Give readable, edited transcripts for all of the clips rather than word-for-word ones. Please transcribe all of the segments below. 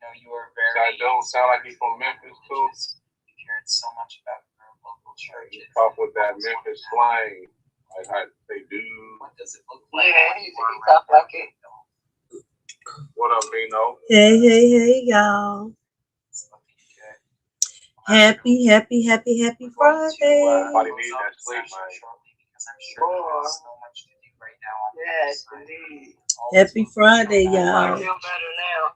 No, you are very. So I don't sound like he's from Memphis too. You heard so much about your local church. You talk with that Memphis slang, like how they do. What does it look like? Yeah, he talk like it. What up, Bino? Hey, y'all. Happy Friday. Everybody needs that sleep, man. Yes, indeed. Happy Friday, y'all. I feel better now.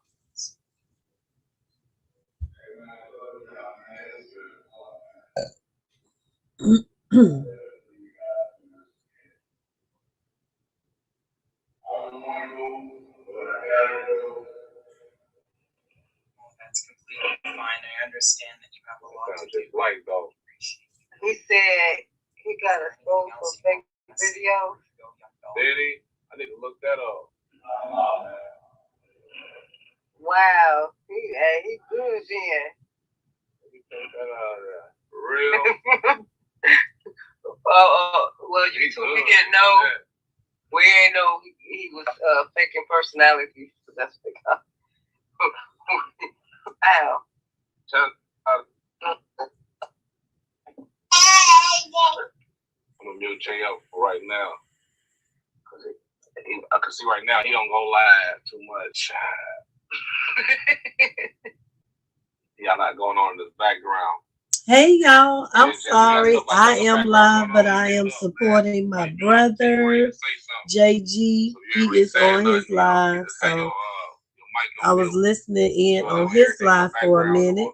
That's completely fine. I understand that you have a lot to do. Light though. He said he got a phone for fake video. Did he? I need to look that up. Wow, he good then. Let me take that out of there. For real? Well, YouTube we didn't know. We didn't know he was faking personality. So that's what they got. Wow. I'm gonna mute Jay up right now. Cause I can see right now he don't go live too much. Y'all not going on in the background. Hey y'all, I'm sorry. I am live, but I am supporting my brother JG. He is on his live, so I was listening in on his live for a minute.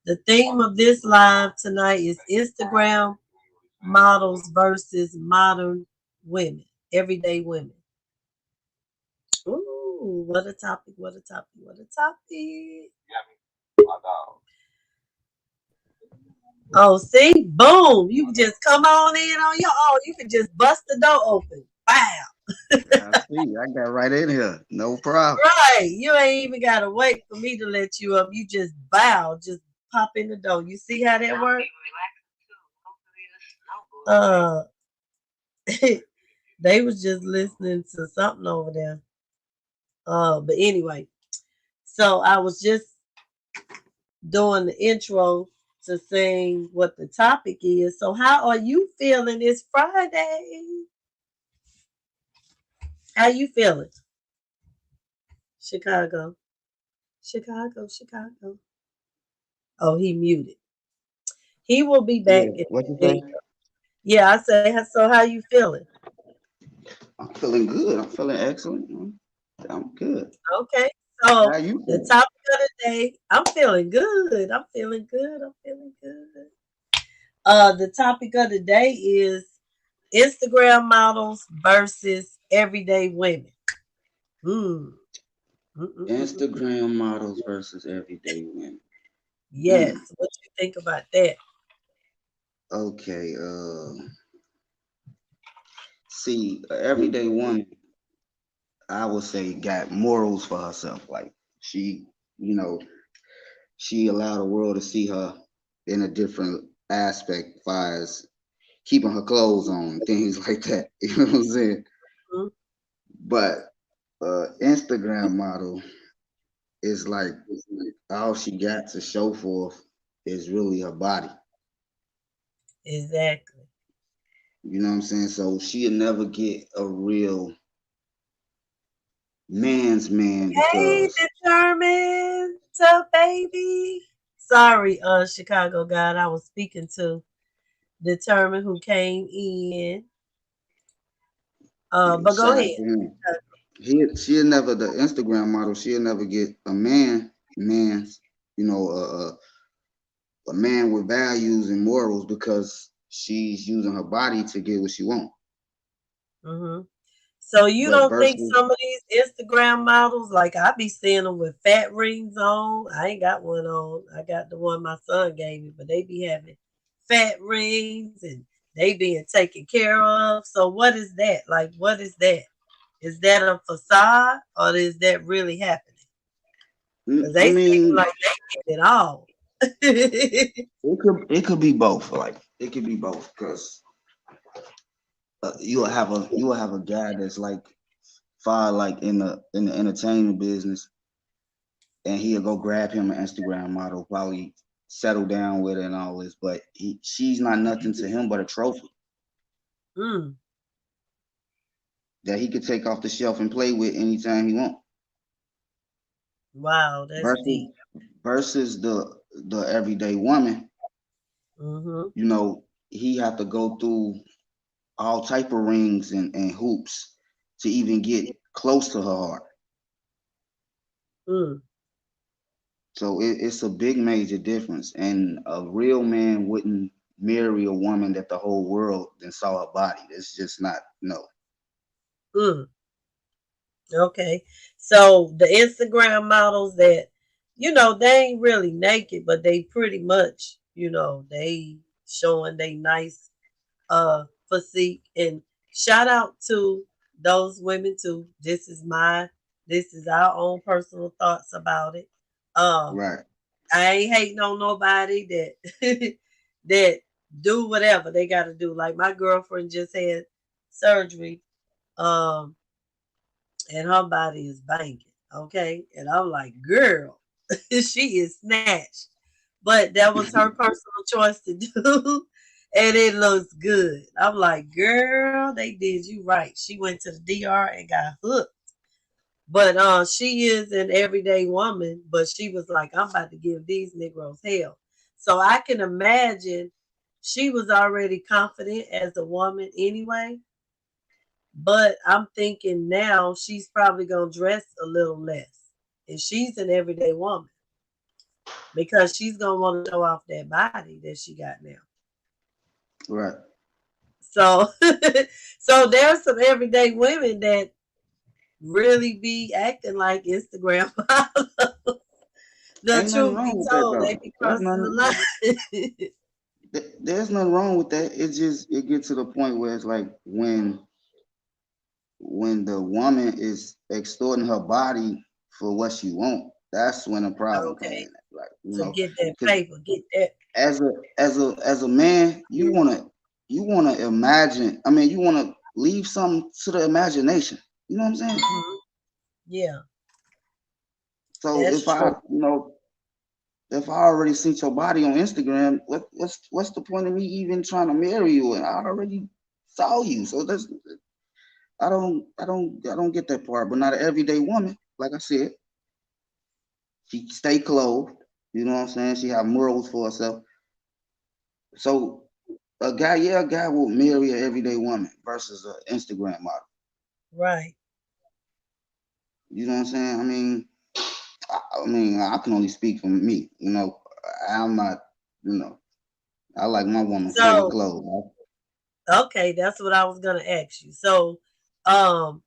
The theme of this live tonight is Instagram models versus modern women, everyday women. Ooh, what a topic, what a topic, what a topic. Oh, see? Boom. You can just come on in on your own. You can just bust the door open. Wow. I see. I got right in here. No problem. Right. You ain't even got to wait for me to let you up. You just bow. Just pop in the door. You see how that works? They was just listening to something over there. But anyway, so I was just doing the intro to saying what the topic is. So how are you feeling? It's Friday. How you feeling? Chicago. Oh, he muted. He will be back. Yeah. What you say? Yeah, I say, so how you feeling? I'm feeling good. I'm feeling excellent. I'm good. Okay. So How you the feeling? topic of the day, I'm feeling good. I'm feeling good. I'm feeling good. The topic of the day is Instagram models versus everyday women. Hmm. Instagram models versus everyday women. Yes. What you think about that? Okay. See, everyday woman, I would say, got morals for herself. Like she, you know, she allowed the world to see her in a different aspect, as far as keeping her clothes on, things like that. You know what I'm saying? Hmm. But Instagram model is like all she got to show forth is really her body. Exactly. You know what I'm saying? So she'll never get a real man's man Hey, because determined to baby. Sorry, Chicago God, I was speaking to determined who came in. But go shout out ahead. to him. She'll never the Instagram model. She'll never get a man's you know a man with values and morals because she's using her body to get what she wants. Hmm. So you But don't think versus some of these Instagram models, like I be seeing them with fat rings on? I ain't got one on. I got the one my son gave me, but they be having fat rings and they being taken care of. So what is that? Like, what is that? Is that a facade or is that really happening? Because I they seem mean like they get it all. it could be both. Like it could be both because you'll have a guy that's like far like in the entertainment business, and he'll go grab him an Instagram model, probably settle down with it and all this, but she's not nothing to him but a trophy that he could take off the shelf and play with anytime he wants. Wow, that's deep. Versus the everyday woman, Mm-hmm. you know, he have to go through all type of rings and hoops to even get close to her heart. So it's a big major difference, and a real man wouldn't marry a woman that the whole world then saw her body. It's just not, no. Okay, so the Instagram models that, you know, they ain't really naked, but they pretty much, you know, they showing they nice physique. And shout out to those women too. This is our own personal thoughts about it. Right. I ain't hating on nobody that that do whatever they got to do. Like my girlfriend just had surgery, and her body is banging. Okay, and I'm like, girl, she is snatched, but that was her personal choice to do. And it looks good. I'm like, girl, they did you right. She went to the DR and got hooked. But she is an everyday woman, but she was like, I'm about to give these Negroes hell. So I can imagine she was already confident as a woman anyway. But I'm thinking now she's probably gonna dress a little less. And she's an everyday woman. Because she's gonna want to show off that body that she got now. Right. So so there's some everyday women that really be acting like Instagram models. The Ain't nothing truth wrong be with that told, they though. be crossing the line. There's nothing wrong with that. It gets to the point where it's like when the woman is extorting her body for what she want, that's when a problem come Okay. in. Like, you To know, get that 'cause paper, get that. as a man, you wanna imagine. I mean, you wanna leave something to the imagination. You know what I'm saying? Mm-hmm. Yeah, So that's true. if I already seen your body on Instagram, what's the point of me even trying to marry you? And I already saw you. So that's I don't get that part. But not an everyday woman, like I said, she stay clothed. You know what I'm saying? She have morals for herself. So a guy will marry an everyday woman versus an Instagram model. Right. You know what I'm saying? I can only speak for me. You know, I'm not. You know, I like my woman fully So, clothed. okay, that's what I was gonna ask you. So, um,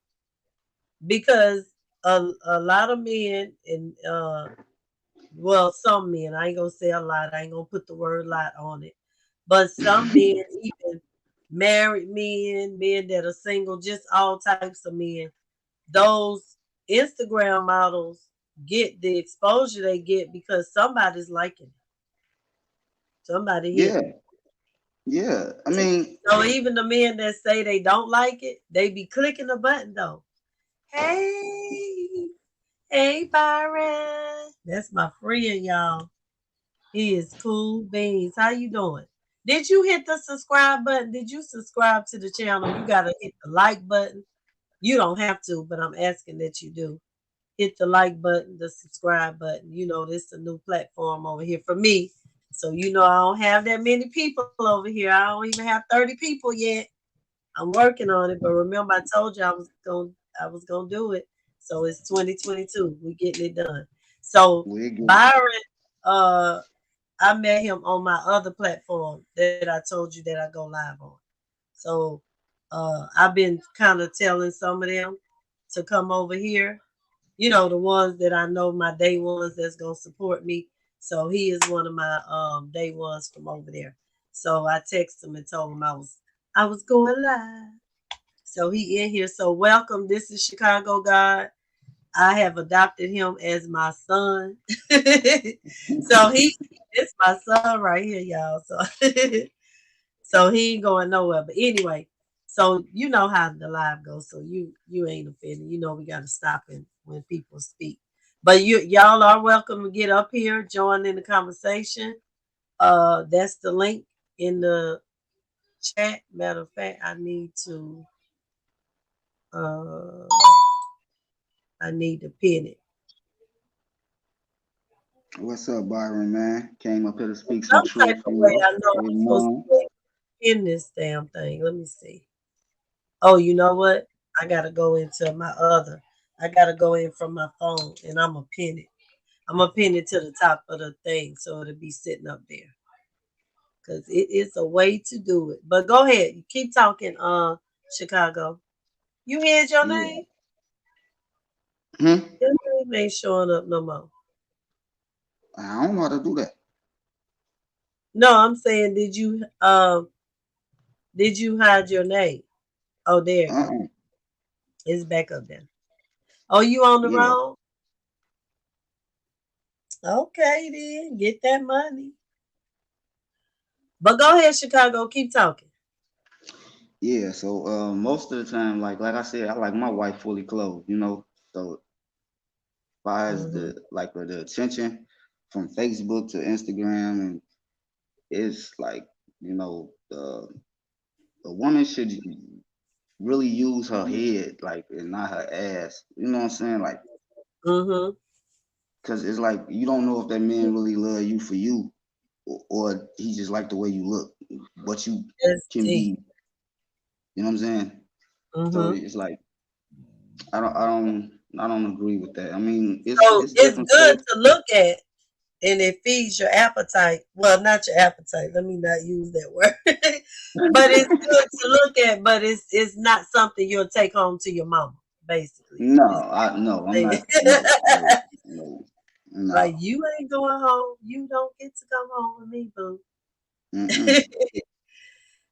because a lot of men and well, some men, I ain't gonna say a lot, I ain't gonna put the word lot on it. But some men, even married men, men that are single, just all types of men, those Instagram models get the exposure they get because somebody's liking it. Somebody Yeah, hitting it. yeah. I mean, So even the men that say they don't like it, they be clicking the button though. Hey, hey Byron. That's my friend, y'all. He is cool beans. How you doing? Did you hit the subscribe button? Did you subscribe to the channel? You gotta hit the like button. You don't have to, but I'm asking that you do. Hit the like button, the subscribe button. You know, this is a new platform over here for me. So you know I don't have that many people over here. I don't even have 30 people yet. I'm working on it, but remember I told you I was gonna do it. So it's 2022. We're getting it done. So we're good. Byron, I met him on my other platform that I told you that I go live on. So I've been kind of telling some of them to come over here. You know, the ones that I know my day ones that's gonna support me. So he is one of my day ones from over there. So I texted him and told him I was going live. So he in here. So welcome. This is Chicago God. I have adopted him as my son. So it's my son right here, y'all. So so he ain't going nowhere. But anyway, so you know how the live goes. So you ain't offended. You know we gotta stop it when people speak. But y'all are welcome to get up here, join in the conversation. That's the link in the chat. Matter of fact, uh I need to pin it. What's up, Byron, man? Came up here to speak some Some type truth, of you way know. I know Hey, I'm supposed mom. to pin this damn thing. Let me see. Oh, you know what? I gotta go into my other. I gotta go in from my phone and I'm gonna pin it. I'm gonna pin it to the top of the thing so it'll be sitting up there. Cause it is a way to do it. But go ahead, keep talking, Chicago. You heard your Yeah. name? Hmm? Your name ain't showing up no more. I don't know how to do that. No, I'm saying did you hide your name? Oh, there it go. Uh-uh. It's back up there. Oh, you on the Yeah. road? Okay, then get that money. But go ahead, Chicago. Keep talking. Yeah. So most of the time, like I said, I like my wife fully clothed, you know. So far as Hmm. the attention from Facebook to Instagram, and it's like, you know, a woman should really use her head, like, and not her ass. You know what I'm saying? Like, Hmm. cause it's like you don't know if that man really love you for you, or he just like the way you look, what you That's can deep. be. You know what I'm saying? So Hmm. it's like I don't agree with that. I mean, So it's it's different good stuff. to look at, and it feeds your appetite. Well, not your appetite. Let me not use that word. But it's good to look at. But it's not something you'll take home to your mama. Basically, No, is no, I'm saying. not. No, no, no, Like no. you ain't going home. You don't get to come home with me, boo. Mm-mm.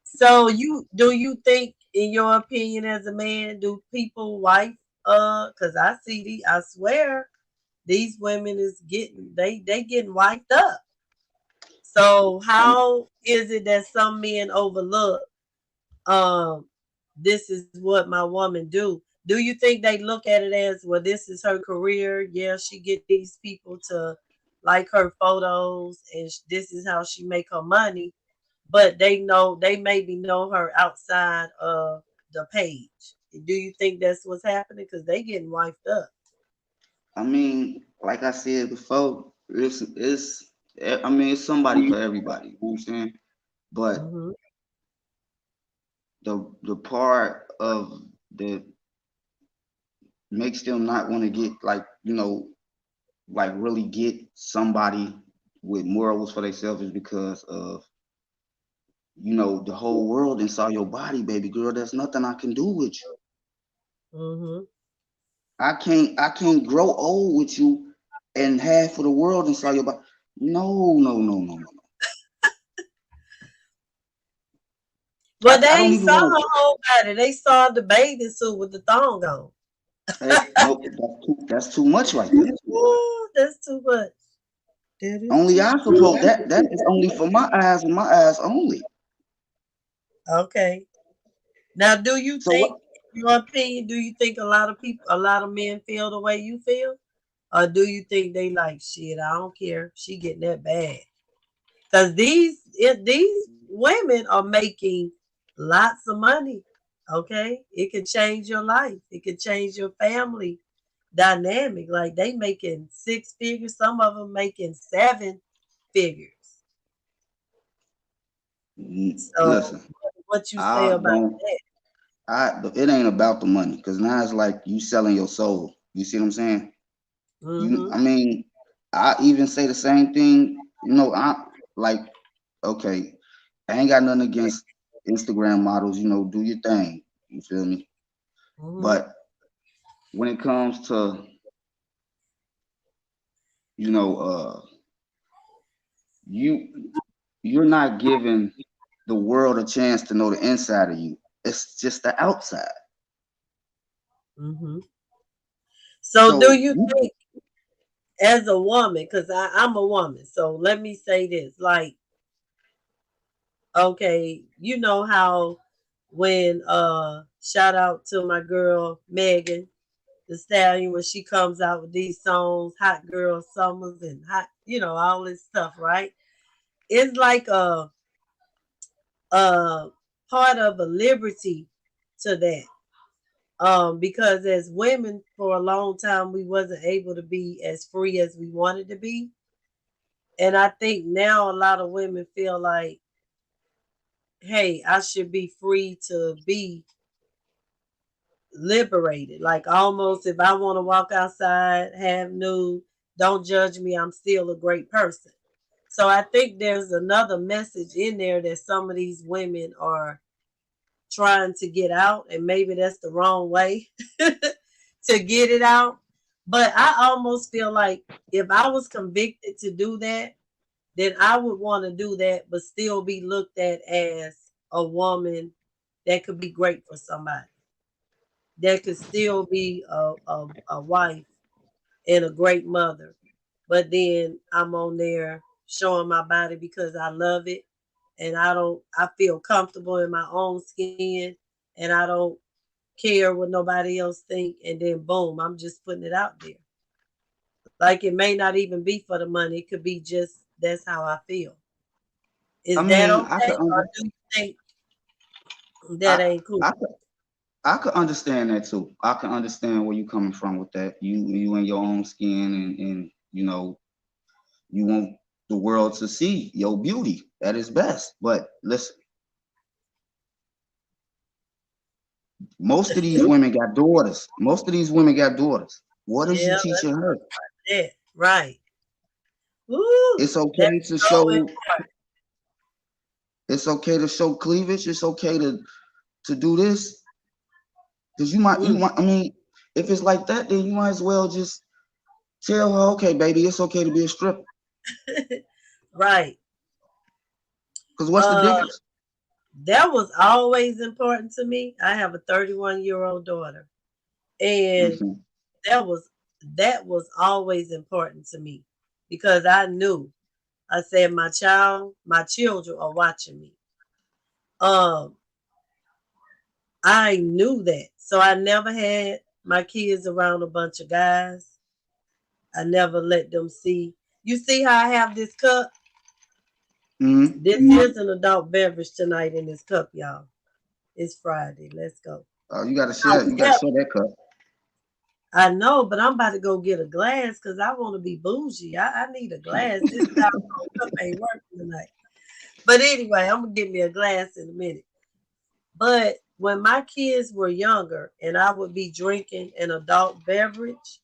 So you think, in your opinion as a man, do people wife because I see I swear these women is getting they getting wiped up. So Um, how is it that some men overlook um this is what my woman do? Do you think they look at it as, well, this is her career? Yeah, she get these people to like her photos and this is how she make her money, but they maybe know her outside of the page. Do you think that's what's happening? Because they getting wiped up. I mean, like I said before, I mean, it's somebody for everybody. You know what I'm saying? But Hmm. the part of that makes them not want to get, like, you know, like really get somebody with morals for themselves is because of, you know, the whole world inside your body, baby girl. There's nothing I can do with you. Hmm. I can't grow old with you and half of the world inside your body. No, no, no, no, no. Well, they I don't ain't even saw want her whole body. They saw the bathing suit with the thong on. hey, nope, that's too much right there. Ooh, that's too much. That is Only too I suppose that is only for my eyes and my eyes only. okay. Now, do you So what? think, in your opinion, do you think a lot of men feel the way you feel? Or do you think they like, shit, I don't care. She getting that bad. Because these women are making lots of money. Okay. It could change your life. It could change your family dynamic. Like they making six figures, some of them making seven figures. So Listen, what you say I about don't. that? It ain't about the money, because now it's like you selling your soul. You see what I'm saying? Mm-hmm. I mean, I even say the same thing. You know, I like, okay, I ain't got nothing against Instagram models. You know, do your thing. You feel me? Mm-hmm. But when it comes to, you know, you you're not giving the world a chance to know the inside of you. It's just the outside. Mm-hmm. So do So you you, think, as a woman, because I'm a woman, so let me say this, like, okay, you know how when shout out to my girl Megan. the Stallion when she comes out with these songs, Hot Girl Summers and hot, all this stuff, right? It's like a part of a liberty to that. Because as women for a long time we wasn't able to be as free as we wanted to be. And I think now a lot of women feel like, hey, I should be free to be liberated. Like almost if I want to walk outside, have nude, don't judge me, I'm still a great person. So I think there's another message in there that some of these women are trying to get out, and maybe that's the wrong way to get it out. But I almost feel like if I was convicted to do that, then I would want to do that, but still be looked at as a woman that could be great for somebody, that could still be a wife and a great mother. But then I'm on there showing my body because I love it, and I feel comfortable in my own skin, and I don't care what nobody else think, and then boom, I'm just putting it out there. Like it may not even be for the money, it could be just that's how I feel. I Is that mean, okay, or do you think that I, ain't cool? I could understand that too. I can understand where you coming from with that. You in your own skin, and you want the world to see your beauty at its best. But listen, most of these women got daughters. Most of these women got daughters. What is you Yeah, teaching her? that's it. Right. Ooh, It's that's okay to so show. It's okay to show cleavage. It's okay to do this because you important. might. I mean, if it's like that, then you might as well just tell her, okay, baby, it's okay to be a stripper. Right. Because what's the Uh, difference? that was always important to me. I have a 31-year-old daughter, and Mhm. that was always important to me because I knew. I said my children are watching me. Um, I knew that. So I never had my kids around a bunch of guys. I never let them see. You see how I have this cup? Mhm. This is an adult beverage tonight in this cup, y'all. It's Friday. Let's go. You gotta I share. You gotta never, share that cup. I know, but I'm about to go get a glass because I want to be bougie. I need a glass. This styrofoam cup ain't working tonight. But anyway, I'm gonna get me a glass in a minute. But when my kids were younger and I would be drinking an adult beverage,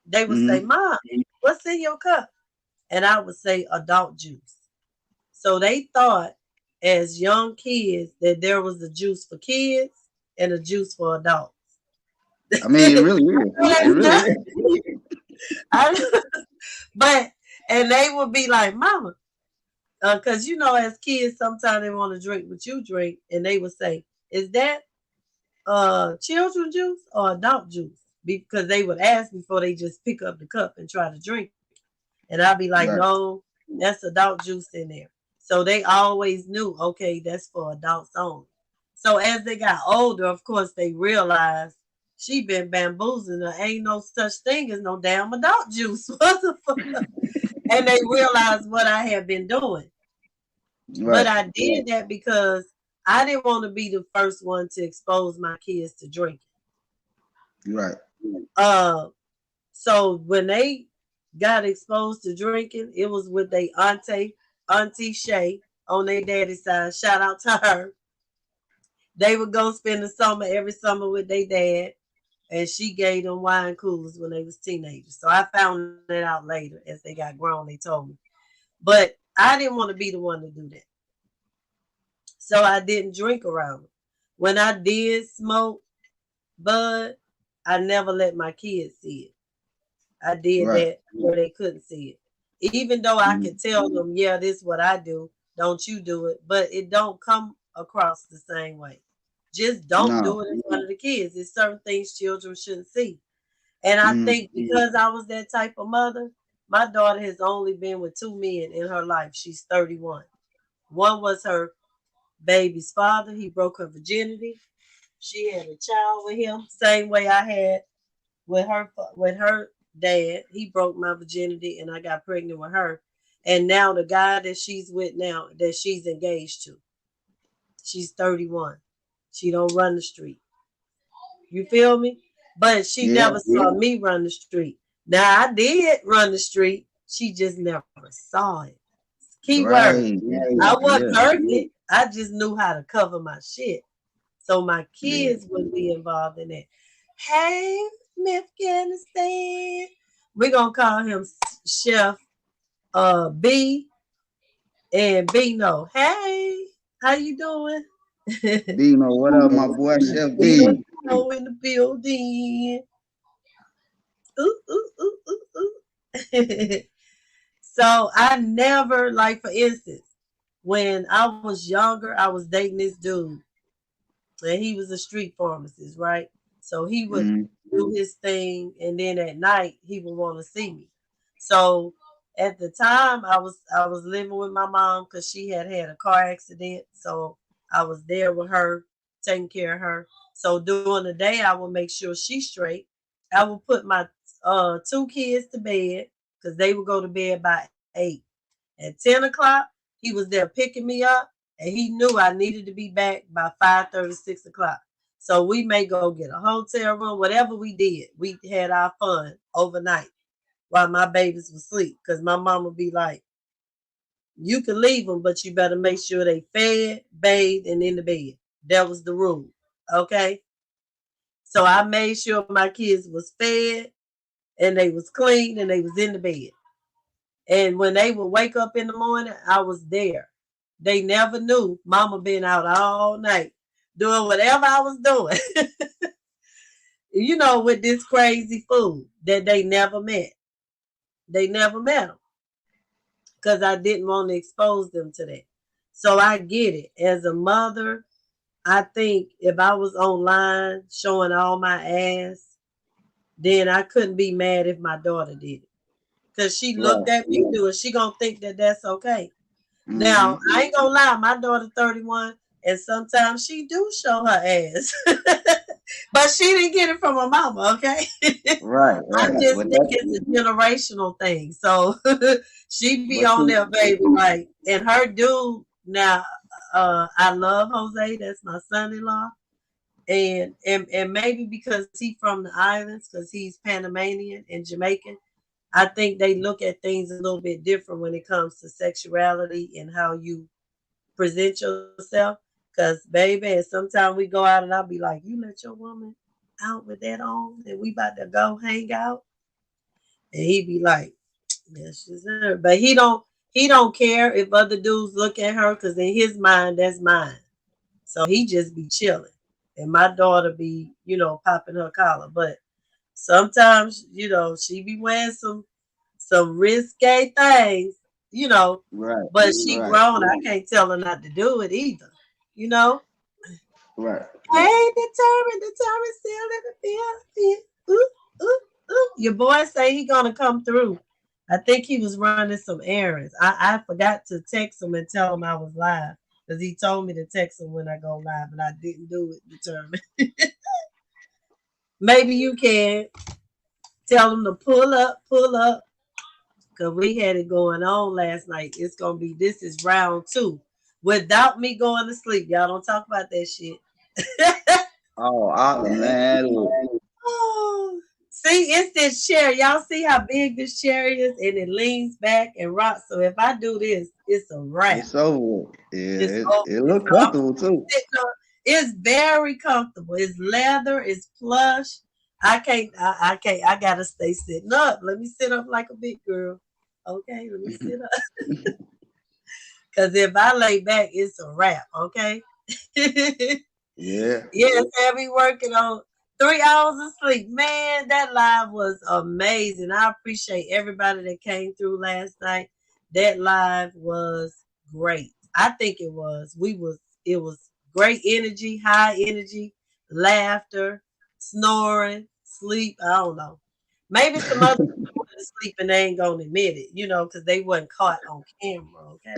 they would say, Mhm. Mom, what's in your cup? And I would say adult juice. So they thought as young kids that there was a juice for kids and a juice for adults. I mean, it really is. It really is. I, but and they would be like, Mama, because as kids, sometimes they want to drink what you drink, and they would say, "Is that children juice or adult juice?" Because they would ask before they just pick up the cup and try to drink it. And I'd be like, Right. "No, that's adult juice in there." So they always knew, okay, that's for adults only. So as they got older, of course, they realized she been bamboozling. There ain't no such thing as no damn adult juice. And they realized what I had been doing. But Right. I did that because I didn't want to be the first one to expose my kids to drinking. Right. Uh, so when they got exposed to drinking, it was with their Auntie Shay on their daddy's side. Shout out to her. They would go spend the summer every summer with their dad, and she gave them wine coolers when they was teenagers. So I found that out later as they got grown. They told me, but I didn't want to be the one to do that, so I didn't drink around them. When I did smoke bud, I never let my kids see it. I did Right. that where they couldn't see it. Even though I Mhm. could tell them, yeah, this is what I do, don't you do it, but it don't come across the same way. Just don't No. do it in front of the kids. There's certain things children shouldn't see. And I Mhm. think because I was that type of mother, my daughter has only been with two men in her life. She's 31. One was her baby's father. He broke her virginity. She had a child with him, same way I had with her dad. He broke my virginity, and I got pregnant with her. And now the guy that she's with now, that she's engaged to, she's 31. She don't run the street. You feel me? But she Yeah, never saw me run the street. Now I did run the street. She just never saw it. Keyword. right. I wasn't Yeah. perfect. I just knew how to cover my shit. So my kids wouldn't be involved in that. Hey, Afghanistan. We're gonna call him Chef B and Bino. Hey, how you doing? Dino, what up, my boy, Chef B? Bino in the building. Ooh, ooh, ooh, ooh, ooh. So I never, like for instance, when I was younger, I was dating this dude, and he was a street pharmacist, right? So he would do his thing, and then at night he would want to see me. So at the time, I was living with my mom because she had had a car accident. So I was there with her, taking care of her. So during the day, I would make sure she's straight. I would put my two kids to bed because they would go to bed by 8. At 10 o'clock, he was there picking me up, and he knew I needed to be back by 5:30, 6 o'clock. So we may go get a hotel room, whatever we did. We had our fun overnight while my babies were asleep. Because my mom would be like, you can leave them, but you better make sure they fed, bathed, and in the bed. That was the rule. Okay. So I made sure my kids was fed and they was clean and they was in the bed. And when they would wake up in the morning, I was there. They never knew mama been out all night doing whatever I was doing. With this crazy food that they never met. They never met them because I didn't want to expose them to that. So I get it. As a mother, I think if I was online showing all my ass, then I couldn't be mad if my daughter did it. Because she looked at me do it. She gonna think that that's okay. Now, I ain't gonna lie, my daughter 31, and sometimes she do show her ass. But she didn't get it from her mama, okay? Right. I just think it's a generational thing. So she be on there, baby, like, and her dude now, I love Jose, that's my son-in-law. And maybe because he's from the islands, because he's Panamanian and Jamaican, I think they look at things a little bit different when it comes to sexuality and how you present yourself. Because, baby, and sometimes we go out and I'll be like, you let your woman out with that on and we about to go hang out. And he be like, yes, she's her. But he don't care if other dudes look at her because in his mind, that's mine. So he just be chilling. And my daughter be, popping her collar. But sometimes, she be wearing some risque things, Right. but she grown. I can't tell her not to do it either, Right. Hey, determined still in the field. Ooh, ooh, ooh. Your boy say he gonna come through. I think he was running some errands. I forgot to text him and tell him I was live because he told me to text him when I go live, and I didn't do it. Determined. Maybe you can tell him to pull up, because we had it going on last night. This is round 2. Without me going to sleep. Y'all don't talk about that shit. Man. Oh, see, it's this chair. Y'all see how big this chair is? And it leans back and rocks. So if I do this, it's a wrap. It's over. Yeah, it looks comfortable too. It's very comfortable. It's leather. It's plush. I gotta stay sitting up. Let me sit up like a big girl. Okay, let me sit up. Because if I lay back, it's a wrap. Okay. Yeah. Yes, have me working on 3 hours of sleep. Man, that live was amazing. I appreciate everybody that came through last night. That live was great. I think it was. It was great energy, high energy, laughter, snoring, sleep. I don't know. Maybe some other people went to sleep and they ain't gonna admit it, because they wasn't caught on camera, okay?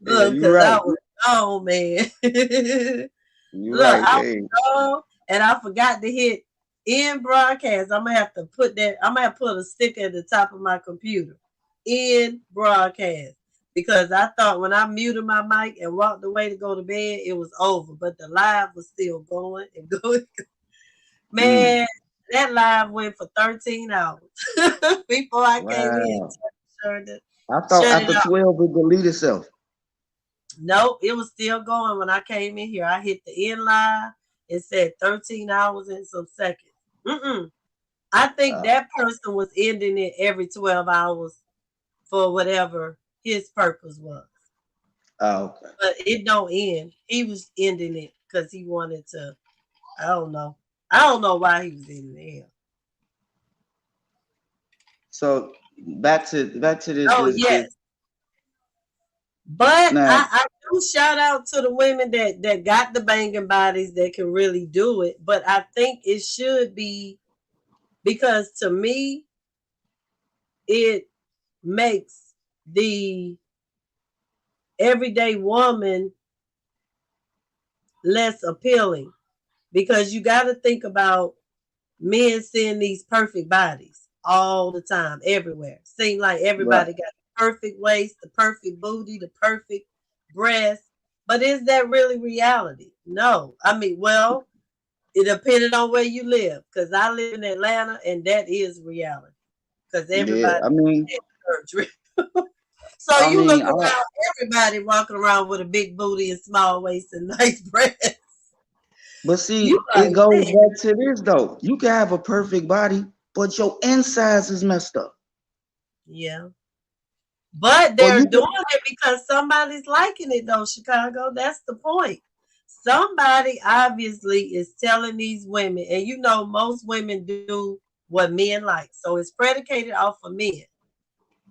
Look, because I was gone, man. You're right. I was gone, and I forgot to hit end broadcast. I'm gonna have to put that. I'm gonna put a sticker at the top of my computer. End broadcast. Because I thought when I muted my mic and walked away to go to bed, it was over. But the live was still going and going. Man, that live went for 13 hours before I came in. I thought after 12 it delete itself. Nope, it was still going when I came in here. I hit the end live. It said 13 hours and some seconds. I think that person was ending it every 12 hours for whatever his purpose was. Oh, okay. But it don't end. He was ending it because he wanted to. I don't know. I don't know why he was in there. So back to this. Oh, yes. But I do shout out to the women that got the banging bodies that can really do it. But I think it should be, because to me, it makes the everyday woman less appealing, because you got to think about men seeing these perfect bodies all the time, everywhere. Seem like everybody got the perfect waist, the perfect booty, the perfect breast. But is that really reality? No. I mean, well, it depended on where you live, because I live in Atlanta and that is reality. Because everybody has surgery. So you look around, everybody walking around with a big booty and small waist and nice breasts. But see, it goes back to this though. You can have a perfect body, but your insides is messed up. Yeah. But they're doing it because somebody's liking it though, Chicago. That's the point. Somebody obviously is telling these women, and you know most women do what men like. So it's predicated off of men.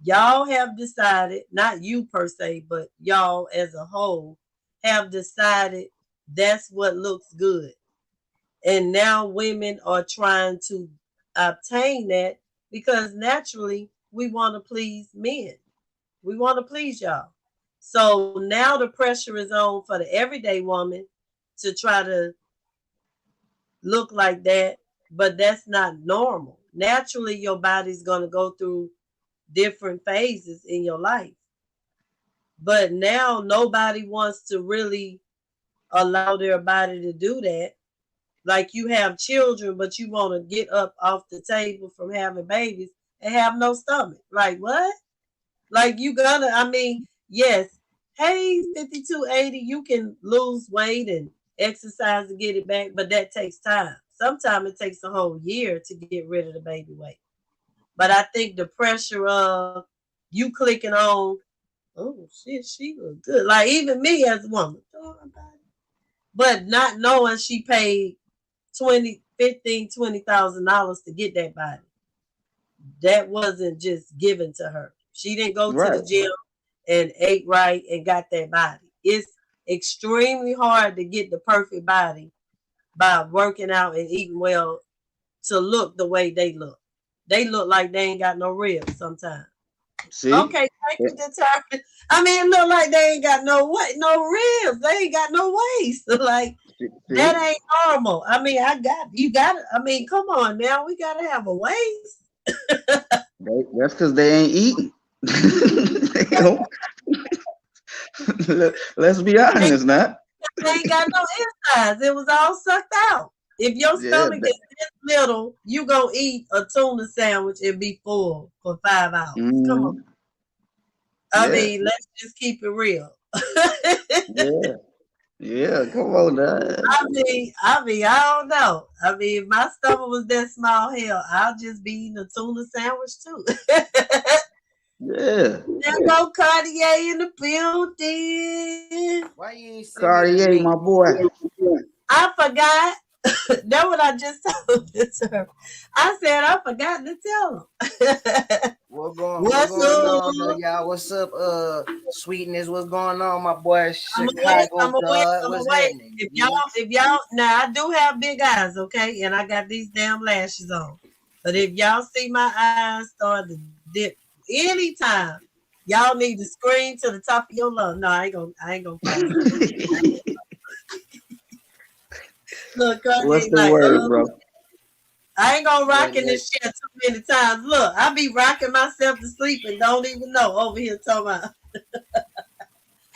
Y'all have decided, not you per se, but y'all as a whole have decided that's what looks good. And now women are trying to obtain that because naturally we want to please men. We want to please y'all. So now the pressure is on for the everyday woman to try to look like that, but that's not normal. Naturally, your body's going to go through different phases in your life. But now nobody wants to really allow their body to do that. Like you have children, but you want to get up off the table from having babies and have no stomach. Like what? Like you gotta, I mean, yes, hey, 5280, you can lose weight and exercise to get it back, but that takes time. Sometimes it takes a whole year to get rid of the baby weight. But I think the pressure of you clicking on, oh shit, she look good. Like even me as a woman, but not knowing she paid $20,000 to get that body. That wasn't just given to her. She didn't go to the gym and ate right and got that body. It's extremely hard to get the perfect body by working out and eating well to look the way they look. They look like they ain't got no ribs sometimes. See? Okay, thank you, determined. I mean, it look like they ain't got no ribs. They ain't got no waist. Like that ain't normal. I mean, I mean, come on now. We gotta have a waist. That's because they ain't eating. Let's be honest, now. They ain't got no insides. It was all sucked out. If your stomach is this little, you gonna eat a tuna sandwich and be full for 5 hours. Come on. I mean, let's just keep it real. Yeah, come on now. I mean, I don't know. I mean, if my stomach was that small, hell, I'll just be eating a tuna sandwich too. Yeah. There go Cartier in the building. Why you ain't Cartier, my boy? I forgot. That's what I just told her. I said I forgot to tell him. What's going on, y'all? What's up, Sweetness? What's going on, my boy? Chicago, what's happening? If y'all, now I do have big eyes, okay, and I got these damn lashes on. But if y'all see my eyes start to dip anytime, y'all need to scream to the top of your lungs. No, I ain't gonna. Look, What's Kanye, the like, word, bro? I ain't gonna rock in this chair too many times. Look, I be rocking myself to sleep and don't even know over here talking about.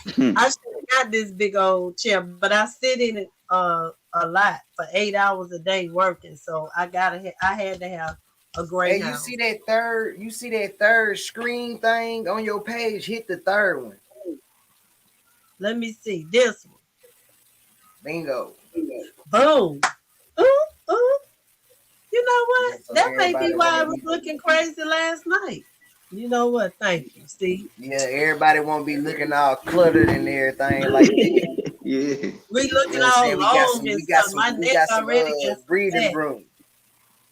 I should have got this big old chair, but I sit in it a lot for 8 hours a day working. So I had to have a Hey, Greyhound. you see that third screen thing on your page? Hit the third one. Let me see this one. Bingo. Boom. Ooh, ooh. You know what? Yeah, so That may be everybody why I won't was be. looking crazy last night. You know what? Thank you. See, Yeah, everybody won't be looking all cluttered and everything like that. Yeah. we You looking know what I'm all saying? long and stuff. My We neck got some already gets breathing fat. room.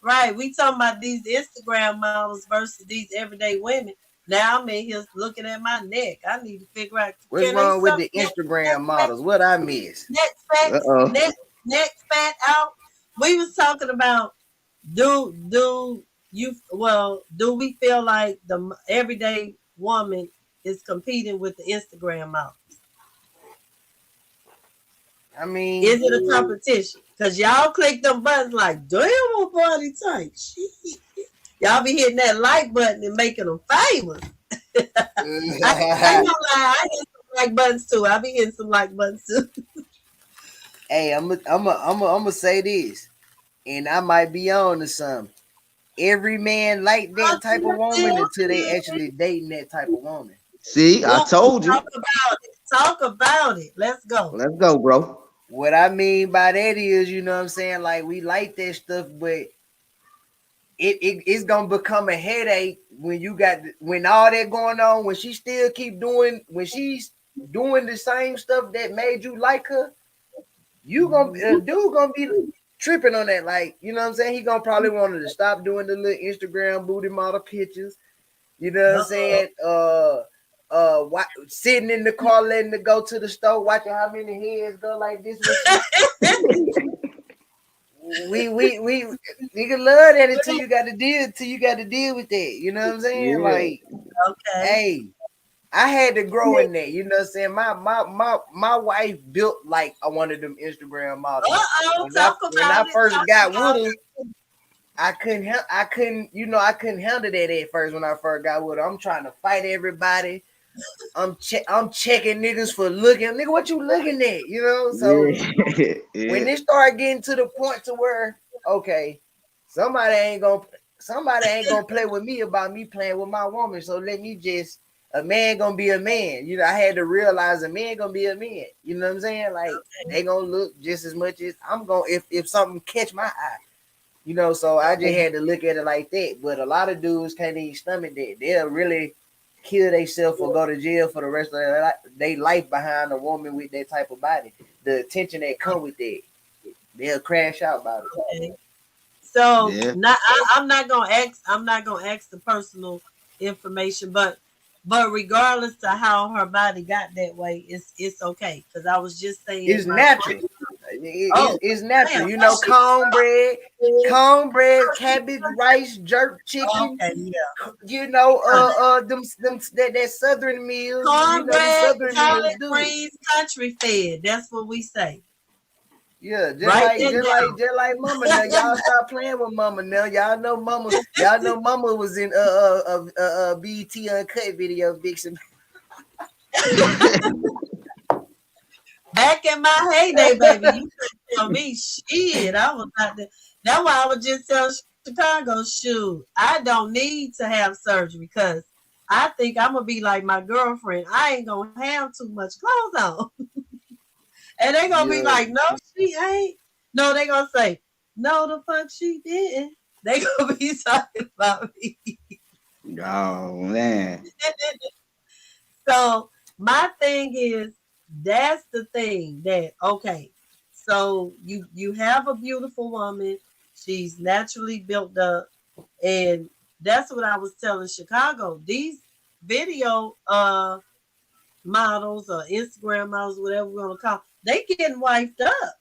Right. We talking about these Instagram models versus these everyday women. Now I'm in here looking at my neck. I need to figure out, What's can they wrong with suck the Instagram models? What I miss? Uh-oh. neck fat out? We was talking about do we feel like the everyday woman is competing with the Instagram model? I mean, Is it a competition? Because y'all click them buttons like, damn, my body tight. Shit. Y'all be hitting that like button and making them famous. I ain't gonna lie, I hit some like buttons too. I be hitting some like buttons too. hey, I'm gonna say this, and I might be on to something. Every man like that type of woman until they actually dating that type of woman. See, I told you. Talk about it. Talk about it. Let's go. Let's go, bro. What I mean by that is, you know what I'm saying? Like, we like that stuff, but it's gonna become a headache when all that going on, when she's doing the same stuff that made you like her. Dude gonna be tripping on that. Like, you know what I'm saying? He gonna probably want her to stop doing the little Instagram booty model pictures. You know what I'm saying? Sitting in the car, letting her go to the store, watching how many heads go like this. we nigga love that until you got to deal with that. You know what I'm saying? Yeah. Like, Okay. hey, I had to grow in that. You know what I'm saying? My wife built like one of them Instagram models. When I first got with her, I couldn't handle that at first when I first got with her. I'm trying to fight everybody. I'm checking niggas for looking. Nigga, what you looking at? You know? So Yeah. when it started getting to the point to where, okay, somebody ain't gonna play with me about me playing with my woman. So let me just, a man gonna be a man. You know, I had to realize a man gonna be a man. You know what I'm saying? Like, they gonna look just as much as I'm gonna, if something catch my eye. You know, so I just had to look at it like that. But a lot of dudes can't even stomach that. They'll really kill themselves or go to jail for the rest of their life behind a woman with that type of body. The attention that come with that, they'll crash out about it. Okay. So Yeah. I'm not gonna ask the personal information, but regardless to how her body got that way, it's okay. Because I was just saying It's natural. It's natural. Damn, You know, cornbread, cabbage, rice, jerk chicken. Okay, yeah. You know, that southern meals. Cornbread, collard do. greens, country fed. That's what we say. Yeah, just Right like mama. Now y'all stop playing with mama. Now y'all know mama was in BET Uncut video Dixon. Back in my heyday, baby, you couldn't tell me shit. I was not there. That's why I would just tell Chicago, shoot, I don't need to have surgery because I think I'm gonna be like my girlfriend. I ain't gonna have too much clothes on. And they gonna be like, no, she ain't. No, they gonna say, no, the fuck she didn't. They gonna be talking about me. Oh man. So my thing is, that's the thing that, okay, so you have a beautiful woman, she's naturally built up, and that's what I was telling Chicago. These video models or Instagram models, whatever we're gonna call, they getting wiped up.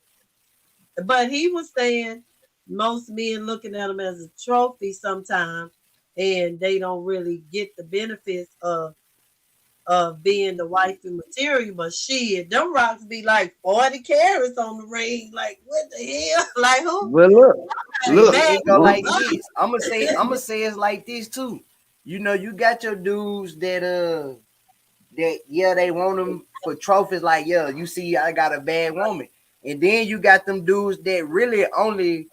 But he was saying most men looking at them as a trophy sometimes, and they don't really get the benefits of of being the wifey material, but shit, them rocks be like 40 carats on the ring. Like, what the hell? Like, who? Well, look, Man, It go like look. this. I'm gonna say it's like this too. You know, you got your dudes that they want them for trophies. Like, yeah, you see, I got a bad woman, and then you got them dudes that really only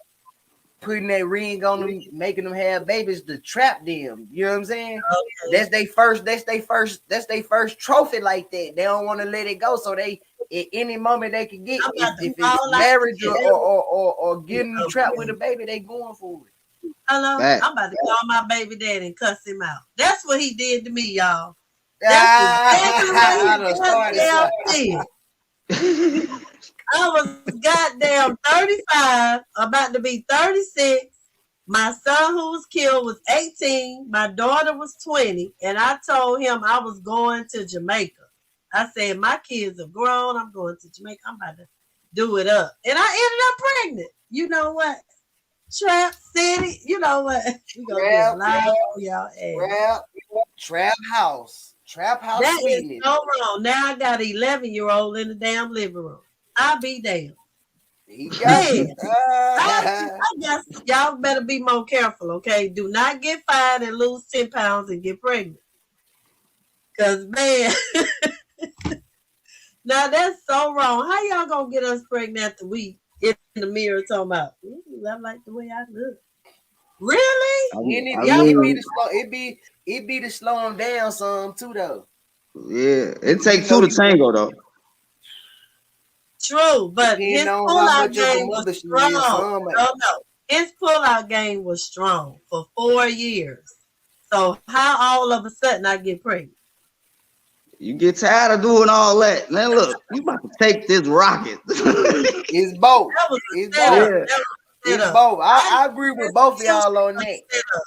putting that ring on them, making them have babies to trap them. You know what I'm saying? okay. That's their first trophy like that. They don't want to let it go. So they at any moment they can get, I'm about to if it's fall out marriage the or getting trapped with a baby, they going for it. Hello, Fact. I'm about to call my baby daddy and cuss him out. That's what he did to me, y'all. I That's done exactly what he started. did. I was goddamn 35, about to be 36. My son who was killed was 18. My daughter was 20. And I told him I was going to Jamaica. I said, my kids are grown. I'm going to Jamaica. I'm about to do it up. And I ended up pregnant. You know what? Trap City. You know what? We gonna get live on y'all ass. Trap house. That Sweetness. is so wrong. Now I got an 11-year-old in the damn living room. I'll be damned. He got Man, it. I guess y'all better be more careful, okay? Do not get fired and lose 10 pounds and get pregnant. Because, man, now that's so wrong. How y'all gonna get us pregnant after we in the mirror talking about, I like the way I look. Really? It be to slow him down some too though. Yeah, it takes two to tango though. True, but Depending his on how pullout much of a game mother was she strong. is, some No. His pullout game was strong for 4 years. So how all of a sudden I get pregnant? You get tired of doing all that. Man, look, you about to take this rocket. It's both. That was a It's setup. both. That was a It's setup. both. I agree with both of y'all on A that. setup.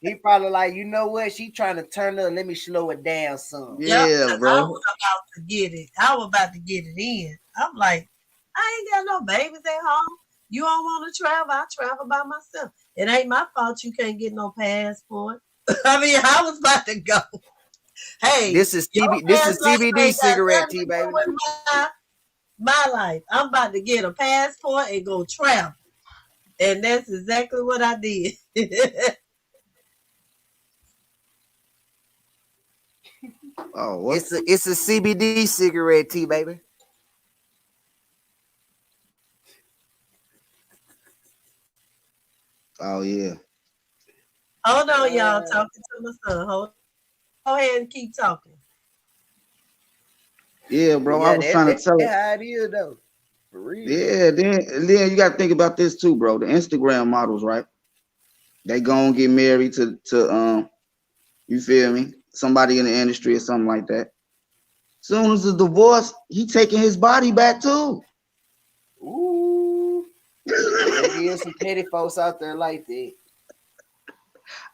He probably like, you know what? She trying to turn up. Let me slow it down some. Yep, Yeah, 'cause I bro. was about to get it. I was about to get it in. I'm like, I ain't got no babies at home. You don't want to travel? I travel by myself. It ain't my fault you can't get no passport. I mean, I was about to go. Hey, This is your CBD ain't got cigarette nothing tea, to baby. do with my life. I'm about to get a passport and go travel. And that's exactly what I did. Oh, what? It's a CBD cigarette tea, baby. Oh yeah. Hold on, y'all. Talking to my son. Go ahead and keep talking. Yeah, bro. I was trying to tell That's it. how it is though. For real. Yeah, then you gotta think about this too, bro. The Instagram models, right? They gonna get married to you feel me? Somebody in the industry or something like that. Soon as the divorce, he taking his body back too. Ooh. There is some petty folks out there like that.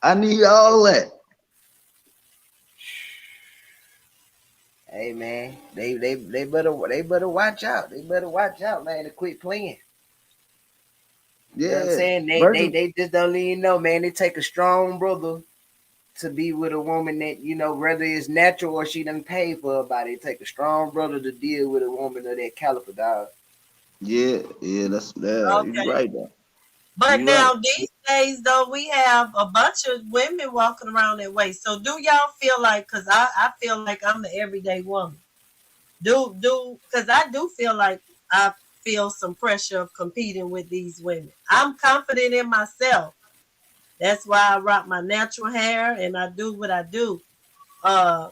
I need all that. Hey man, they better watch out. They better watch out, man, to quit playing. Yeah. You know what I'm saying? They just don't even know, man. They take a strong brother to be with a woman that, you know, whether it's natural or she done paid for her body. It take a strong brother to deal with a woman of that caliber, dog. Yeah, that's Okay. you're right though. But You're now right. these days, though, we have a bunch of women walking around that way. So do y'all feel like, because I feel like I'm the everyday woman. Because I do feel like I feel some pressure of competing with these women. I'm confident in myself. That's why I rock my natural hair and I do what I do. I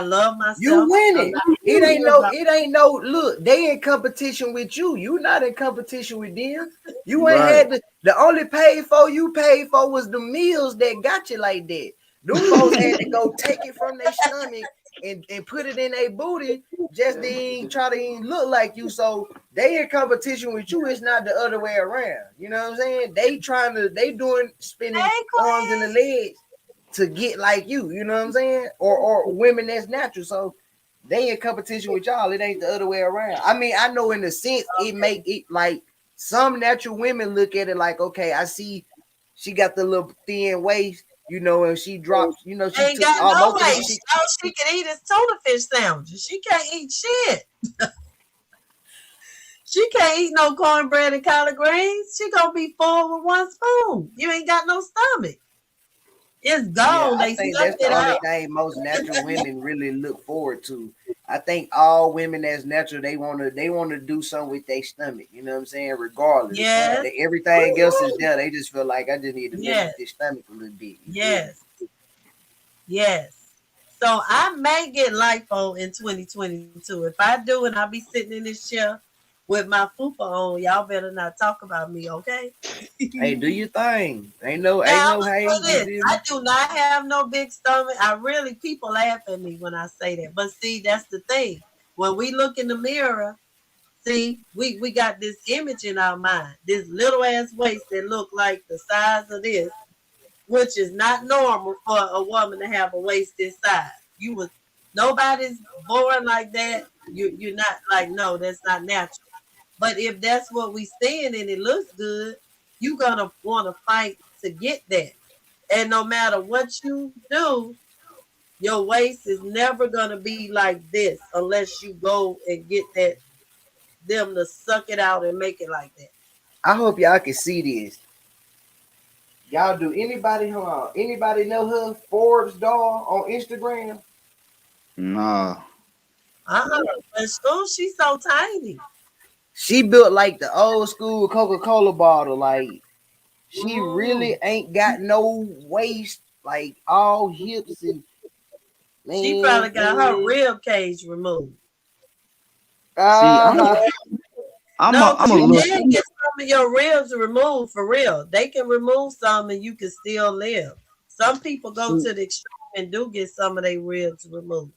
love myself. You winning. It ain't about no look, they in competition with you. You not in competition with them. You ain't Right. had the only paid for you paid for was the meals that got you like that. Them folks had to go take it from their stomach and put it in their booty just to even try to even look like you. So they in competition with you. It's not the other way around. You know what I'm saying? They doing spinning Hey, arms and the legs to get like you know what I'm saying? Or women that's natural. So they in competition with y'all. It ain't the other way around. I mean, I know in a sense it make it like some natural women look at it like, okay, I see she got the little thin waist. You know, when she drops, you know, she Ain't took got no almost of way. the All she can eat is tuna fish sandwiches. She can't eat shit. She can't eat no cornbread and collard greens. She gonna be full with one spoon. You ain't got no stomach. It's Yeah, gone. I They think sucked that's the it only out. thing most natural women really look forward to. I think all women that's natural, they wanna do something with their stomach. You know what I'm saying? Regardless, Yes. everything else is there. They just feel like I just need to mess Yes. with this stomach a little bit. Yes. Yes. So I may get lipo in 2022. If I do, and I'll be sitting in this chair with my fupa on, y'all better not talk about me, okay? Hey, do your thing. Ain't no Now, I'm hate. gonna say You this. feel I me? do not have no big stomach. People laugh at me when I say that. But see, that's the thing. When we look in the mirror, see, we got this image in our mind, this little ass waist that look like the size of this, which is not normal for a woman to have a waist this size. Nobody's born like that. You're not like, no, that's not natural. But if that's what we seeing and it looks good, you're gonna want to fight to get that. And no matter what you do, your waist is never gonna be like this unless you go and get them to suck it out and make it like that. I hope y'all can see this. Y'all do anybody hold on? Anybody know her Forbes doll on Instagram? Nah. But still, she's so tiny. She built like the old school Coca-Cola bottle. Like she Mm. really ain't got no waist, like all hips and She probably man. got her rib cage removed. See, Uh-huh. No, I'm because a you little. can get some of your ribs removed for real. They can remove some and you can still live. Some people go See, to the extreme and do get some of their ribs removed.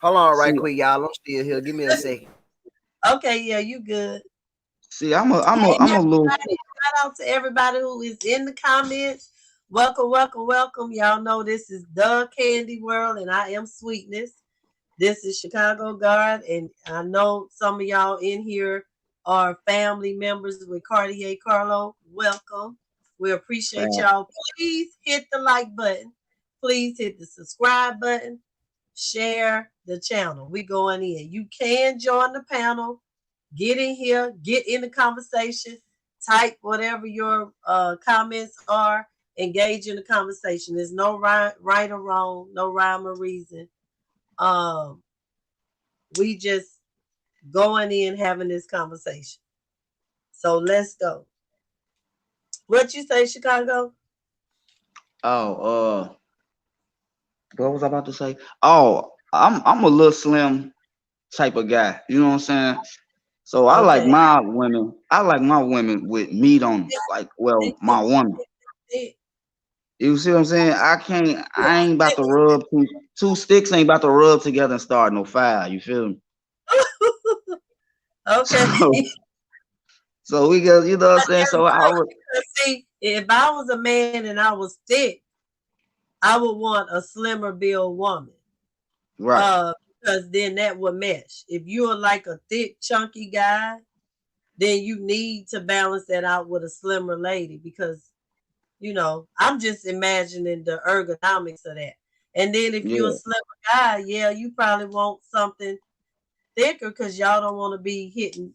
Hold on right see, quick, y'all. I'm still here. Give me a second. Okay, yeah, you good. see. Hey, I'm a little. everybody, shout out to everybody who is in the comments. Welcome, welcome, welcome. Y'all know this is the Candy World, and I am Sweetness. This is Chicago Guard, and I know some of y'all in here are family members with Cartier Carlo. Welcome. We appreciate y'all. Please hit the like button. Please hit the subscribe button. Share the channel. We going in. You can join the panel. Get in here. Get in the conversation. Type whatever your comments are. Engage in the conversation. There's no right or wrong. No rhyme or reason. We just going in having this conversation. So let's go. What you say, Chicago? Oh, what was I about to say? Oh, I'm a little slim type of guy. You know what I'm saying? So Okay. I like my women with meat on them. Like, well, my woman. You see what I'm saying? I ain't about to rub two sticks ain't about to rub together and start no fire. You feel me? Okay. So we go, you know what I'm saying? So I would see, if I was a man and I was thick, I would want a slimmer build woman. right. Because then that would mesh. If you're like a thick, chunky guy, then you need to balance that out with a slimmer lady because, I'm just imagining the ergonomics of that. And then if you're a Yeah. slimmer guy, yeah, you probably want something thicker because y'all don't want to be hitting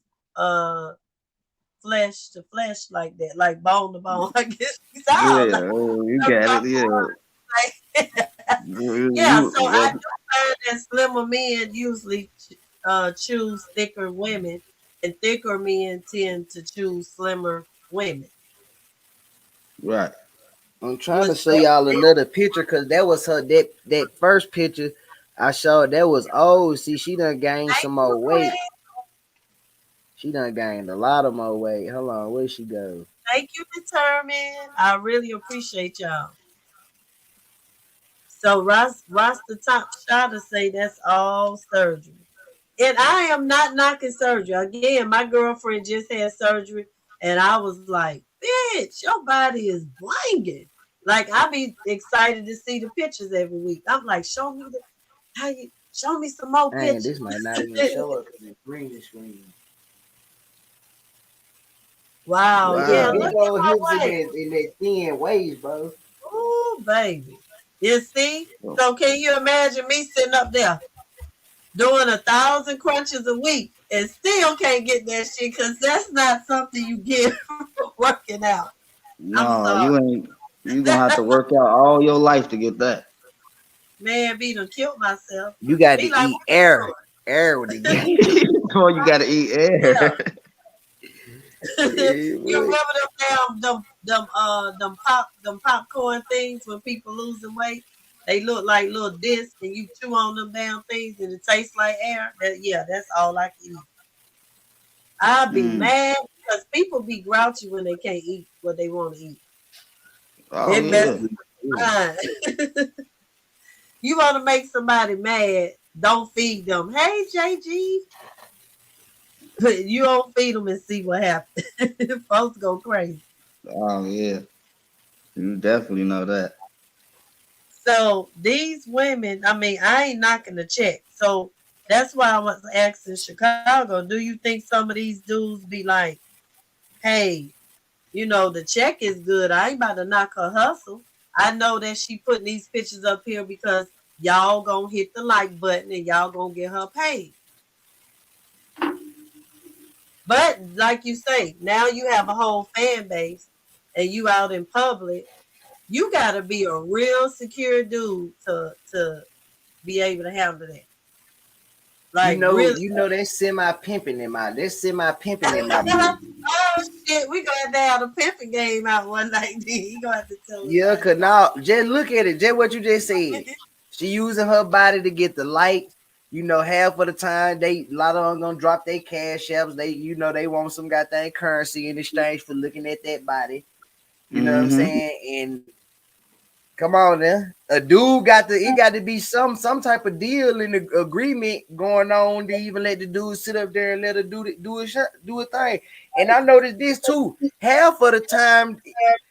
flesh to flesh like that, like bone to bone. I guess Yeah, you got it. Yeah. yeah, You, so I do find that slimmer men usually choose thicker women, and thicker men tend to choose slimmer women. right. I'm trying to show y'all another picture because that was her that first picture I showed. That was see, she done gained some more weight. She done gained a lot of more weight. Hold on, where she go? Thank you, Determined. I really appreciate y'all. So Ross the top shot to say that's all surgery. And I am not knocking surgery. Again, my girlfriend just had surgery, and I was like, bitch, your body is blinging. Like, I be excited to see the pictures every week. I'm like, show me some more Dang, pictures. this might not even show up because it's green screen. Wow, yeah, Big look at old my hips waist. in that thin waist, bro. Ooh, Ooh, baby. You see? So can you imagine me sitting up there doing 1,000 crunches a week and still can't get that shit because that's not something you get from working out. No, you ain't. You gonna have to work out all your life to get that. Man, be done killed myself. You got Be to like, eat air. Air with the game. Oh, you gotta eat air. you remember them popcorn things when people losing weight? They look like little discs and you chew on them damn things and it tastes like air. That's all I can eat. I'll be mad because people be grouchy when they can't eat what they want to eat. Oh, It yeah. messes my mind. You want to make somebody mad, don't feed them. Hey, JG. You don't feed them and see what happens. Folks go crazy. Oh, yeah. You definitely know that. So these women, I mean, I ain't knocking the check. So that's why I was asking Chicago, do you think some of these dudes be like, hey, the check is good. I ain't about to knock her hustle. I know that she putting these pictures up here because y'all gonna hit the like button and y'all gonna get her paid. But like you say, now you have a whole fan base and you out in public. You gotta be a real secure dude to be able to handle that. Like really, That's semi pimping in my oh shit, we gonna have to have a pimping game out one night. You gonna have to tell us. Yeah, cause now just look at it, just what you just said. She using her body to get the likes. Half of the time a lot of them gonna drop their cash apps. They want some goddamn currency in exchange for looking at that body. You know what I'm saying? And come on now. A dude got to be some type of deal in the agreement going on to even let the dude sit up there and let her do a thing. And I noticed this too. Half of the time,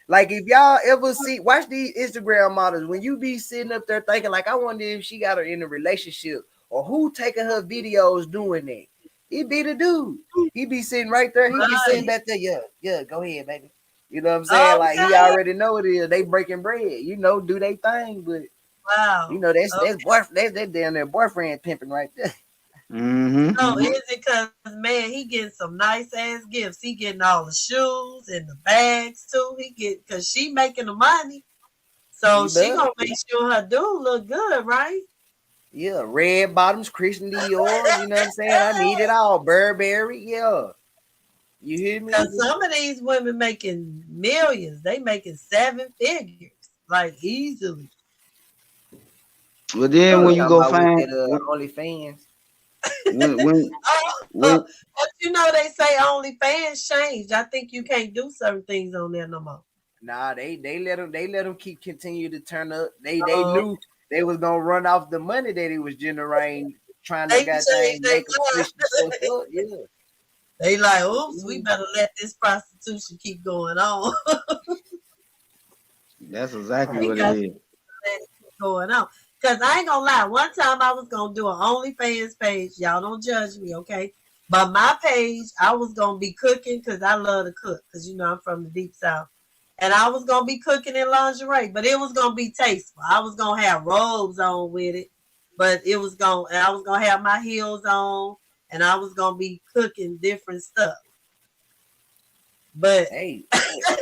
like if y'all ever watch these Instagram models, when you be sitting up there thinking like, I wonder if she got her in a relationship or who taking her videos doing that. It be the dude. He be sitting right there. He be sitting back there. Yeah, go ahead, baby. You know what I'm saying? Okay. Like he already know it is. They breaking bread. Do they thing, but wow. That's damn their boyfriend pimping right there. So is it because man, he getting some nice ass gifts. He getting all the shoes and the bags too. Because she making the money. So she gonna make sure her dude look good, right? Yeah, red bottoms, Christian Dior. You know what I'm saying? I need it all. Burberry, yeah. You hear me? Because some of these women making millions. They making 7 figures, like easily. But then when you go find OnlyFans. But they say OnlyFans changed. I think you can't do certain things on there no more. Nah, they let them continue to turn up. They knew they was gonna run off the money that it was generating, trying to make them yeah. They like, oops, we better let this prostitution keep going on. That's exactly what it is. Going on. Because I ain't gonna lie, one time I was gonna do an OnlyFans page. Y'all don't judge me, okay? But my page, I was gonna be cooking because I love to cook. Because I'm from the deep south. And I was gonna be cooking in lingerie, but it was gonna be tasteful. I was gonna have robes on with it, but I was gonna have my heels on. And I was gonna be cooking different stuff. But hey,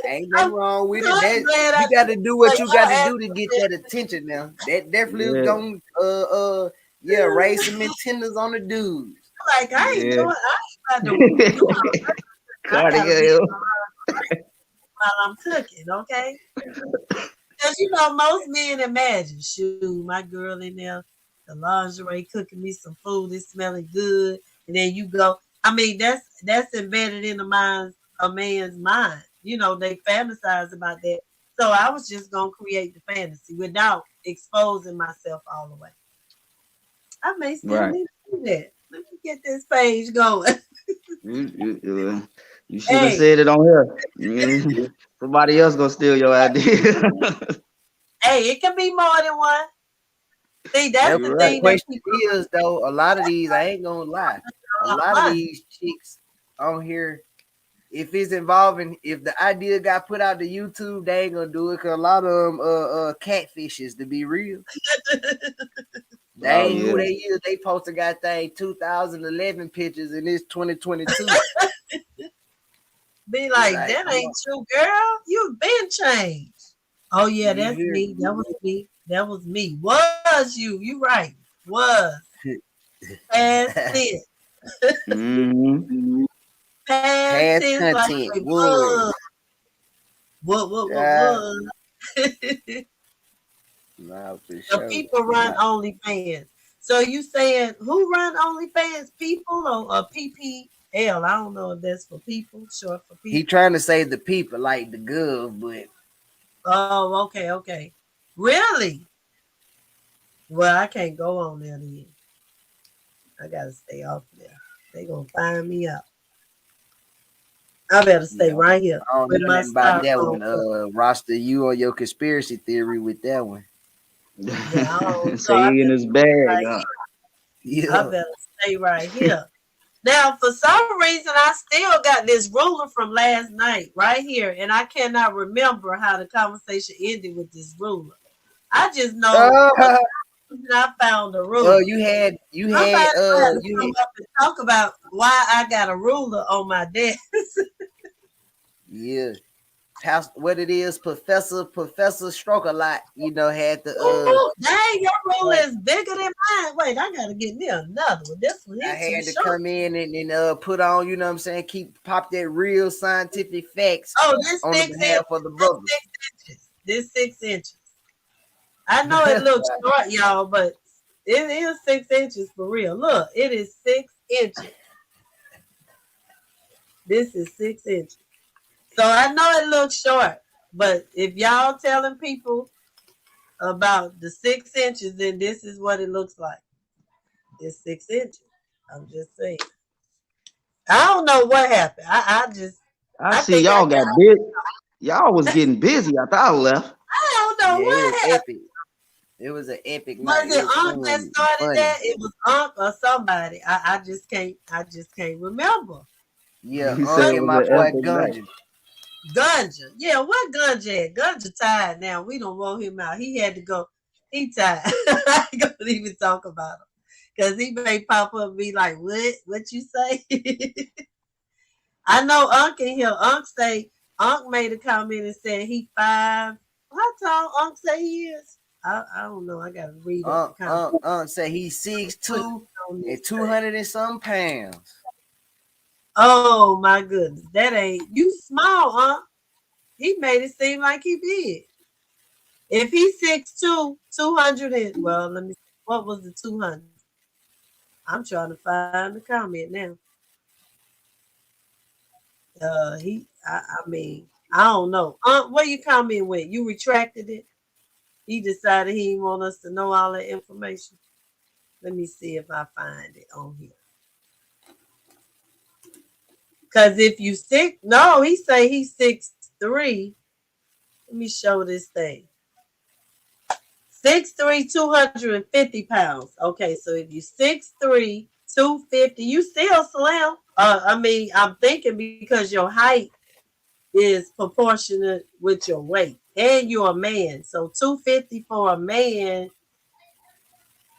ain't nothing wrong with it. You got to do what you got to do to get that attention. Now that definitely gonna raise some antennas on the dudes. Like I ain't doing. I ain't about to do while I'm cooking. Okay, because most men imagine, shoot, my girl in there, the lingerie cooking me some food, it's smelling good. And then you go. I mean, that's embedded in a man's mind. They fantasize about that. So I was just gonna create the fantasy without exposing myself all the way. I may still need to do that. Let me get this page going. You should have said it on here. Somebody else gonna steal your idea. Hey, it can be more than one. See, that's the thing. Question is though, a lot of these, I ain't gonna lie, a lot of these chicks on here, if it's involving, if the idea got put out to YouTube, they ain't gonna do it because a lot of them catfishes, to be real. They ain't who they is. They supposed to got 2011 pictures and it's 2022. Be like, that ain't true, girl. You've been changed. Oh yeah, that's me. That was me. That was me. Was you? You right. Was. Past tense. Past tense like it was. What was? Nah, for the sure. people run OnlyFans. So you saying who run OnlyFans? People or PPL? I don't know if that's for people, short for people. He trying to say the people like the gov, but oh, okay. Really? Well, I can't go on there then. I gotta stay off there. They gonna find me out. I better stay right here. I don't know nothing about that one. Rasta, you on your conspiracy theory with that one. Yeah, so he in his bag. Right I better stay right here. Now, for some reason, I still got this ruler from last night right here, and I cannot remember how the conversation ended with this ruler. I just know I found a ruler. You had come up and talk about why I got a ruler on my desk. Yeah. What it is, Professor Stroke a lot, had the dang, your ruler is bigger than mine. Wait, I gotta get me another one. This one I had to come in and put on, you know what I'm saying, pop that real scientific facts this on the behalf of the brother. This 6 inches. I know it looks short, y'all, but it is 6 inches for real. Look, it is 6 inches. This is 6 inches. So I know it looks short, but if y'all telling people about the 6 inches, then this is what it looks like. It's 6 inches. I'm just saying. I don't know what happened. I see y'all got big. Y'all was getting busy after I left. I don't know what happened. Epic. It was an epic night. Was it Unc that started that? It was Unc or somebody. I just can't remember. Yeah, Unc and my boy Gunja. Gunja. Yeah, what Gunja at? Gunja tired now. We don't want him out. He had to go. He tired. I ain't gonna even talk about him. Because he may pop up and be like, what you say? I know Unc in here. Unc made a comment and said he 5. How tall Unc say he is? I don't know. I gotta read it. Unc said he's 6'2" and 200 and some pounds. Oh my goodness. That ain't you small, Unc. He made it seem like he big. If he's 6'2", 200 and let me see. What was the 200? I'm trying to find the comment now. I don't know. What you comment with? You retracted it? He decided he didn't want us to know all that information. Let me see if I find it on here. Because if you he say he's 6'3". Let me show this thing. 6'3", 250 pounds. Okay, so if you 6'3", 250, you still slim. I'm thinking because your height is proportionate with your weight, and you're a man. So 250 for a man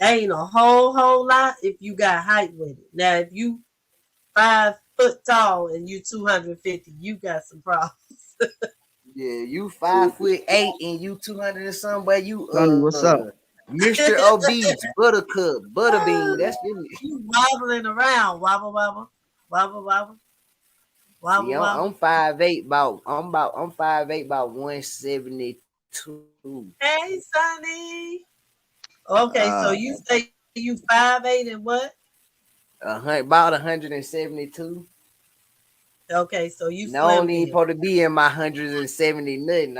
ain't a whole lot if you got height with it. Now, if you 5 foot tall and you 250, you got some problems. Yeah, you 5'8" and you 200 and something, but you what's up? Mr. Obese, Buttercup, Butterbean. That's you wobbling around, wobble. See, I'm 5'8", I'm 5'8", about 172. Hey, Sonny. Okay, so you say you 5'8" and what? About 172. Okay, so you only supposed to be in my 170 nothing.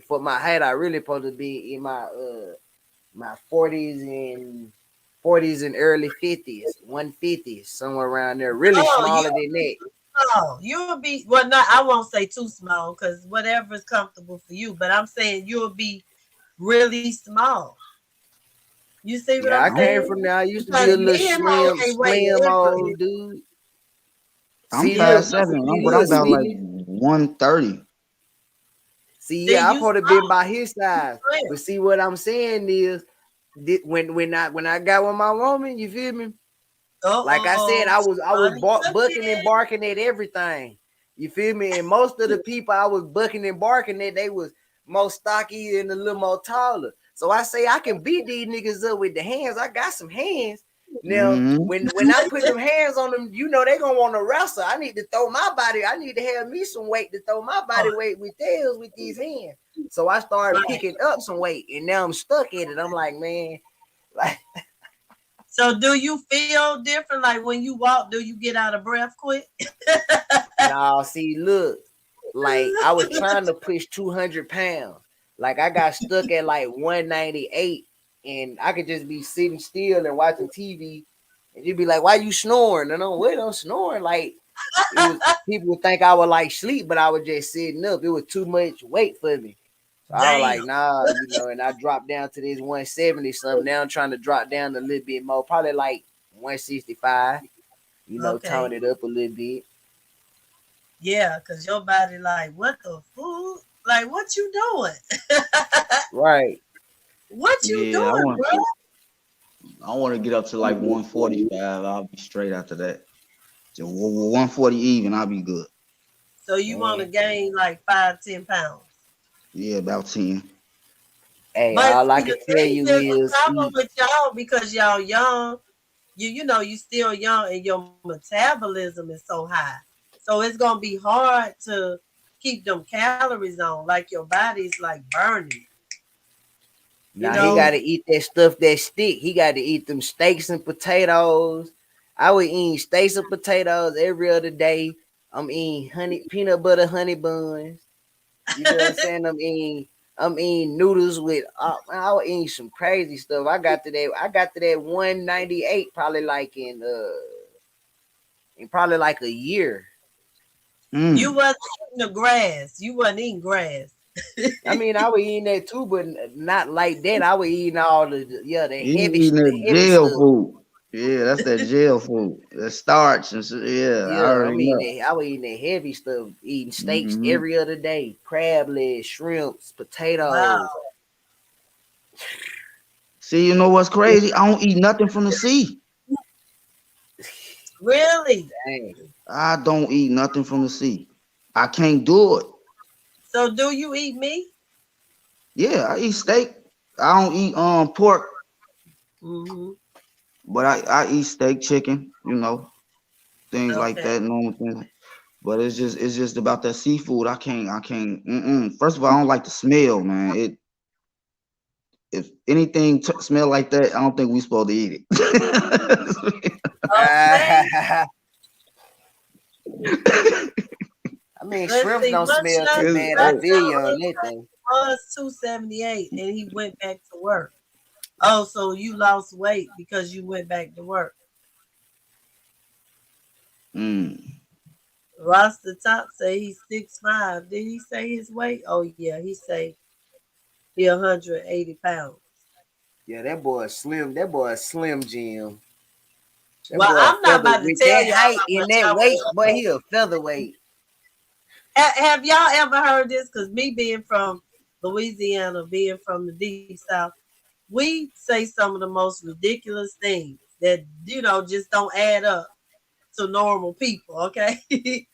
For my height, I really supposed to be in my my 40s and early 50s, 150, somewhere around there. Really smaller than that. Oh, you'll be I won't say too small because whatever is comfortable for you, but I'm saying you'll be really small. You see what I'm saying? I came from there. I used to be a little slim old dude. I'm See, look, 5'7", but I'm look, about like see, 130. see, yeah, I you probably been by his size, saw but see, what I'm saying is, when I got with my woman, you feel me? Like I said, I was bucking and barking at everything. You feel me? And most of the people I was bucking and barking at, they was more stocky and a little more taller. So I say I can beat these niggas up with the hands. I got some hands. Now, when I put them hands on them, you know they gonna want to wrestle. I need to throw my body. I need to have me some weight to throw my body weight with theirs with these hands. So I started picking up some weight, and now I'm stuck in it. I'm like, man, like. So do you feel different? Like when you walk, do you get out of breath quick? Nah, see, look, like I was trying to push 200 pounds. Like I got stuck at like 198, and I could just be sitting still and watching TV, and you'd be like, "Why you snoring?" And I'm snoring. Like people would think I would like sleep, but I was just sitting up. It was too much weight for me. So I was like, nah, and I dropped down to this 170 something. Now I'm trying to drop down a little bit more, probably like 165. Tone it up a little bit. Yeah, because your body like, what the food? Like, what you doing? Right. What you doing, bro? I want to get up to like 145. I'll be straight after that. So 140 even, I'll be good. So you want to gain like 5-10 pounds? Yeah, about 10. Hey, but all I can tell you is the problem with y'all, because y'all young, you still young and your metabolism is so high. So it's gonna be hard to keep them calories on, like your body's like burning. Now he gotta eat that stuff that stick. He gotta eat them steaks and potatoes. I would eat steaks and potatoes every other day. I'm eating peanut butter honey buns. You know what I'm saying? I'm eating noodles with. I was eating some crazy stuff. I got to that 198 probably like in probably like a year. You wasn't eating the grass. You wasn't eating grass. I mean, I was eating that too, but not like that. I was eating all the heavy jail stuff. food. Yeah, that's that jail food. That starch and shit. Yeah, I was eating that heavy stuff, eating steaks every other day, crab legs, shrimps, potatoes. Wow. See, you know what's crazy? I don't eat nothing from the sea. Really? Dang. I don't eat nothing from the sea. I can't do it. So do you eat meat? Yeah, I eat steak. I don't eat pork. But I eat steak, chicken, things like that, normal things. But it's just about that seafood. I can't. First of all, I don't like the smell, man. If anything smell like that, I don't think we supposed to eat it. I mean, shrimp don't smell too bad. I feel you on that thing. Was 278 and he went back to work. Oh, so you lost weight because you went back to work. Ross the Top say he's 6'5". Did he say his weight? Oh yeah, he say he 180 pounds. Yeah, that boy is slim. That boy is Slim Jim. Well, I'm not about to tell you height in that weight, boy, he a featherweight. Have y'all ever heard this? Because me being from Louisiana, being from the deep south, we say some of the most ridiculous things that just don't add up to normal people. Okay.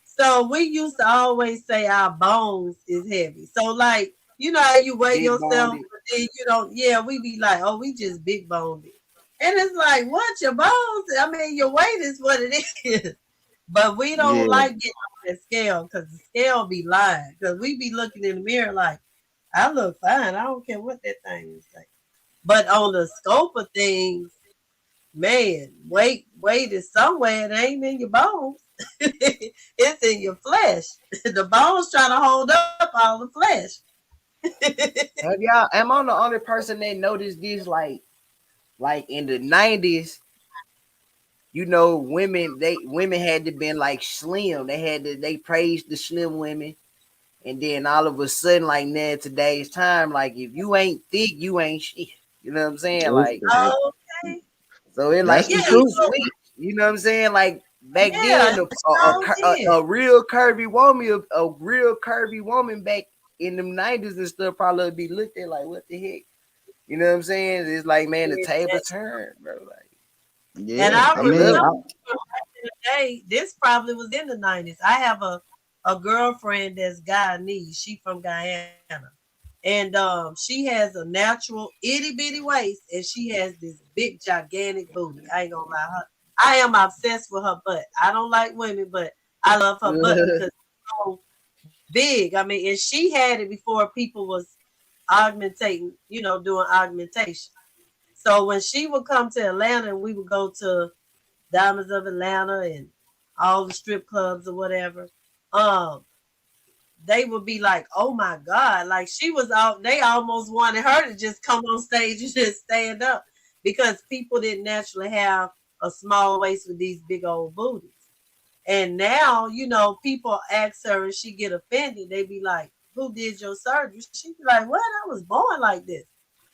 So we used to always say our bones is heavy. So like, how you weigh yourself, but then you don't, we be like, oh, we just big boned it. And it's like, what, your bones? I mean, your weight is what it is. But we don't like getting on that scale because the scale be lying. Because we be looking in the mirror like, I look fine. I don't care what that thing is like. But on the scope of things, man, weight is somewhere. It ain't in your bones. It's in your flesh. The bones trying to hold up all the flesh. Am I the only person that noticed this? Like in the 90s, women had to been like slim. They praised the slim women. And then all of a sudden, like now today's time, like if you ain't thick, you ain't shit. You know what I'm saying? Like, okay. So it like, you know what I'm saying? Like back Yeah, then, it a real curvy woman, a real curvy woman back in them 90s and stuff probably be looked at like, what the heck? You know what I'm saying? It's like, man, the table turned, bro. Like, and Yeah, I I they mean, love remember it. back in the day, this probably was in the 90s. I have a girlfriend that's Guyanese. She from Guyana. And she has a natural itty bitty waist, and she has this big gigantic booty. I ain't gonna lie, I am obsessed with her butt. I don't like women, but I love her butt because it's so big. I mean, and she had it before people was augmentating, doing augmentation. So when she would come to Atlanta, and we would go to Diamonds of Atlanta and all the strip clubs or whatever. Um, they would be like, "Oh my God!" Like she was out. They almost wanted her to just come on stage and just stand up because people didn't naturally have a small waist with these big old booties. And now, people ask her and she get offended. They be like, "Who did your surgery?" She be like, "What? I was born like this."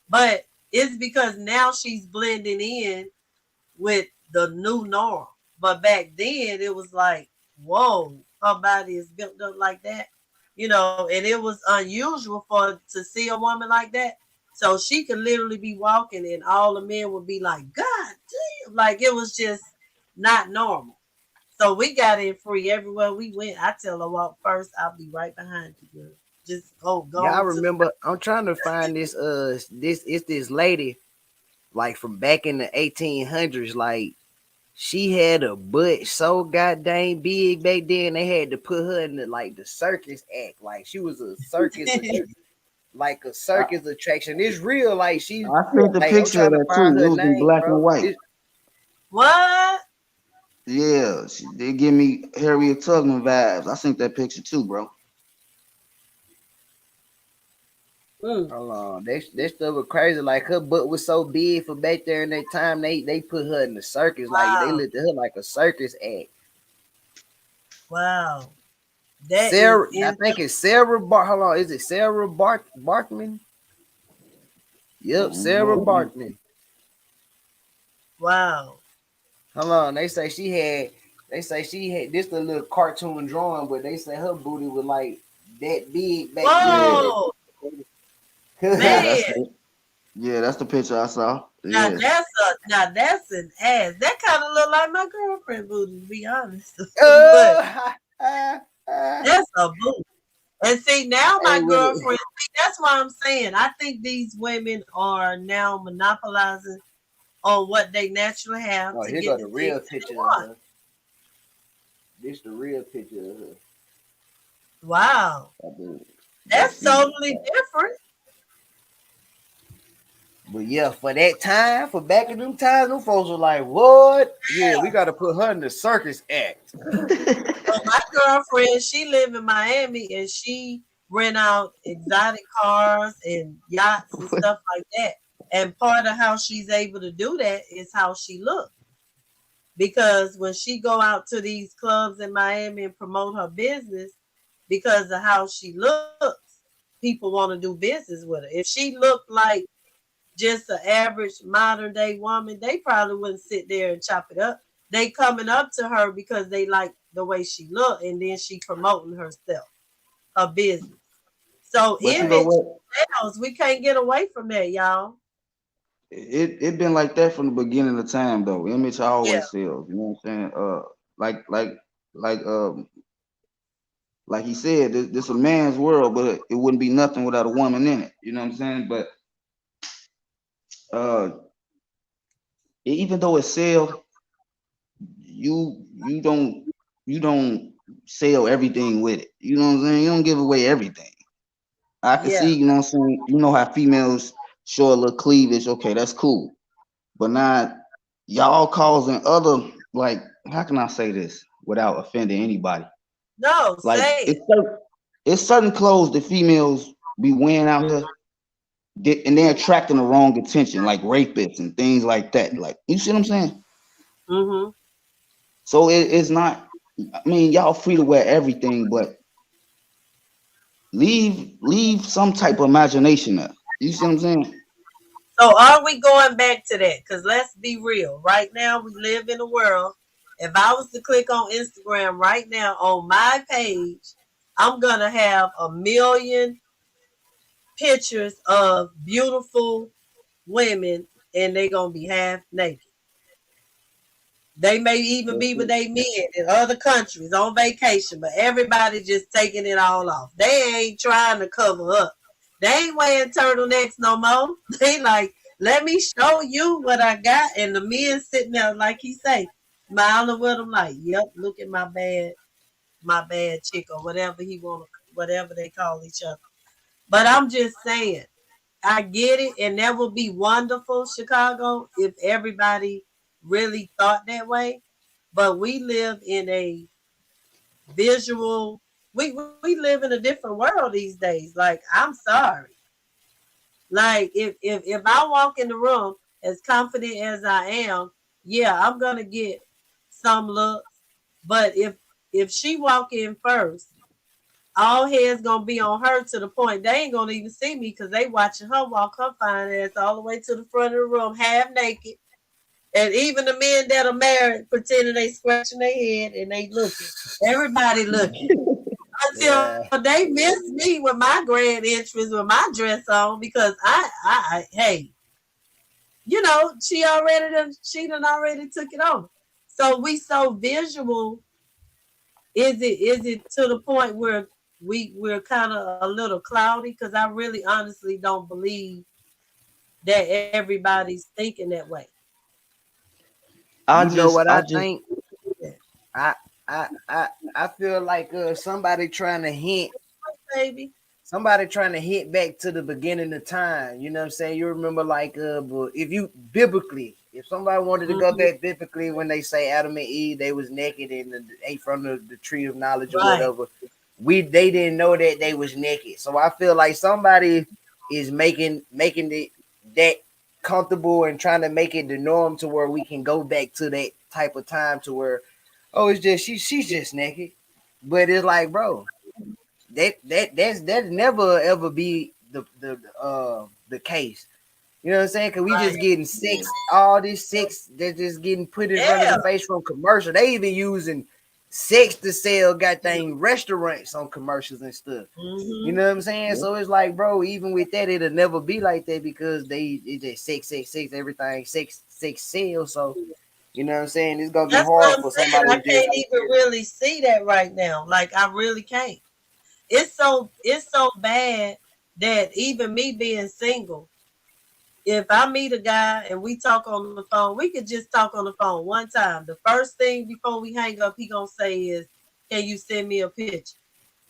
But it's because now she's blending in with the new norm. But back then it was like, whoa, her body is built up like that, and it was unusual for to see a woman like that. So she could literally be walking and all the men would be like, God damn, like it was just not normal. So we got in free everywhere we went. I tell her walk first, I'll be right behind you, girl. Just Yeah, I go to remember. I'm trying to find this. This lady like from back in the 1800s. Like she had a butt so goddamn big back then. They had to put her in the circus act. Like she was a circus, like a I, circus attraction. It's real. Like she, I sent the like I'm picture of trying to that find too. It her was in name, black and bro. white. what? Yeah, they give me Harriet Tubman vibes. I sent that picture too, bro. Mm. Hold on, that stuff was crazy. Like her butt was so big for back there in that time. They put her in the circus. Like they Wow. looked at her like a circus act. Wow. That is Sarah, I in think it's Sarah Hold on, is it Sarah Barkman? Yep, Sarah Barkman. wow. Hold on, they say she had. They say she had this a little cartoon drawing, but they say her booty was like that big back Yeah, Whoa, yeah, man. then. that's the picture I saw. Now Yeah. that's an ass. That kind of look like my girlfriend booty, to be honest. But uh, that's a booty. And see, now hey, my with it. girlfriend, that's why I'm saying I think these women are now monopolizing on what they naturally have Oh, to here get go the the things real that they picture of want. her. This the real picture of her. Wow. That's totally different. But yeah, for that time, for back in them times, them folks were like, "What? Yeah, we got to put her in the circus act." So my girlfriend, she live in Miami and she rent out exotic cars and yachts and stuff like that. And part of how she's able to do that is how she looks. Because when she go out to these clubs in Miami and promote her business, because of how she looks, people want to do business with her. If she looked like just an average modern day woman, they probably wouldn't sit there and chop it up. They coming up to her because they like the way she look, and then she promoting herself, her business. So But you know image what? sells. We can't get away from that, y'all. It been like that from the beginning of time though. Image Yeah, always sells. You know what I'm saying? Like like like he said, this a man's world, but it wouldn't be nothing without a woman in it. You know what I'm saying? But uh, even though it sell, you don't sell everything with it. You know what I'm saying? You don't give away everything. I can yeah. see, you know what I'm saying? You know how females show a little cleavage. Okay, that's cool. But not y'all causing other, like, how can I say this without offending anybody? No, Like say it. it's certain clothes that females be wearing out here, and they're attracting the wrong attention, like rapists and things like that. Like, you see what I'm saying? Mm-hmm. So it's not. I mean, y'all free to wear everything, but leave some type of imagination up. You see what I'm saying? So are we going back to that? Because let's be real. Right now, we live in a world, If I was to click on Instagram right now on my page, I'm gonna have 1 million pictures of beautiful women, and they gonna be half naked. They may even be with their men in other countries on vacation, but everybody just taking it all off. They ain't trying to cover up. They ain't wearing turtlenecks no more. They like, let me show you what I got. And the men sitting there, like he say, smiling with them like, yep, look at my bad chick or whatever he want, whatever they call each other. But I'm just saying, I get it, and that would be wonderful, Chicago, if everybody really thought that way. But we live in a visual, we live in a different world these days. Like, I'm sorry. Like, if I walk in the room as confident as I am, yeah, I'm gonna get some looks. But if she walk in first, all heads gonna be on her to the point they ain't gonna even see me because they watching her walk her fine ass all the way to the front of the room, half naked. And even the men that are married pretending they scratching their head and they looking. Everybody looking. Until they miss me with my grand entrance with my dress on because I hey, you know, she done already took it on. So we so visual. Is it to the point where we're kind of a little cloudy? Because I really honestly don't believe that everybody's thinking that way. I think? I feel like somebody trying to hint, baby. Somebody trying to hint back to the beginning of time. You know what I'm saying? You remember, like, but if you biblically, if somebody wanted to go back biblically, when they say Adam and Eve, they was naked and ate from the tree of knowledge or whatever. They didn't know that they was naked. So I feel like somebody is making it that comfortable and trying to make it the norm to where we can go back to that type of time to where, oh, it's just she's just naked. But it's like, bro, that never ever be the case. You know what I'm saying? Because we just getting sex, all this sex that's just getting put in front of the face from commercial. They even using sex to sell goddamn restaurants on commercials and stuff. You know what I'm saying? Yeah. So it's like, bro, even with that, it'll never be like that because it's just sex, everything, sex sells. So you know what I'm saying? It's gonna be hard for somebody. I can't even really see that right now. Like, I really can't. It's so bad that even me being single, if I meet a guy and we talk on the phone, we could just talk on the phone one time. The first thing before we hang up, he gonna say is, "Can you send me a picture?"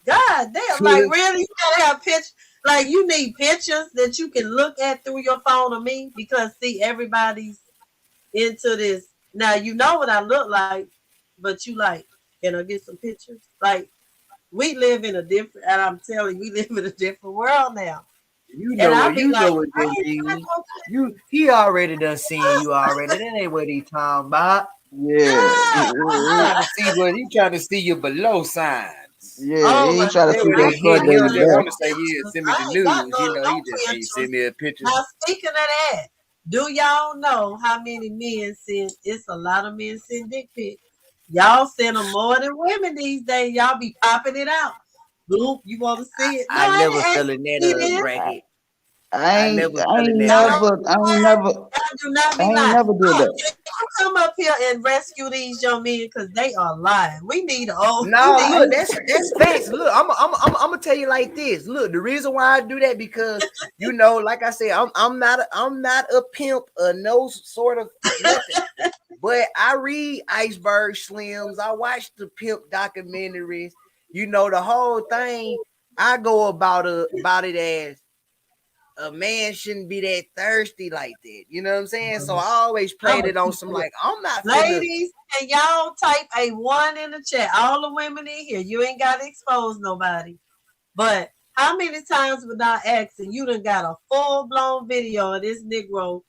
God damn, like, really? You gotta have pictures? Like, you need pictures that you can look at through your phone of me? Because see, everybody's into this. Now you know what I look like, but you like, can I get some pictures? Like, we live in a different, and I'm telling you, we live in a different world now. You know what that means. He already done seen you already. That ain't what he talking about. Yeah. He trying to see your below signs. Yeah, he trying to see that. He don't just want to say, yeah, send me the news. You know, he just ain't send me a picture. Now, speaking of that, do y'all know how many men send? It's a lot of men send dick pics. Y'all send them more than women these days. Y'all be popping it out. Boop, you want to see it? I never fell in that bracket. I ain't never do that. You come up here and rescue these young men because they are lying. We need look, that's facts. Look, I'm gonna tell you like this. Look, the reason why I do that because you know, like I said, I'm not a pimp or no sort of nothing. But I read Iceberg Slims. I watch the pimp documentaries. You know, the whole thing. I go about it as a man shouldn't be that thirsty like that. You know what I'm saying? So I always played it on some like, I'm not. Ladies, and y'all type a 1 in the chat. All the women in here, you ain't got to expose nobody. But how many times without asking, you done got a full-blown video of this Negro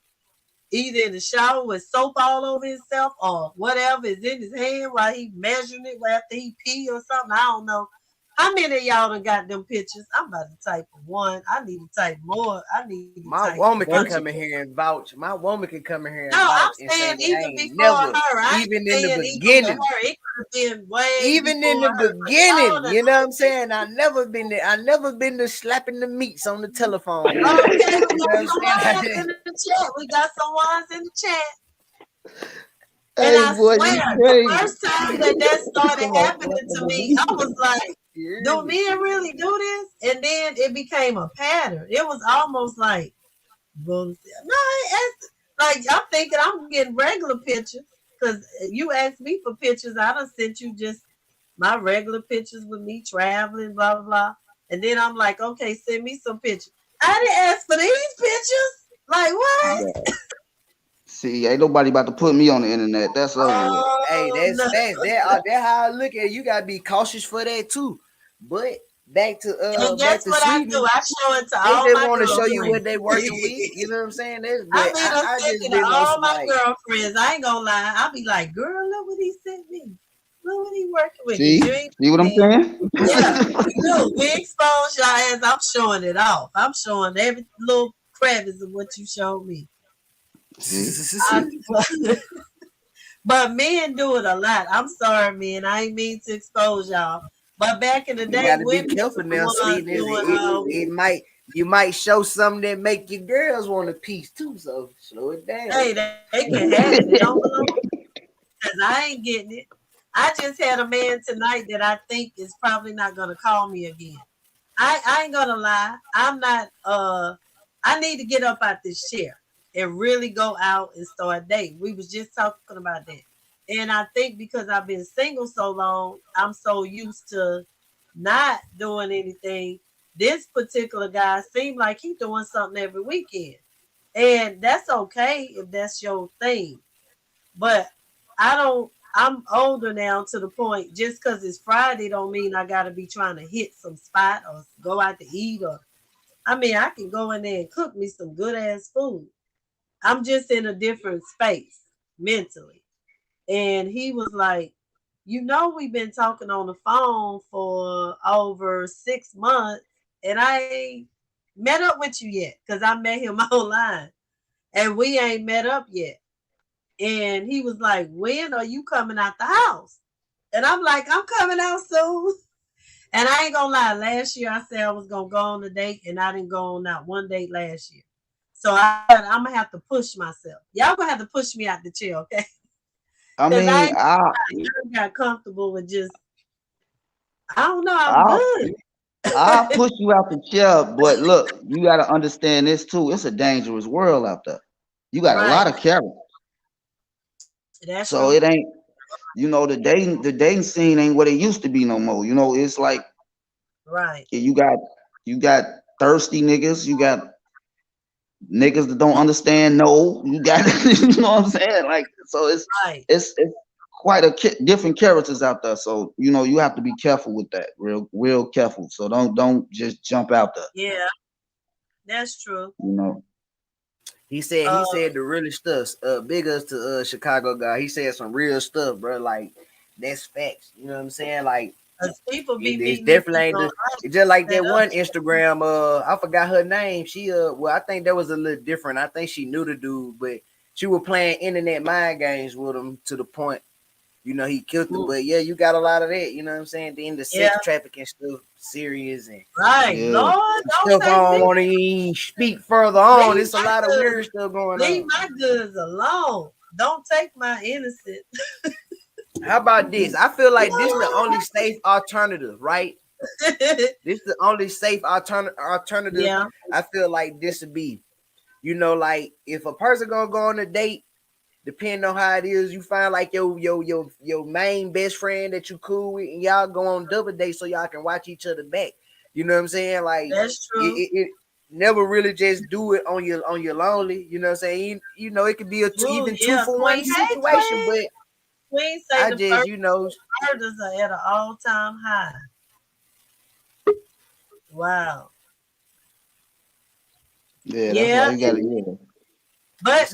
either in the shower with soap all over himself or whatever is in his hand while he measuring it after he pee or something. I don't know. How many of y'all done got them pictures? I'm about to type one. I need to type more. I need to My type woman can bunch come of- in here and vouch. My woman can come in here and No, I'm vouch and say saying that I even ain't before never, her. I ain't even in the saying even beginning, with her. It could have been way even in before the her. But beginning, y'all done- you know what I'm saying? I never been to slapping the meats on the telephone. Okay, we You know got some what I'm ones saying? in the chat. We got some ones in the chat. And Hey, I boy, swear, you the crazy. first time that started Come on, happening to me, I was like, do men really do this? And then it became a pattern. It was almost like, well, no, it's like I'm thinking I'm getting regular pictures because you asked me for pictures. I done sent you just my regular pictures with me traveling, blah, blah, blah. And then I'm like, okay, send me some pictures. I didn't ask for these pictures. Like, what? Yeah. See, ain't nobody about to put me on the internet. That's over with. Hey, that's no. facts. That how I look at it. You gotta be cautious for that too. But back to And back guess to what I Sweden. do? I show it to They all just my want to show you girlfriends. what they working with. You know what I'm saying? That's, I but mean, I I send just it been to on all some my like, girlfriends. I ain't gonna lie. I'll be like, girl, look what he sent me. Look what he working with. See? You ain't See what I'm saying? yeah. Look, we expose y'all ass. I'm showing it off. I'm showing every little crevice of what you showed me. But men do it a lot. I'm sorry, men. I ain't mean to expose y'all. But back in the you day, got to be women were careful the now, ones sweetness. doing It might you might show something that make your girls want a piece too. So slow it down. hey, they can have it. It don't belong because I ain't getting it. I just had a man tonight that I think is probably not gonna call me again. I ain't gonna lie. I'm not I need to get up out this chair and really go out and start dating. We was just talking about that. And I think because I've been single so long, I'm so used to not doing anything. This particular guy seemed like he's doing something every weekend. And that's okay if that's your thing. But I'm older now to the point just because it's Friday don't mean I gotta be trying to hit some spot or go out to eat or I mean I can go in there and cook me some good ass food. I'm just in a different space mentally. And he was like, we've been talking on the phone for over 6 months and I ain't met up with you yet because I met him online and we ain't met up yet. And he was like, when are you coming out the house? And I'm like, I'm coming out soon. And I ain't gonna lie, last year I said I was gonna go on a date and I didn't go on not one date last year. So I'm gonna have to push myself. Y'all gonna have to push me out the chair, okay? I Because mean, I got comfortable with just, I don't know, I'm I'll good. I'll push you out the chair, but look, you gotta understand this too. It's a dangerous world out there. You got a lot Right. of characters. That's So true. it ain't, the dating scene ain't what it used to be no more. It's like Right. you got thirsty niggas, you got niggas that don't understand no, you got you know what I'm saying? Like, so Right. it's quite different characters out there. So you have to be careful with that, real careful. So don't just jump out there. Yeah, that's true. He said the real stuff. Big ups to Chicago guy. He said some real stuff, bro. Like that's facts. You know what I'm saying? Like People be it's meeting definitely these ain't people it's just like that on one Instagram. I forgot her name. She well, I think that was a little different. I think she knew the dude, but she was playing internet mind games with him to the point, he killed her. But yeah, you got a lot of that. You know what I'm saying? Then the sex trafficking stuff, serious and right. Yeah. Lord, don't stuff. I don't take want to speak further on. It's a lot of weird stuff going Leave on. my goods alone. Don't take my innocent. How about this? I feel like this is the only safe alternative, right? This is the only safe alternative. Yeah. I feel like this would be, like if a person gonna go on a date, depending on how it is, you find like your main best friend that you cool with, and y'all go on double date so y'all can watch each other back. You know what I'm saying? Like That's true. it never really just do it on your lonely. You know what I'm saying? It could be a even 2-for-1 situation, but Queen say I the just murders are at an all-time high. Wow. Yeah, that's why you got to. But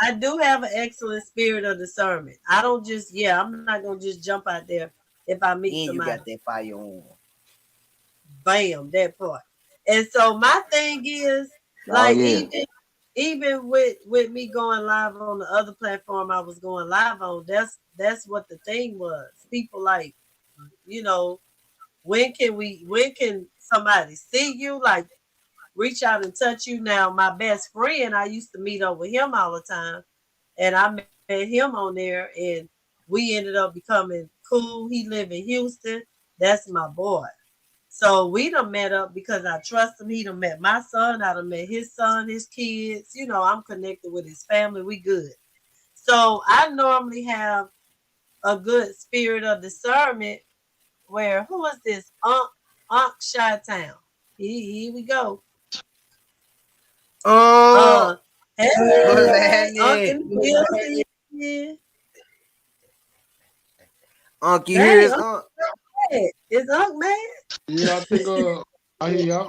I do have an excellent spirit of discernment. I don't just I'm not gonna just jump out there if I meet Then somebody. you got that fire on. Bam, that part. And so my thing is, like, even with me going live on the other platform I was going live on, that's what the thing was. People like, you know, when can somebody see you? Like, reach out and touch you. Now, my best friend, I used to meet up with him all the time, and I met him on there, and we ended up becoming cool. He live in Houston. That's my boy. So we done met up because I trust him. He done met my son. I done met his son, his kids. You know, I'm connected with his family. We good. So I normally have a good spirit of discernment where, who is this? Unc Chi-Town. Here we go. Oh, Hey, Unc in the building. Unc, you hear his Dang, Unc? Is Unc mad? Yeah, I think I hear y'all.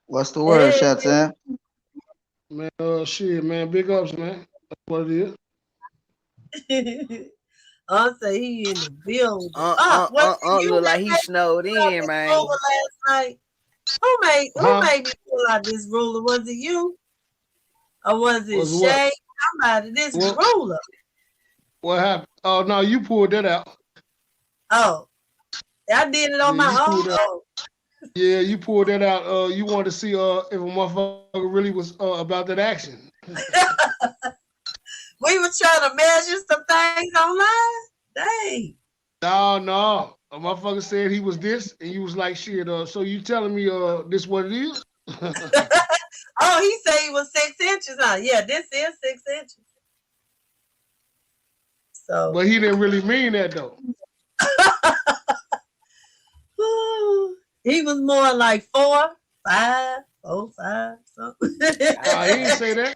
What's the word, Hey. Chi-Town? Man, shit, man, big ups, man. That's what it is. Unc say he in the building. Unc look like he snowed in, man. Last night. Who made me pull out this ruler? Was it you? Or was it Shay? Somebody, this ruler. What happened? Oh no, you pulled that out. Oh. I did it on my own. Yeah, you pulled that out. You wanted to see if a motherfucker really was about that action. We were trying to measure some things online. Dang. No. A motherfucker said he was this, and you was like, shit, so you telling me this what it is? Oh, he said he was 6 inches, huh? Yeah, this is 6 inches. So, but he didn't really mean that though. He was more like 4, 5, 4, 5, something. He didn't say that.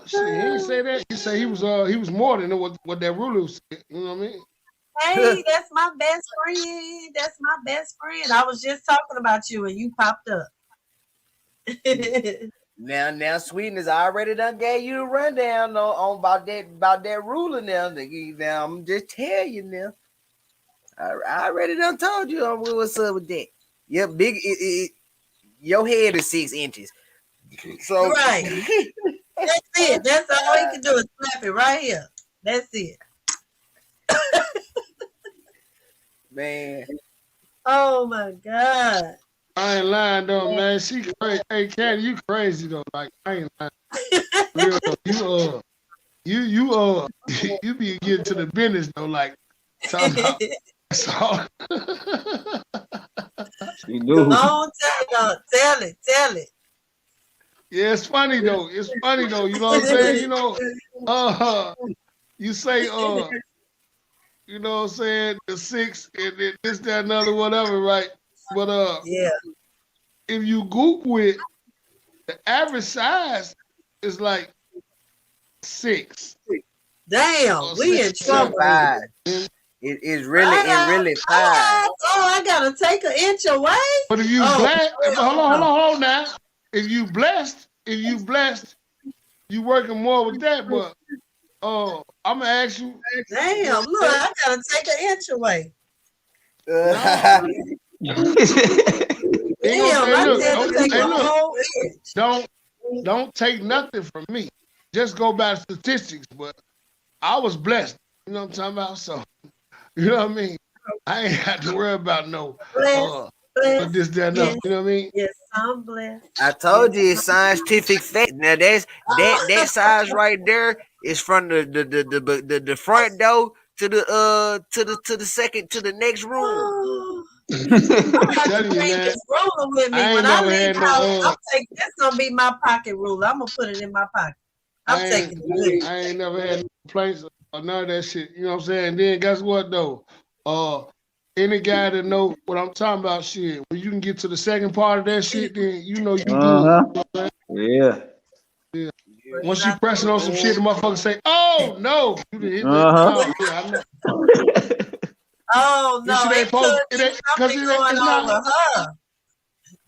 Shit, he didn't say that. He said he was more than what that ruler said. You know what I mean? Hey, that's my best friend. That's my best friend. I was just talking about you and you popped up. Now, Sweetness, I already done gave you a rundown on about that ruler now. Now I'm just tell you now. I already done told you what's up with that. Yeah, big. Your head is 6 inches. So right. That's it. That's all he can do is slap it right here. That's it. Man. Oh my God. I ain't lying though, man. She crazy. Hey, Candy, you crazy though. Like I ain't lying. Real, you be getting to the business though. Like talking about. You do. Don't tell it. Yeah, it's funny though. You know what I'm saying? You know, you say, you know what I'm saying, the 6 and this, that, another, whatever, right? But yeah. If you Google it, the average size is like 6. Damn, we in trouble. 5. It's really 5. Oh, I gotta take an inch away. But if you blessed, hold on now. If you blessed, you working more with that. But I'm gonna ask you. Damn, look, I gotta take an inch away. Don't take nothing from me. Just go by statistics. But I was blessed. You know what I'm talking about? So, you know what I mean? I ain't have to worry about no this, that, no. You know what I mean? Yes, I'm blessed. I told you it's scientific fact. Now that size right there is from the front door to the second to the next room. I gotta take this ruler with me when I leave house. I'm taking this. Gonna be my pocket ruler. I'm gonna put it in my pocket. I'm taking it with me. I ain't never had no complaints or none of that shit. You know what I'm saying? Then guess what though? Any guy that know what I'm talking about, shit. When you can get to the second part of that shit, then you know you do. Yeah. Yeah. Once you pressing on some shit, the motherfucker say, "Oh no!" You done hit that. Yeah, I know. Oh no!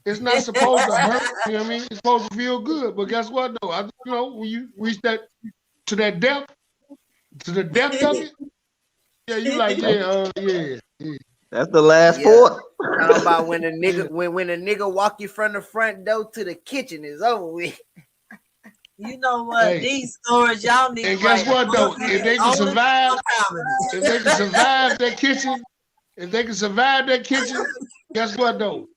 It's not supposed to hurt. You know what I mean? It's supposed to feel good. But guess what though? When you reach that to the depth of it, Yeah, you like, yeah. That's the last Yeah. port. Talking about when a nigga when a nigga walk you from the front door to the kitchen is over with. You know what? Hey. These stories, y'all need And to guess write what though? books If they can only survive, for comedy. if they can survive that kitchen, guess what though?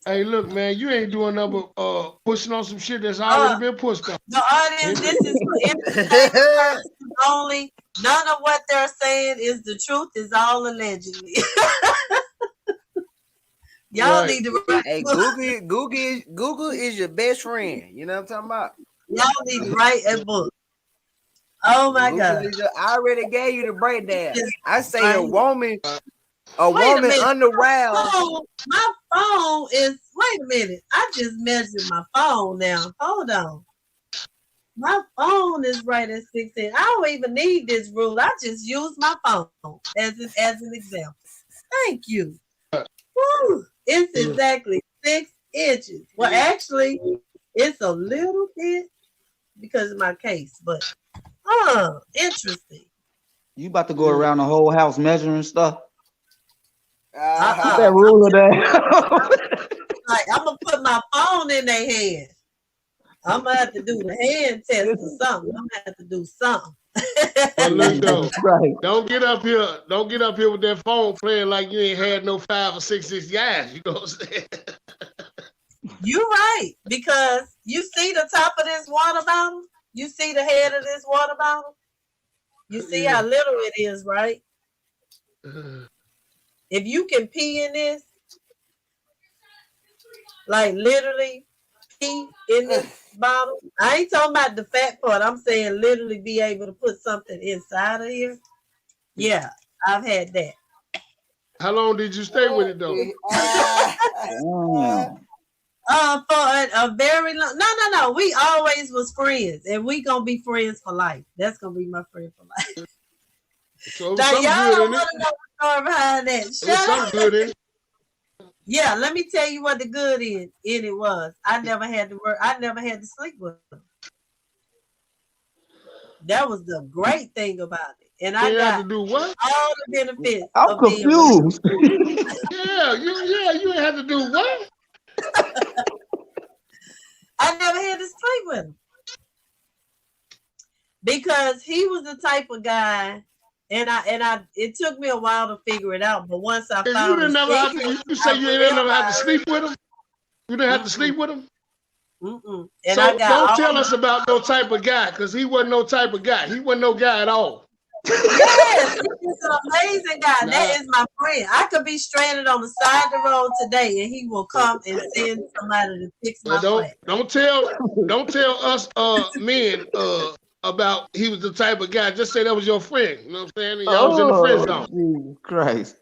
Hey, look, man, you ain't doing nothing but pushing on some shit that's already been pushed on. The audience, this is for entertainment purposes only. None of what they're saying is the truth. It's all allegedly. Y'all Right. need to write Hey, books. Google is your best friend. You know what I'm talking about? Y'all need to write a book. Oh my Google God. I already gave you the breakdown. I say Right. a woman Wait a minute. unaroused. My phone is, wait a minute. I just measured my phone now. Hold on. My phone is right at 16. I don't even need this rule. I just use my phone as an example. Thank you. Woo. It's exactly 6 inches. Well, actually, it's a little bit because of my case, but interesting. You about to go around the whole house measuring stuff? Put Uh-huh. that ruler down. Like, I'm gonna put my phone in their hand. I'm gonna have to do the hand test or something. I'm gonna have to do something. But look though, Right. don't get up here with that phone playing like you ain't had no 5 or 6 inch guys. You know what I'm saying? You're right, because you see the top of this water bottle. You see the head of this water bottle. You see how little it is, right? If you can pee in this, like literally pee in this bottle. I ain't talking about the fat part. I'm saying literally be able to put something inside of here. Yeah, I've had that. How long did you stay with it though? Damn. For a very long. No. We always was friends, and we gonna be friends for life. That's gonna be my friend for life. So Now something y'all good don't in want it. to know the story behind that. There's Shut up. something good in it. Yeah, let me tell you what the good in it was. I never had to work. I never had to sleep with them. That was the great thing about it, and I You got have to do what? all the benefits. I'm of being with confused. You ain't have to do what? I never had to sleep with him because he was the type of guy, and I. It took me a while to figure it out, but once I You found didn't the never have to. secret, You say you ain't never have to sleep with him. You didn't have to Mm-mm. sleep with him. Mm-mm. And So I got don't all tell us about no type of guy, because he wasn't no type of guy. He wasn't no guy at all. Yes, he's an amazing guy. Nah. That is my friend. I could be stranded on the side of the road today, and he will come and send somebody to fix my flat. Don't tell us men about he was the type of guy. Just say that was your friend. You know what I'm saying? And y'all was in the friend zone. Jesus Christ.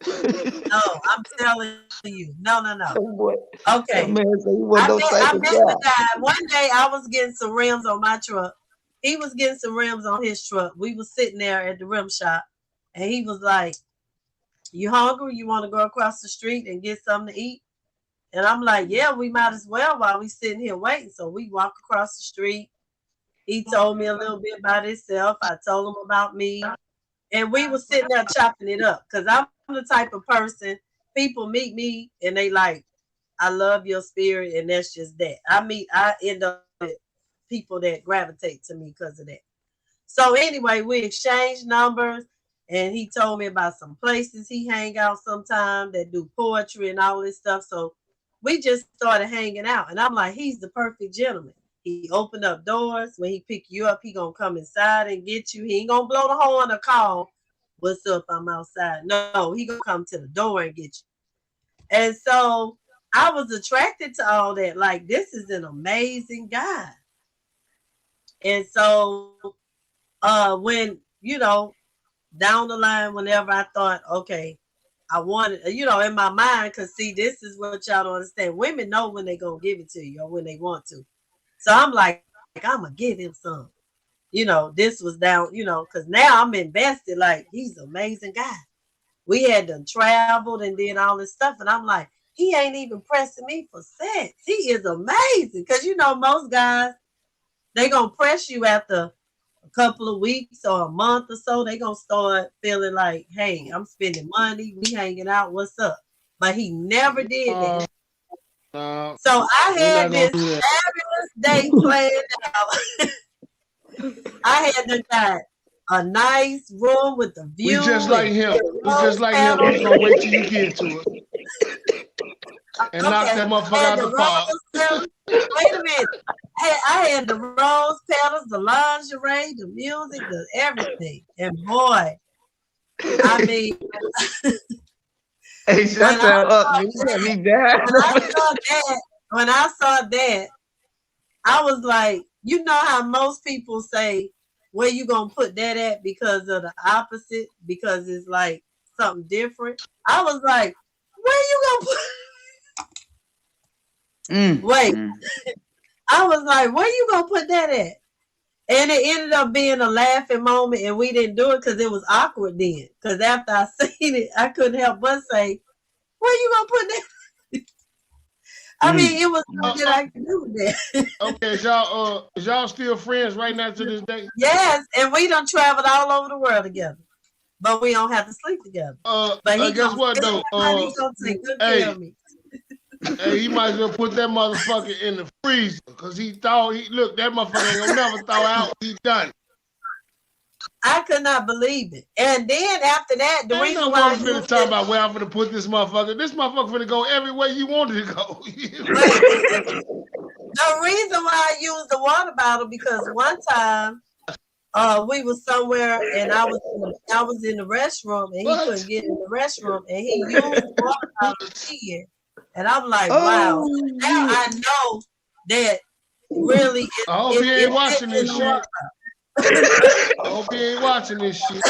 No, I'm telling you. No. Boy, Okay. that man said he wasn't no type I of met guy. the guy. One day I was getting some rims on my truck. He was getting some rims on his truck. We was sitting there at the rim shop, and he was like, "You hungry? You want to go across the street and get something to eat?" And I'm like, "Yeah, we might as well while we sitting here waiting." So we walk across the street. He told me a little bit about himself. I told him about me. And we were sitting there chopping it up because I'm the type of person, people meet me and they like, I love your spirit, and that's just that. I end up with people that gravitate to me because of that. So anyway, we exchanged numbers, and he told me about some places he hang out sometime that do poetry and all this stuff. So we just started hanging out, and I'm like, he's the perfect gentleman. He opened up doors. When he pick you up, he gonna come inside and get you. He ain't gonna blow the horn or call, "What's up? I'm outside." No, he gonna come to the door and get you. And so I was attracted to all that. Like, this is an amazing guy. And so when, down the line, whenever I thought, okay, I wanted, in my mind, because see, this is what y'all don't understand. Women know when they're going to give it to you or when they want to. So I'm like, I'm going to give him some. This was down, because now I'm invested. Like, he's an amazing guy. We had done traveled and did all this stuff. And I'm like, he ain't even pressing me for sex. He is amazing. Because, most guys, they going to press you after couple of weeks or a month or so, they gonna start feeling like, hey, I'm spending money, we hanging out, what's up? But he never did that. So I had this fabulous day planned out. I had to got a nice room with the view. We just like him. We just like him. We're gonna wait till you get to it. And knock that motherfucker out the park. Wait a minute. I had the rose petals, the lingerie, the music, the everything. And boy, I mean, hey, shut that up. When I saw that, I was like, you know how most people say, where you gonna put that at because of the opposite, because it's like something different. I was like, where you gonna put wait. I was like, where you gonna put that at? And it ended up being a laughing moment, and we didn't do it because it was awkward then. Because after I seen it, I couldn't help but say, where you gonna put that? I mean, it was something I could do with that. Okay, is y'all still friends right now to this day? Yes, and we done traveled all over the world together. But we don't have to sleep together. But he guess what though? He's gonna take good care of me. Hey, he might as well put that motherfucker in the freezer because he thought look, that motherfucker ain't gonna never thaw out. He done. I could not believe it. And then after that, the reason why I'm finna talk about where I'm gonna put this motherfucker. This motherfucker finna go everywhere you wanted to go. The reason why I used the water bottle because one time we was somewhere and I was in the restroom and he couldn't get in the restroom and he used the water bottle to pee. And I'm like, wow. Now I know that really. I hope he ain't watching this shit. I hope he ain't watching this shit.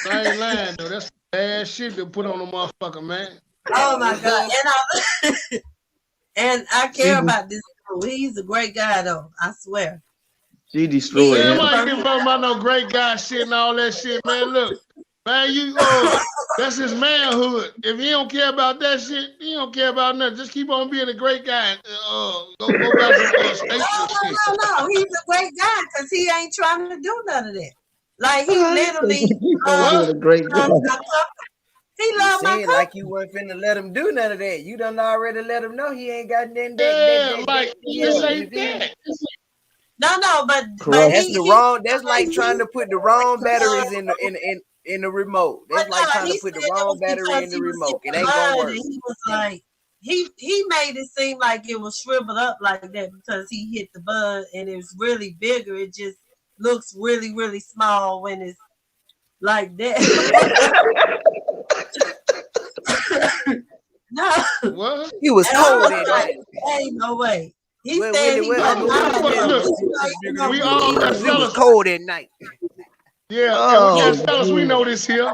I ain't lying though. That's bad shit to put on a motherfucker, man. Oh my God. And I care about this. He's a great guy though. I swear. She destroyed him. I ain't giving about no great guy shit and all that shit, man. Look, man, you that's his manhood. If he don't care about that shit, he don't care about nothing. Just keep on being a great guy. Go back to state shit. No. He's a great guy because he ain't trying to do none of that. Like he literally a great guy. He loved my company. Like you weren't finna let him do none of that. You done already let him know he ain't got nothing. This ain't that. No, but that's the wrong. That's like trying to put the wrong batteries in the remote. That's like trying to put the wrong battery in the remote. It ain't gonna work. He was like, he made it seem like it was shriveled up like that because he hit the bud and it's really bigger. It just looks really, really small when it's like that. No, what? He was cold at night. Ain't no way. He said he we all got fellas cold at night. Yeah, we got fellas. We know this here.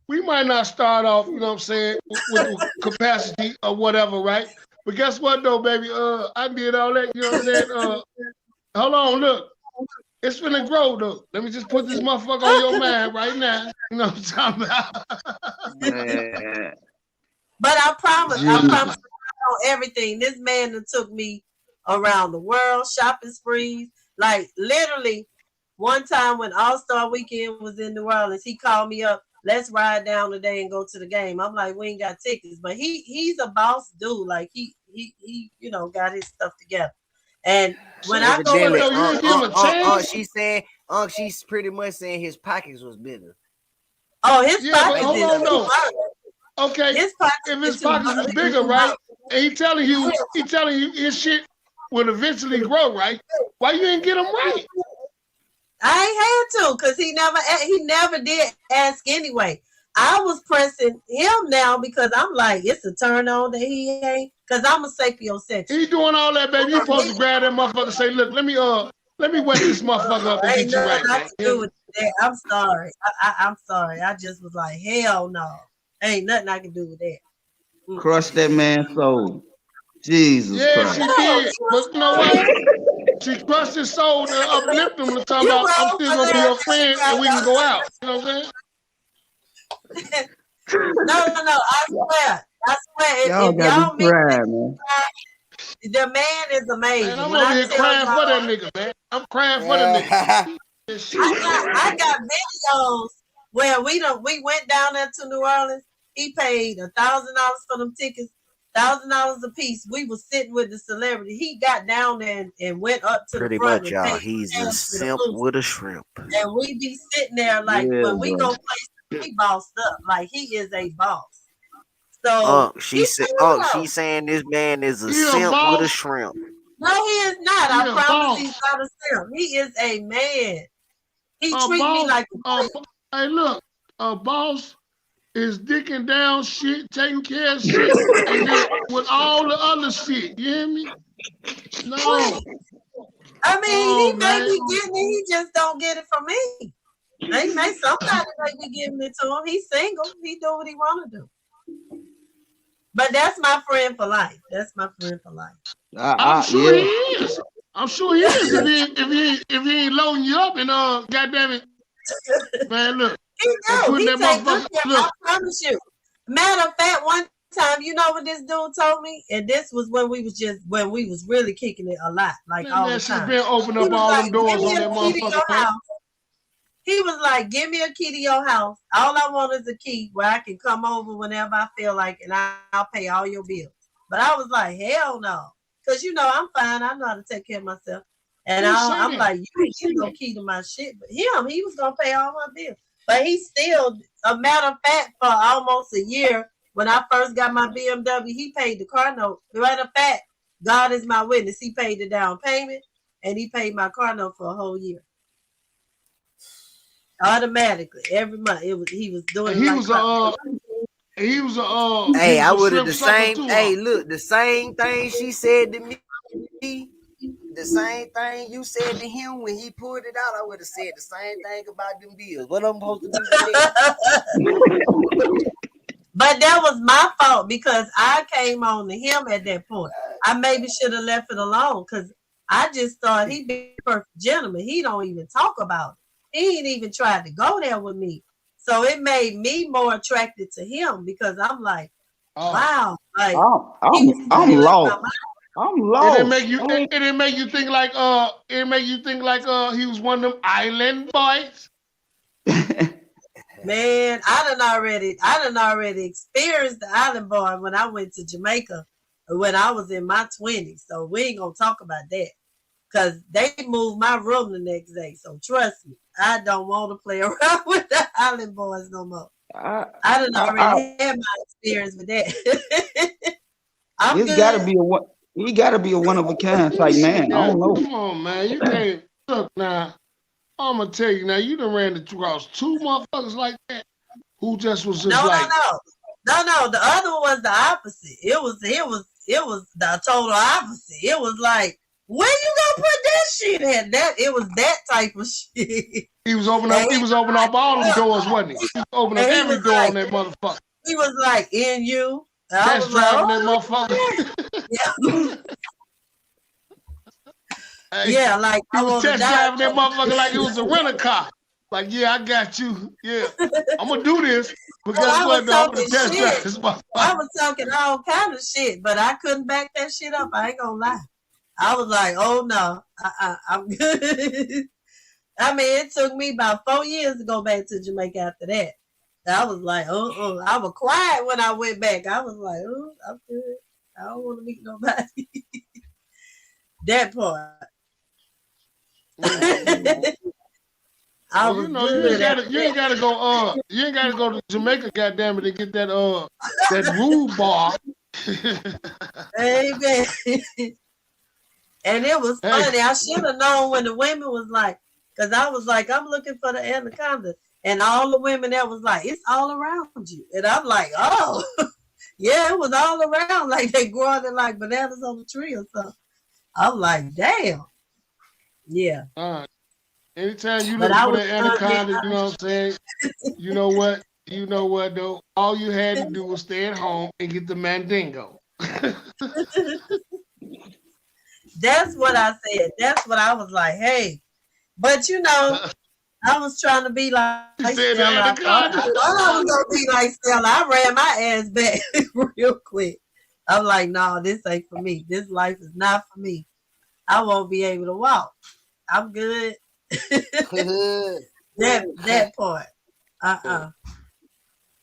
We might not start off, you know what I'm saying, with capacity or whatever, right? But guess what though, baby? I did all that, you know what I'm saying? Hold on, look. It's finna grow though. Let me just put this motherfucker on your mind right now. You know what I'm talking about? But I promise on everything. This man that took me around the world, shopping sprees. Like literally, one time when All-Star Weekend was in New Orleans, he called me up. Let's ride down today and go to the game. I'm like, we ain't got tickets, but he's a boss dude. Like he you know got his stuff together. And when I go, she's pretty much saying his pockets was bigger. Oh, his pockets is bigger. Okay, if his pockets is bigger, right? And he telling you his shit will eventually grow, right? Why you ain't get him right? I ain't had to, cause he never did ask anyway. I was pressing him now because I'm like, it's a turn on that he ain't, cause I'm a sapiosexual. He doing all that, baby. You supposed to grab that motherfucker and say, look, let me wake this motherfucker up and get you right. Do with that. I'm sorry. I'm sorry. I just was like, hell no. Ain't nothing I can do with that. Crush that man's soul. Jesus Christ. She did. But you know what? She crushed his soul to uplift him to talk about I'm still gonna be your friend and we can go out. You know what I'm saying? No. I swear. Y'all got me crying, man. The man is amazing. Man, I'm over here crying for that nigga, man. I'm crying for the nigga. I got videos where we went down there to New Orleans. He paid $1,000 for them tickets, $1,000 a piece. We was sitting with the celebrity. He got down there and went up to Pretty the front much, and y'all. paid He's cash a for the simp food. with a shrimp. And we be sitting there like Yeah, when we bro. go places, he bossed up. Like he is a boss. So She's saying this man is a He a simp with a boss? shrimp. no, he is not. He I a promise boss. he's not a simp. He is a man. He A treat me boss, like hey, look, a boss is dicking down shit, taking care of shit, and then with all the other shit. You hear me? No. I mean, Oh, he may man. be getting it, he just don't get it from me. They may somebody may be giving it to him. He's single. He do what he want to do. But that's my friend for life. That's my friend for life. I'm sure Yeah. he is. I'm sure he is. If he ain't loading you up and goddamn it, man, look. He And do. putting He that take good motherfucker. care. I Look, promise you. Matter of fact, one time, you know what this dude told me? And this was when we was really kicking it a lot, like man, all that the shit time. been opening He up was all like, them doors give me on a that key to motherfucker, your man. house. He was like, give me a key to your house. All I want is a key where I can come over whenever I feel like, and I'll pay all your bills. But I was like, hell no. Because, you know, I'm fine. I know how to take care of myself. And I'm like, you ain't no key to my shit. But he was going to pay all my bills. But he still, a matter of fact, for almost a year, when I first got my BMW, he paid the car note. Matter of fact, God is my witness. He paid the down payment, and he paid my car note for a whole year. Automatically, every month. He was doing He like was a Hey, I would have shrimp the sucker same. too. Hey, look, the same thing she said to me, the same thing you said to him when he pulled it out. I would have said the same thing about them bills. What I'm supposed to do with that? But that was my fault because I came on to him at that point. I maybe should have left it alone because I just thought he'd be a perfect gentleman. He don't even talk about it. He ain't even tried to go there with me. So it made me more attracted to him because I'm like, wow. Like I'm lost. I'm lost. It didn't make you think like he was one of them island boys. Man, I done already experienced the island boy when I went to Jamaica when I was in my 20s. So we ain't gonna talk about that. Cause they moved my room the next day. So trust me, I don't want to play around with the island boys no more. I done already had my experience with that. He gotta be a one of a kind type man. I don't know. Come on, man. You can't look now. I'm gonna tell you now, you done ran across two motherfuckers like that who just was just No. The other one was the opposite. It was the total opposite. It was like, where you gonna put that shit at? It was that type of shit. He was opening up all them doors, wasn't he? He was opening up every door on that motherfucker. He was like, in you. Test driving that motherfucker. Yeah. Hey, yeah, like he was test driving that motherfucker like it was a rental car. Like, yeah, I got you. Yeah, I'm gonna do this. But guess what? Though, I'm gonna test drive this motherfucker. I was talking all kind of shit, but I couldn't back that shit up. I ain't gonna lie. I was like, oh no, I'm good. I mean, it took me about 4 years to go back to Jamaica after that. I was like, I was quiet when I went back. I was like, I'm good. I don't want to meet nobody. That part. Well, you ain't gotta go to Jamaica, goddamn it, and get that rude bar. Amen. And it was funny. I should have known when the women was like, because I was like, I'm looking for the anaconda. And all the women that was like, it's all around you. And I'm like, oh, yeah, it was all around. Like they growing it like bananas on the tree or something. I'm like, damn. Yeah. Anytime you look for that anaconda, you know what I'm saying? You know what though? All you had to do was stay at home and get the mandingo. That's what I said. That's what I was like, hey. But you know, I was trying to be like Stella. I thought I was gonna be like Stella. I ran my ass back real quick. I'm like, no, this ain't for me. This life is not for me. I won't be able to walk. I'm good. that part.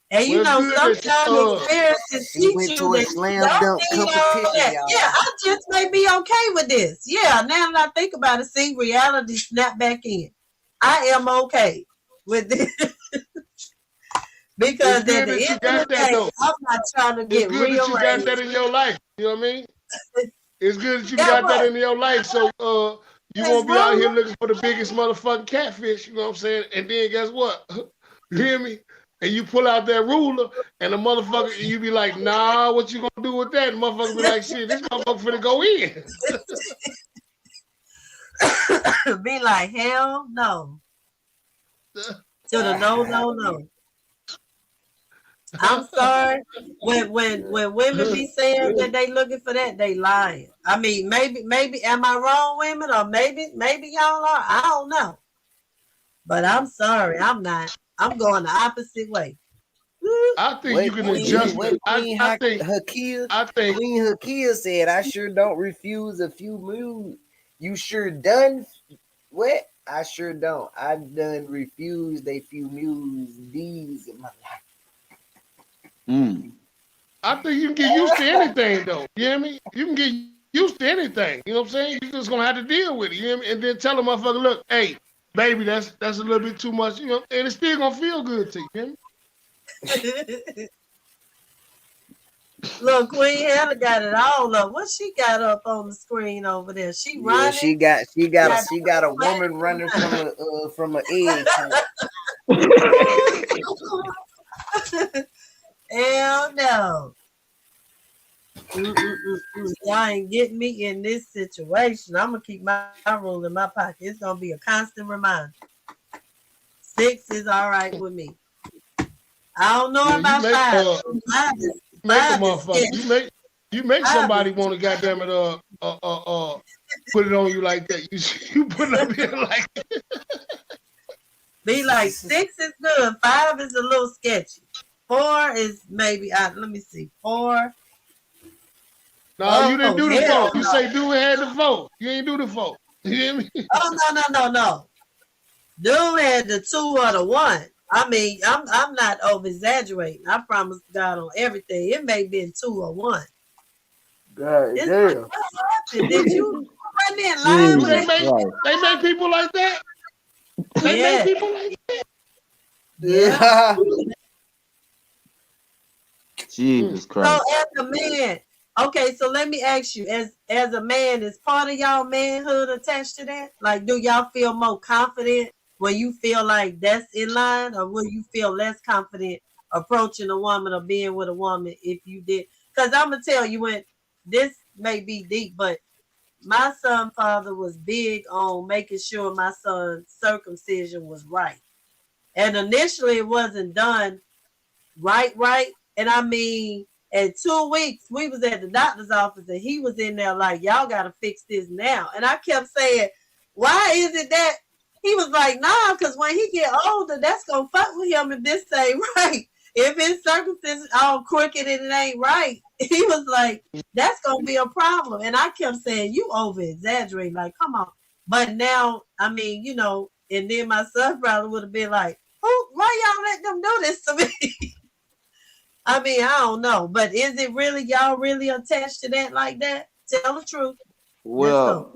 And you Well, know, good that sometimes experiences She teach went you to a that you slam don't dunk need all competition, that. y'all. Yeah, I just may be okay with this. Yeah, now that I think about it, see reality snap back in. I am okay with this. Because It's good at the that you end of got the that day, though. I'm not trying to It's get good that you got rearranged. that in your life. You know what I mean? It's good that you Yeah, got that what? in your life. So you His won't be out here ruler? looking for the biggest motherfucking catfish, you know what I'm saying? And then guess what? You hear me? And you pull out that ruler and the motherfucker, you be like, nah, what you gonna do with that? And the motherfucker be like, shit, this motherfucker finna go in. Be like, hell no. To the no. I'm sorry. When women be saying that they looking for that, they lying. I mean, maybe am I wrong, women, or maybe y'all are. I don't know. But I'm sorry, I'm not. I'm going the opposite way. I think you can adjust it. Queen Hakia said, I sure don't refuse a few moves. You sure done what? I sure don't. I done refused a few moves in my life. I think you can get used to anything though. You hear me? You can get used to anything. You know what I'm saying? You're just gonna have to deal with it. You hear me? And then tell a motherfucker, look, hey, baby, that's a little bit too much, you know, and it's still gonna feel good to you. You hear me? Look, Queen Hannah got it all up. What she got up on the screen over there? She running. Yeah, she got a woman running from an egg. Hell no. Y'all ain't getting me in this situation. I'm gonna keep my rule in my pocket. It's gonna be a constant reminder. 6 is all right with me. I don't know about 5. You make somebody want to goddamn it put it on you like that. You put it up here like that. Be like 6 is good. 5 is a little sketchy. 4 is maybe let me see. 4. No, you didn't do the vote. You say Dude had the vote. You ain't do the vote. You hear me? Oh no. Dude had the 2 or the 1. I mean, I'm not over exaggerating. I promise God on everything. It may have been 2 or 1. God damn. Did you run in line with they make people like that? They make people like that? Yeah. Jesus Christ. So as a man, okay, so let me ask you, as a man, is part of y'all manhood attached to that? Like, do y'all feel more confident when you feel like that's in line, or will you feel less confident approaching a woman or being with a woman if you did? Because I'm gonna tell you, when this may be deep, but my son's father was big on making sure my son's circumcision was right. And initially it wasn't done right. And I mean, in 2 weeks, we was at the doctor's office and he was in there like, y'all got to fix this now. And I kept saying, why is it that? He was like, nah, because when he get older, that's going to fuck with him if this ain't right. If his circumcision all crooked and it ain't right, he was like, that's going to be a problem. And I kept saying, you over exaggerate, like, come on. But now, I mean, you know, and then my son probably would have been like, why y'all let them do this to me? I mean, I don't know. But is it really, y'all really attached to that like that? Tell the truth. Well,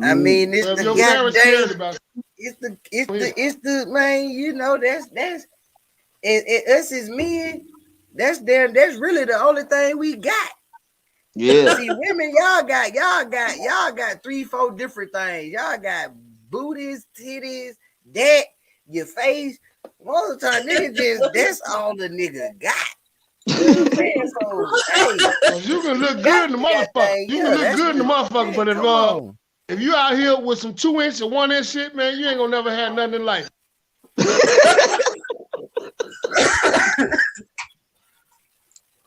I mean, it's the goddamn, it's the man, you know, that's us as men, that's really the only thing we got. Yeah. See, women, y'all got 3-4 different things. Y'all got booties, titties, that, your face. Most of the time, nigga that's all the nigga got. You know what I'm saying? So, hey, you can look good in the motherfucker. You can look good in the motherfucker, but if you out here with some 2-inch or 1-inch shit, man, you ain't gonna never have nothing in life.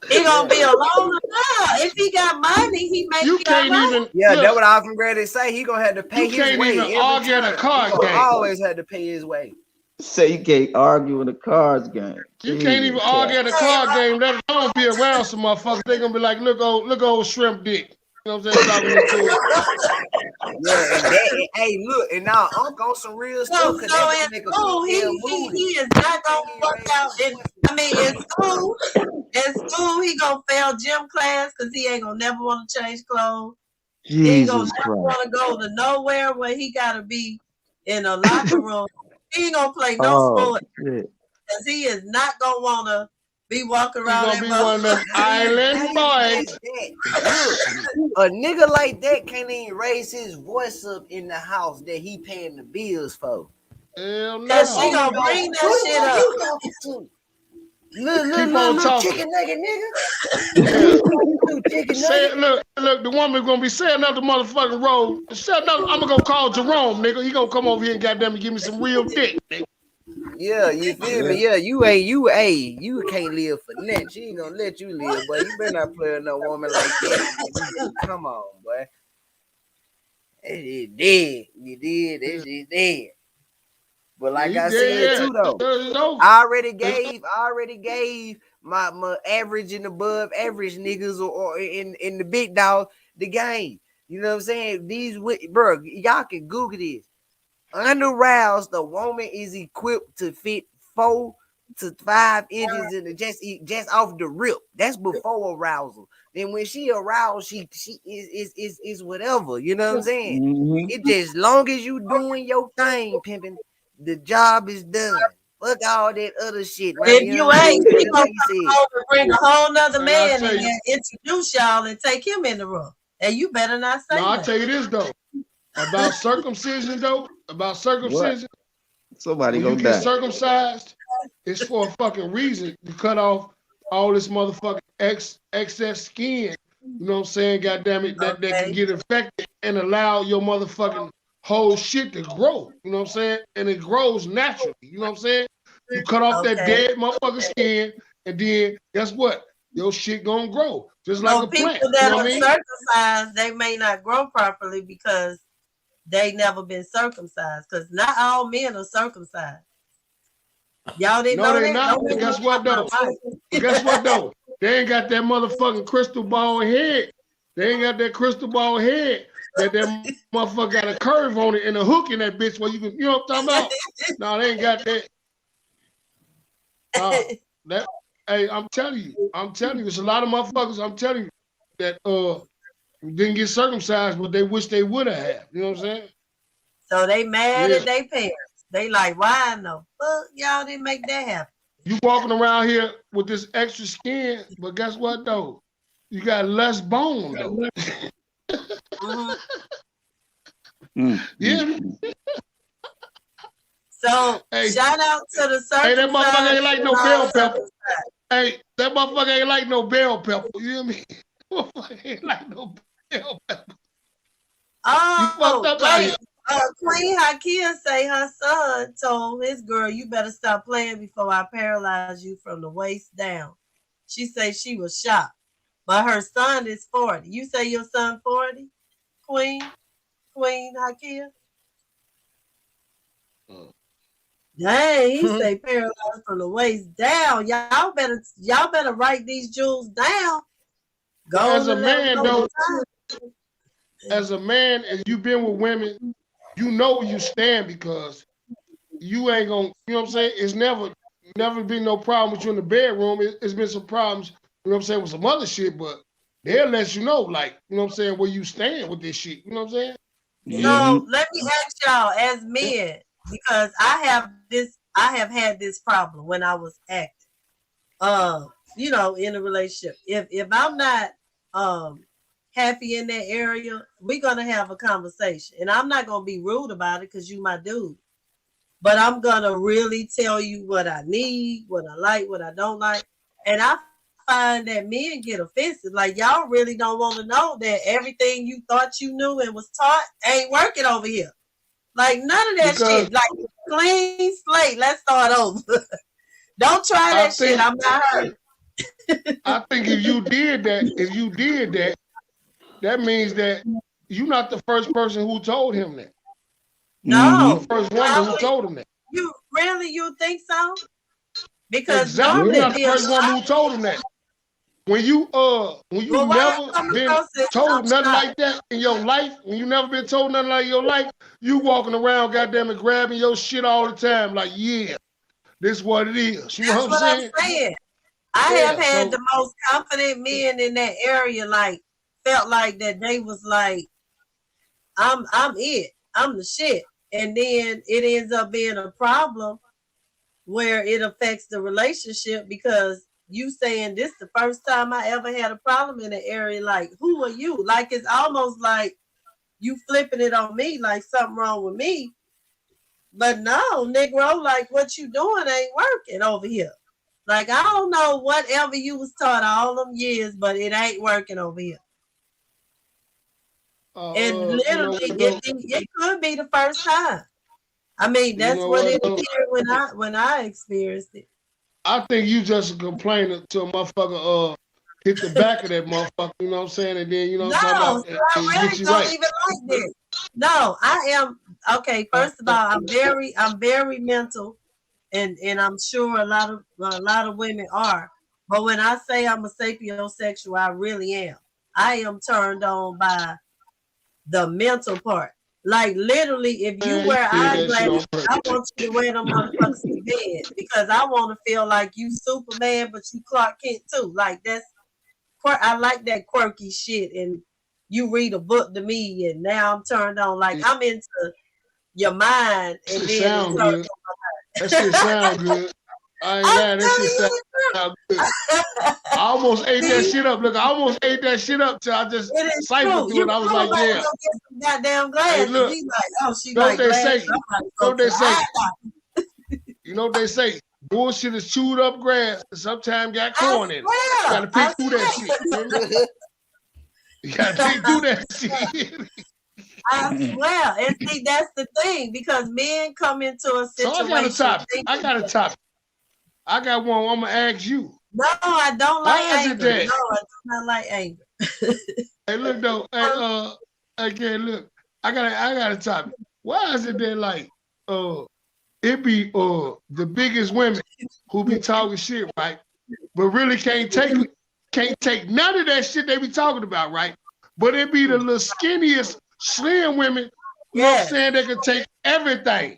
He gonna be alone enough. If he got money, he may you be can't right. even. Yeah, look, that's what I was going to say. He gonna have to pay his way. You can't even argue at a card game. Always had to pay his way. Say you can't argue in a cards game. You can't even argue at a card game. Let alone be around some motherfuckers. They gonna be like, look old shrimp dick. know what I'm saying? Talking into it. Yeah, and that, hey, look, and now Unc on some real stuff. So in school, he is not gonna work out. In school, he gonna fail gym class because he ain't gonna never want to change clothes. He ain't gonna never want to go to nowhere where he gotta be in a locker room. He ain't gonna play no sport because he is not gonna want to be walking around. He's gonna be one of them island boys. A nigga like that can't even raise his voice up in the house that he paying the bills for. Hell no. Cause she gonna bring that shit up. Look, chicken nugget, nigga. Say it, look, the woman gonna be saying another motherfucking roll. I'm gonna go call Jerome, nigga. He gonna come over here and goddamn give me some real dick, nigga. Yeah, you feel me? Yeah, you can't live for nothing. She ain't gonna let you live, boy. You better not play with no woman like that. Come on, boy. It is dead. You did. It is dead. But like I said too, though, I already gave my average and above average niggas or in the big dog the game. You know what I'm saying? These bro, y'all can Google this. Underaroused, the woman is equipped to fit 4 to 5 inches in the just off the rip. That's before arousal. Then when she aroused, she is whatever. You know what I'm saying? Mm-hmm. It just long as you doing your thing, pimping, the job is done. Fuck all that other shit. Right? If you ain't, she gonna bring a whole nother man and introduce y'all and take him in the room. And you better not say that. I'll tell you this though. About circumcision though. About circumcision. What? Somebody when gonna you die. Get circumcised, it's for a fucking reason. You cut off all this motherfucking excess skin. You know what I'm saying? God damn it, that can get infected and allow your motherfucking whole shit to grow. You know what I'm saying? And it grows naturally. You know what I'm saying? You cut off that dead motherfucking skin, and then guess what? Your shit gonna grow. Just like a plant. People that are circumcised, they may not grow properly because they never been circumcised. Because not all men are circumcised. Y'all didn't know they that? not. No, guess what though? Guess what though? They ain't got that motherfucking crystal ball head. They ain't got that crystal ball head. That motherfucker got a curve on it and a hook in that bitch where you can, you know what I'm talking about? No, they ain't got that. Hey, I'm telling you, there's a lot of motherfuckers, I'm telling you, that didn't get circumcised, but they wish they would have. You know what I'm saying? So they mad at their parents. They like, why in the fuck y'all didn't make that happen? You walking around here with this extra skin, but guess what though? You got less bone though. Yeah. So shout out to the circumcised. Hey, that motherfucker ain't like no bell pepper. Hey, that motherfucker ain't like no bell pepper. You hear me? Motherfucker ain't like no bell pepper. Oh, you fucked up out here. Queen Hakia say her son told his girl, "You better stop playing before I paralyze you from the waist down." She say she was shocked, but her son is 40. You say your son 40, Queen Hakia? Dang, he say paralyzed from the waist down. Y'all better write these jewels down. Go as a man, though. As a man, and you've been with women, you know where you stand because you ain't gonna, you know what I'm saying? It's never been no problem with you in the bedroom. It's been some problems, you know what I'm saying, with some other shit, but they'll let you know, like, you know what I'm saying, where you stand with this shit. You know what I'm saying? So let me ask y'all as men, because I have had this problem when I was acting. You know, in a relationship. If I'm not happy in that area, we're gonna have a conversation. And I'm not gonna be rude about it because you my dude. But I'm gonna really tell you what I need, what I like, what I don't like. And I find that men get offensive. Like, y'all really don't want to know that everything you thought you knew and was taught ain't working over here. Like, none of that shit. Like, clean slate. Let's start over. Don't try that shit. I'm not hurt. I think if you did that, that means that you're not the first person who told him that. No. The first woman who told him that. You think so? Because exactly. You're not the first woman who told him that. when you Well, why never been told nothing like that in your life, when you never been told nothing like in your life, you walking around, goddamn it, grabbing your shit all the time, like, yeah, this is what it is. You know what I'm saying? I have had the most confident men in that area, like, felt like that they was like, I'm it. I'm the shit. And then it ends up being a problem where it affects the relationship because you saying this the first time I ever had a problem in an area, like, who are you? Like, it's almost like you flipping it on me, like something wrong with me. But no, Negro, like, what you doing ain't working over here. Like, I don't know whatever you was taught all them years, but it ain't working over here. And literally, it could be the first time. I mean, that's what it appeared when I experienced it. I think you just a complainer to a motherfucker hit the back of that motherfucker, you know what I'm saying? And then, you know what I'm talking about? I really don't even like this. No, I am okay, first of all, I'm very mental and I'm sure a lot of women are. But when I say I'm a sapiosexual, I really am. I am turned on by the mental part. Like, literally, if you wear eyeglasses, I want you to wear them motherfuckers to bed because I want to feel like you Superman, but you Clark Kent too. Like, I like that quirky shit. And you read a book to me, and now I'm turned on. Like, I'm into your mind, and then sound good. That shit sound good. I ain't lying. That shit sound good. I almost ate that shit up. Look, I almost ate that shit up till I just ciphered through it. I was like, yeah. Goddamn glasses. Hey, look, he's like, oh, she know like glasses. You know what they say? Bullshit is chewed up grass and sometimes got corn in it. You gotta pick through that shit. You gotta pick through that shit. I swear. And see, that's the thing, because men come into a situation. So I got a topic. I got one I'm gonna ask you. No, I don't like anger. No, I do not like anger. Hey, look though. Hey, look. I got a topic. Why is it that like it be the biggest women who be talking shit, right? But really can't take none of that shit they be talking about, right? But it be the little skinniest, slim women, you know what I'm saying, they can take everything.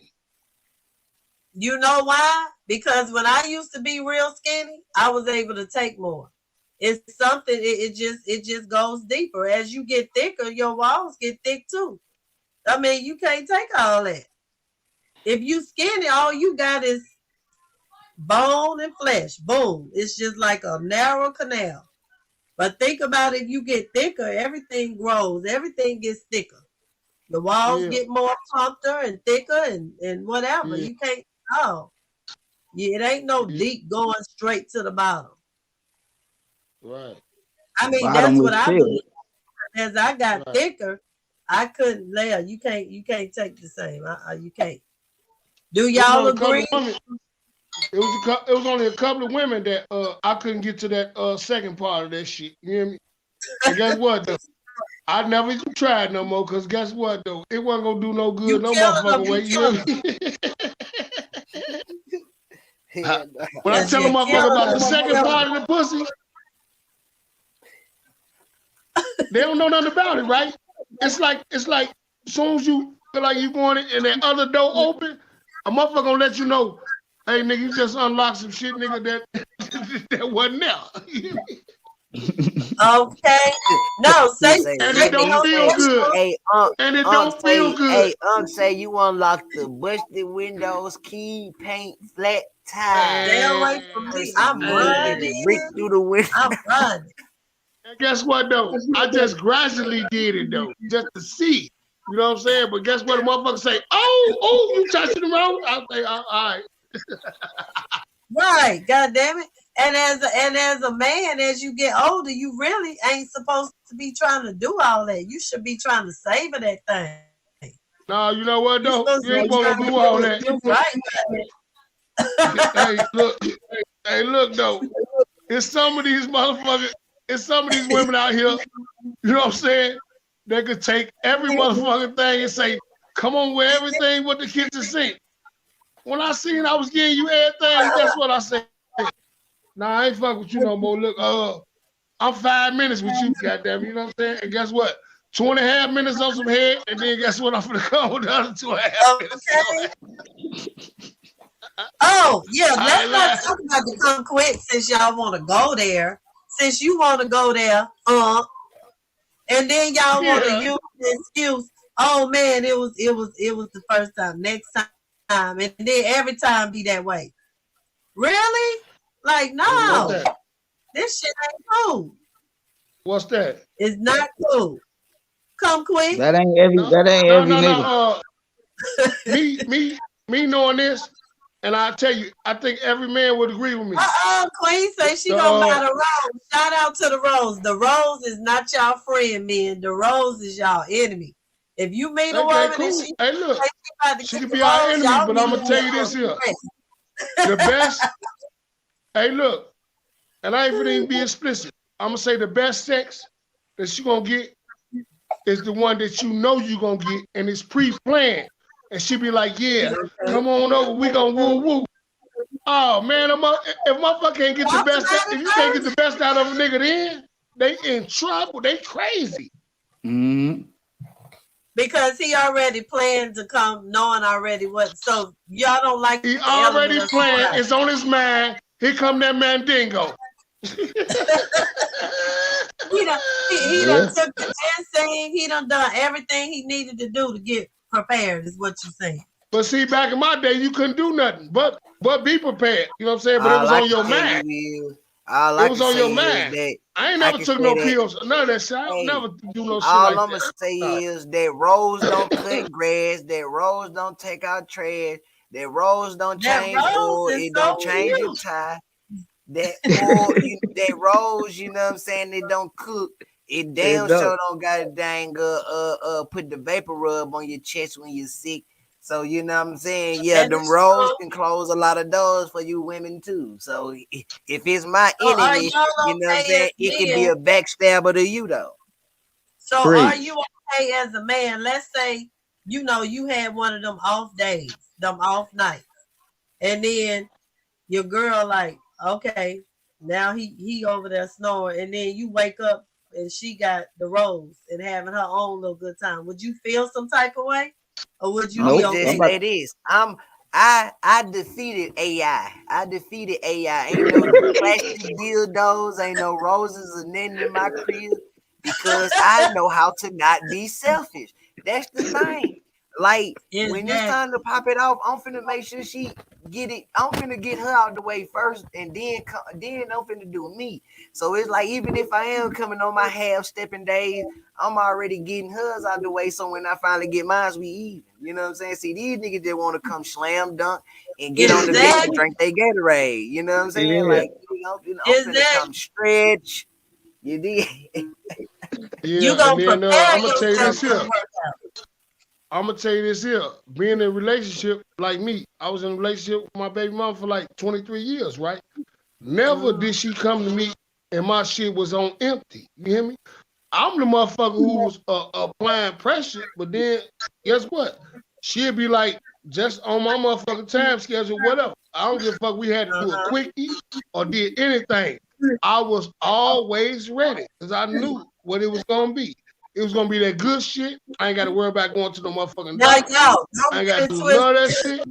You know why? Because when I used to be real skinny, I was able to take more. It's something, it just goes deeper. As you get thicker, your walls get thick too. I mean, you can't take all that. If you skinny, all you got is bone and flesh. Boom. It's just like a narrow canal. But think about if you get thicker, everything grows. Everything gets thicker. The walls get more plumper and thicker and whatever. You can't, it ain't no deep going straight to the bottom. Right. I mean, that's what I believe. As I got thicker, I couldn't lay. You can't take the same. You can't. Do y'all agree? It was only a couple of women that I couldn't get to that second part of that shit. You hear me? And guess what though? I never even tried no more because guess what though? It wasn't gonna do no good, no motherfucking way. You hear me? When I tell a motherfucker about the second part of the pussy, they don't know nothing about it, right? It's like as soon as you feel like you want it and that other door open, a motherfucker gonna let you know, hey nigga, you just unlocked some shit, nigga, that wasn't there. Okay. No, say and it don't feel good. Hey, and it don't feel good. Hey, say you unlock the busted windows, key, paint, flat tires. Stay away from me. I'm running. Break through the window. I'm running. And guess what though? I just gradually did it though, just to see. You know what I'm saying? But guess what? The motherfucker say, oh, you touching the road? I'll say, all right. Right, God damn it. And as a man, as you get older, you really ain't supposed to be trying to do all that. You should be trying to savor that thing. No, you know what though? You ain't supposed to do all that. Right. Hey, look though. It's some of these motherfuckers, it's some of these women out here, you know what I'm saying? They could take every motherfucking thing and say, come on with everything with the kitchen sink. When I seen I was getting you everything, that's what I said. Nah, I ain't fuck with you no more. Look, I'm 5 minutes with you, goddamn. You know what I'm saying? And guess what? 2.5 minutes on some head, and then guess what? I'm gonna come with the other 2.5 minutes. Oh, yeah, let's not talk about the come quick since y'all want to go there. Since you want to go there, and then y'all want to use the excuse, oh man, it was the first time, next time, and then every time be that way. Really? Like, no, this shit ain't cool. What's that? It's not cool. Come quick. That ain't every nigga. Me knowing this, and I tell you, I think every man would agree with me. Queen say she gonna buy the rose. Shout out to the rose. The rose is not y'all friend, man. The rose is y'all enemy. If you meet a woman and she, hey, look, she can be our enemy, but I'm gonna tell you this here. The best, hey, look, and I ain't gonna even be explicit. I'm gonna say the best sex that she gonna get is the one that you know you gonna get, and it's pre-planned. And she be like, yeah, come on over, we gonna woo-woo. Oh, man, if motherfucker can't get the best, if you can't get the best out of a nigga then, they in trouble, they crazy. Mm-hmm. Because he already planned to come, knowing already what, so y'all don't like. He already planned, it's on his mind, here come that Mandingo. He done took the ginseng, he done everything he needed to do to get prepared, is what you're saying. But see, back in my day, you couldn't do nothing but be prepared. You know what I'm saying? But it was on your mind. It was on your mind. I ain't never took no pills, none of that shit. I never do no shit like that. All I'm gonna say is that rose don't cut grass, that rose don't take out trash, that rose don't change oil, it don't change your tie. That oil, that rose, you know what I'm saying, it don't cook. It damn sure don't got a dang put the vapor rub on your chest when you're sick. So you know what I'm saying? Yeah, them rose can close a lot of doors for you women too. So if it's my enemy, you know what I'm saying, it can be a backstabber to you though. So are you okay as a man? Let's say, you know, you had one of them off days, them off nights, and then your girl like, okay, now he over there snoring, and then you wake up and she got the rose and having her own little good time. Would you feel some type of way? Or would you be okay? Just say this. I defeated AI. Ain't no plastic dildos, ain't no roses or nothing in my crib because I know how to not be selfish. That's the thing. Like when it's time to pop it off, I'm finna make sure she get it. I'm finna get her out the way first, and then I'm finna do me. So it's like even if I am coming on my half-stepping days, I'm already getting hers out the way. So when I finally get mine, we even. You know what I'm saying? See, these niggas just want to come slam dunk and get on the bench and drink their Gatorade. You know what I'm saying? Yeah. Like I'm finna come stretch. You did. You gonna prepare I'm gonna tell you this here. I'm gonna tell you this here. Being in a relationship like me, I was in a relationship with my baby mom for like 23 years, right? Never did she come to me and my shit was on empty. You hear me? I'm the motherfucker who was applying pressure, but then guess what? She'll be like, just on my motherfucking time schedule, whatever. I don't give a fuck. We had to do a quickie or did anything. I was always ready because I knew what it was gonna be. It was gonna be that good shit. I ain't got to worry about going to the motherfucking doctor. I ain't got to do none of that shit.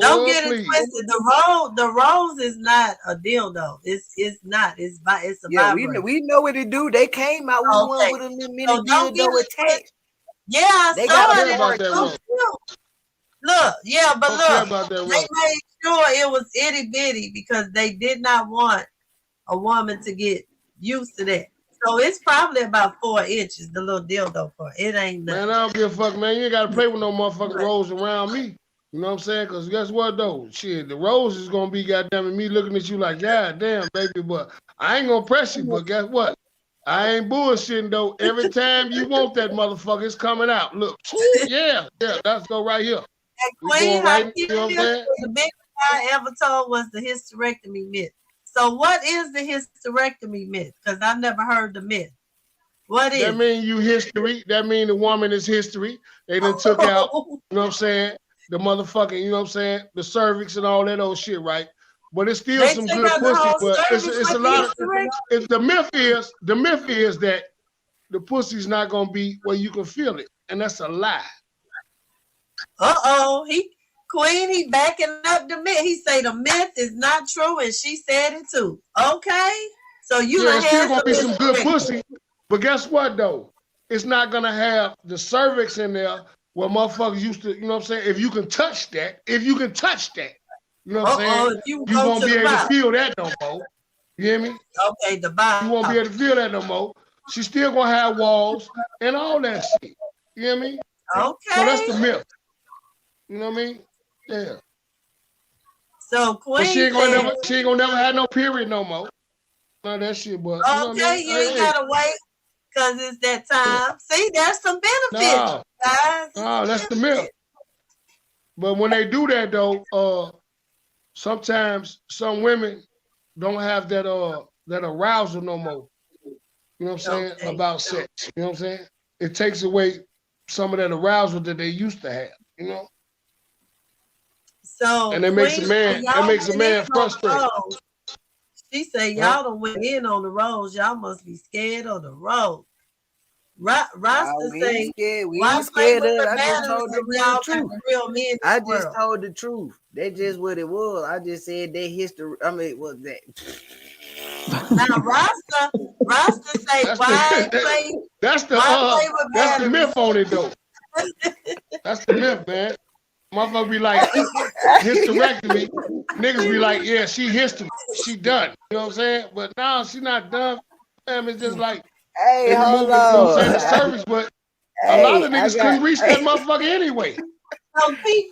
Don't get it twisted. The rose is not a dildo. It's not. It's a vibrator. We know what it do. They came out with one with a mini dildo attached. Yeah, I saw it. About that look, yeah, but look, they made sure it was itty bitty because they did not want a woman to get used to that. So it's probably about 4 inches, the little dildo part. It ain't nothing. Man, I don't give a fuck, man. You ain't got to play with no motherfucking rose around me. You know what I'm saying? Because guess what, though? Shit, the rose is going to be goddamn me looking at you like, God damn, baby, but I ain't going to press you, but guess what? I ain't bullshitting, though. Every time you want that motherfucker, it's coming out. Look, yeah, let's go right here. Queen, you know what I'm saying? The biggest I ever told was the hysterectomy myth. So what is the hysterectomy myth? Because I've never heard the myth. What is that? Mean you history. That mean the woman is history. They done took out, you know what I'm saying, the motherfucking, you know what I'm saying, the cervix and all that old shit, right? but it's still They some took good out the pussy. whole But it's service a for lot of. Easter egg. The myth is that the pussy's not gonna be where you can feel it, and that's a lie. He backing up the myth. He say the myth is not true, and she said it too. Okay, so you Yeah, it's still gonna have be some good pussy, but guess what though? It's not gonna have the cervix in there where motherfuckers used to. You know what I'm saying? If you can touch that, you know what I'm saying? You won't be able to feel that no more. You hear me? Okay, the bottom. You won't be able to feel that no more. She's still gonna have walls and all that shit. You hear me? Okay. So that's the myth. You know what I mean? Yeah. So Queen, but she ain't gonna never have no period no more. No, that shit, but okay, you know what I mean? you ain't gotta wait because it's that time. See, there's some benefits, guys. No, that's the myth. But when they do that though, sometimes some women don't have that arousal no more. You know what I'm saying? About sex. You know what I'm saying? It takes away some of that arousal that they used to have, you know? So and it makes a man frustrated. She say y'all don't went in on the roads. Y'all must be scared of the road. Rasta say we ain't scared of it. I just told the real truth. Real men I just told the truth. That's just what it was. I just said that history. I mean, what's that? Now Rasta say that's the myth on it though. That's the myth, man. Motherfucker be like hysterectomy. Niggas be like, yeah, she history. She done. You know what I'm saying? But now she not done. Damn, it's just like hey, hold on. You know what I'm saying? The service, but a lot of niggas couldn't reach that motherfucker anyway.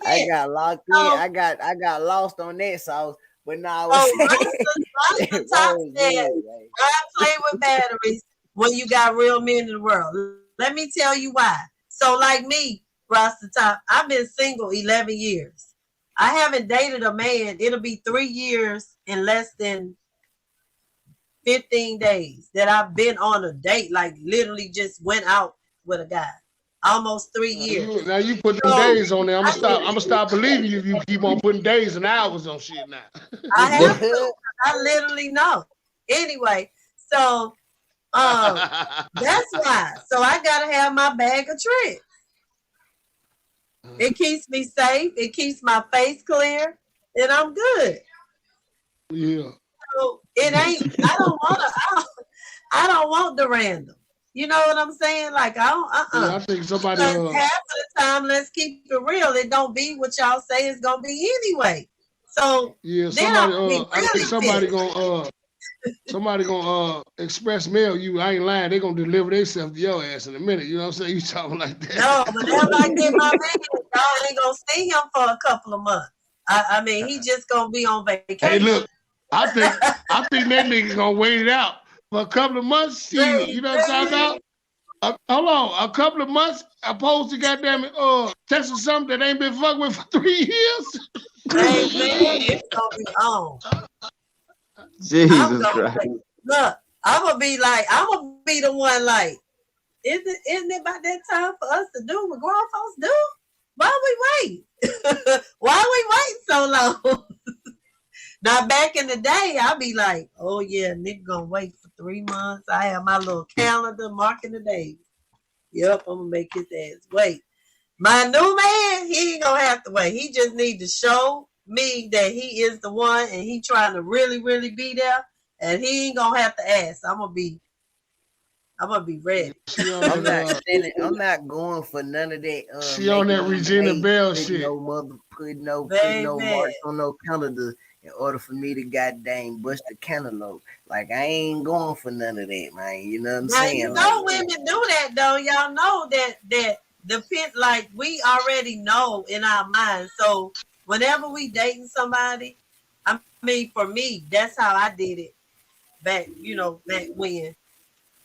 I got locked in. I got lost on that sauce. But now I play with batteries when you got real men in the world. Let me tell you why. So like me, Rasta Top, I've been single 11 years. I haven't dated a man. It'll be 3 years in less than 15 days that I've been on a date, like literally just went out with a guy. Almost 3 years. Now you put the days on there. I'm gonna stop believing you if you keep on putting days and hours on shit now. I have to. I literally know. Anyway, so that's why. So I gotta have my bag of tricks. It keeps me safe. It keeps my face clear, and I'm good. Yeah. So it ain't. I don't want the random. You know what I'm saying? Like I don't. Yeah, I think somebody. Half of the time, let's keep it real. It don't be what y'all say it's gonna be anyway. So yeah, somebody. I think somebody gonna express mail you. I ain't lying. They gonna deliver themselves to your ass in a minute. You know what I'm saying? You talking like that? No, whenever I get my man, y'all ain't gonna see him for a couple of months. I mean, he just gonna be on vacation. Hey, look, I think that nigga gonna wait it out for a couple of months. Shit, you know what I'm talking about? Hold on, a couple of months opposed to goddamn it, testing something that ain't been fucked with for 3 years. Hey man, it's gonna be on. Jesus Christ. Look, I'm gonna be the one like, isn't it about that time for us to do what grown folks do? Why we wait? Why we wait so long? Now back in the day, I'd be like, oh yeah, nigga gonna wait for 3 months. I have my little calendar marking the days. Yep, I'm gonna make his ass wait. My new man, he ain't gonna have to wait. He just need to show me that he is the one and he trying to really, really be there. And he ain't gonna have to ask. I'm gonna be ready. I'm not going for none of that. She on that Regina Bell shit. Putting no marks on no calendar in order for me to goddamn bust the cantaloupe. Like I ain't going for none of that, man. You know what I'm saying? You know, women do that though. Y'all know that depend. Like we already know in our minds. So whenever we dating somebody, I mean, for me, that's how I did it back when.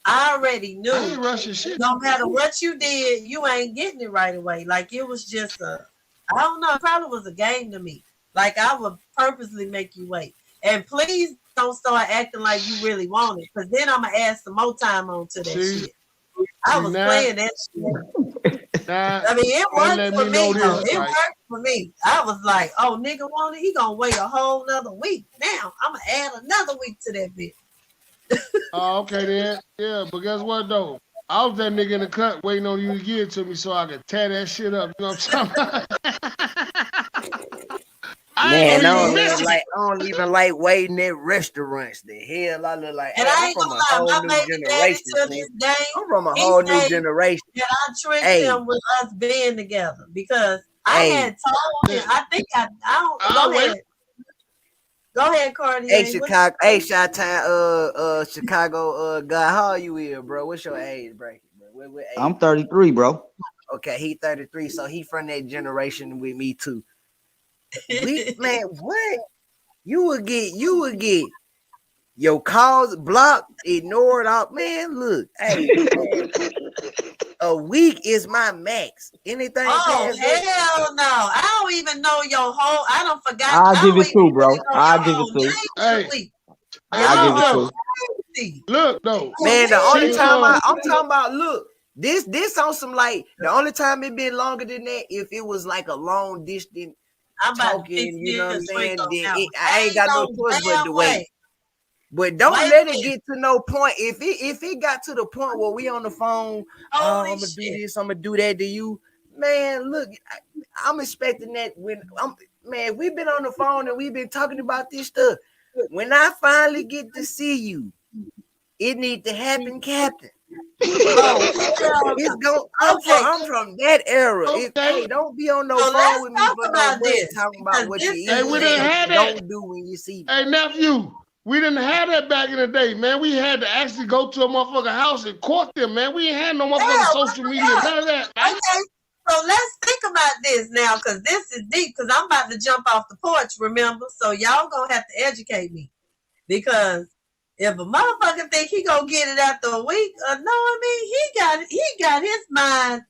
I already knew. I ain't rushing shit. No matter what you did, you ain't getting it right away. Like it was just I don't know, it probably was a game to me. Like I would purposely make you wait. And please don't start acting like you really want it, because then I'm gonna add some more time on to that shit. I was playing that shit. I mean, it worked for me though. It worked for me. I was like, oh, nigga want it, he gonna wait a whole nother week. Now I'm gonna add another week to that bitch. Oh, okay then. Yeah, but guess what though? I was that nigga in the cut waiting on you to give it to me so I could tear that shit up. You know what I'm talking about? Man, I don't even like waiting at restaurants. The hell I look like. And I ain't gonna lie, my baby daddy to this day, I'm from a whole new generation. That I tricked him with us being together because I had told him. I think I don't. Go ahead. Go ahead, Cardi. Hey, Chicago. Hey, Chicago. God, how are you here, bro? What's your age bracket, bro? What age? I'm 33, bro. Okay, he 33, so he from that generation with me too. Man, what? You would get your calls blocked, ignored out. Man, look, hey, man, a week is my max. Anything? Oh, hell no. I don't even know your whole. I don't forgot. I'll give it to, bro. I'll give it to. Hey, I'll give it to. Look, though. Man, the only time I'm talking about, look, this on some like, the only time it been longer than that, if it was like a long distance talking, you know what I'm saying? I ain't got no choice but to wait. But don't let it get to no point. If it got to the point where we on the phone, I'm gonna do this, I'm gonna do that to you, man. Look, I'm expecting that when we've been on the phone and we've been talking about this stuff. When I finally get to see you, it need to happen, Captain. It's going. I'm from that era. Hey, don't be on no phone with me for no way talking about what you eat. Hey, we didn't have that. Don't do when you see me. Hey, nephew, we didn't have that back in the day, man. We had to actually go to a motherfucking house and court them, man. We ain't had no motherfucking social media, none of that. Man. Okay, so let's think about this now, because this is deep. Because I'm about to jump off the porch, remember? So y'all gonna have to educate me, because if a motherfucker think he gonna get it after a week, he got his mind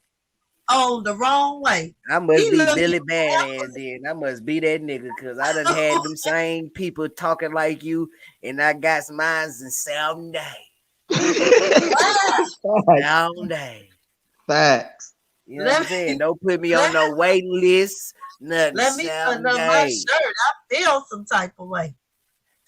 on the wrong way. I must be Billy Badass then. I must be that nigga, because I done had them same people talking like you, and I got some minds in 7 days. 7 days. Facts. You know what I'm saying? Don't put me on no waiting list. Nothing. Let me put on my shirt. I feel some type of way.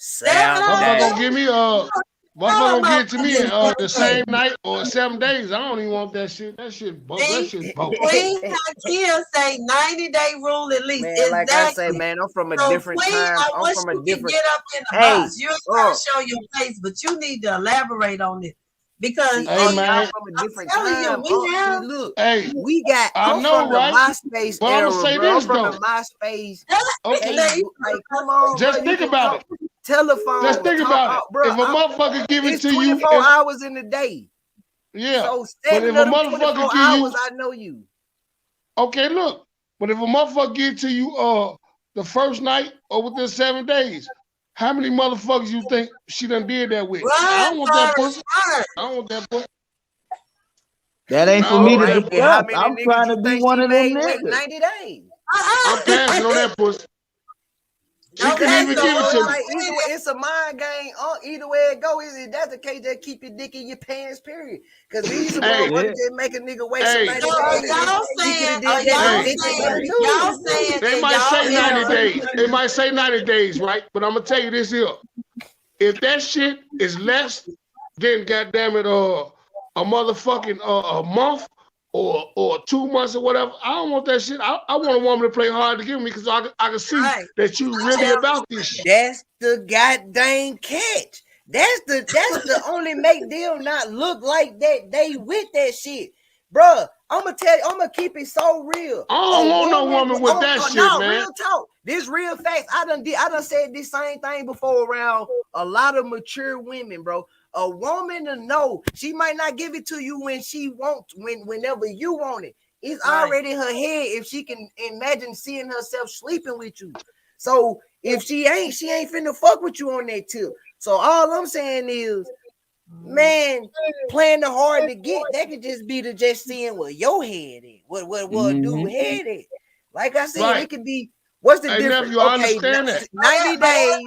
Motherfucker gonna give me motherfucker gonna give it to me the same night or 7 days. I don't even want that shit. That shit both. Queen Takia say 90-day rule at least. Man, exactly. Like I say, man, I'm from a different Queen, time. I'm from a different. Get up in the box. You ain't gotta show your face, but you need to elaborate on it. Because hey, man, from a different time. We got. I know, right? MySpace but era, I'm gonna say bro. this from though. The MySpace. Okay, like, come on. Just think about it. Telephone. Just think about it. Bro, if a motherfucker give it to you, 24 hours in the day. Yeah. So but if a motherfucker give you, I know you. Okay, look. But if a motherfucker give it to you, the first night or within 7 days. How many motherfuckers you think she done did that with? I don't want that pussy. I don't want that pussy. That ain't for me to discuss. I'm trying to be one of them niggas. 90 days. I'm passing on that pussy. She can even give it to me. It's a mind game. Either way it go, if that's the case, just keep your dick in your pants, period. Because these motherfuckers just make a nigga wait some 90 days. They might say 90 days. They might say 90 days, right? But I'm gonna tell you this here. If that shit is less than goddamn it, a motherfucking a month or 2 months or whatever, I don't want that shit. I want a woman to play hard to give me, because I can see that you really about this shit. That's the goddamn catch. That's the only make deal not look like that they with that shit. Bruh, I'm gonna tell you, I'm gonna keep it so real. I don't want no woman with that shit, man. Real talk. This real facts. I done said this same thing before around a lot of mature women, bro. A woman to know, she might not give it to you when she wants, whenever you want it. It's already in her head if she can imagine seeing herself sleeping with you. So if she ain't finna fuck with you on that tip. So all I'm saying is, man, playing the hard to get, that could just be just seeing what your head is, what dude head is. Like I said, it could be. What's the difference? Nephew, I understand that. 90 days.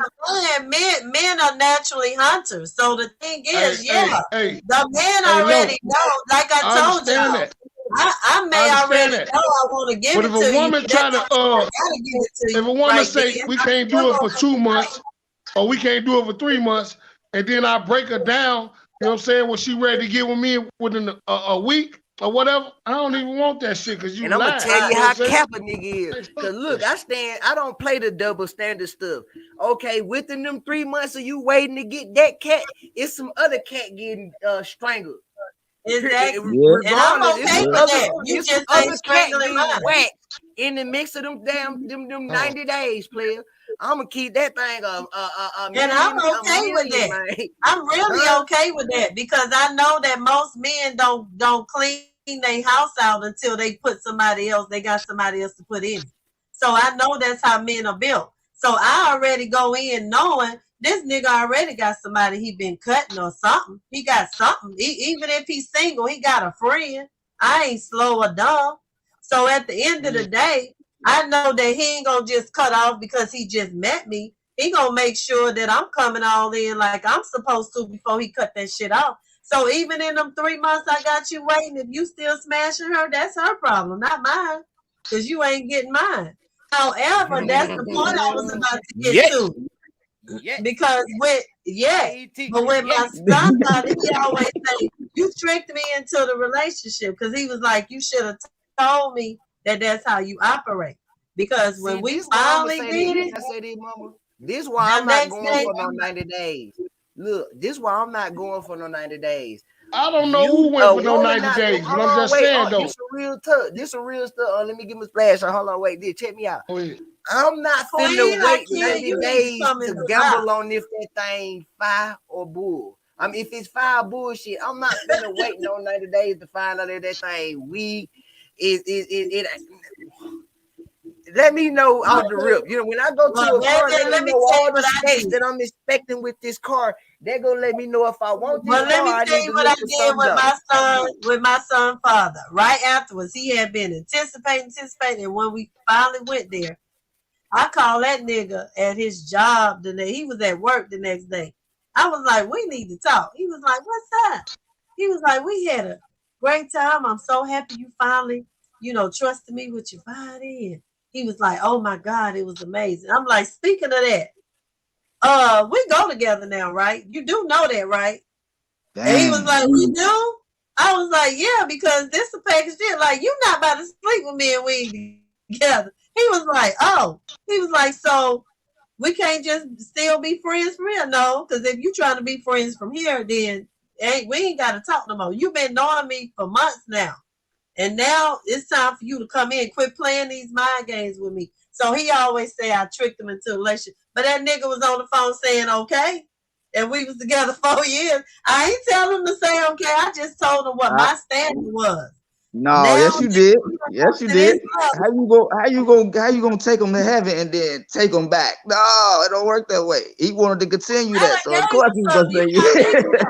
Men are naturally hunters. So the thing is, the men already know, like I told you. I may already know I want to give but it if to a you. woman try to if a woman say we can't do it for 2 months or we can't do it for 3 months, and then I break her down, you know what I'm saying? When she ready to get with me within a week or whatever, I don't even want that shit because you And I'm gonna lied. tell you know how what I'm saying? cap a nigga is. Cause look, I don't play the double standard stuff. Okay, within them 3 months of you waiting to get that cat, it's some other cat getting strangled. Exactly. Yeah. And I'm Regardless, okay with that. You it's just some ain't other cat strangling getting mine. whacked in the mix of them damn them 90 days, player. I'm gonna keep that thing And I'm okay with that. man. I'm really okay with that because I know that most men don't clean their house out until they put somebody else. They got somebody else to put in it. So I know that's how men are built. So I already go in knowing this nigga already got somebody he been cutting or something. He got something. Even if he's single, he got a friend. I ain't slow or dumb. So at the end of the day, I know that he ain't gonna just cut off because he just met me. He gonna make sure that I'm coming all in like I'm supposed to before he cut that shit off. So even in them 3 months I got you waiting, if you still smashing her, that's her problem, not mine. Because you ain't getting mine. However, that's the point I was about to get to. Yeah. Because with but with my stepfather, he always say, you tricked me into the relationship because he was like, you should have told me that that's how you operate. Because when we finally did it, I say this, mama. This why I'm not going for no 90 days. Look, this why I'm not going for no 90 days. I don't know who went for no 90 days, but I'm just saying though. This a real tough. This a real stuff. Let me give me a splash. Hold on, wait. Check me out. I'm not finna wait 90 days to gamble on if that thing fire or bull. I mean, if it's fire bullshit, I'm not finna wait no 90 days to find out if that thing weak. Let me know off the rip. You know, when I go to a car, let me know all the specs that I'm expecting with this car. They're gonna let me know if I want this car. Let me tell you what I did with my son father. Right afterwards, he had been anticipating, and when we finally went there, I called that nigga at his job the day. He was at work the next day. I was like, we need to talk. He was like, what's up? He was like, we had a great time. I'm so happy you finally, trusted me with your body. And he was like, oh my God, it was amazing. I'm like, speaking of that, we go together now, right? You do know that, right? Damn. And he was like, we do? I was like, yeah, because this a package deal. Like, you not about to sleep with me and we ain't together. He was like, oh. He was like, so we can't just still be friends from here? No, because if you trying to be friends from here, then we ain't got to talk no more. You've been knowing me for months now. And now it's time for you to come in. Quit playing these mind games with me. So he always say I tricked him into a relationship. But that nigga was on the phone saying, okay. And we was together 4 years. I ain't tell him to say okay. I just told him what my standard was. No, now, yes you did. Yes you did. How you gonna take him to heaven and then take him back? No, it don't work that way. He wanted to continue that, so of course he's gonna say yeah.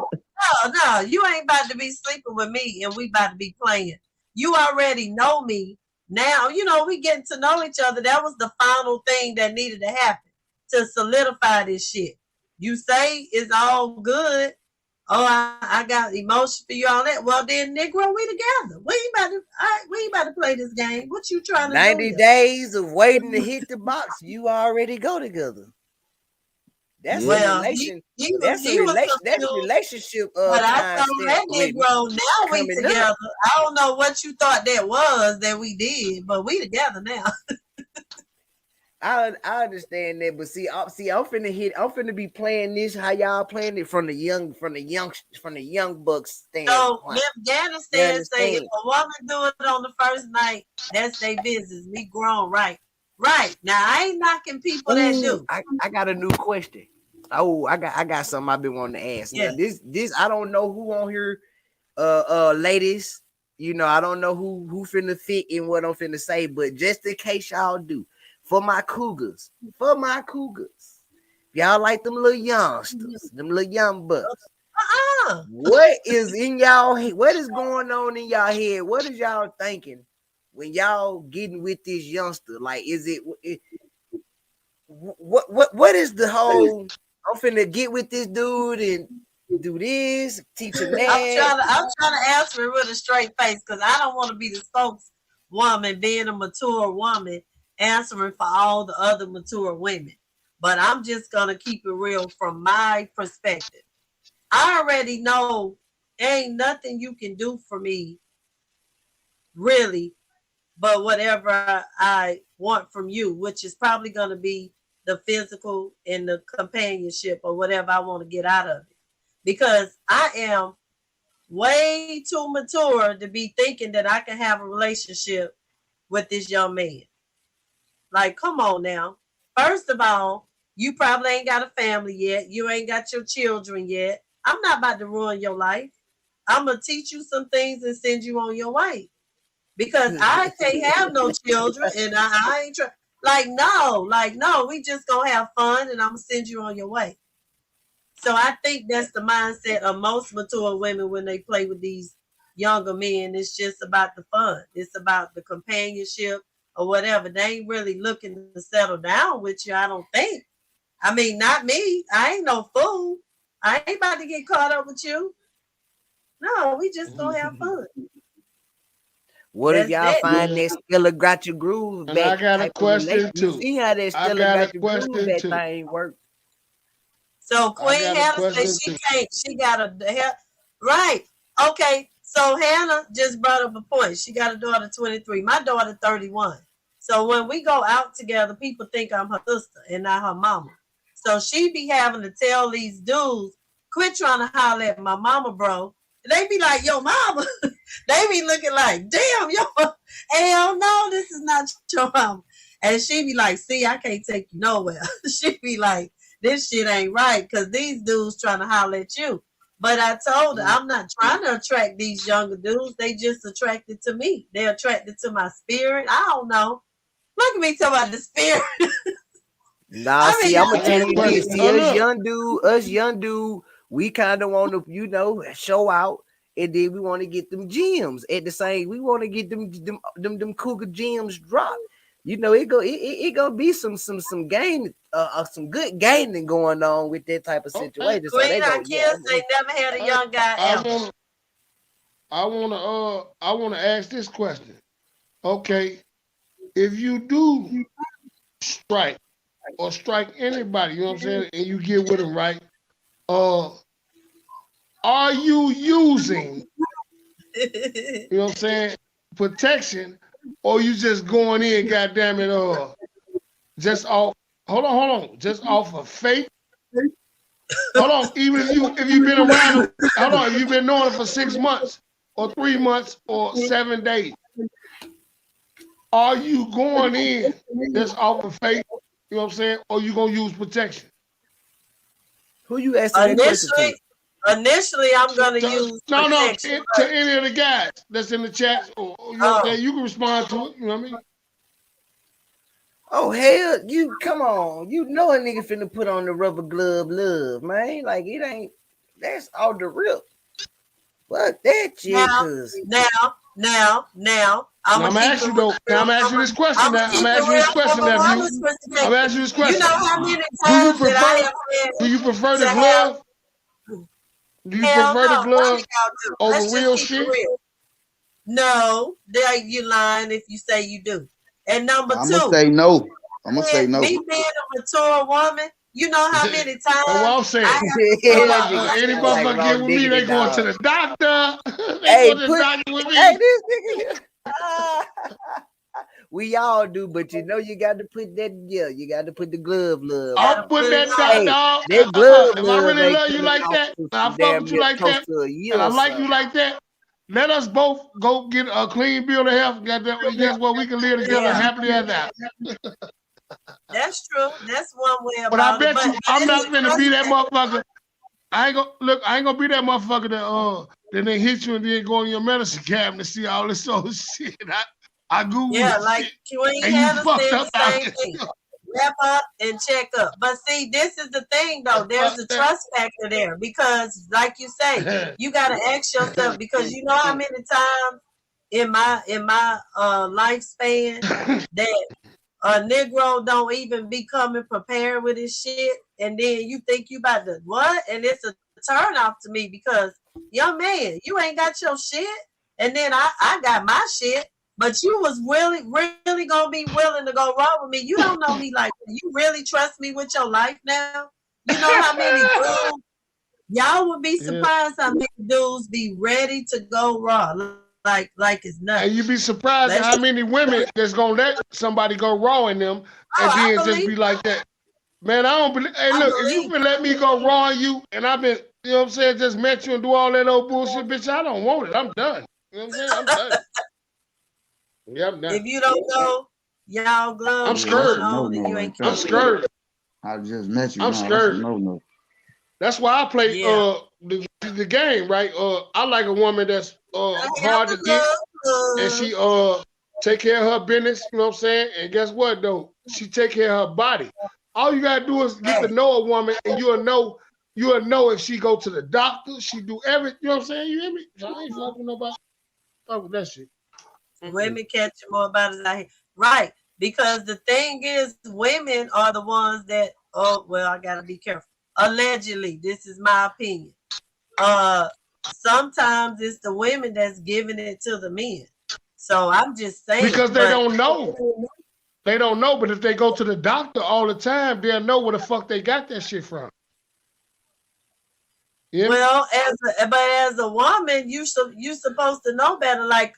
No, you ain't about to be sleeping with me and we about to be playing. You already know me. Now, we getting to know each other. That was the final thing that needed to happen to solidify this shit. You say it's all good. Oh, I got emotion for you, all that. Well, then, Negro, we together. We ain't about to play this game. What you trying to 90 days of waiting to hit the box. You already go together. That's a relationship. But I told that Negro, now we together. I don't know what you thought that was that we did, but we together now. I understand that, but see, I'm finna be playing this how y'all playing it from the young bucks standpoint. So Afghanistan say if a woman do it on the first night, that's their business. We grown, right? Right. Now I ain't knocking people that do. I got a new question. Oh, I got something I've been wanting to ask. Yeah. Now, this I don't know who on here, ladies. I don't know who finna fit in what I'm finna say, but just in case y'all do. For my cougars, y'all like them little youngsters, them little young bucks. What is in y'all head? What is going on in y'all head? What is y'all thinking when y'all getting with this youngster? Like, is it what is the whole? I'm finna get with this dude, and do this, teach them I'm that. trying to answer it with a straight face because I don't want to be the spokeswoman, being a mature woman, answering for all the other mature women. But I'm just gonna keep it real from my perspective. I already know ain't nothing you can do for me, really, but whatever I want from you, which is probably gonna be the physical and the companionship or whatever I want to get out of it. Because I am way too mature to be thinking that I can have a relationship with this young man. Like, come on now. First of all, you probably ain't got a family yet. You ain't got your children yet. I'm not about to ruin your life. I'm going to teach you some things and send you on your way. Because I can't have no children and I ain't trying. Like, no, we just going to have fun and I'm going to send you on your way. So I think that's the mindset of most mature women when they play with these younger men. It's just about the fun. It's about the companionship or whatever. They ain't really looking to settle down with you, I don't think. I mean, not me. I ain't no fool. I ain't about to get caught up with you. No, we just gonna have fun. What if That's y'all it. find that Stella got your groove And back? I got a type of question relation- too. You see how that I Stella got a got your groove, question that too. thing work. So Queen got a Hannah said question she too. can't. She got a right. Okay. So Hannah just brought up a point. She got a daughter 23. My daughter 31. So when we go out together, people think I'm her sister and not her mama. So she be having to tell these dudes, quit trying to holler at my mama, bro. They be like, yo, mama. They be looking like, damn, yo, hell no, this is not your mama. And she be like, see, I can't take you nowhere. She be like, this shit ain't right because these dudes trying to holler at you. But I told her, I'm not trying to attract these younger dudes. They just attracted to me. They're attracted to my spirit. I don't know. Look at me talking about the spirit. Nah, I see, mean, I'm gonna I tell got a you question. this. See, Oh, look. us young dude, we kind of want to, show out, and then we want to get them gems at the same. We want to get them cougar gems dropped. It gonna be some gain, some good gaining going on with that type of Okay. situation. So Queen they go, Akias, they never had a young guy ever. I wanna ask this question. Okay, if you do strike or strike anybody, you know what I'm saying, and you get with them, right? Are you using, you know what I'm saying, protection, or you just going in, goddamn it, just off? Hold on, just off of faith. Hold on, even if you've been around them, hold on, if you've been knowing them for 6 months or 3 months or 7 days, are you going in just off of faith? You know what I'm saying, or you gonna use protection? Who you asking that question to? Initially, I'm gonna use protection. To any of the guys that's in the chat, or you know what I'm saying, you can respond to it. You know what I mean? Oh hell, you come on! You know a nigga finna put on the rubber glove, love, man. Like it ain't. That's all the rip. Fuck that shit, cause now. I'm gonna ask you though. Now I'm gonna ask you this question. Now I'm gonna ask you this question. Now, I'm gonna ask you this question. You know how many times that I have said, do you prefer the glove? Do you prefer the glove over real shit? No, you lying if you say you do. And number I'm two, gonna say no. I'm gonna say no. me being a mature woman, you know how many times That's what I'm saying. Any motherfucker get with me, they going to the doctor. They go to the doctor with me. Hey, this nigga. We all do, but you got to put that. Yeah, you got to put the glove, love. I'll put that dog. That glove, if I really love you like that, and I fuck with you like that, and I like you like that, let us both go get a clean bill of health. Guess what? We can live together happily ever after. That's true. That's one way about it. But I bet you, I'm not gonna be that motherfucker. I ain't gonna be that motherfucker that they hit you and then go in your medicine cabinet and see all this old shit. I Google like Queen Hannah said the same thing. Wrap up and check up. But see, this is the thing though. There's a trust factor there because, like you say, you gotta ask yourself because you know how many times in my lifespan that a Negro don't even be coming prepared with his shit, and then you think you about to what? And it's a turn off to me because, young man, you ain't got your shit, and then I got my shit, but you was really gonna be willing to go wrong with me. You don't know me like that. You really trust me with your life now? You know how many dudes, y'all would be surprised how many dudes be ready to go raw. Like it's nothing. And you'd be surprised at how many women that's gonna let somebody go raw in them and then just be like that. Man, I don't believe. Hey, look, if you been let me go raw on you, and I've been, you know what I'm saying, just met you and do all that old bullshit, bitch, I don't want it. I'm done. You know what I'm saying? I'm done. Yeah, I'm done. If you don't go, y'all gloves. I'm scared. I'm scared. I just met you. I'm scared. No. That's why I play the game, right? I like a woman that's hard to get, and she take care of her business, you know what I'm saying? And guess what though? She take care of her body. All you gotta do is get to know a woman, and you'll know if she go to the doctor, she do everything, you know what I'm saying? You hear me? So I ain't fucking with nobody. Fuck with that shit. Women catch more about it out here. Right. Because the thing is, women are the ones that, I gotta be careful. Allegedly, this is my opinion. Sometimes it's the women that's giving it to the men. So I'm just saying. Because they don't know. They don't know, but if they go to the doctor all the time, they'll know where the fuck they got that shit from. Yeah. Well, as a woman, you supposed to know better. Like,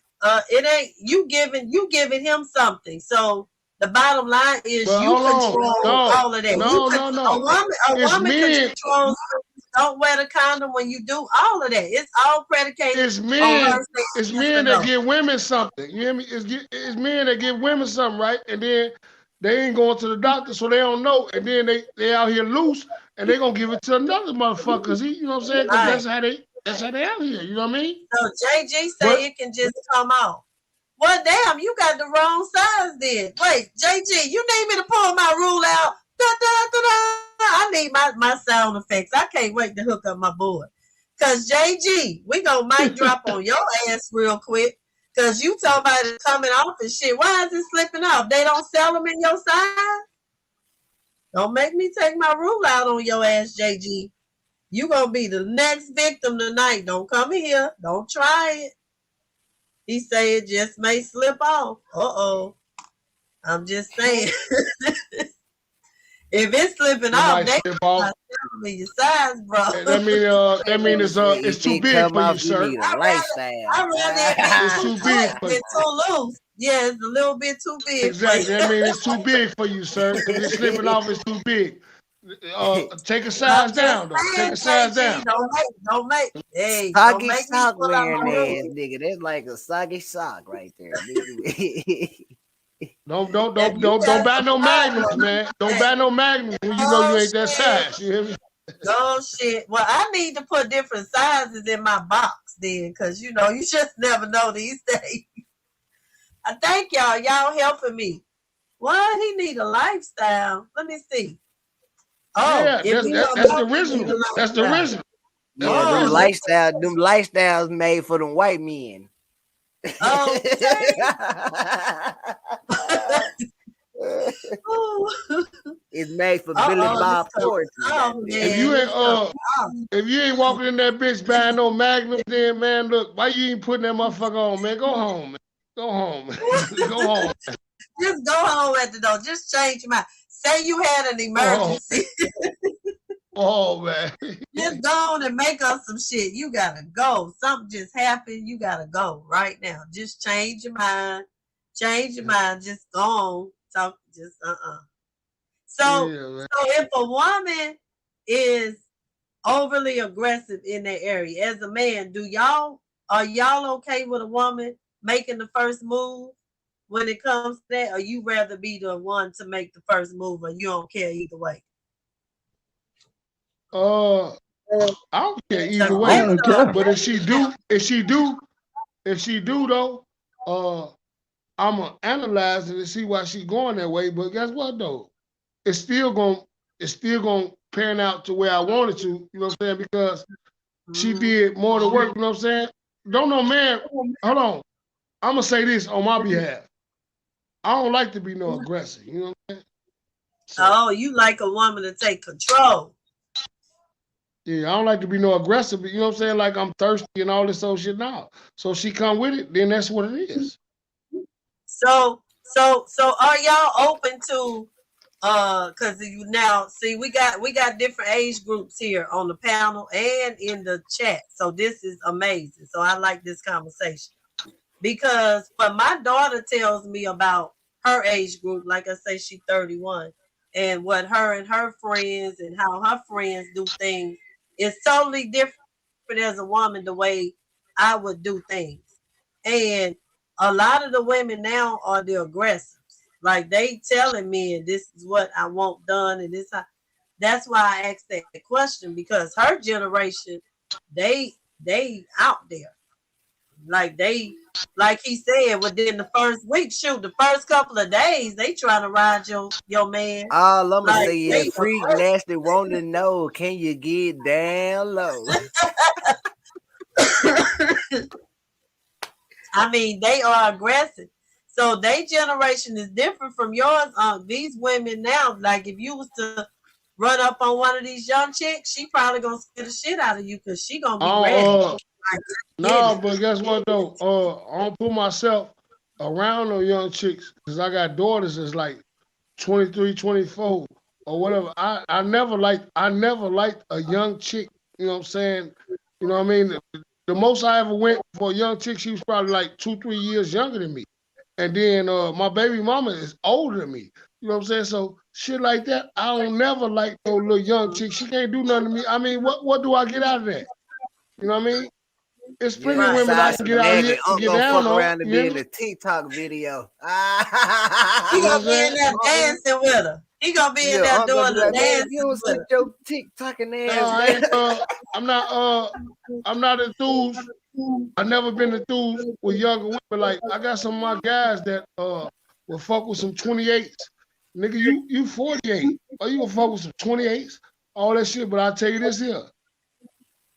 it ain't you giving him something. So the bottom line is you control all of that. No. A woman can control. Don't wear the condom when you do all of that. It's all predicated. It's men that give women something. You hear me? It's men that give women something, right? And then they ain't going to the doctor, so they don't know. And then they out here loose, and they gonna give it to another motherfucker. Cause you know what I'm saying? Cause that's how they out here. You know what I mean? So JG say it can just come off. Well, damn, you got the wrong size then. Wait, JG, you need me to pull my rule out? I need my sound effects. I can't wait to hook up my board. Cause JG, we gonna mic drop on your ass real quick. Cause you talking about it coming off and shit. Why is it slipping off? They don't sell them in your size? Don't make me take my rule out on your ass, JG. You gonna be the next victim tonight. Don't come here. Don't try it. He say it just may slip off. I'm just saying. If it's slipping off, they not telling me your size, bro. That means it's too big for you, sir. It's too big for you. It's too loose. Yeah, it's a little bit too big. Exactly. That means it's too big for you, sir. If it's slipping off, it's too big. Take a size down, though. Take a size down. Don't make. Hey, soggy sock wearing ass nigga. That's like a soggy sock right there. Don't buy no magnums, man. Don't buy no magnums when you know you ain't that size. You hear me? Oh shit. Well, I need to put different sizes in my box then, because you just never know these days. I thank y'all. Y'all helping me. What? He need a lifestyle. Let me see. Oh, yeah, that's the original. That's the original. Yeah, them lifestyles made for them white men. Oh, it's made for Billy Bob Thornton. If you ain't walking in that bitch buying no Magnum, then man, look, why you ain't putting that motherfucker on, man? Go home, man. Go home. Go home. Just go home at the door. Just change your mind. Say you had an emergency. Oh man. Just go on and make us some shit. You gotta go. Something just happened. You gotta go right now. Just change your mind. Change your mind. Just go on. Talk. Just So if a woman is overly aggressive in that area, as a man, are y'all okay with a woman making the first move when it comes to that, or you rather be the one to make the first move, or you don't care either way? I don't care either way. But if she do though, I'm gonna analyze it and see why she's going that way. But guess what though? It's still gonna pan out to where I want it to. You know what I'm saying? Because she did more to work. You know what I'm saying? Don't know, man. Hold on. I'm gonna say this on my behalf. I don't like to be no aggressive. You know what I'm saying? You like a woman to take control. Yeah, I don't like to be no aggressive, but you know what I'm saying? Like I'm thirsty and all this old shit now. So she come with it, then that's what it is. So are y'all open to because you now see we got different age groups here on the panel and in the chat. So this is amazing. So I like this conversation because when my daughter tells me about her age group, like I say, she's 31, and what her and her friends and how her friends do things is totally different as a woman the way I would do things. And a lot of the women now are the aggressors. Like they telling men this is what I want done and this how. That's why I asked that question because her generation, they out there. Like he said, within the first week, shoot, the first couple of days, they trying to ride your man. All I'm gonna Like, say is freak nasty want to know, can you get down low? I mean, they are aggressive. So their generation is different from yours. These women now, like if you was to run up on one of these young chicks, she probably gonna scare the shit out of you because she gonna be ready. No, but guess what though? I don't put myself around no young chicks because I got daughters that's like 23, 24 or whatever. I never liked a young chick, you know what I'm saying? You know what I mean? The most I ever went for a young chick, she was probably like 2-3 years younger than me. And then my baby mama is older than me. You know what I'm saying? So shit like that, I don't never like no little young chick. She can't do nothing to me. I mean, what do I get out of that? You know what I mean? It's plenty of women I can get out here and get down on. Around to be in a TikTok video. He gonna be in there dancing with her. He gonna be in there doing the dance. You don't sit your TikToking ass. No, I'm not enthused. I've never been enthused with younger women. Like I got some of my guys that will fuck with some 28s. Nigga, you 48. Or you gonna fuck with some 28s? All that shit, but I'll tell you this here.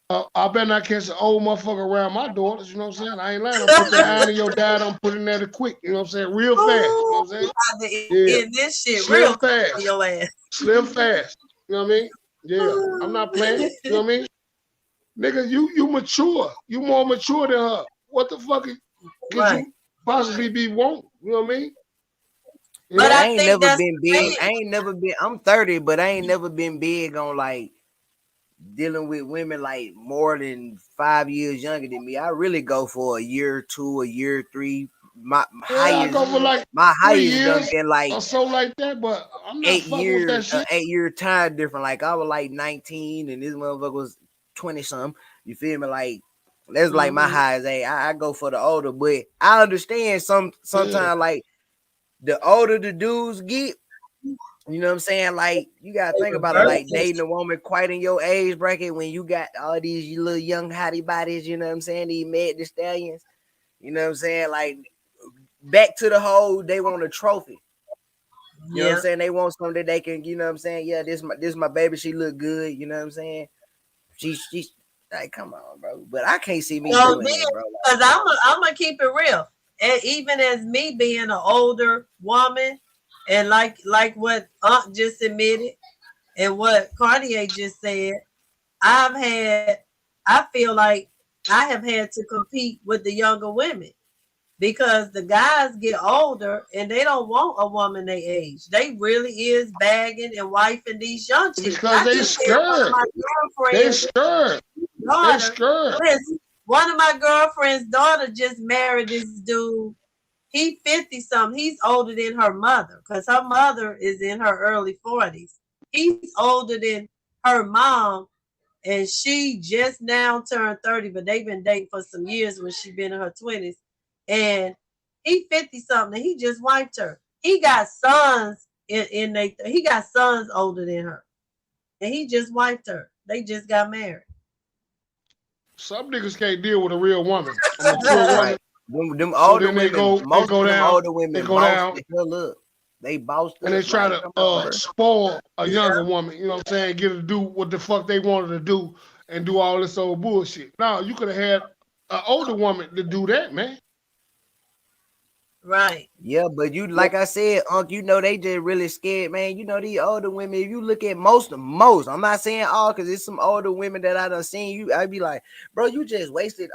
I better not catch an old motherfucker around my daughters, you know what I'm saying? I ain't lying. I'm put the iron in your dad, I'm putting that in quick, you know what I'm saying? Real fast, you know what I'm saying? Yeah. In this shit, slim real fast. Your ass. Slim fast. You know what I mean? Yeah. I'm not playing. You know what I mean? Nigga, you mature. You more mature than her. What the fuck could you possibly be want? You know what I mean? You but know, I ain't never been big. I ain't never been. I'm 30, but I ain't never been big on like dealing with women like more than 5 years younger than me. I really go for a year or two, a year 3. My highest, I go for like my highest done been like or so like that, but I'm not 8 fucking years, with that shit. 8 year time different. Like I was like 19 and this motherfucker was 20 something. You feel me? Like that's like my highest age. I go for the older, but I understand sometimes like the older the dudes get, you know what I'm saying? Like you gotta think about it, like dating a woman quite in your age bracket when you got all these little young hottie bodies, you know what I'm saying? These Meg Thee Stallions, you know what I'm saying? Like back to the whole, they want a trophy. You know what I'm saying? They want something that they can, you know what I'm saying? Yeah, this my baby, she look good, you know what I'm saying? She's like, come on, bro. But I can't see me doing that, bro. Because I'm gonna keep it real. And even as me being an older woman, and like what Aunt just admitted, and what Cartier just said, I feel like I have had to compete with the younger women because the guys get older and they don't want a woman their age. They really is bagging and wifing these young chicks. Because they scared. They scared. They scared. Listen, one of my girlfriend's daughter just married this dude. He 50 something. He's older than her mother because her mother is in her early 40s. He's older than her mom, and she just now turned 30, but they've been dating for some years when she been in her 20s. And he 50 something. He just wiped her. He got sons he got sons older than her, and he just wiped her. They just got married. Some niggas can't deal with a real woman. A mature woman. Them older women, most of them older women, they go down. The hell up. They bossed and they try to spoil a younger woman. You know what I'm saying? Get her to do what the fuck they wanted to do and do all this old bullshit. Now you could have had an older woman to do that, man. Right. Yeah, but you like I said, Unc, you know they just really scared, man. You know these older women. If you look at most, I'm not saying all, because it's some older women that I done seen. You, I'd be like, bro, you just wasted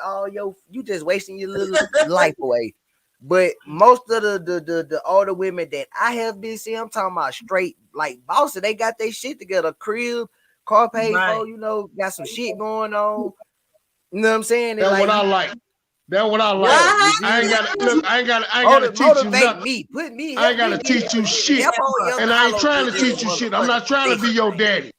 you just wasting your little life away. But most of the older women that I have been seeing, I'm talking about straight like bosses. They got their shit together, crib, car paid for, you know, got some shit going on. You know what I'm saying? That's what I like. That's what I like. I ain't gotta teach you nothing. Me. Put me. I ain't gotta teach you shit. And I ain't trying to teach you shit. I'm not trying to be your daddy.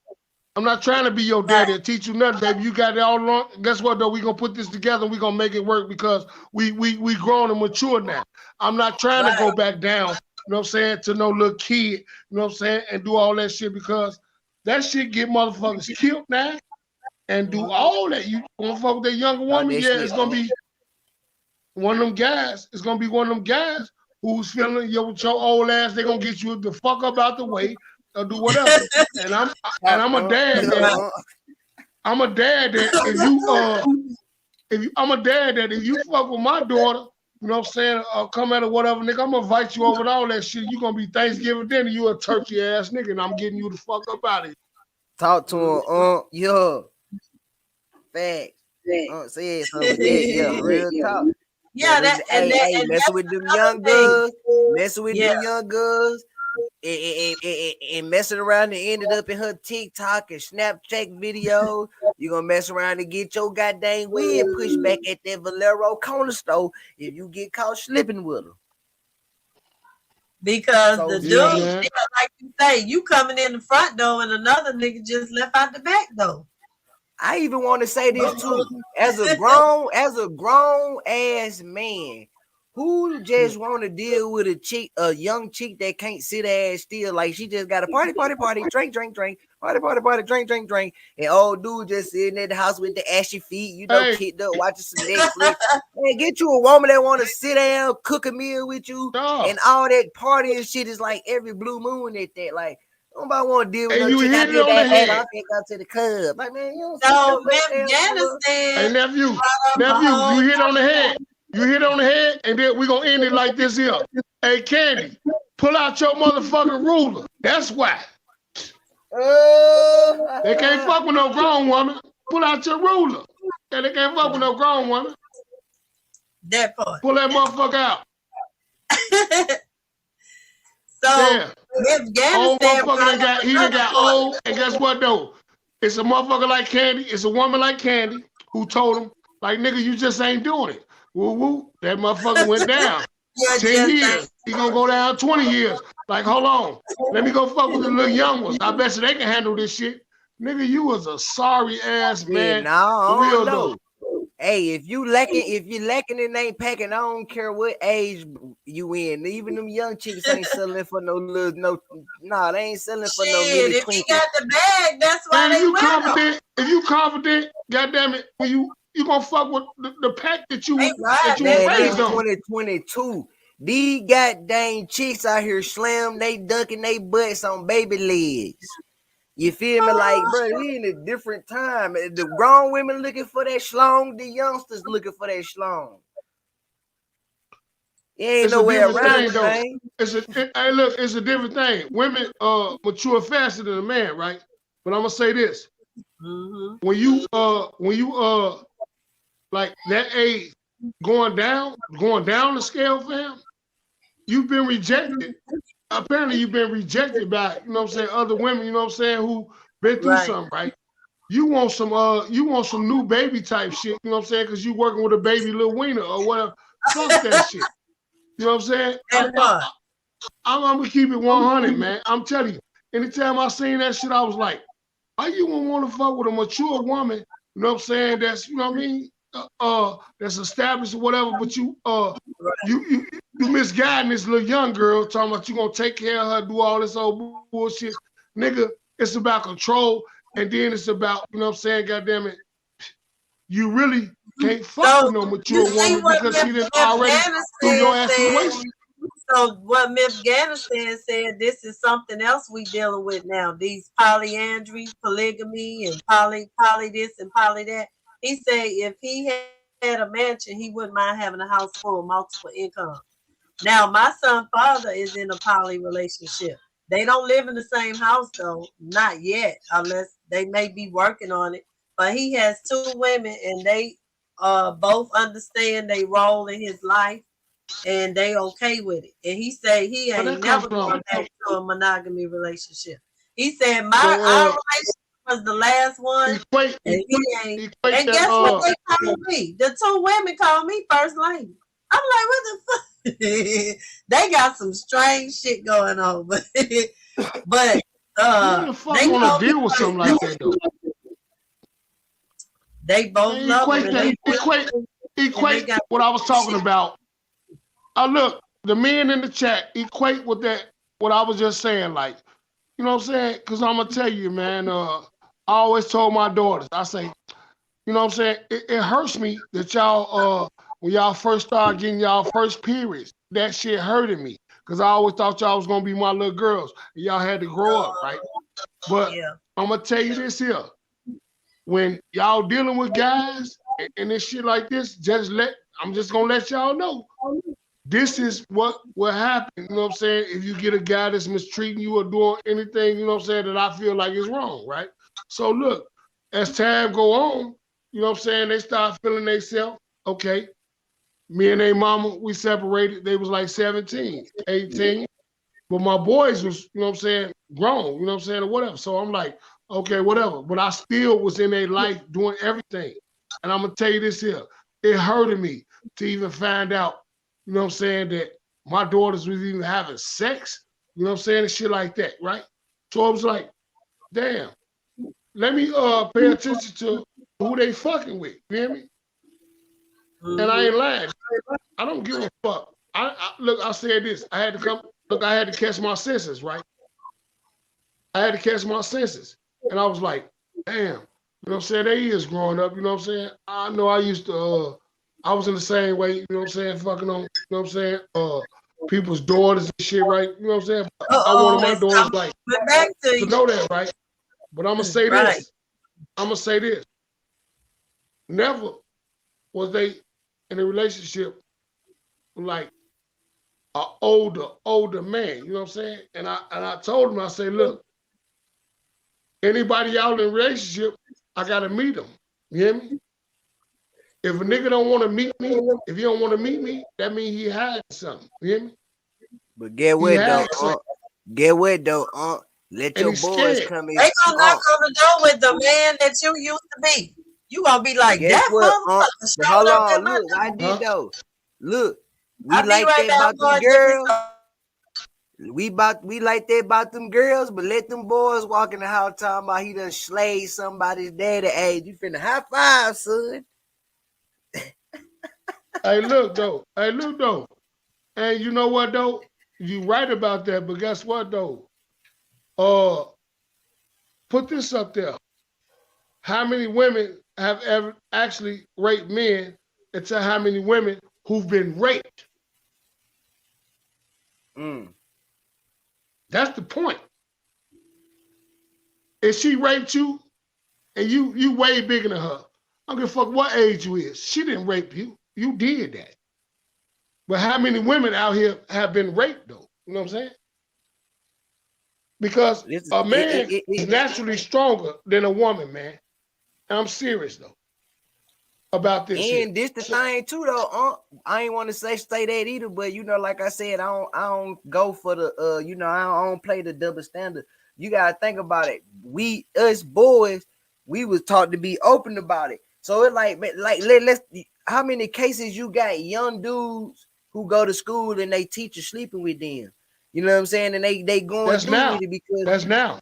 I'm not trying to be your daddy and teach you nothing, baby. You got it all along. Guess what though? We gonna put this together and we gonna make it work because we grown and mature now. I'm not trying to go back down, you know what I'm saying, to no little kid, you know what I'm saying, and do all that shit because that shit get motherfuckers killed now and do all that. You wanna fuck with that younger woman? Yeah, it's gonna be one of them guys. It's gonna be one of them guys who's feeling with your old ass. They're gonna get you the fuck up out the way or do whatever. And I'm a dad that I'm a dad that if you fuck with my daughter, you know what I'm saying, come at her whatever, nigga, I'm gonna invite you over to all that shit. You gonna be Thanksgiving dinner, you a turkey ass nigga, and I'm getting you the fuck up out of here. Talk to him, yeah. Facts. Say something. Yeah, real talk. Yeah, and messing with them young girls, messing with them young girls, and messing around and ended up in her TikTok and Snapchat videos. You gonna mess around and get your goddamn wig pushed back at that Valero corner store if you get caught slipping with her. Because the dude, like you say, you coming in the front door and another nigga just left out the back door. I even want to say this too, as a grown ass man, who just want to deal with a young chick that can't sit her ass still, like she just got a party, drink, party, and old dude just sitting at the house with the ashy feet, you know, kicked up, watching some Netflix. Man, get you a woman that want to sit down, cook a meal with you, and all that party and shit is like every blue moon at that, like. Nobody want to deal with no chick. I did that. I think go to the club. Like, man, you don't Hey, nephew, you hit on the head. You hit on the head, and then we gonna end it like this here. Hey, Candy, pull out your motherfucking ruler. That's why. They can't fuck with no grown woman. Pull out your ruler. Yeah, they can't fuck with no grown woman. That part. Pull that motherfucker out. So old motherfucker he done got old, and guess what though? It's a motherfucker like Candy, it's a woman like Candy who told him, like, nigga, you just ain't doing it. Woo woo, that motherfucker went down. 10 years. He gonna go down 20 years. Like, hold on. Let me go fuck with the little young ones. I bet you they can handle this shit. Nigga, you was a sorry ass man. For real though. Hey, if you lacking and ain't packing, I don't care what age you in. Even them young chicks ain't selling for no little they ain't selling for no little. If he got the bag, that's why they confident. If you confident, goddamn it, when you gonna fuck with the pack that you raised on. 2022. These goddamn chicks out here they dunking they butts on baby legs. You feel me? Like, bro, we in a different time. The grown women looking for that schlong, the youngsters looking for that schlong. Ain't no way around it, man. It's a different thing. Women mature faster than a man, right? But I'm gonna say this. Mm-hmm. When you like that age going down the scale, fam, you've been rejected. Apparently you've been rejected by, you know what I'm saying, other women, you know what I'm saying, who been through something, right? You want some new baby type shit, you know what I'm saying, because you working with a baby little wiener or whatever. Fuck that shit. You know what I'm saying? I'm gonna keep it 100, man. I'm telling you, anytime I seen that shit, I was like, why you wouldn't want to fuck with a mature woman, you know what I'm saying, that's, you know what I mean, that's established or whatever, but you misguiding this little young girl, talking about you gonna take care of her, do all this old bullshit. Nigga, it's about control, and then it's about, you know what I'm saying, goddamn it, you really can't fuck with no mature woman because she didn't already do your aspiration. So what Miss Afghanistan said, this is something else we dealing with now. These polyandry, polygamy, and poly this and poly that. He said if he had a mansion, he wouldn't mind having a house full of multiple income. Now, my son's father is in a poly relationship. They don't live in the same house though, not yet, unless they may be working on it. But he has 2 women, and they both understand they role in his life, and they okay with it. And he said he Where ain't that come never from? going back to a monogamy relationship. He said our So relationship was the last one, equate and he ain't. equate And that guess what they call me? The 2 women call me first lady. I'm like, what the fuck? They got some strange shit going on, but who the fuck they want call to me deal with first. something like that though? They both Man, love equate them, that. and they Equate got what I was talking shit. about. Look, the men in the chat, equate with that, what I was just saying, like, you know what I'm saying? Because I'm going to tell you, man, I always told my daughters, I say, you know what I'm saying? It hurts me that y'all, when y'all first started getting y'all first periods, that shit hurted me. Because I always thought y'all was going to be my little girls. And y'all had to grow up, right? But Yeah. I'm going to tell you this here. When y'all dealing with guys and this shit like this, I'm just going to let y'all know. This is what will happen, you know what I'm saying, if you get a guy that's mistreating you or doing anything, you know what I'm saying, that I feel like is wrong, right? So look, as time go on, you know what I'm saying, they start feeling themselves, okay, me and their mama, we separated, they was like 17, 18, but my boys was, you know what I'm saying, grown, you know what I'm saying, or whatever. So I'm like, okay, whatever, but I still was in their life doing everything. And I'm gonna tell you this here, it hurted me to even find out, you know what I'm saying, that my daughters was even having sex, you know what I'm saying, and shit like that, right? So I was like, damn, let me pay attention to who they fucking with, you hear me? And I ain't lying. I don't give a fuck. Look, I said this. I had to catch my senses, right? I had to catch my senses. And I was like, damn, you know what I'm saying? They is growing up, you know what I'm saying? I know I used to, I was in the same way, you know what I'm saying, fucking on, you know what I'm saying, people's daughters and shit, right? You know what I'm saying? I wanted my daughters like to know that, right? But I'm gonna say this. I'm gonna say this. Never was they in a relationship like an older man, you know what I'm saying? And I told him, I say, look, anybody out in a relationship, I gotta meet them. You hear me? If a nigga don't want to meet me, if he don't want to meet me, that means he hiding something. You hear me? But get what though? Get what though? Let your boys come in. They gonna knock on the door with the man that you used to be. You gonna be like, that motherfucker showed up at my door. I did though. Look, we I'll like right that about them girls. We like that about them girls, but let them boys walk in the house talking about he done slayed somebody's daddy. Hey, you finna high five, son. Hey, look though. And you know what though? You right about that, but guess what though? Put this up there. How many women have ever actually raped men, and tell how many women who've been raped? That's the point. If she raped you and you way bigger than her, I don't give a fuck what age you is. She didn't rape you. You did that. But how many women out here have been raped though? You know what I'm saying? Because a man is naturally stronger than a woman, man. And I'm serious though about this. And this the thing too though. I ain't want to say that either, but you know, like I said, I don't go for the you know, I don't play the double standard. You gotta think about it. Us boys, we was taught to be open about it. So it's like let's how many cases you got young dudes who go to school and they teacher sleeping with them? You know what I'm saying? And they going through with it because that's now.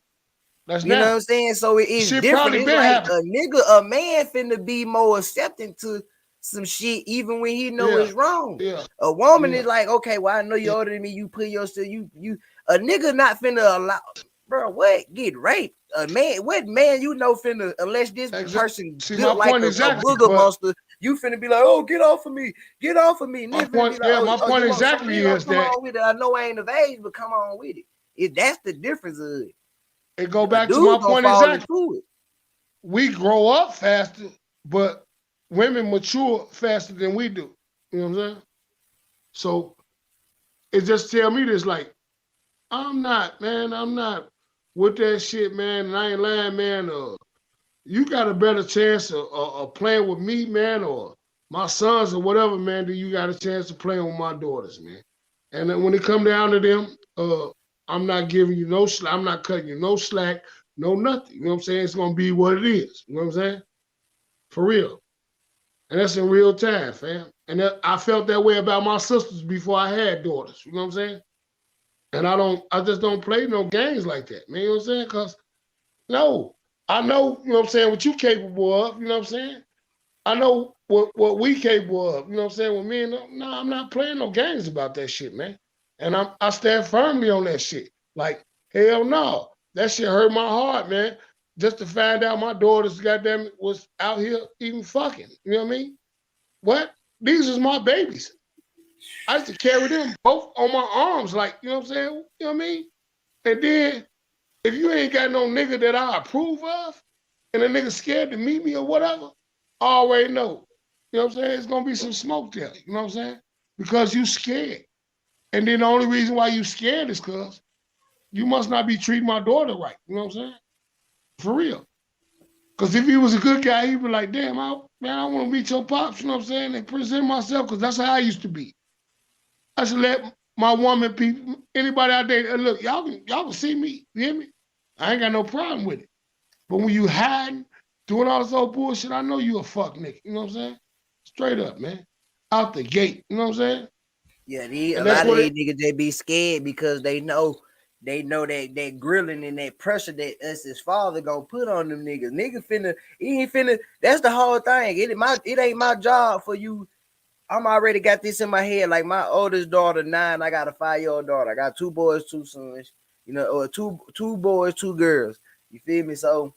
You know what I'm saying? So it is different. It's like a man finna be more accepting to some shit, even when he know it's wrong. Yeah. A woman is like, okay, well, I know you're older than me. You put yourself, a nigga not finna allow, bro. What get raped? A man, what man you know finna unless this person built like a booger monster. You finna be like, oh, get off of me, get off of me. My point, my point exactly is that I know I ain't of age, but come on with it. That's the difference of it. It go back to my point exactly. We grow up faster, but women mature faster than we do. You know what I'm saying? So it just tell me this, like, I'm not with that shit, man, and I ain't lying, man. You got a better chance of playing with me, man, or my sons or whatever, man, than you got a chance of playing with my daughters, man. And then when it come down to them, I'm not giving you no slack. I'm not cutting you no slack, no nothing. You know what I'm saying? It's going to be what it is. You know what I'm saying? For real. And that's in real time, fam. And I felt that way about my sisters before I had daughters. You know what I'm saying? And I just don't play no games like that, man. You know what I'm saying? Because, no, I know, you know what I'm saying, what you capable of, you know what I'm saying? I know what we capable of, you know what I'm saying, with me. No, I'm not playing no games about that shit, man. And I stand firmly on that shit. Like, hell no. That shit hurt my heart, man. Just to find out my daughters, goddamn it, was out here even fucking. You know what I mean? What? These is my babies. I used to carry them both on my arms, like, you know what I'm saying? You know what I mean? And then, if you ain't got no nigga that I approve of, and a nigga scared to meet me or whatever, I already know. You know what I'm saying? It's gonna be some smoke there. You know what I'm saying? Because you scared. And then the only reason why you scared is because you must not be treating my daughter right. You know what I'm saying? For real. Because if he was a good guy, he'd be like, damn, I want to meet your pops, you know what I'm saying? And present myself, because that's how I used to be. I should let my woman, people, anybody out there, look, y'all can see me, you hear me? I ain't got no problem with it. But when you hiding, doing all this old bullshit, I know you a fuck nigga, you know what I'm saying? Straight up, man. Out the gate, you know what I'm saying? Yeah, a lot of these niggas, they be scared because they know that grilling and that pressure that us as father gonna put on them niggas. He ain't finna, that's the whole thing. It ain't my job for you. I'm already got this in my head. Like my oldest daughter, 9, I got a 5-year-old daughter. I got 2 boys, 2 sons, you know, or two boys, 2 girls. You feel me? So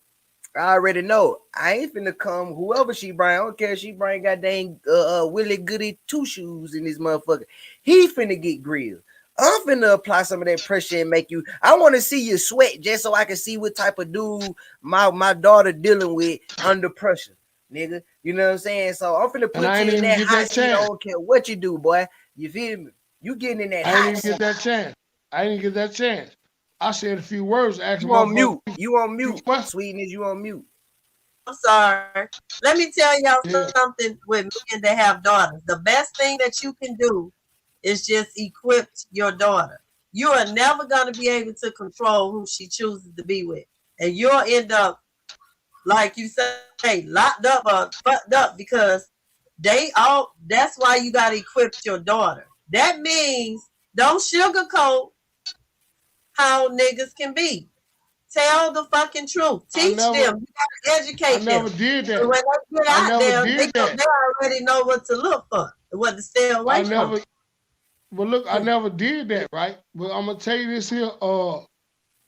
I already know I ain't finna come, whoever she bring, I don't care if she bring goddamn Willie Goody 2 shoes in this motherfucker. He finna get grilled. I'm finna apply some of that pressure and make you, I want to see you sweat just so I can see what type of dude my daughter dealing with under pressure, nigga. You know what I'm saying? So I'm finna put you in that hot seat. I don't care what you do, boy. You feel me? You getting in that hot seat. I didn't get that chance. I said a few words. You on mute. You on mute. Sweetness, you on mute. I'm sorry. Let me tell y'all something with men that have daughters. The best thing that you can do is just equip your daughter. You are never going to be able to control who she chooses to be with. And you'll end up, like you say, locked up or fucked up because that's why you got to equip your daughter. That means don't sugarcoat how niggas can be. Tell the fucking truth. Teach them. You gotta educate them. I never did that. So when they get out there, they already know what to look for, what to stay away from. But look, I never did that, right? But I'm gonna tell you this here.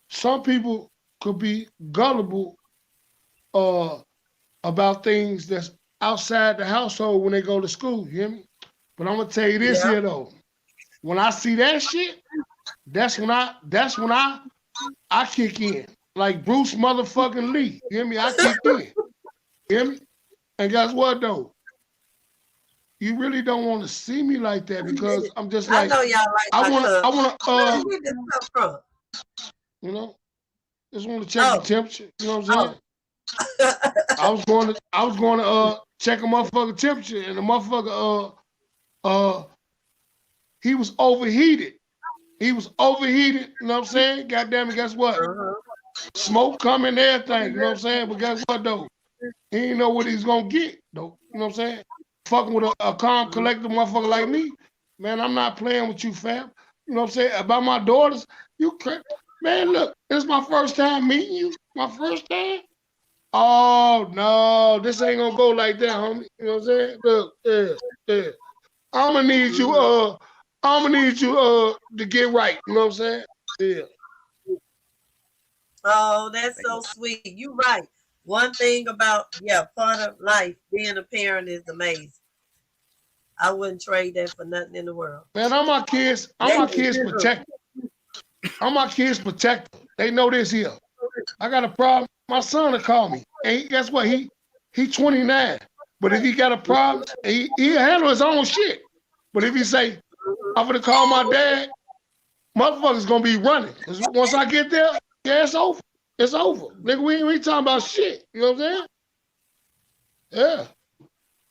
Some people could be gullible about things that's outside the household when they go to school. You hear me? But I'm gonna tell you this here though. When I see that shit, that's when I kick in. Like Bruce motherfucking Lee. You hear me? I kick in. You hear me? And guess what though? You really don't want to see me like that because I'm just like, I know y'all like I want to where did this come from? You know, just want to check the temperature. You know what I'm saying? I was going to check a motherfucker temperature, and the motherfucker he was overheated. You know what I'm saying? Goddamn it, guess what? Smoke coming, everything. You know what I'm saying? But guess what though? He didn't know what he's gonna get though. You know what I'm saying? Fucking with a calm, collective motherfucker like me, man, I'm not playing with you, fam. You know what I'm saying? About my daughters, man, look, it's my first time meeting you. My first time. Oh no, this ain't gonna go like that, homie. You know what I'm saying? Look, yeah. I'm gonna need you to get right. You know what I'm saying? Yeah. Oh, that's so sweet. You right. One thing about part of life, being a parent is amazing. I wouldn't trade that for nothing in the world. Man, I'm my kids protector. I'm my kids protector. They know this here. I got a problem. My son will call me. And guess what? He 29. But if he got a problem, he'll handle his own shit. But if he say, I'm gonna call my dad. Motherfuckers gonna be running. 'Cause once I get there, yeah, it's over. It's over. Nigga, we ain't talking about shit. You know what I'm saying? Yeah.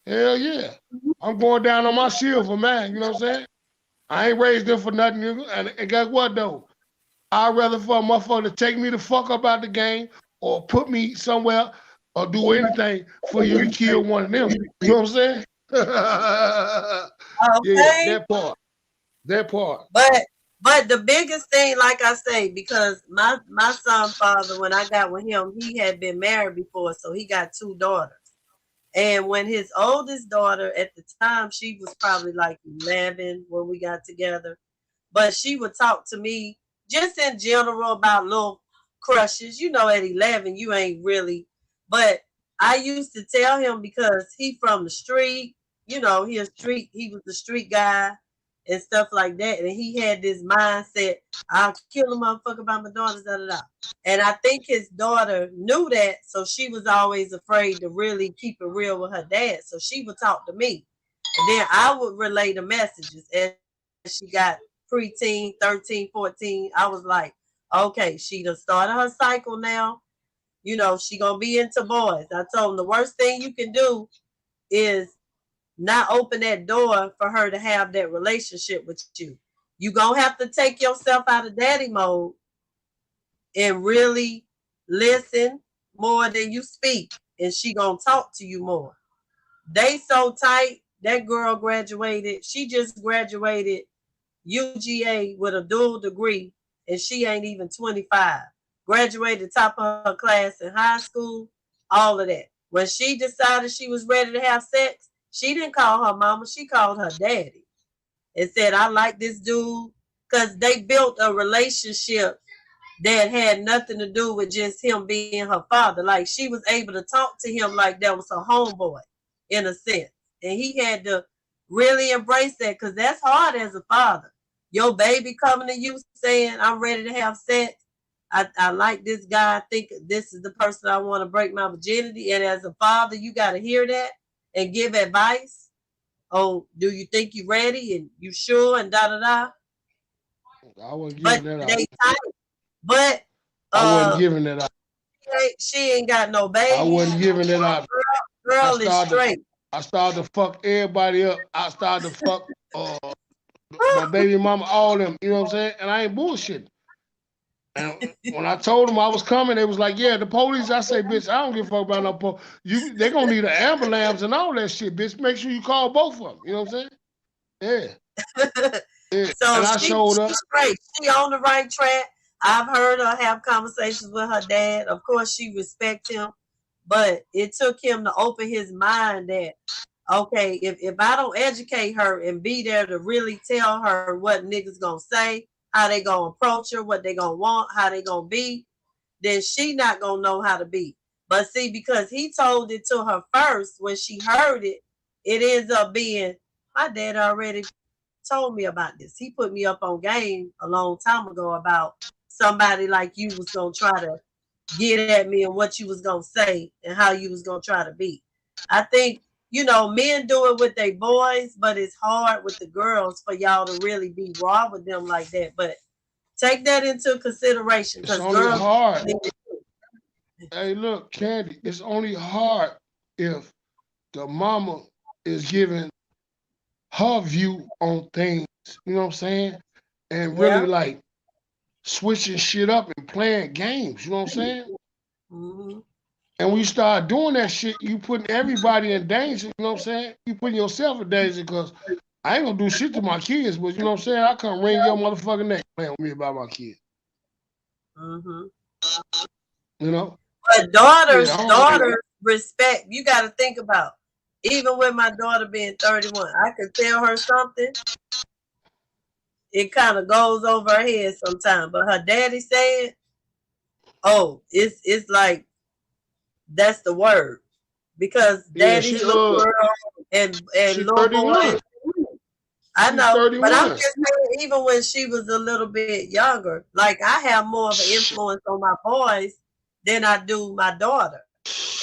Hell yeah. I'm going down on my shield for man. You know what I'm saying? I ain't raised them for nothing, nigga. And guess what, though? I'd rather for a motherfucker to take me the fuck up out the game or put me somewhere or do anything for you to kill one of them. You know what I'm saying? Okay. Yeah, that part. But the biggest thing, like I say, because my son's father, when I got with him, he had been married before, so he got 2 daughters. And when his oldest daughter, at the time, she was probably like 11 when we got together, but she would talk to me just in general about little crushes. You know, at 11, you ain't really. But I used to tell him, because he from the street, you know, he was the street guy and stuff like that. And he had this mindset, I'll kill a motherfucker by my daughters, da da da. And I think his daughter knew that, so she was always afraid to really keep it real with her dad. So she would talk to me. And then I would relay the messages. As she got preteen, 13, 14, I was like, okay, she done started her cycle now. You know, she gonna be into boys. I told him the worst thing you can do is not open that door for her to have that relationship with you. You gonna have to take yourself out of daddy mode and really listen more than you speak, and she gonna talk to you more. They so tight. That girl graduated. She just graduated UGA with a dual degree, and she ain't even 25. Graduated top of her class in high school, all of that. When she decided she was ready to have sex, she didn't call her mama, she called her daddy and said, I like this dude, because they built a relationship that had nothing to do with just him being her father. Like, she was able to talk to him like that was her homeboy, in a sense. And he had to really embrace that, because that's hard as a father. Your baby coming to you saying, I'm ready to have sex. I like this guy. I think this is the person I want to break my virginity. And as a father, you got to hear that and give advice. Oh, do you think you're ready? And you sure? And da-da-da. I wasn't giving that out. But I wasn't giving that out. She ain't got no baby. I wasn't giving that out. Girl is straight. I started to fuck everybody up. I started to fuck my baby mama, all them. You know what I'm saying? And I ain't bullshitting. And when I told them I was coming, they was like, yeah, the police. I say, bitch, I don't give a fuck about no police. They gonna need an ambulance and all that shit, bitch. Make sure you call both of them. You know what I'm saying? Yeah. Yeah. So and I showed up. Straight. She on the right track. I've heard her have conversations with her dad. Of course, she respects him, but it took him to open his mind that, okay, if I don't educate her and be there to really tell her what niggas gonna say, how they gonna approach her, what they gonna want, how they gonna be, then she not gonna know how to be. But see, because he told it to her first, when she heard it, it ends up being, my dad already told me about this. He put me up on game a long time ago about somebody like you was gonna try to get at me and what you was gonna say and how you was gonna try to be. I think, you know, men do it with their boys, but it's hard with the girls for y'all to really be raw with them like that. But take that into consideration, because girls hard. Hey, look, Candy, it's only hard if the mama is giving her view on things, you know what I'm saying? And really like switching shit up and playing games, you know what I'm saying? Mm-hmm. And when you start doing that shit, you putting everybody in danger, you know what I'm saying? You putting yourself in danger, because I ain't gonna do shit to my kids, but you know what I'm saying? I come wring your motherfucking neck playing with me about my kids. Mm-hmm. You know? But daughters respect, you got to think about, even with my daughter being 31, I could tell her something, it kind of goes over her head sometimes. But her daddy said, oh, it's like, that's the word. Because daddy's little girl and little boy. I know, 31. But I'm just saying, even when she was a little bit younger, like, I have more of an influence on my boys than I do my daughter.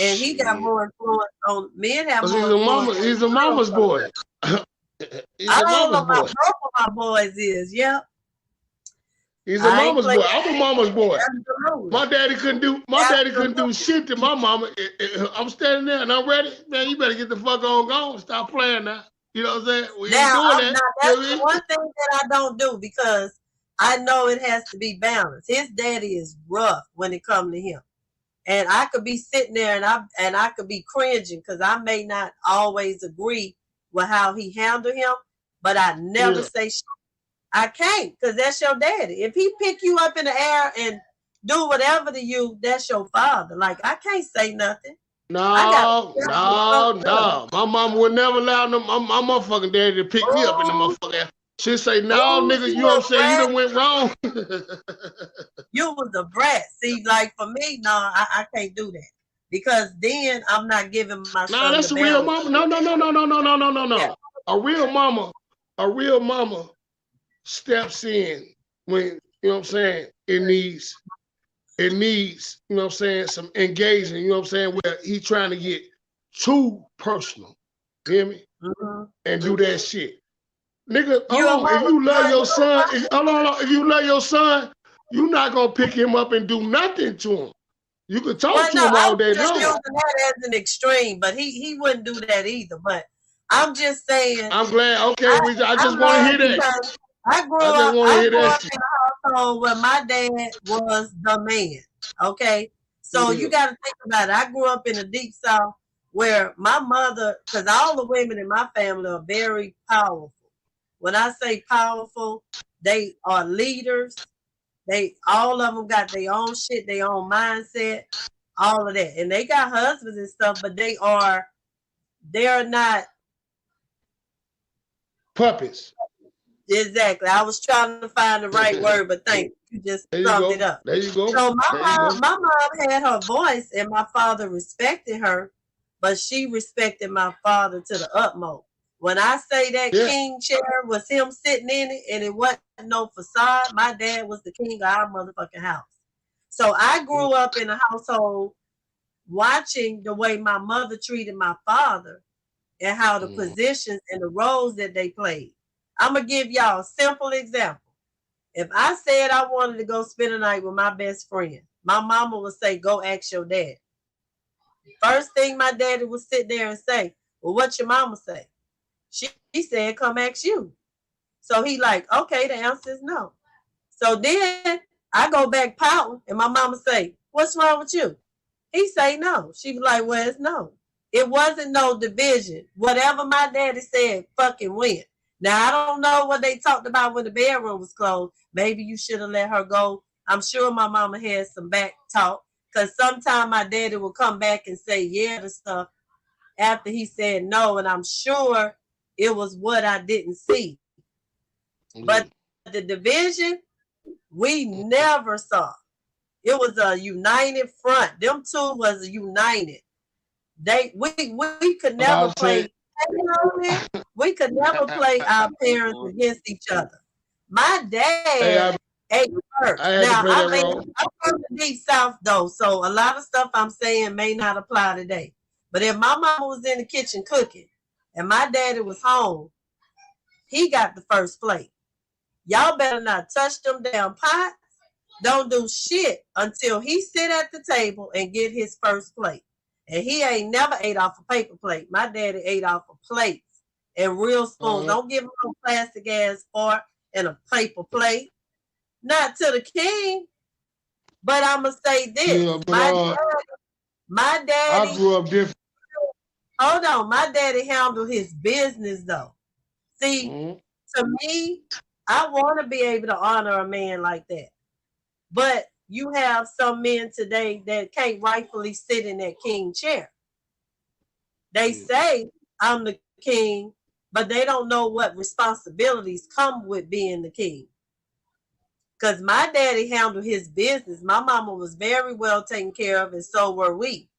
And he got more influence on men. Have more influence. He's a mama's boy. I don't know about both of my boys is. Yep. He's a mama's boy. I'm a mama's boy. My daddy couldn't do shit to my mama. I'm standing there and I'm ready. Man, you better get the fuck on going. Stop playing now. You know what I'm saying? We ain't doing that. That's the one thing that I don't do because I know it has to be balanced. His daddy is rough when it comes to him. And I could be sitting there and I could be cringing because I may not always agree with how he handled him, but I never say shit. I can't because that's your daddy. If he pick you up in the air and do whatever to you, that's your father. Like, I can't say nothing. No. My mama would never allow my motherfucking daddy to pick me up in the motherfucking ass. She'd say, no, nigga, you know what I'm saying? You done went wrong. You was a brat. See, like for me, no, I can't do that. Because then I'm not giving my son. No, that's a real mama. No. Yeah. A real mama steps in when, you know what I'm saying, it needs, you know what I'm saying, some engaging, you know what I'm saying, where he trying to get too personal. You hear me? Mm-hmm. And do that shit. Nigga, if you love your son, if you love your son, you're not gonna pick him up and do nothing to him. You could talk to him all day long. I'm using that as an extreme, but he wouldn't do that either. But I'm just saying. I'm glad. Okay, I just want to hear that. I grew up in a household where my dad was the man. Okay, so you got to think about it. I grew up in the Deep South where my mother, because all the women in my family are very powerful. When I say powerful, they are leaders. All of them got their own shit, their own mindset, all of that. And they got husbands and stuff, but they're not puppets. Exactly. I was trying to find the right word, but thank you. You just summed it up. There you go. So my mom had her voice and my father respected her, but she respected my father to the utmost. When I say that king chair was him sitting in it and it wasn't no facade, my dad was the king of our motherfucking house. So I grew up in a household watching the way my mother treated my father and how the positions and the roles that they played. I'm going to give y'all a simple example. If I said I wanted to go spend a night with my best friend, my mama would say, go ask your dad. First thing my daddy would sit there and say, well, what your mama say? She said, come ask you. So he like, okay, the answer is no. So then I go back pouting and my mama say, what's wrong with you? He say no. She was like, well, it's no. It wasn't no division. Whatever my daddy said fucking went. Now, I don't know what they talked about when the bedroom was closed. Maybe you should have let her go. I'm sure my mama had some back talk because sometimes my daddy would come back and say yeah to stuff after he said no. And I'm sure it was what I didn't see. But the division, we never saw. It was a united front. Them two was united. We could never play. We could never play our parents against each other. My dad ate first. Now, I'm from the Deep South, though, so a lot of stuff I'm saying may not apply today. But if my mama was in the kitchen cooking and my daddy was home, he got the first plate. Y'all better not touch them damn pots. Don't do shit until he sit at the table and get his first plate. And he ain't never ate off a paper plate. My daddy ate off of plates and real spoons. Don't give him no plastic ass fork and a paper plate. Not to the king. But I'm going to say this. Yeah, my daddy. I grew up different. Hold on. My daddy handled his business, though. See, to me, I want to be able to honor a man like that. But you have some men today that can't rightfully sit in that king chair. They say I'm the king, but they don't know what responsibilities come with being the king. Because my daddy handled his business. My mama was very well taken care of, and so were we.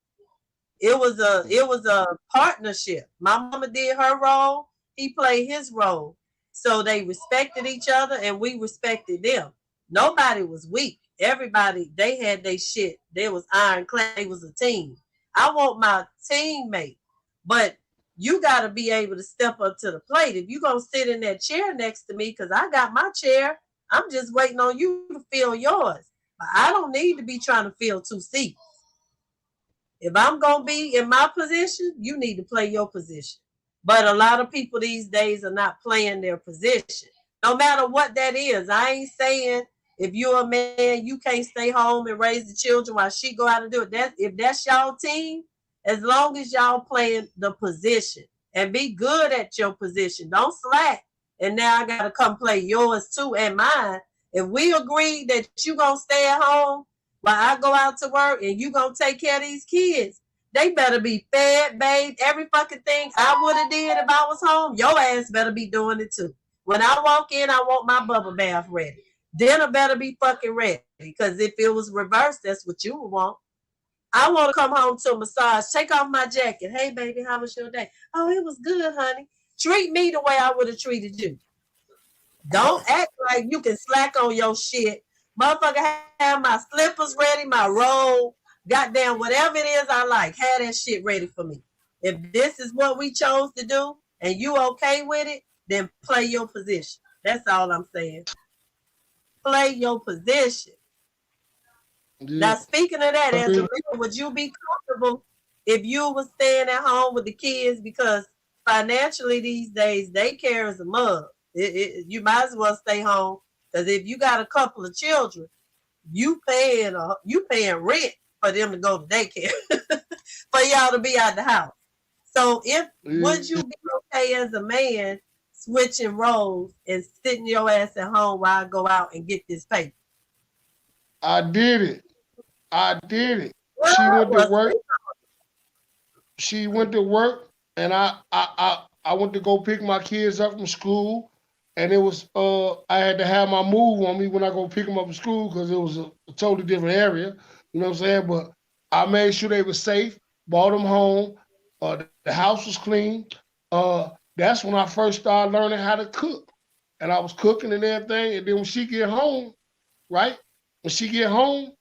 It was a partnership. My mama did her role, he played his role. So they respected each other and we respected them. Nobody was weak. Everybody, they had their shit. They was ironclad. They was a team. I want my teammate. But you got to be able to step up to the plate. If you're going to sit in that chair next to me, because I got my chair, I'm just waiting on you to fill yours. But I don't need to be trying to fill 2 seats. If I'm going to be in my position, you need to play your position. But a lot of people these days are not playing their position. No matter what that is. I ain't saying if you're a man, you can't stay home and raise the children while she go out and do it. If that's y'all team, as long as y'all playing the position and be good at your position. Don't slack. And now I got to come play yours too and mine. If we agree that you going to stay at home while I go out to work and you going to take care of these kids, they better be fed, bathed, every fucking thing I would have did if I was home. Your ass better be doing it too. When I walk in, I want my bubble bath ready. Dinner better be fucking ready. Because if it was reversed, that's what you would want. I want to come home to a massage. Take off my jacket. Hey, baby, how was your day? Oh, it was good, honey. Treat me the way I would have treated you. Don't act like you can slack on your shit. Motherfucker, have my slippers ready, my robe, goddamn, whatever it is I like. Have that shit ready for me. If this is what we chose to do and you okay with it, then play your position. That's all I'm saying. Play your position. Yeah. Now, speaking of that, as a man, would you be comfortable if you were staying at home with the kids? Because financially these days, daycare is a mug. You might as well stay home. Because if you got a couple of children, you paying rent for them to go to daycare for y'all to be out the house. So would you be okay as a man switching roles and sitting your ass at home while I go out and get this paper? I did it. She went to work. She went to work, and I went to go pick my kids up from school, and it was I had to have my move on me when I go pick them up from school because it was a totally different area. You know what I'm saying? But I made sure they were safe. Brought them home. The house was clean. That's when I first started learning how to cook, and I was cooking and everything. And then when she get home, right? When she get home.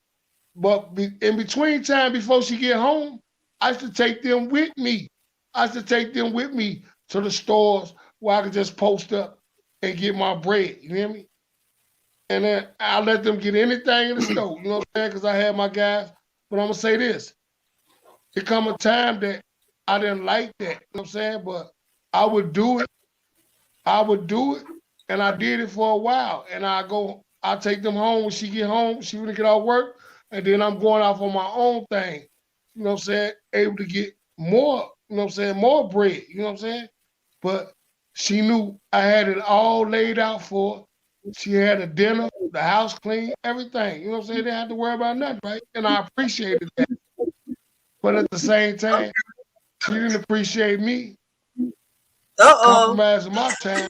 But in between time before she get home, I used to take them with me. to the stores where I could just post up and get my bread. You hear me? And then I let them get anything in the store. You know what I'm saying? Because I had my guys. But I'm going to say this. There come a time that I didn't like that. You know what I'm saying? But I would do it. And I did it for a while. And I take them home when she get home. She really get off work. And then I'm going off on my own thing, you know what I'm saying? Able to get more, you know what I'm saying? More bread, you know what I'm saying? But she knew I had it all laid out for her. She had a dinner, the house clean, everything. You know what I'm saying? They didn't have to worry about nothing, right? And I appreciated that. But at the same time, she didn't appreciate me compromising my time,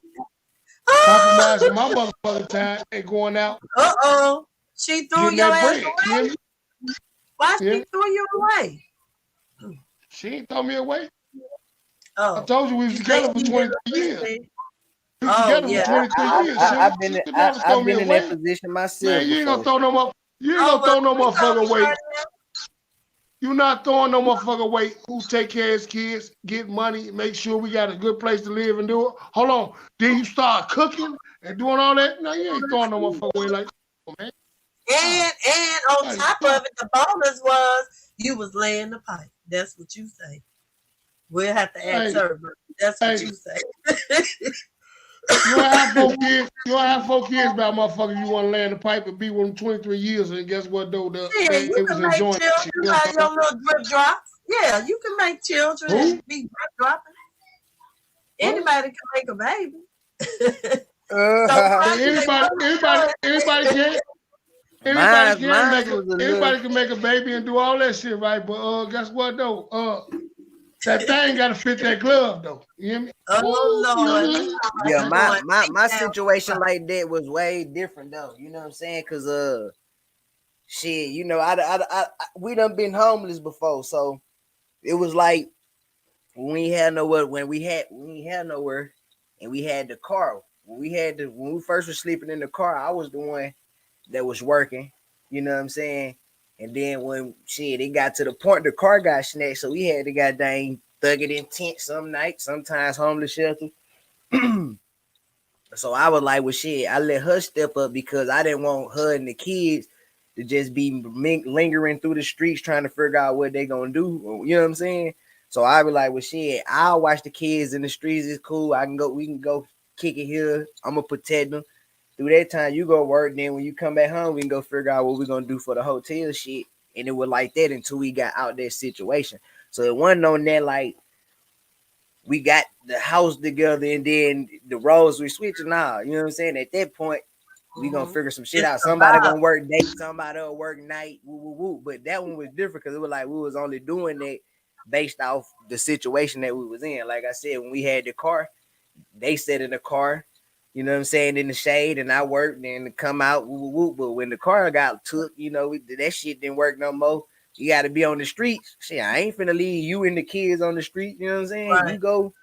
compromising my motherfucking time and going out. She threw your ass away. Why she threw you away? She ain't throw me away. Oh. I told you we was together for 23 years. We was together for 23 years. I've been in that position myself. Man, you ain't gonna throw no motherfucker away. You're not throwing no motherfucker away who take care of his kids, get money, make sure we got a good place to live and do it. Hold on. Then you start cooking and doing all that? No, you ain't throwing no motherfucker away like that, man. And on top of it, the bonus was you was laying the pipe. That's what you say. We'll have to ask her, but that's what you say. You don't have 4 kids about motherfucker you want to lay in the pipe and be with them 23 years, and guess what though? You can make children like your little drip drops. Yeah, you can make children and be drip dropping. Anybody can make a baby. Anybody can. Anybody can make a baby and do all that shit, right? But guess what though? That thing gotta fit that glove though. You hear me? Oh Lord. Yeah, my situation like that was way different though. You know what I'm saying? Cause shit, you know, we done been homeless before, so it was like when we had nowhere, and we had the car. When we first were sleeping in the car, I was the one that was working, you know what I'm saying? And then when it got to the point the car got snatched, so we had to goddamn thug it in tent some nights, sometimes homeless shelter. So I was like, well, shit, I let her step up because I didn't want her and the kids to just be lingering through the streets trying to figure out what they gonna do. You know what I'm saying? So I was like, well, shit, I'll watch the kids in the streets. It's cool. We can go kick it here. I'm gonna protect them. Through that time, you go work. Then when you come back home, we can go figure out what we're gonna do for the hotel shit. And it was like that until we got out that situation. So it wasn't on that like we got the house together and then the roles we switching now. You know what I'm saying? At that point, we gonna figure some shit out. Somebody gonna work day, somebody will work night. Woo, woo, woo. But that one was different because it was like we was only doing that based off the situation that we was in. Like I said, when we had the car, they sat in the car, you know what I'm saying, in the shade, and I worked and come out. Woo, woo, woo. But when the car got took, you know, that shit didn't work no more. You got to be on the streets. Shit, I ain't finna leave you and the kids on the street. You know what I'm saying? Right. You go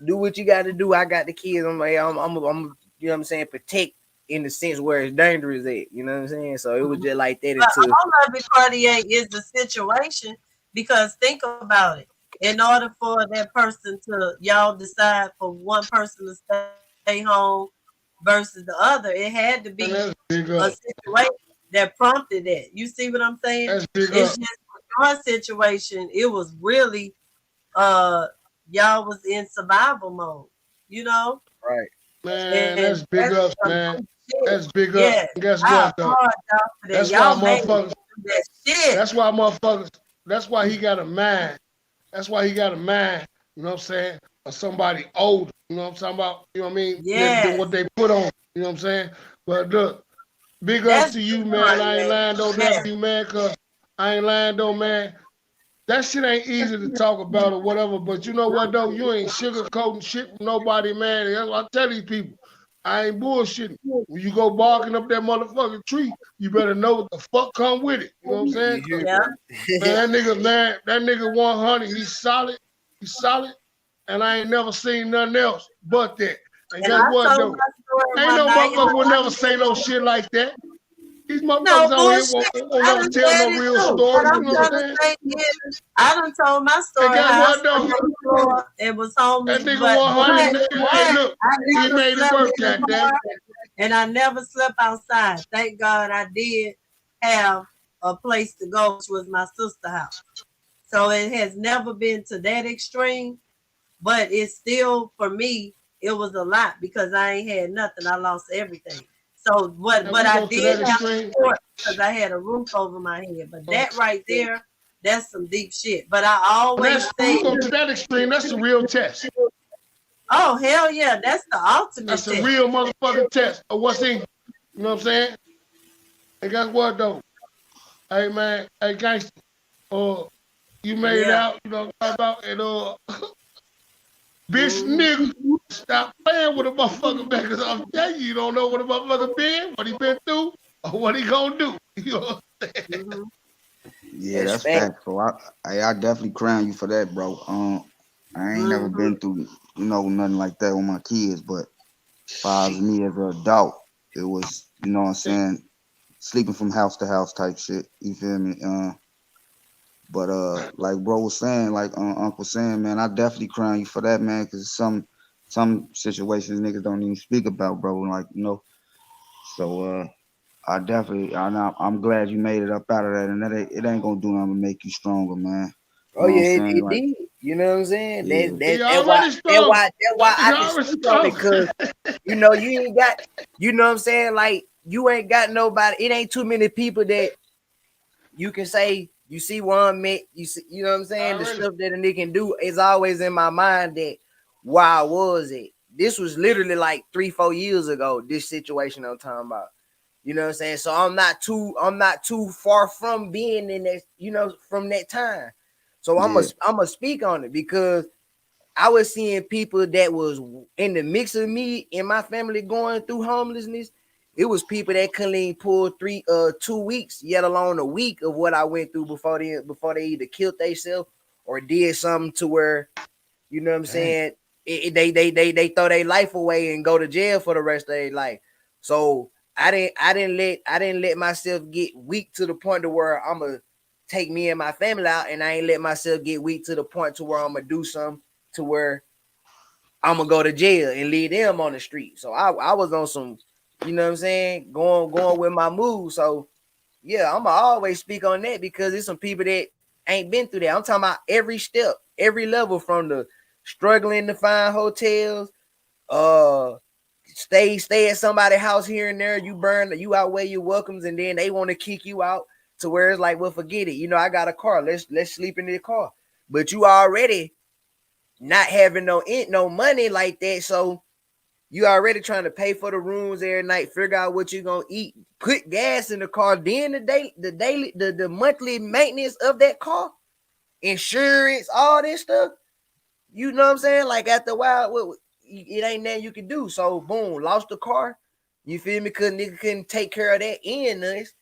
do what you got to do. I got the kids. I'm you know what I'm saying, protect in the sense where it's dangerous at. You know what I'm saying? So it was just like that. But all of it, Cartier, is the situation because think about it. In order for that person to y'all decide for one person to stay home versus the other, it had to be a situation that prompted that. You see what I'm saying? It's just your situation. It was really y'all was in survival mode, you know? Right. Man, that's big ups, man. That's big up. Yeah. Guess what though? That's why motherfuckers. That's why motherfuckers. That's why he got a mind. That's why he got a mind. You know what I'm saying? Or somebody older. You know what I'm talking about? You know what I mean? Yeah. Than what they put on. You know what I'm saying? But look, big ups to you, man. I ain't lying though, you, man. Cause I ain't lying though, man. That shit ain't easy to talk about or whatever. But you know what though? You ain't sugarcoating shit with nobody, man. That's what I tell these people. I ain't bullshitting. When you go barking up that motherfucking tree, you better know what the fuck come with it. You know what I'm saying? Yeah. Man, that nigga 100. He's solid. He's solid. And I ain't never seen nothing else but that. And guess what though? Ain't no motherfucker will never say no shit like that. These motherfuckers out here won't never tell no real story. You know what I'm saying? I done told my story. And guess what though? It was homeless. That nigga 100. Hey, look, he made it work, goddamn. And I never slept outside. Thank God I did have a place to go, which was my sister's house. So it has never been to that extreme, but it's still, for me, it was a lot because I ain't had nothing. I lost everything. So but I did have support because I had a roof over my head. But that right there, that's some deep shit. But I always say to that extreme, that's the real test. Oh hell yeah, that's the ultimate. That's the real motherfucking test of what's in. You know what I'm saying? And guess what though? Hey man, hey gangster, you made it out. You know what I'm talking about? And bitch nigga, stop playing with a motherfucker man, because I'm telling you, you don't know what a motherfucker been, what he been through, or what he gonna do. You know what I'm saying? Yeah, that's fact. So I definitely crown you for that, bro. I ain't never been through, nothing like that with my kids, but as far as me as an adult, it was, you know what I'm saying, sleeping from house to house type shit. You feel me? But like bro was saying, like Uncle saying, man, I definitely crown you for that, man, because some situations niggas don't even speak about, bro. Like, So I'm glad you made it up out of that, and it ain't gonna do nothing to make you stronger, man. Oh yeah, it did. You know what I'm saying? Yeah. That's why I can speak on it, because you ain't got, you know what I'm saying? Like, you ain't got nobody. It ain't too many people that you can say you see one met. You see, you know what I'm saying? The stuff that a nigga can do is always in my mind. That why was it? This was literally like 3-4 years ago. This situation I'm talking about. You know what I'm saying? So I'm not too far from being in that, from that time. So I'm gonna speak on it, because I was seeing people that was in the mix of me and my family going through homelessness. It was people that couldn't even pull 2 weeks, yet alone a week of what I went through before they either killed themselves or did something to where, you know what I'm saying, they throw their life away and go to jail for the rest of their life. So I didn't let myself get weak to the point to where I'm take me and my family out, and I ain't let myself get weak to the point to where I'm gonna do something to where I'm gonna go to jail and leave them on the street. So I was on some, you know what I'm saying, going with my move. So yeah, I'm gonna always speak on that because there's some people that ain't been through that. I'm talking about every step, every level, from the struggling to find hotels, stay at somebody's house here and there. You outweigh your welcomes, and then they want to kick you out to where it's like, well, forget it. You know, I got a car. Let's sleep in the car. But you already not having no money like that, so you already trying to pay for the rooms every night, figure out what you're gonna eat, put gas in the car, then the monthly maintenance of that car, insurance, all this stuff. You know what I'm saying? Like after a while, it ain't nothing you can do. So boom, lost the car. You feel me? Cause nigga couldn't take care of that in us.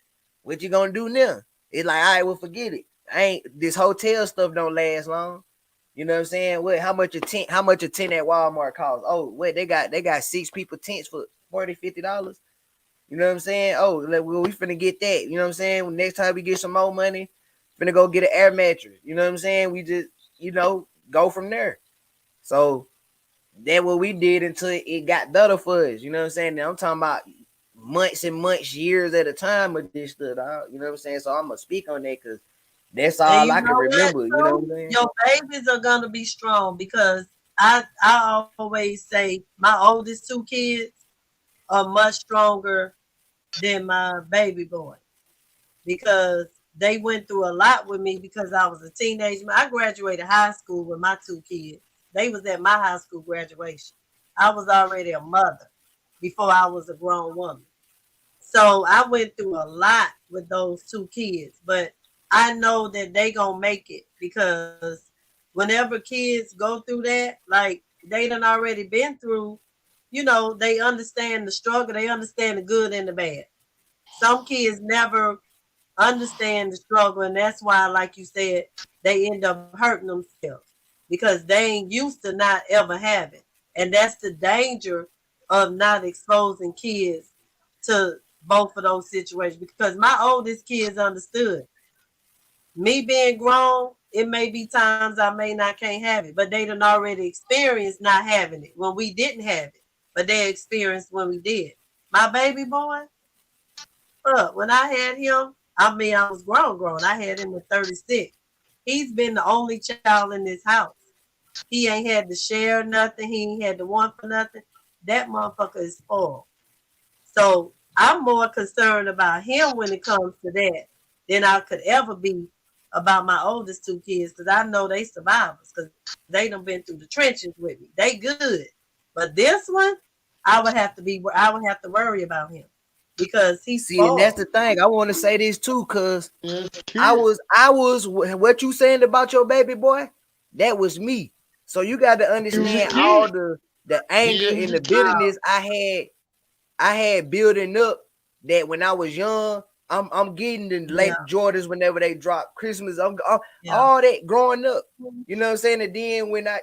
What you gonna do now? It's like, all right, well, forget it. This hotel stuff don't last long. You know what I'm saying? What? How much a tent at Walmart costs? Oh, what they got 6 people tents for $40-$50. You know what I'm saying? Oh, we finna get that. You know what I'm saying? Next time we get some more money, finna go get an air mattress. You know what I'm saying? We just, go from there. So that's what we did until it got better for us. You know what I'm saying? Now I'm talking about months and months, years at a time of this stuff. You know what I'm saying? So I'm gonna speak on that because that's all I can remember. You know what I'm saying? Your babies are gonna be strong because I always say my oldest 2 kids are much stronger than my baby boy because they went through a lot with me because I was a teenager. I graduated high school with my 2 kids. They was at my high school graduation. I was already a mother before I was a grown woman. So I went through a lot with those 2 kids, but I know that they gonna make it because whenever kids go through that, like they done already been through, they understand the struggle, they understand the good and the bad. Some kids never understand the struggle, and that's why, like you said, they end up hurting themselves because they ain't used to not ever having. And that's the danger of not exposing kids to both of those situations because my oldest kids understood. Me being grown, it may be times I can't have it, but they done already experienced not having it when we didn't have it, but they experienced when we did. My baby boy, when I had him, I was grown. I had him at 36. He's been the only child in this house. He ain't had to share nothing. He ain't had to want for nothing. That motherfucker is spoiled. So I'm more concerned about him when it comes to that than I could ever be about my oldest 2 kids because I know they survivors because they done been through the trenches with me. They good. But this one, I would have to worry about him because he's See, and that's the thing. I want to say this too, because I was what you saying about your baby boy, that was me. So you got to understand all the anger and the bitterness I had building up that when I was young. I'm getting the late Jordans whenever they drop Christmas. I'm all that growing up. You know what I'm saying? And then when I,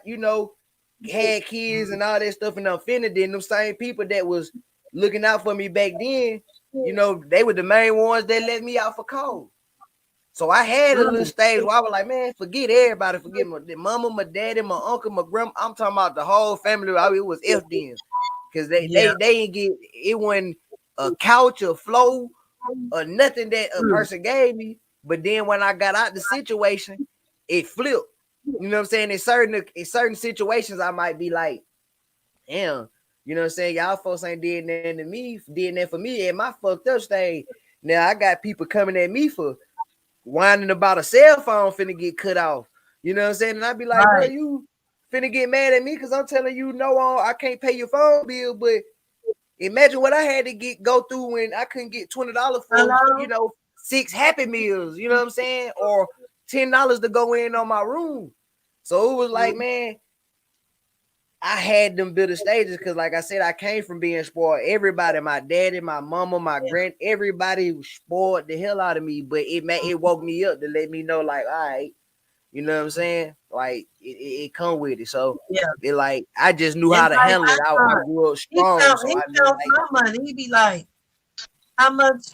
had kids and all that stuff and I'm offended, then them same people that was looking out for me back then, they were the main ones that let me out for cold. So I had a little stage where I was like, man, forget everybody, forget my mama, my daddy, my uncle, my grandma. I'm talking about the whole family. It was FDM because they didn't get it. Wasn't a couch, a floor, or nothing that a person gave me. But then when I got out the situation, it flipped. You know what I'm saying? In certain situations, I might be like, damn, you know what I'm saying? Y'all folks ain't did that for me at my fucked up stage. Now I got people coming at me for whining about a cell phone finna get cut off. You know what I'm saying? And I'd be like, bro, you finna get mad at me because I'm telling you, no, I can't pay your phone bill, but imagine what I had to go through when I couldn't get $20 for 6 Happy Meals, you know what I'm saying? Or $10 to go in on my room. So it was like, man, I had them bitter stages because, like I said, I came from being spoiled. Everybody, my daddy, my mama, my grand, everybody spoiled the hell out of me. But it woke me up to let me know, like, all right, you know what I'm saying? Like it come with it. So it like I just knew how to handle it. I grew up strong. He felt my money. He be like, how much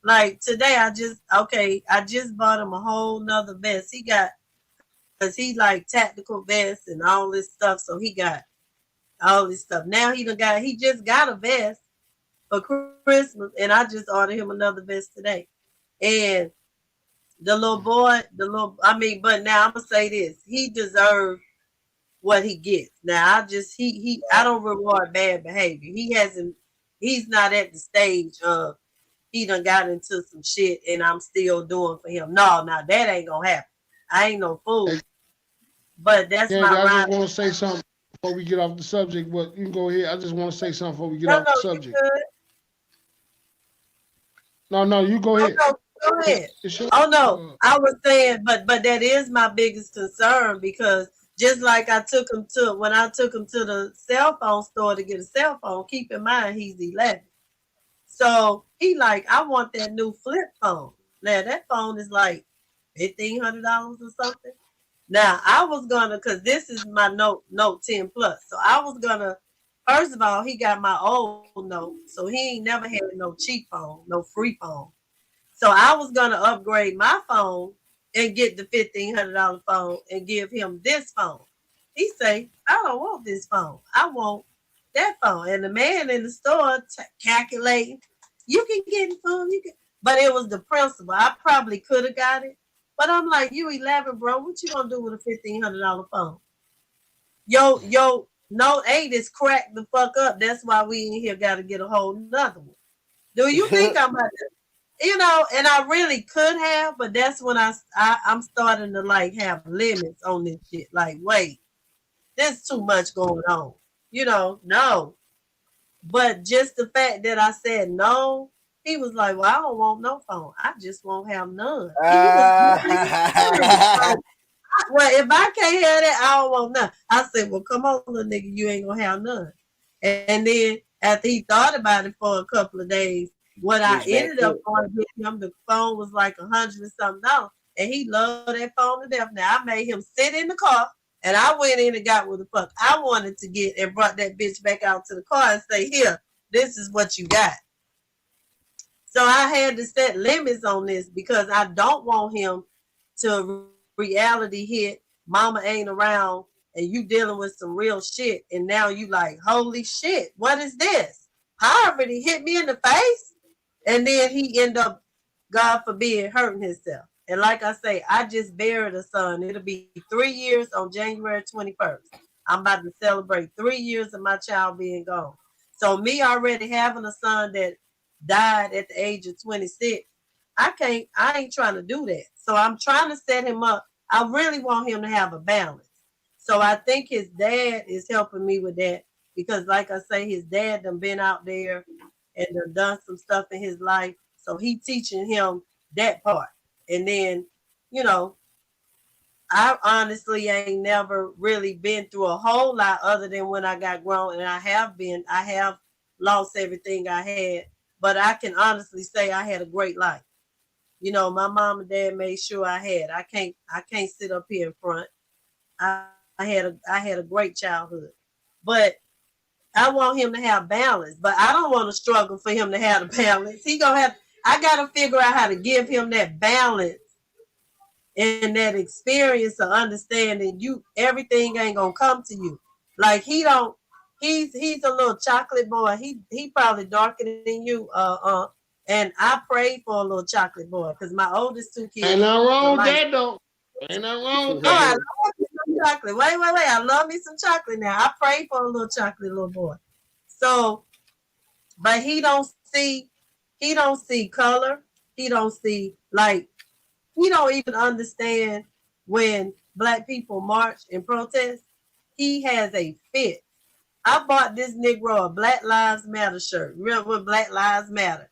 Like today, I just bought him a whole nother vest. He got, because he like tactical vests and all this stuff. So he got all this stuff. Now he just got a vest for Christmas, and I just ordered him another vest today. And the little boy, but now I'm gonna say this: he deserves what he gets. Now I don't reward bad behavior. He's not at the stage of he done got into some shit and I'm still doing for him. No, that ain't gonna happen. I ain't no fool. But that's my I just want to say something before we get off the subject, but you can go ahead. I just want to say something before we get off the subject. No, you go ahead. Go ahead. Oh no, I was saying, but that is my biggest concern, because just like when I took him to the cell phone store to get a cell phone, keep in mind he's 11. So he like, I want that new flip phone. Now that phone is like $1,500 or something. Now I was gonna, cause this is my Note 10 Plus. So I was gonna, first of all, he got my old Note, so he ain't never had no cheap phone, no free phone. So I was gonna upgrade my phone and get the $1,500 phone and give him this phone. He say, I don't want this phone. I want that phone. And the man in the store calculating, you can get the phone, but it was the principle. I probably could have got it, but I'm like, you 11, bro. What you gonna do with a $1,500 phone? Yo, Note 8 is cracked the fuck up. That's why we in here got to get a whole nother one. Do you think I'm about to? And I really could have, but that's when I'm starting to like have limits on this shit. Like, wait, there's too much going on. No. But just the fact that I said no, he was like, well, I don't want no phone. I just won't have none. Well, if I can't have that, I don't want none. I said, well, come on, little nigga, you ain't gonna have none. And then after he thought about it for a couple of days, what I ended up on with him, the phone was like $100 and something, and he loved that phone to death. Now I made him sit in the car, and I went in and got what the fuck I wanted to get, and brought that bitch back out to the car and say, here, this is what you got. So I had to set limits on this, because I don't want him to reality hit, mama ain't around, and you dealing with some real shit, and now you like, holy shit, what is this? Poverty hit me in the face. And then he end up, God forbid, hurting himself. And like I say, I just buried a son. It'll be 3 years on January 21st. I'm about to celebrate 3 years of my child being gone. So me already having a son that died at the age of 26, I ain't trying to do that. So I'm trying to set him up. I really want him to have a balance. So I think his dad is helping me with that, because like I say, his dad done been out there and done some stuff in his life. So he teaching him that part. And then, I honestly ain't never really been through a whole lot other than when I got grown. And I have lost everything I had, but I can honestly say I had a great life. My mom and dad made sure I had. I can't sit up here in front. I had a great childhood, but I want him to have balance, but I don't want to struggle for him to have the balance. I got to figure out how to give him that balance and that experience of understanding everything ain't going to come to you. Like he's a little chocolate boy. He probably darker than you, and I prayed for a little chocolate boy, because my oldest two kids. Ain't nothing wrong with that, though. Ain't nothing wrong with that. I love me some chocolate. Wait. I love me some chocolate now. I prayed for a little chocolate little boy. So, but he don't see color. He don't see, like, he don't even understand when Black people march and protest. He has a fit. I bought this Negro a Black Lives Matter shirt. Remember when Black Lives Matter?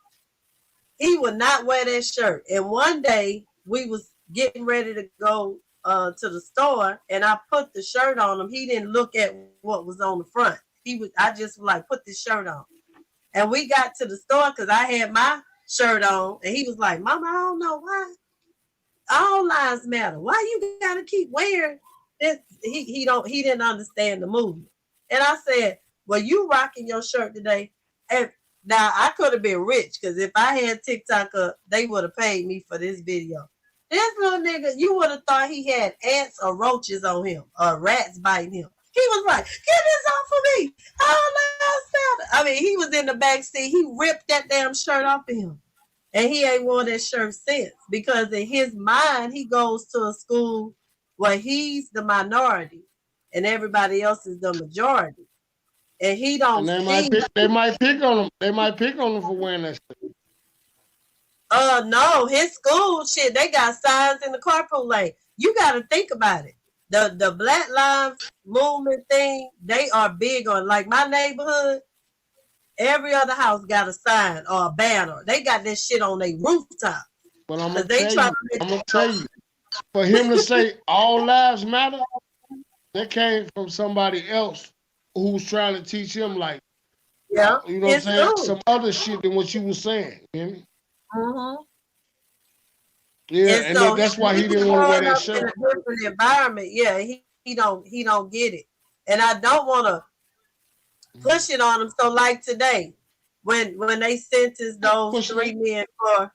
He would not wear that shirt. And one day we was getting ready to go to the store, and I put the shirt on him. He didn't look at what was on the front. I just like, put this shirt on. And we got to the store because I had my shirt on, and he was like, Mama, I don't know why. All lives matter. Why you gotta keep wearing this? He didn't understand the movement. And I said, well, you rocking your shirt today. And Now I could have been rich because if I had TikTok up, they would have paid me for this video. This little nigga, you would have thought he had ants or roaches on him or rats biting him. He was like, "Get this off of me!" I mean, he was in the back seat. He ripped that damn shirt off of him, and he ain't worn that shirt since because in his mind, he goes to a school where he's the minority and everybody else is the majority. And he don't and they might pick on him. They might pick on him for wearing that shit. No, his school shit, they got signs in the carpool lane. You gotta think about it. The Black Lives Movement thing, they are big on, like my neighborhood, every other house got a sign or a banner. They got this shit on their rooftop. But I'm gonna tell you, for him to say all lives matter, that came from somebody else who's trying to teach him, like, yeah, you know what I'm saying? True. Some other shit than what you was saying. You hear me? Mm-hmm. Yeah, and so that's why he didn't want to wear that shirt. In a different environment, yeah, he don't get it, and I don't want to push it on him. So, like today, when they sentenced those 3 men for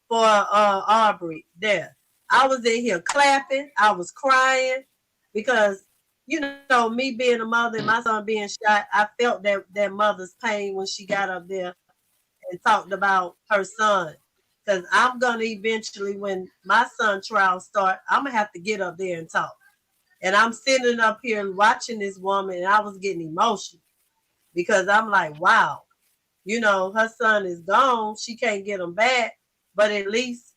Aubrey, there, I was in here clapping, I was crying because, you know, me being a mother and my son being shot, I felt that mother's pain when she got up there and talked about her son. Because I'm going to eventually, when my son trial start, I'm going to have to get up there and talk. And I'm sitting up here watching this woman, and I was getting emotional. Because I'm like, wow, you know, her son is gone. She can't get him back. But at least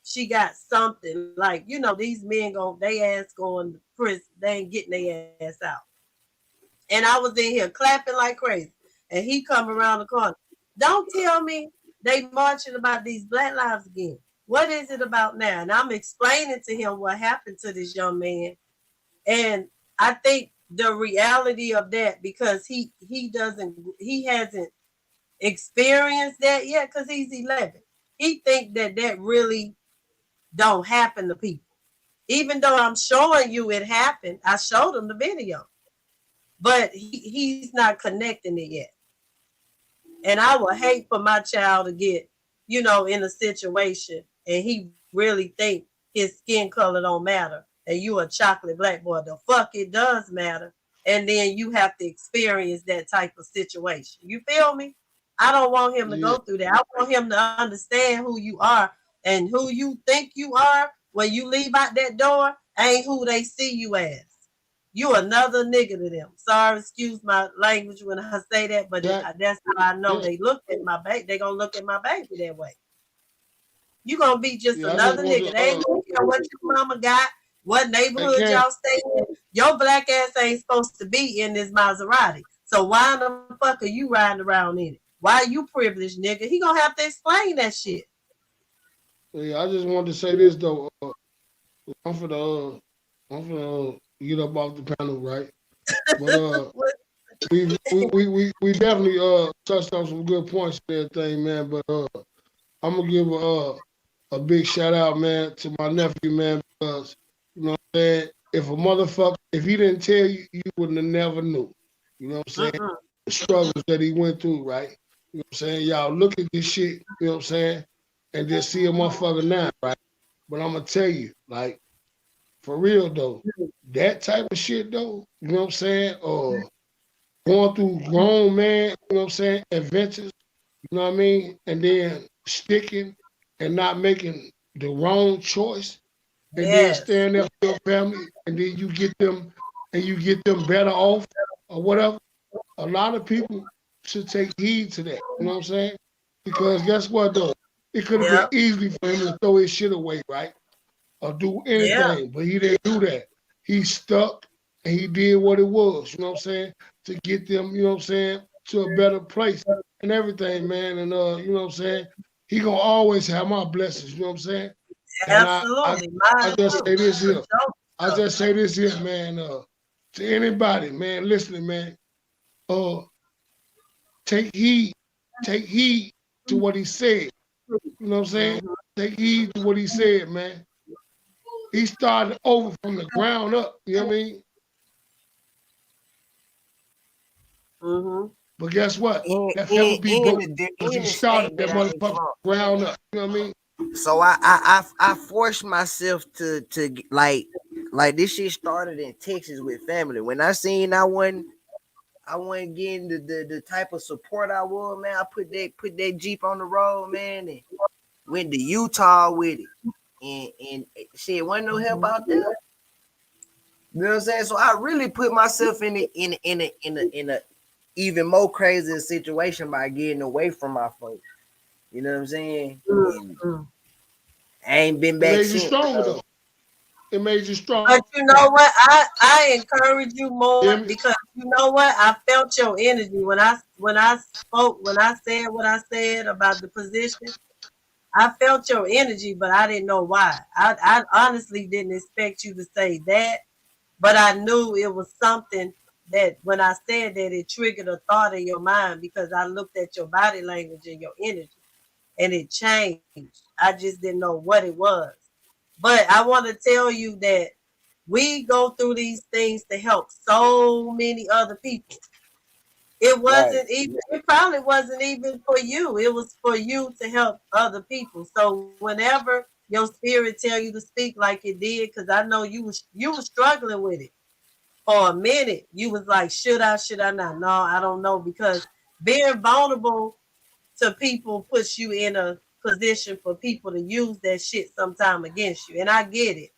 she got something. Like, you know, these men, they ass going to prison. They ain't getting their ass out. And I was in here clapping like crazy. And he come around the corner. Don't tell me they marching about these Black lives again. What is it about now? And I'm explaining to him what happened to this young man. And I think the reality of that, because he hasn't experienced that yet because he's 11. He think that really don't happen to people. Even though I'm showing you it happened, I showed him the video. But he's not connecting it yet. And I would hate for my child to get, you know, in a situation and he really think his skin color don't matter and you a chocolate black boy. The fuck it does matter. And then you have to experience that type of situation. You feel me? I don't want him to go through that. I want him to understand who you are, and who you think you are when you leave out that door ain't who they see you as. You another nigga to them. Sorry, excuse my language when I say that, but that's how I know they look at my baby. They gonna look at my baby that way. You gonna be just another nigga. They ain't gonna care what your mama got, what neighborhood y'all stay in. Your black ass ain't supposed to be in this Maserati. So why the fuck are you riding around in it? Why are you privileged, nigga? He gonna have to explain that shit. Yeah, I just wanted to say this though. I'm for the get up off the panel, right? But we definitely touched on some good points and everything, man. But I'm gonna give a big shout out, man, to my nephew, man, because you know what I'm saying, if he didn't tell you, you wouldn't have never knew. You know what I'm saying? The struggles that he went through, right? You know what I'm saying? Y'all look at this shit, you know what I'm saying, and just see a motherfucker now, right? But I'm gonna tell you, like, for real though, that type of shit though, you know what I'm saying? Or going through grown man, you know what I'm saying, adventures, you know what I mean? And then sticking and not making the wrong choice. And then stand up for your family, and then you get them better off or whatever. A lot of people should take heed to that. You know what I'm saying? Because guess what though? It could have been easy for him to throw his shit away, right? Or do anything, but he didn't do that. He stuck and he did what it was, you know what I'm saying, to get them, you know what I'm saying, to a better place and everything, man. And you know what I'm saying? He gonna always have my blessings, you know what I'm saying? Absolutely. I just say this here. I just say this here, man. To anybody, man, listening, man. Take heed to what he said. You know what I'm saying? Take heed to what he said, man. He started over from the ground up. You know what I mean? But guess what? And, That fella be and, broke and, because in he the started state that that I ain't motherfucker from. ground up. You know what I mean? So I forced myself to like this shit started in Texas with family. When I seen I wasn't getting the type of support I was, man. I put that Jeep on the road, man, and went to Utah with it. And shit, wasn't no help out there. You know what I'm saying? So I really put myself in a even more crazy situation by getting away from my folks. You know what I'm saying? And I ain't been It back made you since. stronger though. It made you strong. But you know what? I encourage you more Yeah. because you know what? I felt your energy when I said what I said about the position. I felt your energy, but I didn't know why. I honestly didn't expect you to say that, but I knew it was something that when I said that it triggered a thought in your mind because I looked at your body language and your energy and it changed. I just didn't know what it was. But I want to tell you that we go through these things to help so many other people. It wasn't even, it probably wasn't even for you. It was for you to help other people. So whenever your spirit tell you to speak like it did, because I know you was struggling with it for a minute. You was like, should I not? No, I don't know. Because being vulnerable to people puts you in a position for people to use that shit sometime against you. And I get it.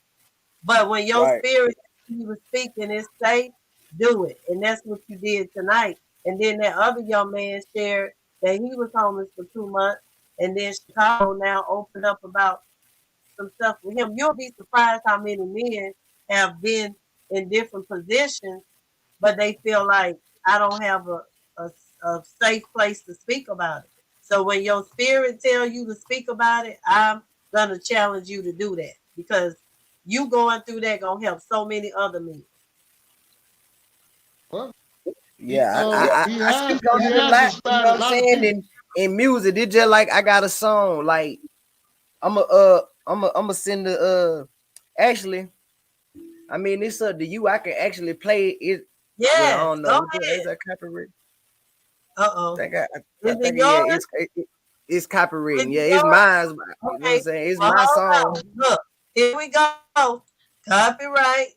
But when your spirit you was speaking, it's safe, do it. And that's what you did tonight. And then that other young man shared that he was homeless for 2 months. And then Chicago now opened up about some stuff with him. You'll be surprised how many men have been in different positions, but they feel like I don't have a safe place to speak about it. So when your spirit tell you to speak about it, I'm gonna challenge you to do that because you going through that gonna help so many other men. Well, I speak on it a lot, you know what I'm saying? In music, it's just like I got a song. Like I'm a send the actually, I mean it's up to you. I can actually play it. Yeah, well, I don't know. go ahead. Is that copyright? Uh-oh. I think it's copywritten. Yeah, it's mine. You know what I'm saying? It's my song. Look, here we go. Copyright.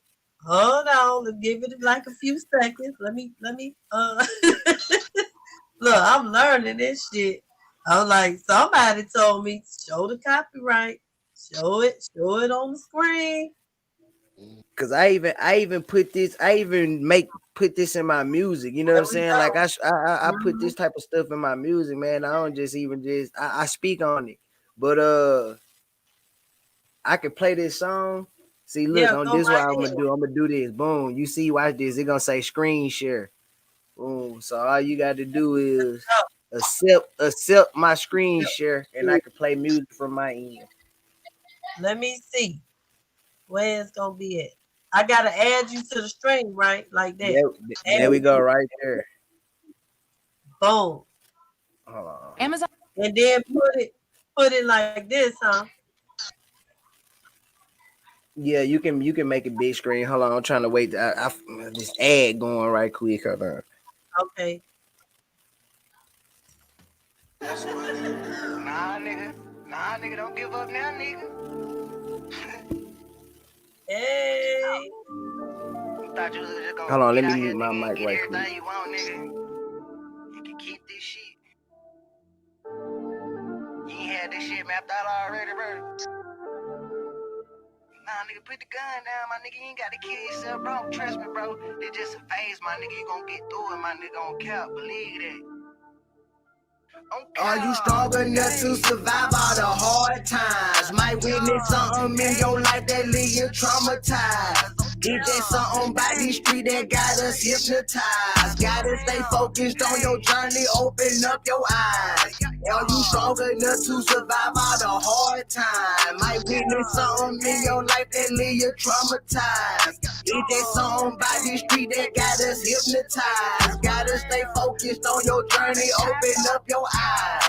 Hold on. Let's give it like a few seconds. Let me look, I'm learning this shit. I'm like, somebody told me show the copyright. Show it on the screen. Cause I even put this, put this in my music. You know what I'm saying? Like I put this type of stuff in my music, man. I don't just I speak on it. But I can play this song. See, look, on this what I'm gonna do this. Boom. You see, watch this. It's gonna say screen share. Boom. So all you got to do is accept my screen share, and I can play music from my end. Let me see where it's gonna be at. I gotta add you to the string, right? Like that. There we go, right there. Boom. Hold on. Amazon. And then put it like this, huh? Yeah, you can make it big screen. Hold on, I'm trying to wait. This ad going right quick. Hold on. Okay. Nah, nigga, don't give up now, nigga. Hey. Thought you was just gonna hold on, let get me out mute here, my nigga, mic get right everything quick. you want, nigga. You can keep this shit. You ain't had this shit mapped out already, bro. Nah, nigga, put the gun down, my nigga. You ain't got to kill yourself, bro. Trust me, bro. It's just a phase, my nigga. You gonna get through it, my nigga. On cap, believe that. Are you strong enough to survive all the hard times? Might witness something in your life that leave you traumatized. Is there something by the street that got us hypnotized? Gotta stay focused on your journey, open up your eyes. Are you strong enough to survive all the hard times? Might witness something in your life that leave you traumatized. Is there something by the street that got us hypnotized? Gotta stay focused on your journey, open up your eyes.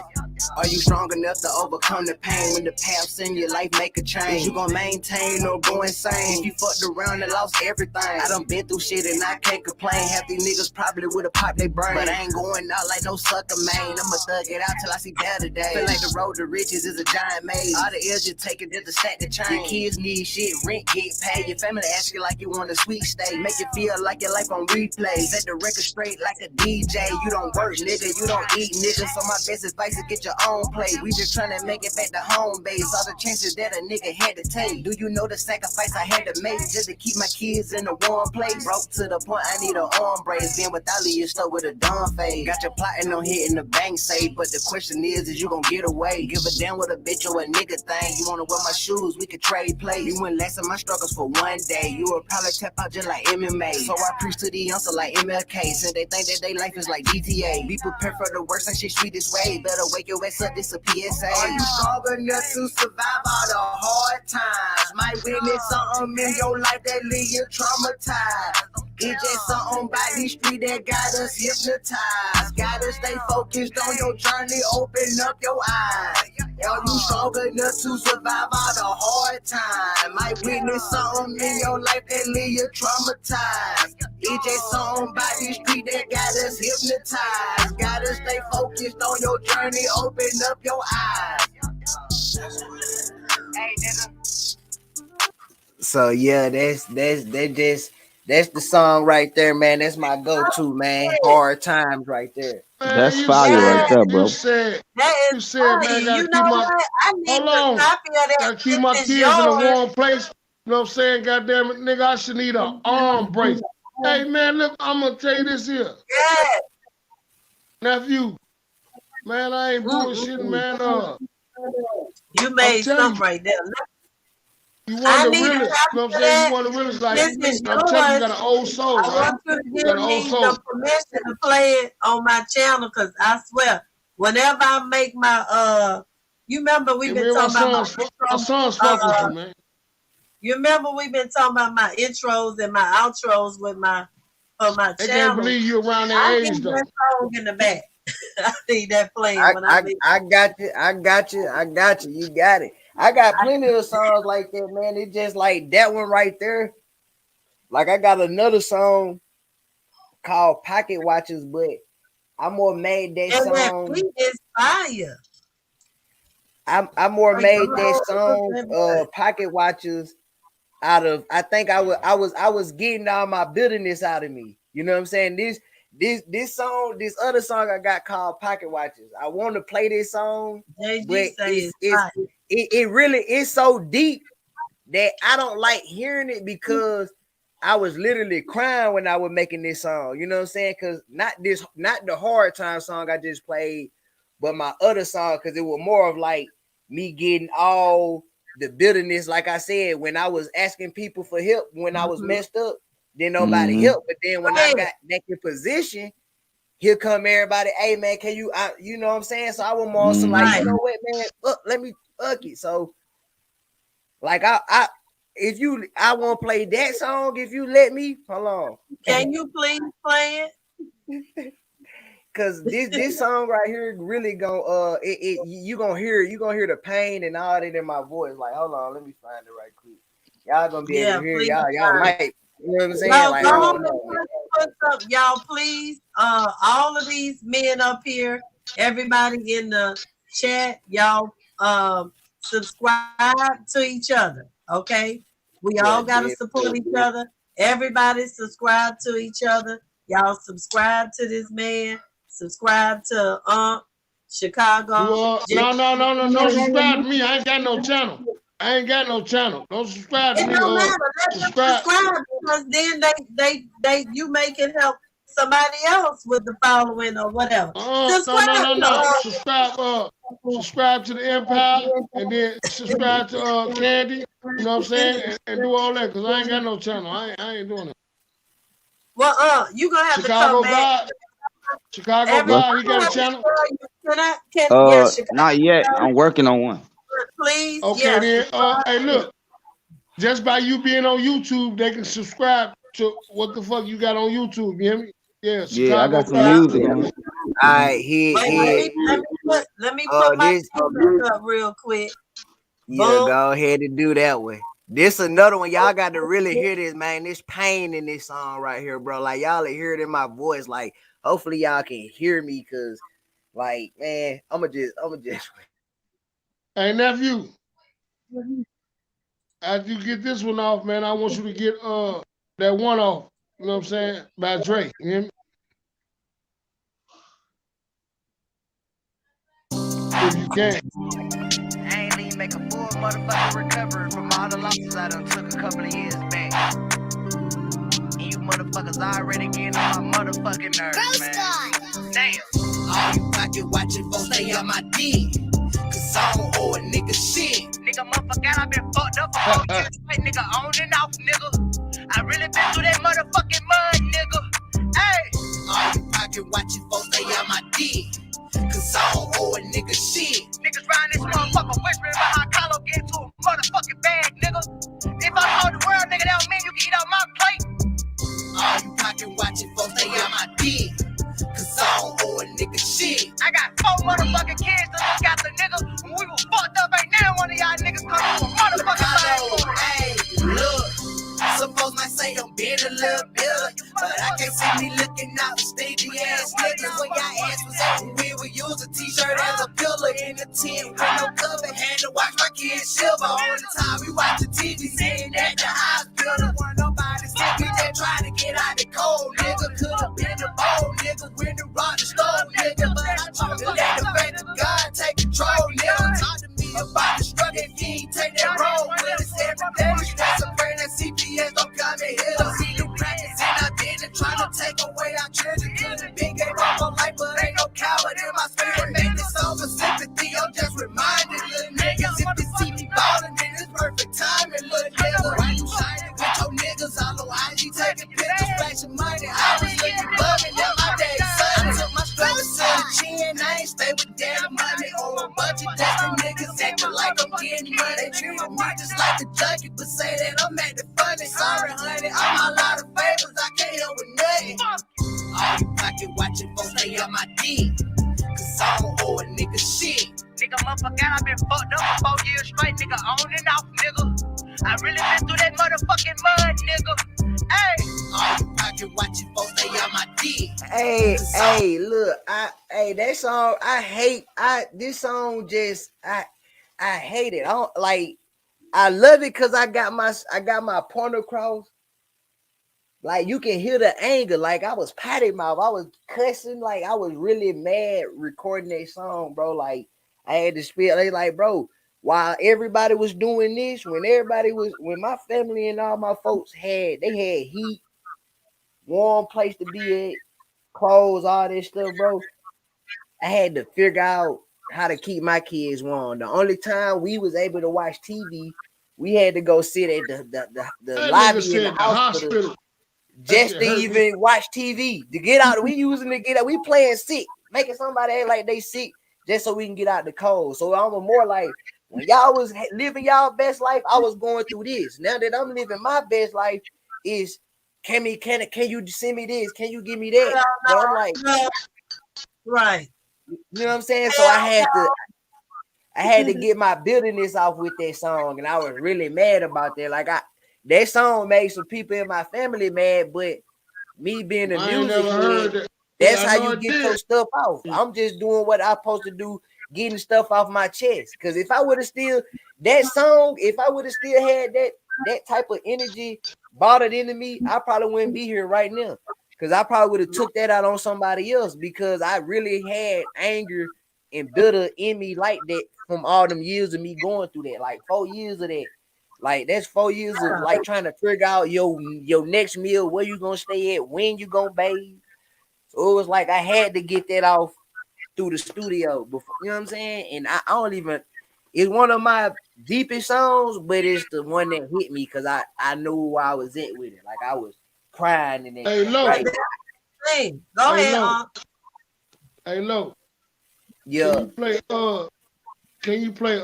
Are you strong enough to overcome the pain when the paths in your life make a change? You gon' maintain or go insane? If you fucked around and lost everything, I done been through shit and I can't complain. Half these niggas probably would've popped their brain, but I ain't going out like no sucker, man. I'ma thug it out till I see better days. Feel like the road to riches is a giant maze. All the L's you take it just to stack the chain. Your kids need shit, rent get paid. Your family ask you like you want a sweet steak. Make you feel like your life on replay. Set the record straight like a DJ. You don't work, nigga. You don't eat, nigga. So my best advice is get your own plate. We just tryna make it back to home base. All the chances that a nigga had to take. Do you know the sacrifice I had to make just to keep my kids in a warm place? Broke to the point I need an arm brace. Being without you stuck with a dumb face. Got you plotting on hitting the bank safe, but the question is you gon' get away? Give a damn what a bitch or a nigga thing. You wanna wear my shoes? We could trade plays. You wouldn't last in my struggles for one day. You would probably tap out just like MMA. So I preach to the youngster like MLK. Said they think that they life is like GTA. Be prepared for the worst and shit sweet this way. Better wake your ass up, this a PSA. Are you strong enough to survive all the hard times? Might witness something in your life that leave you traumatized. It's just something by these streets that got us hypnotized. Gotta stay focused on your journey, open up your eyes. Are you strong enough to survive all the hard times? Might witness something in your life that leave you traumatized. It's just something by these streets that got us hypnotized. Gotta stay focused on your journey, open up your eyes. Hey, nigga. So yeah, that's the song right there, man. That's my go-to, man. Hard times right there. Man, That's fire right there, bro. You said, That you is said, funny. man, You know what? I need hold a on. copy of that. Gotta keep my This is kids in a yours. warm place. You know what I'm saying? Goddamn it, nigga, I should need an arm brace. Hey, man, look, I'm gonna tell you this here. Yeah. Nephew, man, I ain't bullshitting, man. You made telling something you. right there. You I want the need a realest. copy You know what I'm of saying? that. You want the realest, like, This is I'm telling you, you yours. got an old soul, I right? want you to You give got an old me soul. the permission to play it on my channel, because I swear, whenever I make my you remember we've been talking about my sons fuck with you, man. You remember we've been talking about my intros and my outros with my They channel. can't believe you around their I age, need though. that song in the back. I need that playing when I got you. You got it. I got plenty of songs like that, man. It's just like that one right there. Like I got another song called Pocket Watches, but I more made that and that song. beat is fire. I more made that song Pocket Watches out of, I think I was getting all my bitterness out of me. You know what I'm saying? This song, this other song I got called Pocket Watches. I want to play this song, but it really is so deep that I don't like hearing it, because I was literally crying when I was making this song. You know what I'm saying? Because not the hard time song I just played, but my other song, because it was more of like me getting all the bitterness. Like I said, when I was asking people for help when I was messed up, then nobody helped. But then when I got back in position, here come everybody. Hey man, can you? You know what I'm saying? So I was more so like, you know what, man? Let me fuck it. So like I want to play that song if you let me. Hold on. Can you please play it? Cause this song right here really gonna you gonna hear the pain and all that in my voice. Like, hold on, let me find it right quick. Y'all gonna be able to hear y'all might. You know what I'm saying? No, like, what's up, y'all? Please, all of these men up here, everybody in the chat, y'all, subscribe to each other. Okay, we all gotta support each other. Everybody subscribe to each other. Y'all subscribe to this man. Subscribe to Chicago. No, don't subscribe to me. I ain't got no channel. Don't subscribe to me. It don't matter. Let them subscribe, because then they you make it help somebody else with the following or whatever. No. Subscribe to the Empire, and then subscribe to Candy. You know what I'm saying? And do all that, because I ain't got no channel. I ain't doing it. Well, you gonna have Chicago to come back. Chicago God, he got a channel? Not yet. I'm working on one. Please. Okay, then. Hey, look. Just by you being on YouTube, they can subscribe to what the fuck you got on YouTube. You hear me? Yeah, Chicago I got some music on it. All right, here. Let me put my finger up real quick. Yeah, Boom. go ahead and do that way. This another one. Y'all got to really hear this, man. This pain in this song right here, bro. Like y'all hear it in my voice. Like hopefully y'all can hear me, cause like man, I'ma just. Hey nephew, after you get this one off, man, I want you to get that one off. You know what I'm saying? By Drake. You hear me? If you can. I ain't even make a full motherfucking recovery from all the losses I done took a couple of years back. And you motherfuckers already getting on my motherfucking nerves, man. Damn. All you pocket watching folks stay on my dick. Cause I don't owe a nigga shit. Nigga, motherfucker, I been fucked up for 4 years straight, nigga, on and off, nigga. I really been through that motherfucking mud, nigga. Hey. All you pocket watching folks stay on my dick. Cause I don't owe a nigga shit. Niggas round this motherfucker whispering about how Carlo get into a motherfucking bag, nigga. If I hold the world, nigga, that don't mean you can eat off my plate. All you pocket watching folks stay on my dick. Cause I don't owe a nigga shit. I got 4 motherfucking kids to look after, nigga. When we was fucked up, ain't now one of y'all niggas come to a motherfucking thing. Hey, look. Suppose might say I'm being a little bitter, but I can't see me looking out for stingy ass niggas. When y'all ass was out, we would use a t-shirt as a pillow in the tent with no cover. Had to watch my kids shiver all the time. We watch the TV saying at the hospital. Weren't nobody sick, we just trying to get out the cold, nigga. Could've been a bold nigga when the rock stole, nigga. But I chose to let the faith of God take control, nigga. Talk to me about the struggle if you ain't take that road with us every day. That's a prayer that CPS don't come and hit us. See the practice and I've been trying to take away our children. Could've been gave up on life, but ain't no coward in my spirit. Make this over sympathy, I'm just reminding little niggas. If you see me ballin', then it's perfect timing, little nigga. Why you shining with your niggas all on IG taking pictures, flashing money? I was looking bugging at my daddy, son. I took my struggles to the chin, I ain't stay with daddy money on a budget. That's the niggas acting like I'm getting money. They treat me just like a junkie, but say that I'm acting funny. Sorry, honey, I'm a lot of favors, I can't help with nothing. All you pocket watching folks stay on my dick. Cause I don't owe a nigga shit. Nigga, motherfucker, I been fucked up for 4 years straight, nigga, on and off, nigga. I really been through that motherfucking mud, nigga. Hey. All you pocket watching folks stay on my dick. Hey, look, that song, this song just, I hate it. I don't like. I love it because I got my point across. Like you can hear the anger. Like I was patty mouth. I was cussing. Like I was really mad recording that song, bro. Like I had to spit. They like, bro, while everybody was doing this, when my family and all my folks had heat, warm place to be at, clothes, all this stuff, bro. I had to figure out how to keep my kids warm. The only time we was able to watch TV, we had to go sit at the lobby in the hospital just to even watch TV. To get out, we using to get out. We playing sick, making somebody act like they sick just so we can get out the cold. So I'm more like when y'all was living y'all best life, I was going through this. Now that I'm living my best life, is can you send me this? Can you give me that? But I'm like, right. You know what I'm saying? So I had to get my bitterness off with that song, and I was really mad about that. Like that song made some people in my family mad, but me being a music head, that's how you get your stuff off. I'm just doing what I'm supposed to do, getting stuff off my chest. Because if I would have still had that type of energy bottled into me, I probably wouldn't be here right now. Because I probably would have took that out on somebody else, because I really had anger and bitter in me like that from all them years of me going through that. Like 4 years of that. Like that's 4 years of like trying to figure out your next meal, where you gonna stay at, when you gonna bathe. So it was like I had to get that off through the studio before, you know what I'm saying? And I don't even, it's one of my deepest songs, but it's the one that hit me because I knew where I was at with it. Like I was crying in it. Hey, Lo. Right? Hey, go ahead. Hey, Lo. Yeah. Can you play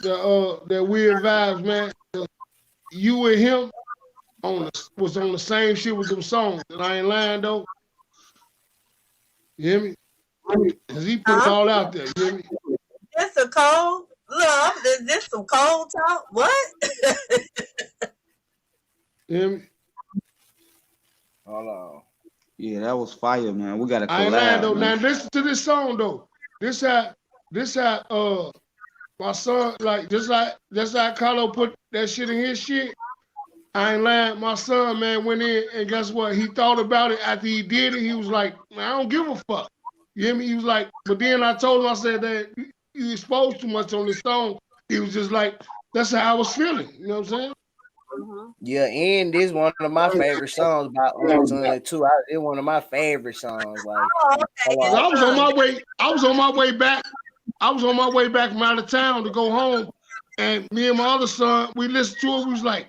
that Weird Vibes, man? You and him was on the same shit with them songs. And I ain't lying though. You hear me? Cause he put it all out there. You hear me? This a cold love. This some cold talk. What? You hear me? Hold on. Yeah, that was fire, man. We got to I ain't lying though. collab. Now Man. listen to this song though. This how my son, like just like Carlo put that shit in his shit. I ain't lying. My son, man, went in and guess what? He thought about it after he did it. He was like, man, I don't give a fuck. You hear me? He was like, but then I told him, I said that you exposed too much on this song. He was just like, that's how I was feeling. You know what I'm saying? Yeah, and this one of my favorite songs by Uncle too. It's one of my favorite songs. Like, I was on my way. I was on my way back. I was on my way back from out of town to go home, and me and my other son, we listened to it. We was like,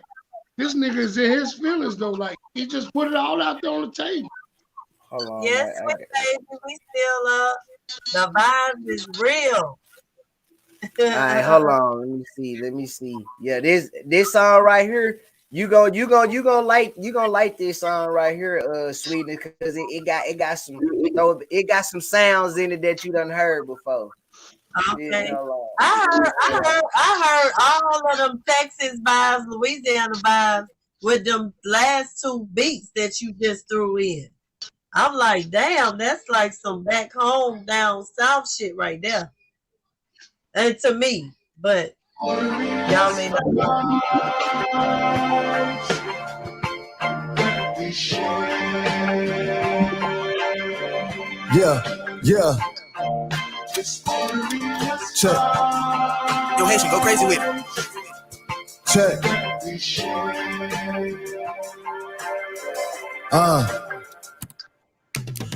this nigga is in his feelings though. Like he just put it all out there on the table. hold on. Yes, baby, we still up. The vibe is real. All right, hold on. Let me see. Yeah, this song right here. You gonna like this song right here, Sweetness, because it got some sounds in it that you done heard before. Okay. Yeah, I heard all of them Texas vibes, Louisiana vibes with them last two beats that you just threw in. I'm like, damn, that's like some back home down south shit right there. And to me, but y'all may not know. Yeah. Check. Yo, Haitian, go crazy with it. Check.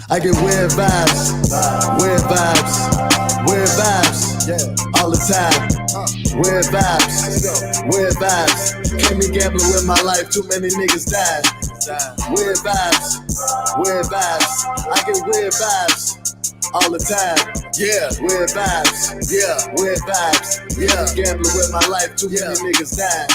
I get weird vibes, all the time. Weird vibes. Can't be gambling with my life, too many niggas died. Weird vibes. I get weird vibes all the time. Yeah, weird vibes. Gambling with my life, too many niggas died.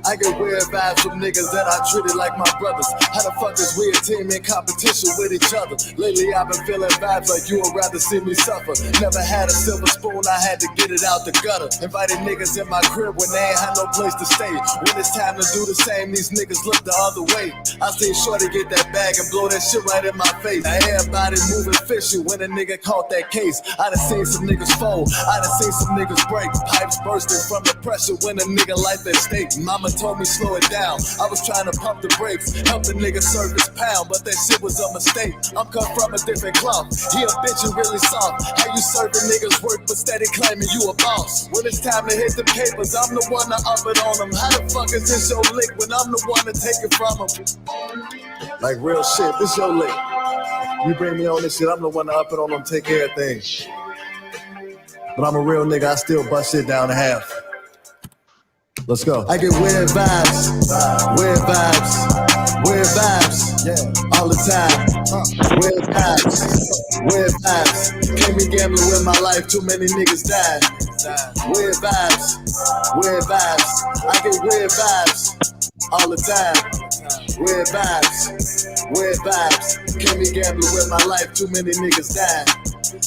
I get weird vibes from niggas that I treated like my brothers. How the fuck is we a team in competition with each other? Lately I've been feeling vibes like you would rather see me suffer. Never had a silver spoon, I had to get it out the gutter. Invited niggas in my crib when they ain't had no place to stay. When it's time to do the same, these niggas look the other way. I seen Shorty get that bag and blow that shit right in my face. Now everybody moving fishy when a nigga caught that case. I done seen some niggas fold, I done seen some niggas break. Pipes bursting from the pressure when a nigga life at stake. Mama told me slow it down, I was trying to pump the brakes, help the nigga serve his pound, but that shit was a mistake. I'm cut from a different cloth, he a bitch and really soft. How you serving niggas work but steady claiming you a boss? When it's time to hit the papers, I'm the one to up it on them. How the fuck is this your lick when I'm the one to take it from them? Like real shit, this your lick. You bring me on this shit, I'm the one to up it on them, take care of things. But I'm a real nigga, I still bust shit down to half. Let's go. I get weird vibes, all the time. Weird vibes. Can't be gambling with my life, too many niggas died. Weird vibes. I get weird vibes all the time. Weird vibes. Can't be gambling with my life, too many niggas died.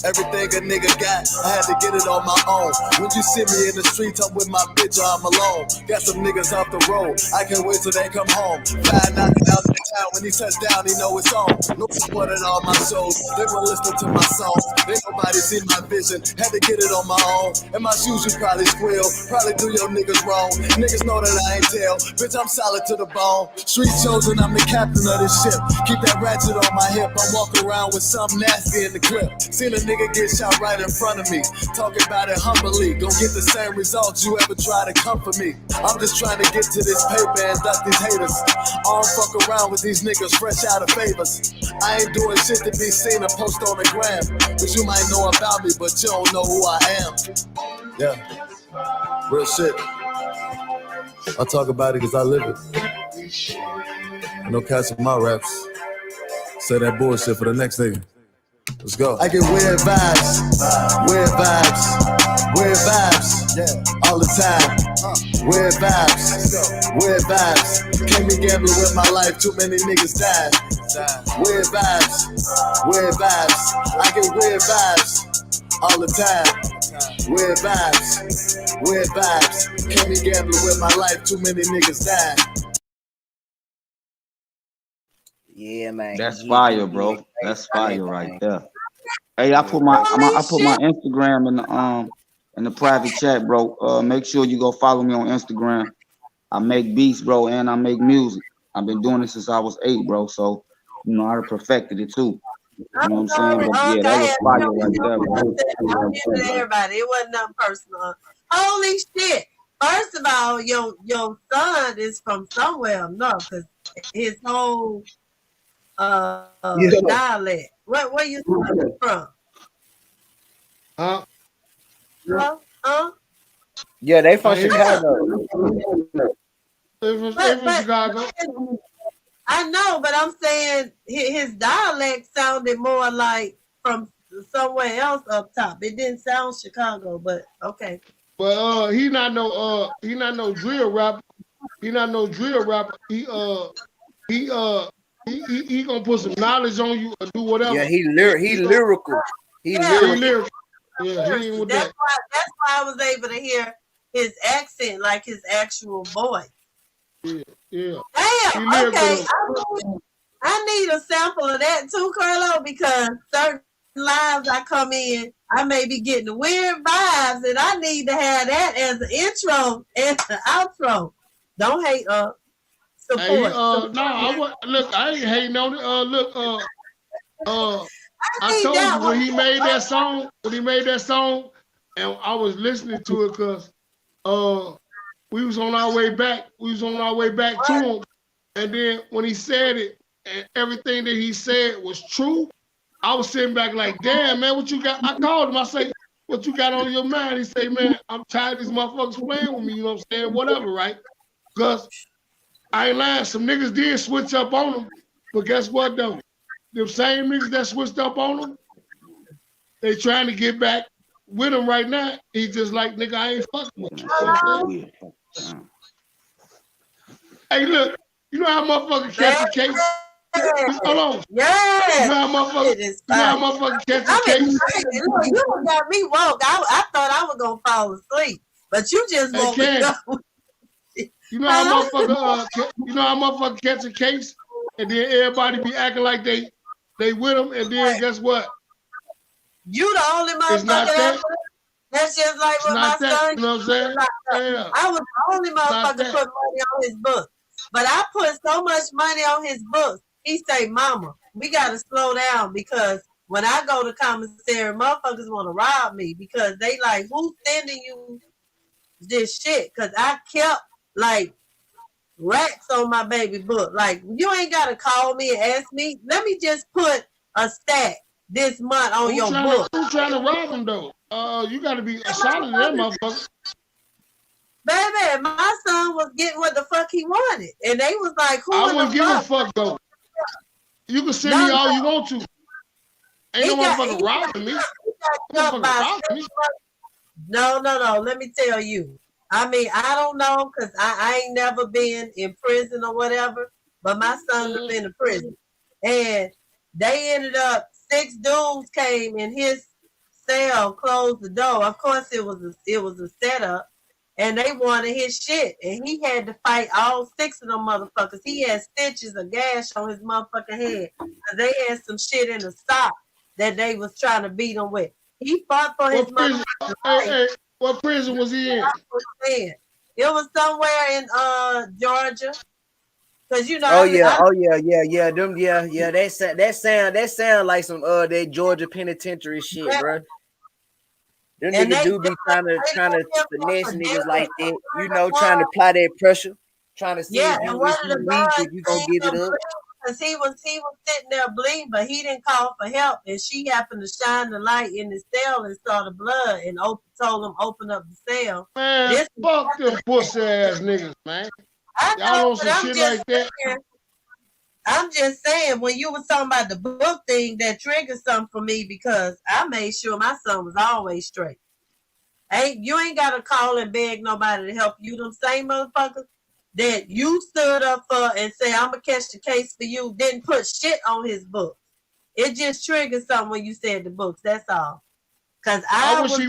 Everything a nigga got, I had to get it on my own. When you see me in the streets, I'm with my bitch or I'm alone. Got some niggas off the road, I can't wait till they come home. Fly knocking out the town, when he touch down, he know it's on. No support at all my shows, they were listening to my songs. Ain't nobody see my vision, had to get it on my own. In my shoes, you probably squeal, probably do your niggas wrong. Niggas know that I ain't tell, bitch, I'm solid to the bone. Street chosen, I'm the captain of this ship. Keep that ratchet on my hip, I'm walking around with something nasty in the clip. Seen a nigga get shot right in front of me, talking about it humbly. Gon' get the same results you ever try to come for me. I'm just trying to get to this paper and duck these haters. I don't fuck around with these niggas fresh out of favors. I ain't doing shit to be seen or post on the gram. Cause you might know about me, but you don't know who I am. Yeah, real shit. I talk about it cause I live it. I know cats in my raps say that bullshit for the next nigga. Let's go. I get weird vibes, all the time. Weird vibes, weird vibes. Can't be gambling with my life, too many niggas died. Weird vibes, weird vibes. I get weird vibes all the time. Weird vibes, weird vibes. Can't be gambling with my life, too many niggas died. Yeah, man. That's fire, bro. That's fire right there. Hey, I put my Instagram in the private chat, bro. Make sure you go follow me on Instagram. I make beats, bro, and I make music. I've been doing this since I was 8, bro. So, you know, I perfected it too. You know what I'm saying? But yeah, that was fire right there, bro. I'm giving everybody. It wasn't nothing personal. Holy shit! First of all, your son is from somewhere up north, because his whole dialect. Where you from? Huh? Huh? Yeah, they from Chicago. They from Chicago. I know, but I'm saying his dialect sounded more like from somewhere else up top. It didn't sound Chicago, but okay. But he not no drill rapper. He not no drill rapper. He gonna put some knowledge on you or do whatever. Yeah, he lyrical. He lyrical. Yeah, he with that's why I was able to hear his accent, like his actual voice. Yeah. Damn. Okay. I need a sample of that too, Carlo, because certain lives I come in, I may be getting the weird vibes, and I need to have that as the intro and the outro. Don't hate support. Hey, I ain't hating on it. I told you when he made that song, and I was listening to it because we was on our way back to him, and then when he said it and everything that he said was true, I was sitting back like, damn, man, what you got? I called him. I say, what you got on your mind? He say, man, I'm tired of these motherfuckers playing with me. You know what I'm saying? Whatever, right? Because I ain't lying. Some niggas did switch up on him, but guess what, though? Them same niggas that switched up on him, they trying to get back with him right now. He just like, nigga, I ain't fucking with you. Hey, look, you know how motherfuckers catch a case? Hold on. Yeah. You know how motherfuckers catch a case? You got me woke. I thought I was gonna fall asleep, but you just woke me up. You know how motherfuckers catch a case, and then everybody be acting like they with them, and then guess what? You the only motherfucker. That's just like what my son. You know what I'm saying? Yeah. I was the only motherfucker put money on his book, but I put so much money on his books. He say, "Mama, we gotta slow down because when I go to commissary, motherfuckers want to rob me because they like, who's sending you this shit? Because I kept like racks on my baby book. Like, you ain't gotta call me and ask me. Let me just put a stack this month on your book." Who's trying to rob him though? You gotta be solid to that motherfucker. Baby, my son was getting what the fuck he wanted, and they was like, "Who?" I wouldn't give a fuck though. You can send me all you want to. Ain't no motherfucker robbing me. No. Let me tell you. I mean, I don't know because I ain't never been in prison or whatever, but my son has been in prison. And they ended up, 6 dudes came in his cell, closed the door. Of course, it was a setup, and they wanted his shit. And he had to fight all 6 of them motherfuckers. He had stitches of gash on his motherfucking head because they had some shit in the sock that they was trying to beat him with. He fought for his motherfucking life. What prison was he in? It was somewhere in Georgia. Cause you know. Oh yeah. That sound like some that Georgia penitentiary shit, bro. Them niggas do be trying to finesse niggas like that, you know, trying to apply that pressure, trying to see if you weak, if you gonna give it up. Because he was sitting there bleeding, but he didn't call for help, and she happened to shine the light in the cell and saw the blood and told him open up the cell. Man, fuck them pussy ass niggas, man. Y'all on some shit like that. I'm just saying, when you was talking about the book thing, that triggered something for me because I made sure my son was always straight. You ain't gotta call and beg nobody to help you. Them same motherfuckers that you stood up for and say, I'm gonna catch the case for you, didn't put shit on his book. It just triggered something when you said the books. That's all. Cause I wish he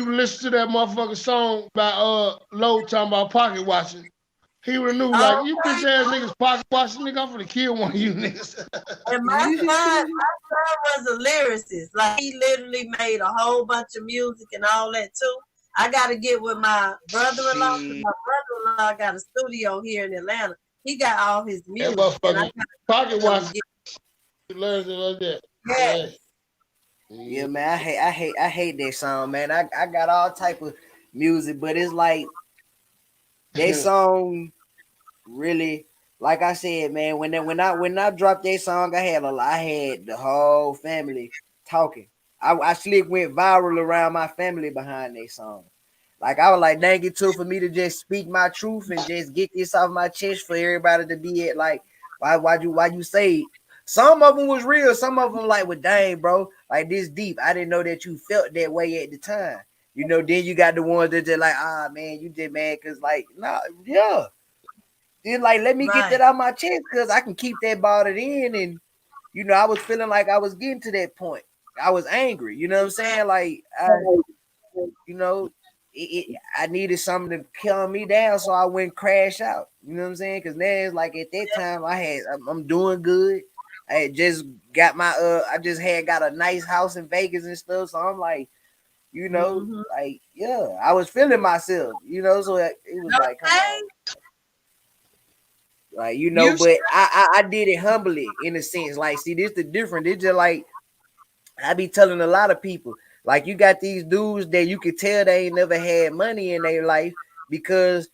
would listen to that motherfucking song by Low talking about pocket watching. He would have knew, like, you bitch ass niggas pocket watching, nigga, I'm finna kill one of you niggas. And my son was a lyricist. Like, he literally made a whole bunch of music and all that too. I gotta get with my brother-in-law, because my brother-in-law got a studio here in Atlanta. He got all his music. Pocket watching. You learned it like that. Yes. Yeah, man, I hate that song, man. I got all type of music, but it's like that song really, like I said, man, when I dropped that song, I had the whole family talking. I slick went viral around my family behind that song. Like, I was like, dang it too, for me to just speak my truth and just get this off my chest for everybody to be at, like, why you say some of them was real, some of them like, well, dang, bro, like this deep. I didn't know that you felt that way at the time. You know, then you got the ones that just like, man, you did, man, because like, nah, yeah. Then like, let me get that out my chest because I can keep that bottled in. And, you know, I was feeling like I was getting to that point. I was angry, you know what I'm saying? Like, you know, I needed something to calm me down so I wouldn't crash out. You know what I'm saying? Because now it's like at that time I'm doing good. I had just got I just had got a nice house in Vegas and stuff. So I'm like, you know, like, yeah, I was feeling myself, you know, so it was like, come on. Like, you know, but I did it humbly in a sense. Like, see, this the difference. It's just like, I be telling a lot of people, like, you got these dudes that you could tell they ain't never had money in their life because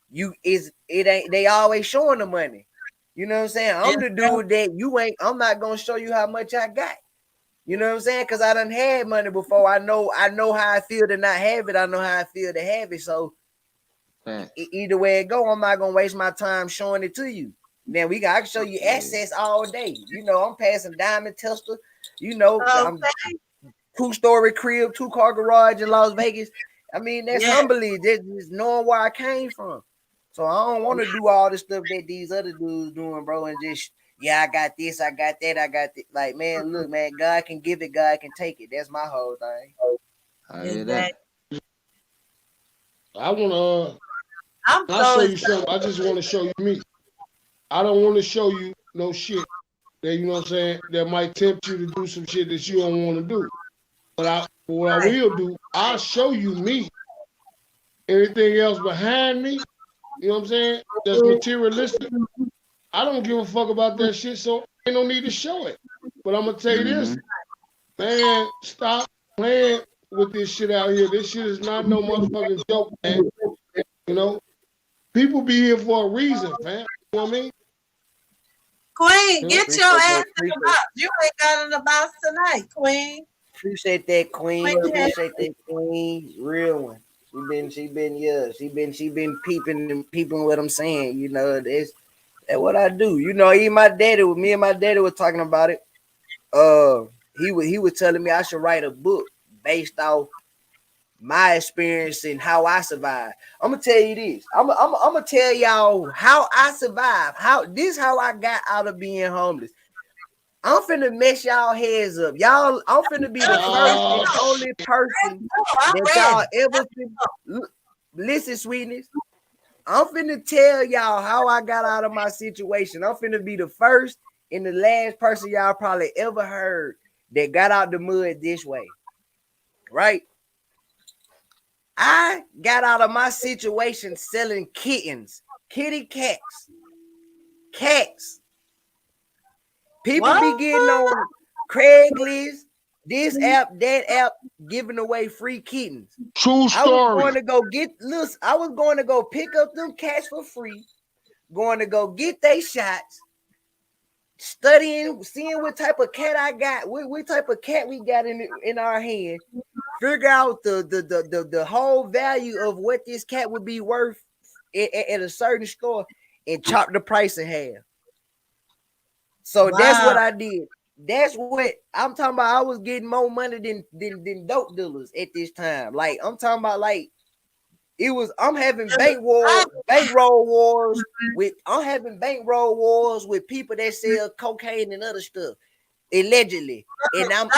they always showing the money. You know what I'm saying? I'm the dude that I'm not gonna show you how much I got. You know what I'm saying? Because I done had money before. I know how I feel to not have it. I know how I feel to have it. So either way it go, I'm not gonna waste my time showing it to you. Then I can show you assets all day. You know, I'm passing diamond tester. You know, I'm 2-story crib, 2-car garage in Las Vegas. I mean, that's humbly just knowing where I came from. So I don't want to do all the stuff that these other dudes doing, bro, and just, I got this, I got that, I got this. Like, man, look, man, God can give it, God can take it. That's my whole thing. I hear that. I'll show you something. I just want to show you me. I don't want to show you no shit that, you know what I'm saying, that might tempt you to do some shit that you don't want to do. But what I will do, I'll show you me. Everything else behind me, you know what I'm saying, that's materialistic, I don't give a fuck about that shit, so ain't no need to show it. But I'm going to tell you this, man, stop playing with this shit out here. This shit is not no motherfucking joke, man. You know, people be here for a reason, man. You know what I mean? Queen, get your ass in the box. You ain't got in the box tonight, Queen. Appreciate that, Queen. Appreciate that, Queen. Real one. She been peeping what I'm saying. You know, that's what I do. You know, me and my daddy were talking about it. He was telling me I should write a book based off my experience and how I survived. I'm gonna tell you this. I'm gonna tell y'all how I survived. How I got out of being homeless. I'm finna mess y'all heads up. I'm finna be the first and only person that y'all ever listen, sweetness. I'm finna tell y'all how I got out of my situation. I'm finna be the first and the last person y'all probably ever heard that got out the mud this way. Right? I got out of my situation selling kittens, kitty cats. People be getting on Craigslist, this app, that app, giving away free kittens. True story. I was going to go pick up them cats for free, going to go get they shots, studying, seeing what type of cat I got, what type of cat we got in our hand, figure out the whole value of what this cat would be worth at a certain store, and chop the price in half. So that's what I did. that's what I'm talking about. I was getting more money than dope dealers at this time. Like I'm talking about, like it was. I'm having bankroll wars with people that sell cocaine and other stuff, allegedly. And I'm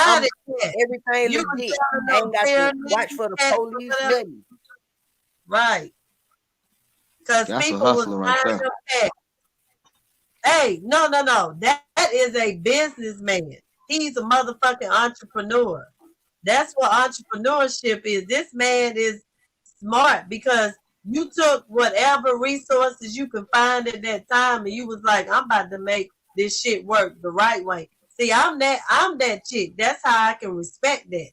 everything You legit. I ain't got to watch for the police, nothing. Right. Because That's a people was hustler right buying there. them cats. Hey, no. That is a businessman. He's a motherfucking entrepreneur. That's what entrepreneurship is. This man is smart because you took whatever resources you could find at that time and you was like, I'm about to make this shit work the right way. See, I'm that chick. That's how I can respect that.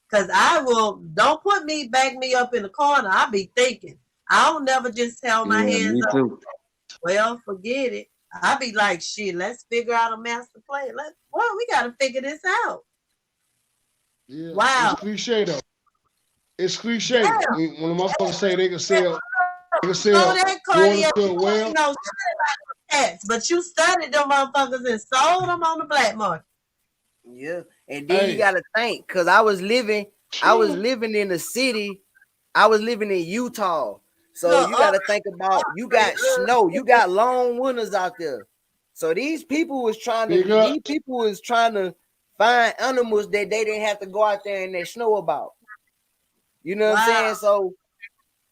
Cause don't back me up in the corner. I be thinking. I don't never just tell my hands up. Too. Well, forget it. I be like, shit, let's figure out a master plan. We gotta figure this out. Yeah, wow. It's cliche though. It's cliche. Yeah. When the motherfuckers say they can sell that water to a well. Cats, but you studied them motherfuckers and sold them on the black market. Yeah, and then you gotta think, cause I was living in the city. I was living in Utah. So you gotta think about, you got snow, you got long winters out there. So these people was trying to find animals that they didn't have to go out there in that snow about. You know what I'm saying?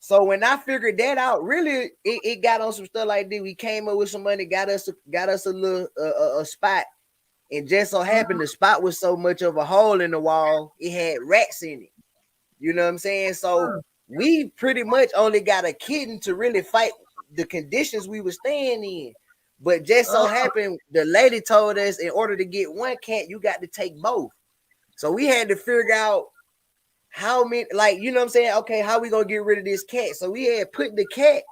So when I figured that out, really it got on some stuff like this. We came up with some money, got us a little a spot, and just so happened the spot was so much of a hole in the wall, it had rats in it. You know what I'm saying? So we pretty much only got a kitten to really fight the conditions we were staying in. But just so happened, the lady told us in order to get one cat, you got to take both. So we had to figure out how many, like, you know what I'm saying? Okay, how we gonna get rid of this cat? So we had put the cat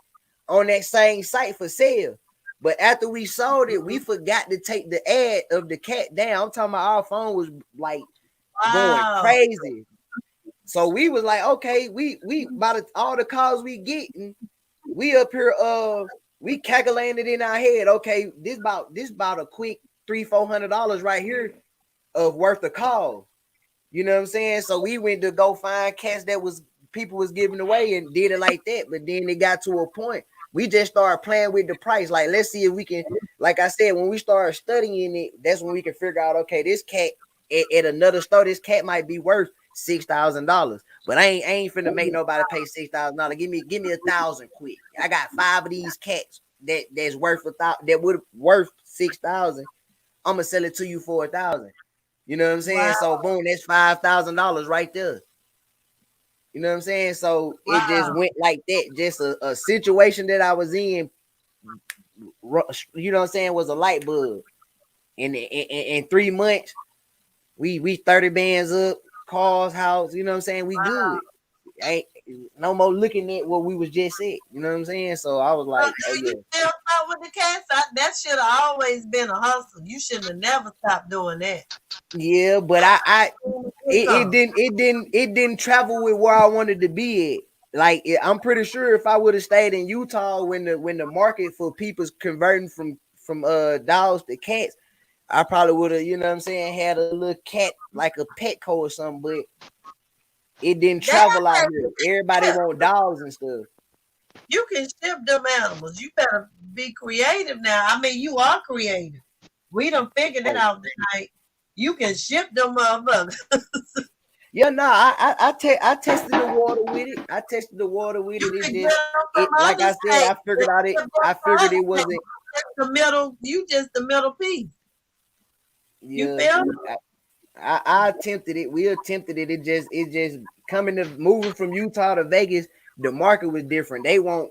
on that same site for sale. But after we sold it, we forgot to take the ad of the cat down. I'm talking about our phone was like going crazy. So we was like, okay, we about all the calls we getting, we up here we calculated in our head, okay, this about a quick $300-400 right here of worth of calls. You know what I'm saying? So we went to go find cats that people was giving away and did it like that. But then it got to a point, we just started playing with the price. Like, let's see if we can, like I said, when we started studying it, that's when we can figure out, okay, this cat at another store, this cat might be worth $6,000, but I ain't finna make nobody pay $6,000. Give me $1,000 quick. I got 5 of these cats that's worth that would worth $6,000. I'm gonna sell it to you for $1,000. You know what I'm saying? Wow. So boom, that's $5,000 right there. You know what I'm saying? So it just went like that. Just a situation that I was in, you know what I'm saying, was a light bulb. In 3 months, we 30 bands up. Cars, house, you know what I'm saying? We good. Ain't no more looking at what we was just at. You know what I'm saying? So I was like, you still fuck with the cats? That should have always been a hustle. You should have never stopped doing that. Yeah, but it didn't travel with where I wanted to be at. Like, I'm pretty sure if I would have stayed in Utah when the market for people's converting from dogs to cats, I probably would have, you know what I'm saying, had a little cat like a Petco or something, but it didn't travel out here. Everybody want dogs and stuff. You can ship them animals. You better be creative now. I mean, you are creative. We done figured it out tonight. You can ship them motherfuckers. Yeah, no, I tested the water with it. Like I said, I figured it wasn't the middle. You just the middle piece. Yeah, you feel? I attempted it. We attempted it. It just moving from Utah to Vegas. The market was different. They want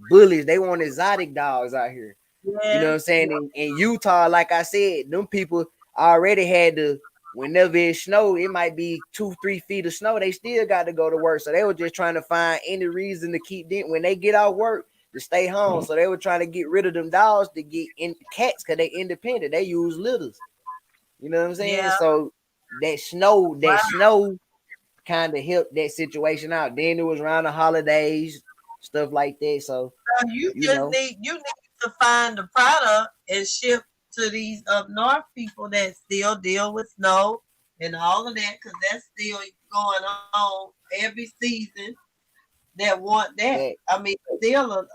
bullies. They want exotic dogs out here. Yeah. You know what I'm saying? In Utah, like I said, them people already had to. Whenever it snowed, it might be 2-3 feet of snow. They still got to go to work. So they were just trying to find any reason to keep them when they get out work to stay home. So they were trying to get rid of them dogs to get in cats because they independent. They use litters. You know what I'm saying? Yeah. So that snow kind of helped that situation out. Then it was around the holidays, stuff like that. So you need to find the product and ship to these up north people that still deal with snow and all of that, because that's still going on every season. That want that. I mean, still,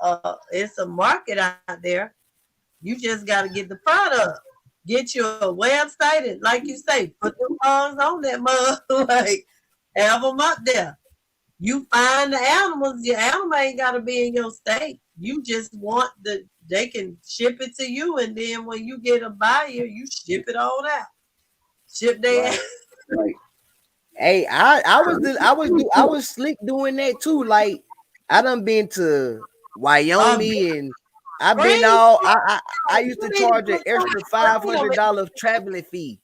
it's a market out there. You just got to get the product. Get your website and, like you say, put the songs on that mug, like have them up there. You find the animals. Your animal ain't got to be in your state. You just want they can ship it to you, and then when you get a buyer, you ship it on out. Ship their ass. Right. Hey, I was slick doing that too. Like I done been to Wyoming and I've been all I used to charge an extra $500 traveling fee.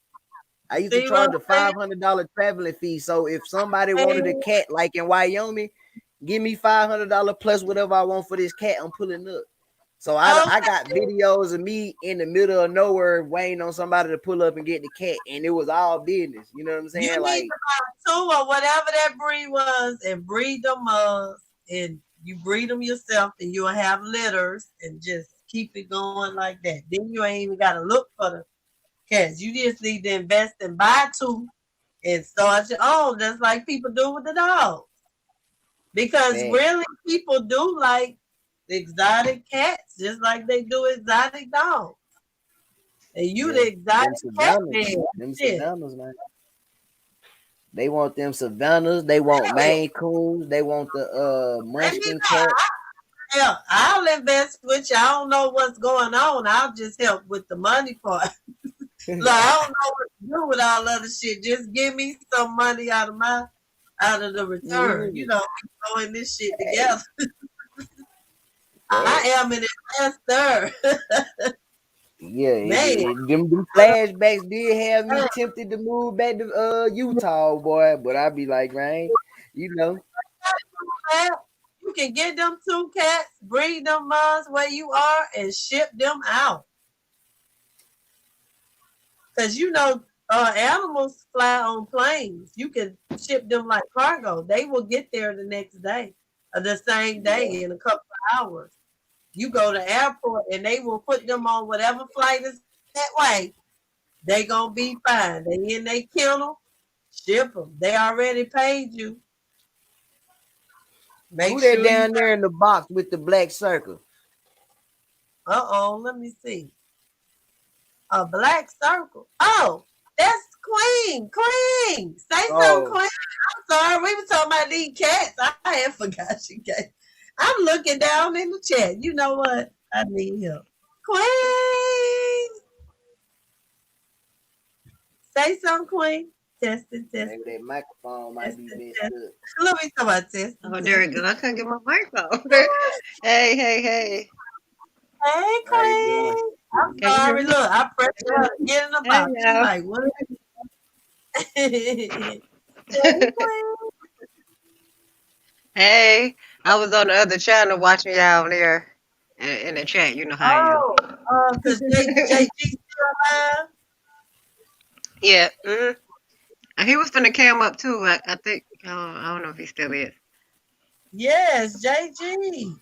I used to charge a $500 traveling fee. So if somebody wanted a cat like in Wyoming, give me $500 plus whatever I want for this cat. I'm pulling up. So I got videos of me in the middle of nowhere waiting on somebody to pull up and get the cat, and it was all business. You know what I'm saying? You need to buy 2 or whatever that breed was, and breed them mugs, and you breed them yourself, and you'll have litters, and just keep it going like that. Then you ain't even got to look for the cats. You just need to invest and buy 2 and start your own, just like people do with the dogs. Because really, people do like exotic cats, just like they do exotic dogs. And you the exotic cat man. Them Savannahs, man. They want them Savannahs. They want Maine Coons. They want the Munchkin cat. Yeah, I'll invest with you. I don't know what's going on. I'll just help with the money part. Look, I don't know what to do with all other shit. Just give me some money out of the return. You know, throwing this shit together. I am an investor. Them flashbacks did have me tempted to move back to Utah, boy. But I be like, man, you know. You can get them 2 cats, breed them mugs where you are, and ship them out. Because you know, animals fly on planes. You can ship them like cargo. They will get there the next day, or the same day in a couple of hours. You go to airport and they will put them on whatever flight is that way. They gonna be fine. They in their kennel, ship them. They already paid you. Who that down there in the box with the black circle? Let me see. A black circle. Oh, that's Queen. Queen. Say something, Queen. I'm sorry. We were talking about these cats. I had forgot she came. I'm looking down in the chat. You know what? I need help. Queen. Say something, Queen. Testing. Maybe that microphone might be messed up. Let me talk about testing. Oh, there we go. I couldn't get my microphone. Hey. Hey, Queen. I'm sorry. Look, I pressed her to get in the box. She's like, what? Hey, Queen. Hey, I was on the other channel watching y'all there in the chat. You know how you. Because JG still alive? Yeah. Mm-hmm. And he was finna cam up too. I think. I don't know if he still is. Yes, JG.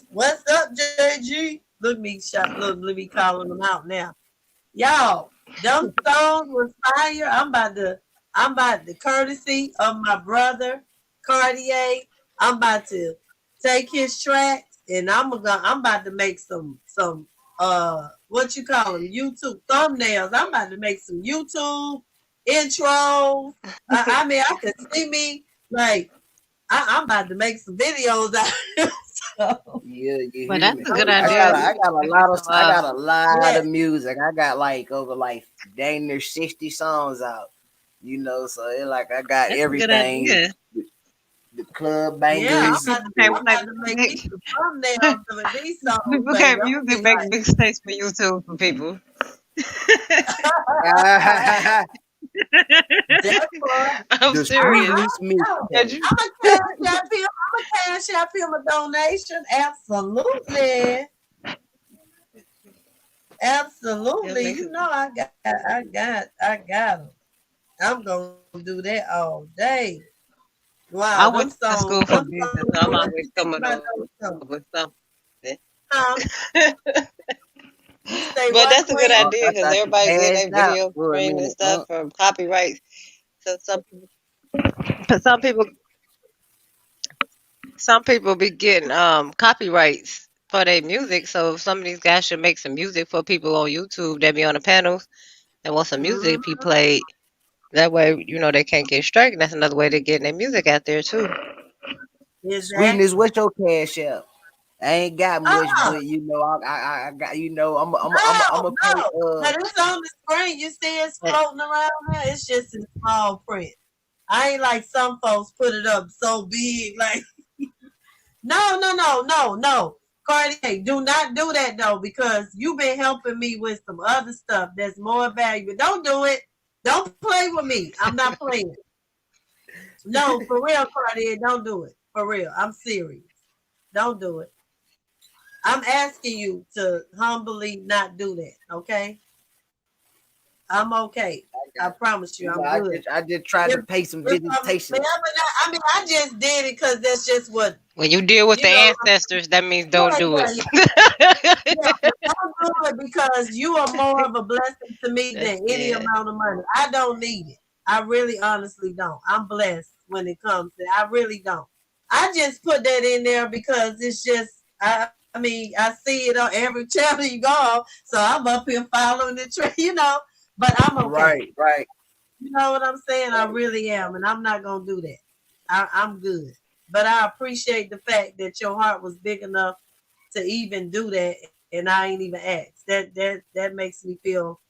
What's up, JG? Look me calling them out now. Y'all, them songs was fire. I'm about the courtesy of my brother Cartier. I'm about to take his tracks and I'm about to make some what you call them, YouTube thumbnails. I'm about to make some YouTube intros. I mean, I can see me like I'm about to make some videos out here. So. Yeah. Well, that's a good idea. I got a lot of music. I got over dang near 60 songs out. You know, so it's like I got everything. The club bangers. Yeah, I'm about to make some thumbnails of these songs. People can't music make mistakes for YouTube for people. I'm serious. I'm a cash out him a donation. Absolutely. You know I got them. I'm gonna do that all day. Wow. I went to school for business, so I'm always coming up with something. Say But what, that's a good Queen? idea I because thought you everybody getting their passed out video for a streamed and minute. stuff from copyrights. So some people be getting copyrights for their music. So some of these guys should make some music for people on YouTube that be on the panels and want some music be played. That way, they can't get strike. And that's another way to getting their music out there too. Sweetness, Exactly. what's your cash out? I ain't got much, Oh, but I got I'm no, a pay. but it's on the screen. You see it's floating around there. It's just in small print. I ain't like some folks put it up so big. Like, no. Cartier, do not do that though, because you've been helping me with some other stuff that's more valuable. Don't do it. Don't play with me. I'm not playing. No, for real, Cartier, don't do it. For real. I'm serious. Don't do it. I'm asking you to humbly not do that, okay? I'm okay. I promise you, I'm good. I just tried to pay some visitation. I just did it because that's just what. When you deal with the ancestors, that means don't do it. Don't do it because you are more of a blessing to me than any amount of money. I don't need it. I really honestly don't. I'm blessed when it comes to it. I really don't. I just put that in there because it's just, I see it on every channel you go on, so I'm up here following the trend, but I'm okay. Right. You know what I'm saying? I really am, and I'm not going to do that. I'm good. But I appreciate the fact that your heart was big enough to even do that, and I ain't even asked. That makes me feel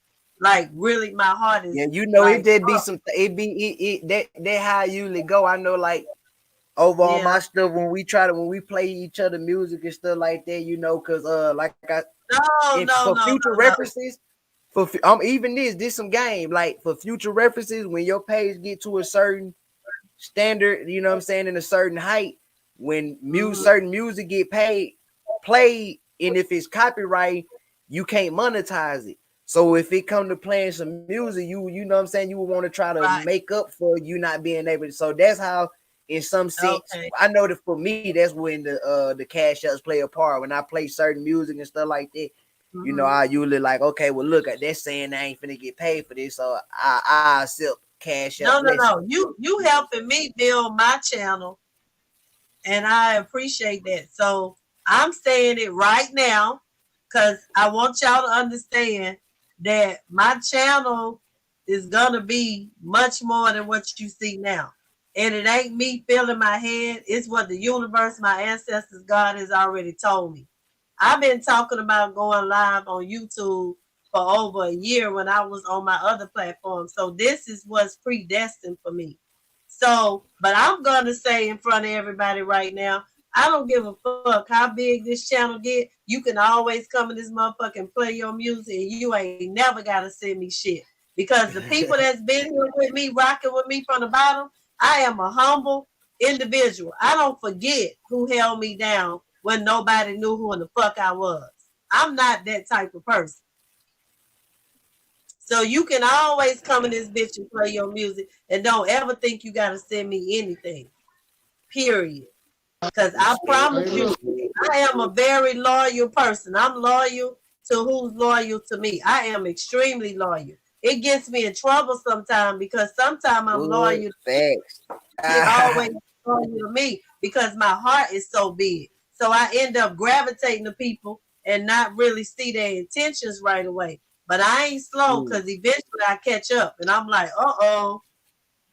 like really my heart is. Yeah, like, it did be some. That how I usually go. I know, like over on my stuff when we play each other music and stuff like that. Because for future references. For even this some game like for future references when your page get to a certain standard, you know what I'm saying, in a certain height, when certain music get played, and if it's copyright, you can't monetize it. So if it come to playing some music, you know what I'm saying, you would want to try to make up for you not being able to. So that's how, in some sense, I know that for me, that's when the cash outs play a part. When I play certain music and stuff like that. I usually like, okay, well, look, that's saying I ain't finna get paid for this, so I accept cash out. No. You helping me build my channel, and I appreciate that. So I'm saying it right now because I want y'all to understand that my channel is gonna be much more than what you see now. And it ain't me filling my head. It's what the universe, my ancestors, God has already told me. I've been talking about going live on YouTube for over a year when I was on my other platform. So this is what's predestined for me. So, but I'm going to say in front of everybody right now, I don't give a fuck how big this channel get. You can always come in this motherfucker and play your music, and you ain't never got to send me shit. Because the people that's been here with me, rocking with me from the bottom, I am a humble individual. I don't forget who held me down when nobody knew who in the fuck I was. I'm not that type of person. So you can always come in this bitch and play your music, and don't ever think you got to send me anything. Period. Because I promise you, I am a very loyal person. I'm loyal to who's loyal to me. I am extremely loyal. It gets me in trouble sometimes because sometimes I'm loyal. It's always loyal to me because my heart is so big. So I end up gravitating to people and not really see their intentions right away. But I ain't slow because eventually I catch up and I'm like,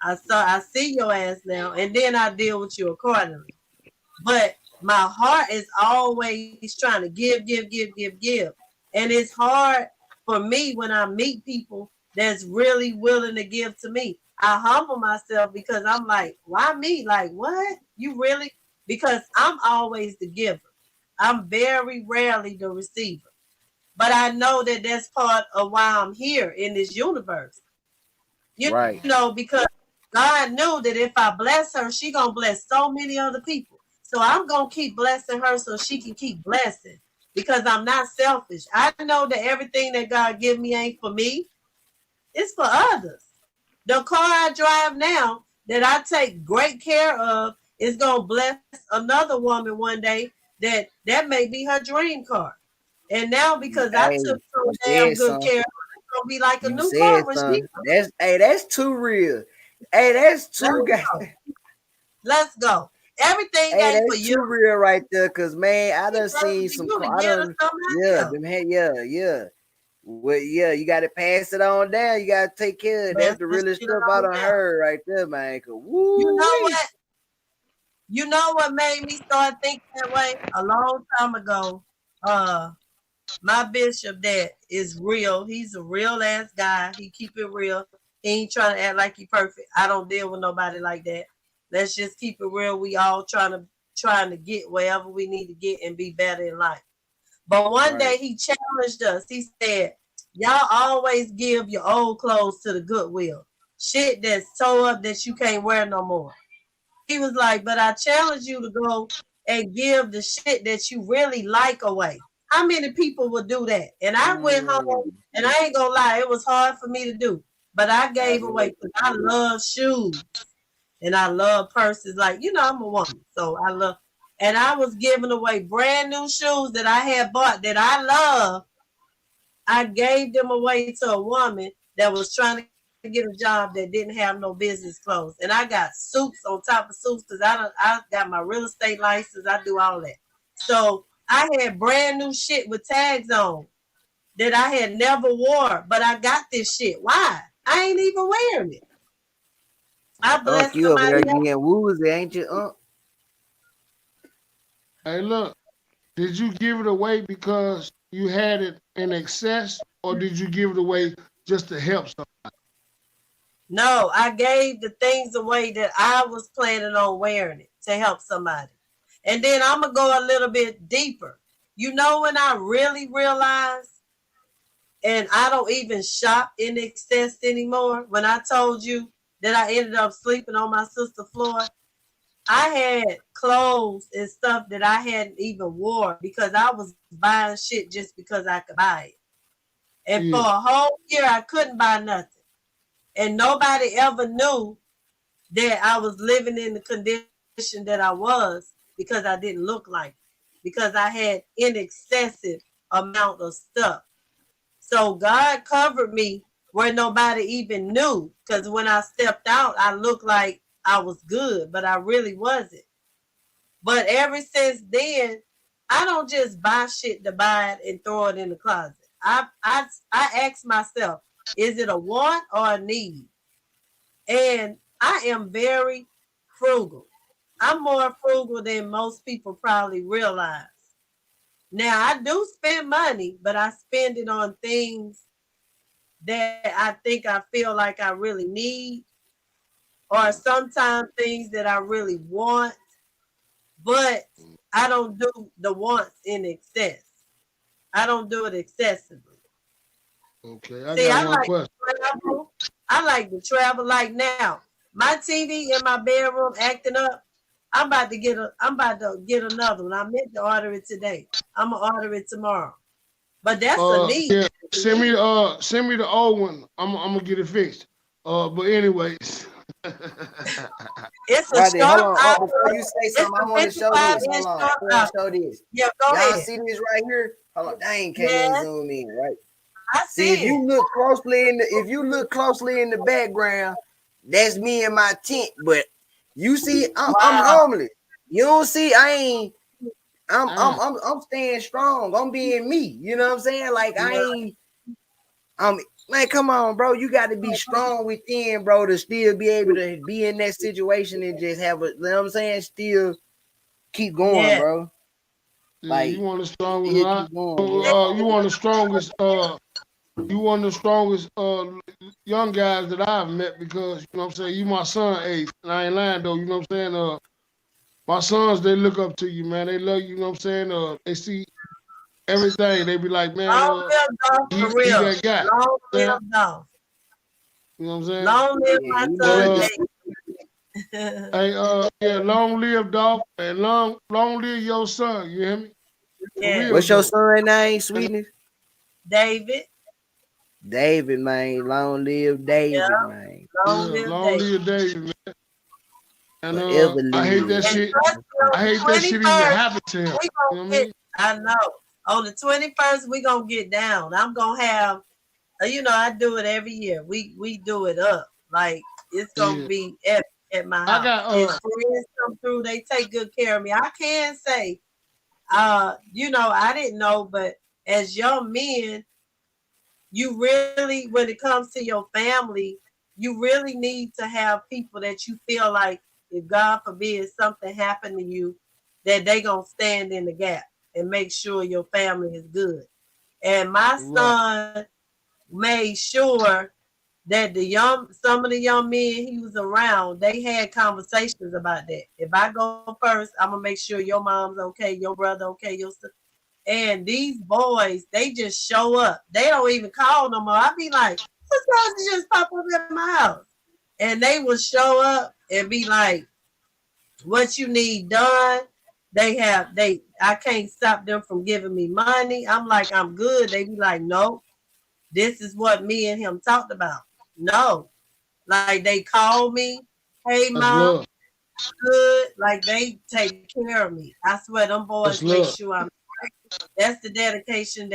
I see your ass now, and then I deal with you accordingly. But my heart is always trying to give. And it's hard for me when I meet people that's really willing to give to me. I humble myself because I'm like, why me? Like, what? You really? Because I'm always the giver. I'm very rarely the receiver. But I know that that's part of why I'm here in this universe. You know, because God knew that if I bless her, she gonna bless so many other people. So I'm gonna keep blessing her so she can keep blessing because I'm not selfish. I know that everything that God give me ain't for me. It's for others. The car I drive now that I take great care of is gonna bless another woman one day that may be her dream car. And now because I Hey, took so you damn said good something. care of her, it's gonna be like a You new said car when she something. That's too real. Hey, that's too Let's guys. go. Let's go. Everything Hey, ain't for that's you. too real right there, cause man, I done It's seen for some. you to I get her done, somebody yeah, else. them had, yeah. Well, yeah, you got to pass it on down. You got to take care of it. That's Pass the the realest shit stuff I on done down. heard right there, man. You know Woo-wee. what? You know what made me start thinking that way? A long time ago, my bishop that is real. He's a real ass guy. He keep it real. He ain't trying to act like he perfect. I don't deal with nobody like that. Let's just keep it real. We all trying to get wherever we need to get and be better in life. But one day Right. he challenged us. He said, y'all always give your old clothes to the Goodwill. Shit that's tore up that you can't wear no more. He was like, but I challenge you to go and give the shit that you really like away. How many people would do that? And I went home, and I ain't gonna lie, it was hard for me to do. But I gave away because I love shoes and I love purses. Like, you know, I'm a woman, so I love. And I was giving away brand new shoes that I had bought that I love. I gave them away to a woman that was trying to get a job that didn't have no business clothes. And I got suits on top of suits because I got my real estate license. I do all that. So I had brand new shit with tags on that I had never wore, but I got this shit. Why? I ain't even wearing it. I blessed You over there somebody else. getting woozy, ain't you, Hey, look, did you give it away because you had it in excess, or did you give it away just to help somebody? No, I gave the things away that I was planning on wearing it to help somebody. And then I'm going to go a little bit deeper. You know when I really realized, and I don't even shop in excess anymore, when I told you that I ended up sleeping on my sister's floor, I had clothes and stuff that I hadn't even wore because I was buying shit just because I could buy it. And for a whole year, I couldn't buy nothing. And nobody ever knew that I was living in the condition that I was because I didn't look like it, because I had an excessive amount of stuff. So God covered me where nobody even knew, because when I stepped out, I looked like I was good, but I really wasn't. But ever since then, I don't just buy shit to buy it and throw it in the closet. I ask myself, is it a want or a need? And I am very frugal. I'm more frugal than most people probably realize. Now, I do spend money, but I spend it on things that I think I feel like I really need, or sometimes things that I really want, but I don't do the wants in excess. I don't do it excessively. Okay, I See, got I one like question. to travel. I like to travel. Like now, my TV in my bedroom acting up. I'm about to get another one. I meant to order it today. I'm gonna order it tomorrow. But that's a need. Yeah, send me the old one. I'm gonna get it fixed. But anyways. It's a Right there, hold sharp on. Before outlook. you say It's something, I a want to show 55 this. Hold inch on. sharp Before I show outlook. this. Yeah, go Y'all ahead. see this right here? Hold on. Dang, can't Yes. zoom in, right? I See, if see you it. look closely in the background, that's me in my tent. But you see, I'm homeless. You don't see, I'm staying strong. I'm being me. You know what I'm saying? Like man, come on, bro. You got to be strong within, bro, to still be able to be in that situation and just have a, you know what I'm saying? Still keep going, bro. Yeah, Like you want the strongest still keep going, bro. you want the strongest young guys that I've met, because you know what I'm saying, you my son age, and I ain't lying though, you know what I'm saying? My sons, they look up to you, man. They love you, you know what I'm saying? They see everything. They be like, man, Long live Dolph, he for real. that guy. Long live Dolph. You know what I'm saying? Long live my son. Hey, long live Dolph, and long live your son. You hear me? Yeah. What's your son name, sweetness? David. David, man. Long live David, Yeah. man. Long live David. man. And Forever I hate live. that shit. I hate that shit even 21st, happened to him. we You know gonna what I get, mean? I know. On the 21st, we gonna get down. I'm gonna have, I do it every year. We do it up. Like it's gonna be at my house. I got And friends come through, they take good care of me. I can say, I didn't know, but as young men, you really, when it comes to your family, you really need to have people that you feel like, if God forbid something happened to you, that they gonna stand in the gap and make sure your family is good. And my son made sure that some of the young men he was around, they had conversations about that. If I go first, I'm gonna make sure your mom's okay, your brother okay, your sister. And these boys, they just show up. They don't even call no more. I be like, what's going to just pop up at my house? And they will show up and be like, what you need done. I can't stop them from giving me money. I'm like, I'm good. They be like, no, this is what me and him talked about. No. Like they call me, hey mom, good. Like they take care of me. I swear them boys make sure I'm right. That's the dedication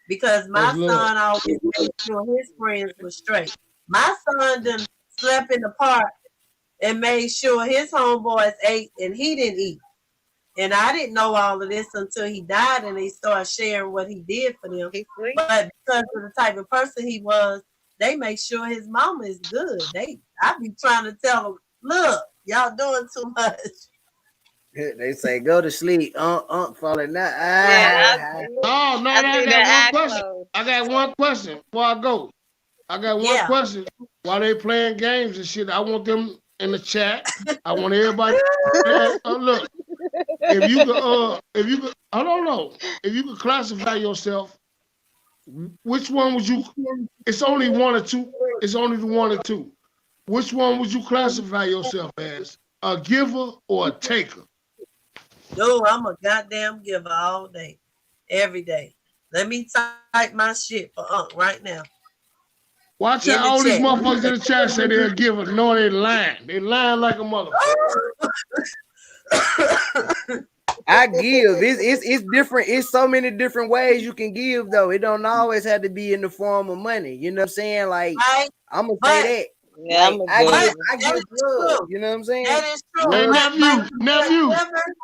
because my son always made sure his friends were straight. My son done slept in the park and made sure his homeboys ate and he didn't eat. And I didn't know all of this until he died and they started sharing what he did for them. But because of the type of person he was, they make sure his mama is good. I be trying to tell them, look, y'all doing too much. They say go to sleep, falling out. I got one question before I go. I got one question. While they playing games and shit, I want them in the chat. I want everybody. Look, if you could, I don't know, if you could classify yourself, which one would you? It's only one or two. It's only the one or two. Which one would you classify yourself as? A giver or a taker? No, I'm a goddamn giver all day, every day. Let me type my shit for right now. Watch out, all these motherfuckers in the chat say they're a giver. No, they lying. They lying like a motherfucker. I give. It's different. It's so many different ways you can give, though. It don't always have to be in the form of money. You know what I'm saying? Like, I'm gonna say that. Yeah, like, I give love. You know what I'm saying? That is true. Hey, nephew,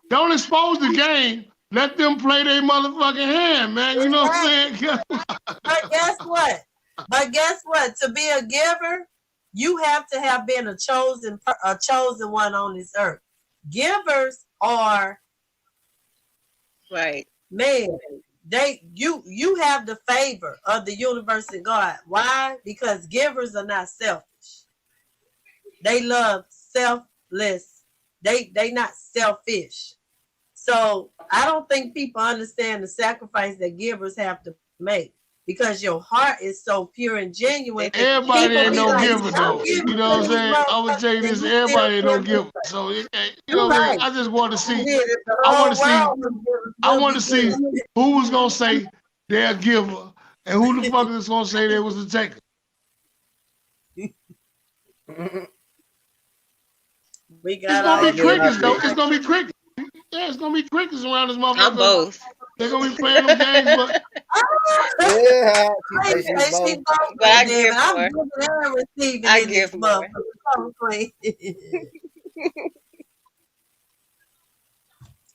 don't expose the game. Let them play their motherfucking hand, man. You know what I'm saying? But guess what? To be a giver, you have to have been a chosen one on this earth. Givers are right. Man, you have the favor of the universe and God. Why? Because givers are not selfish. They love selfless. They not selfish. So I don't think people understand the sacrifice that givers have to make. Because your heart is so pure and genuine. Everybody ain't no giver, though. You know what I'm saying? I'm gonna tell you this: everybody ain't no giver. So you know what I mean? I just want to see. I want to see who's gonna say they're a giver and who the fuck is gonna say they was a taker. It's gonna be crickets, though. It's gonna be crickets. Yeah, it's gonna be crickets around this motherfucker. I'm both. They're gonna be playing them games, but I give more. I give more.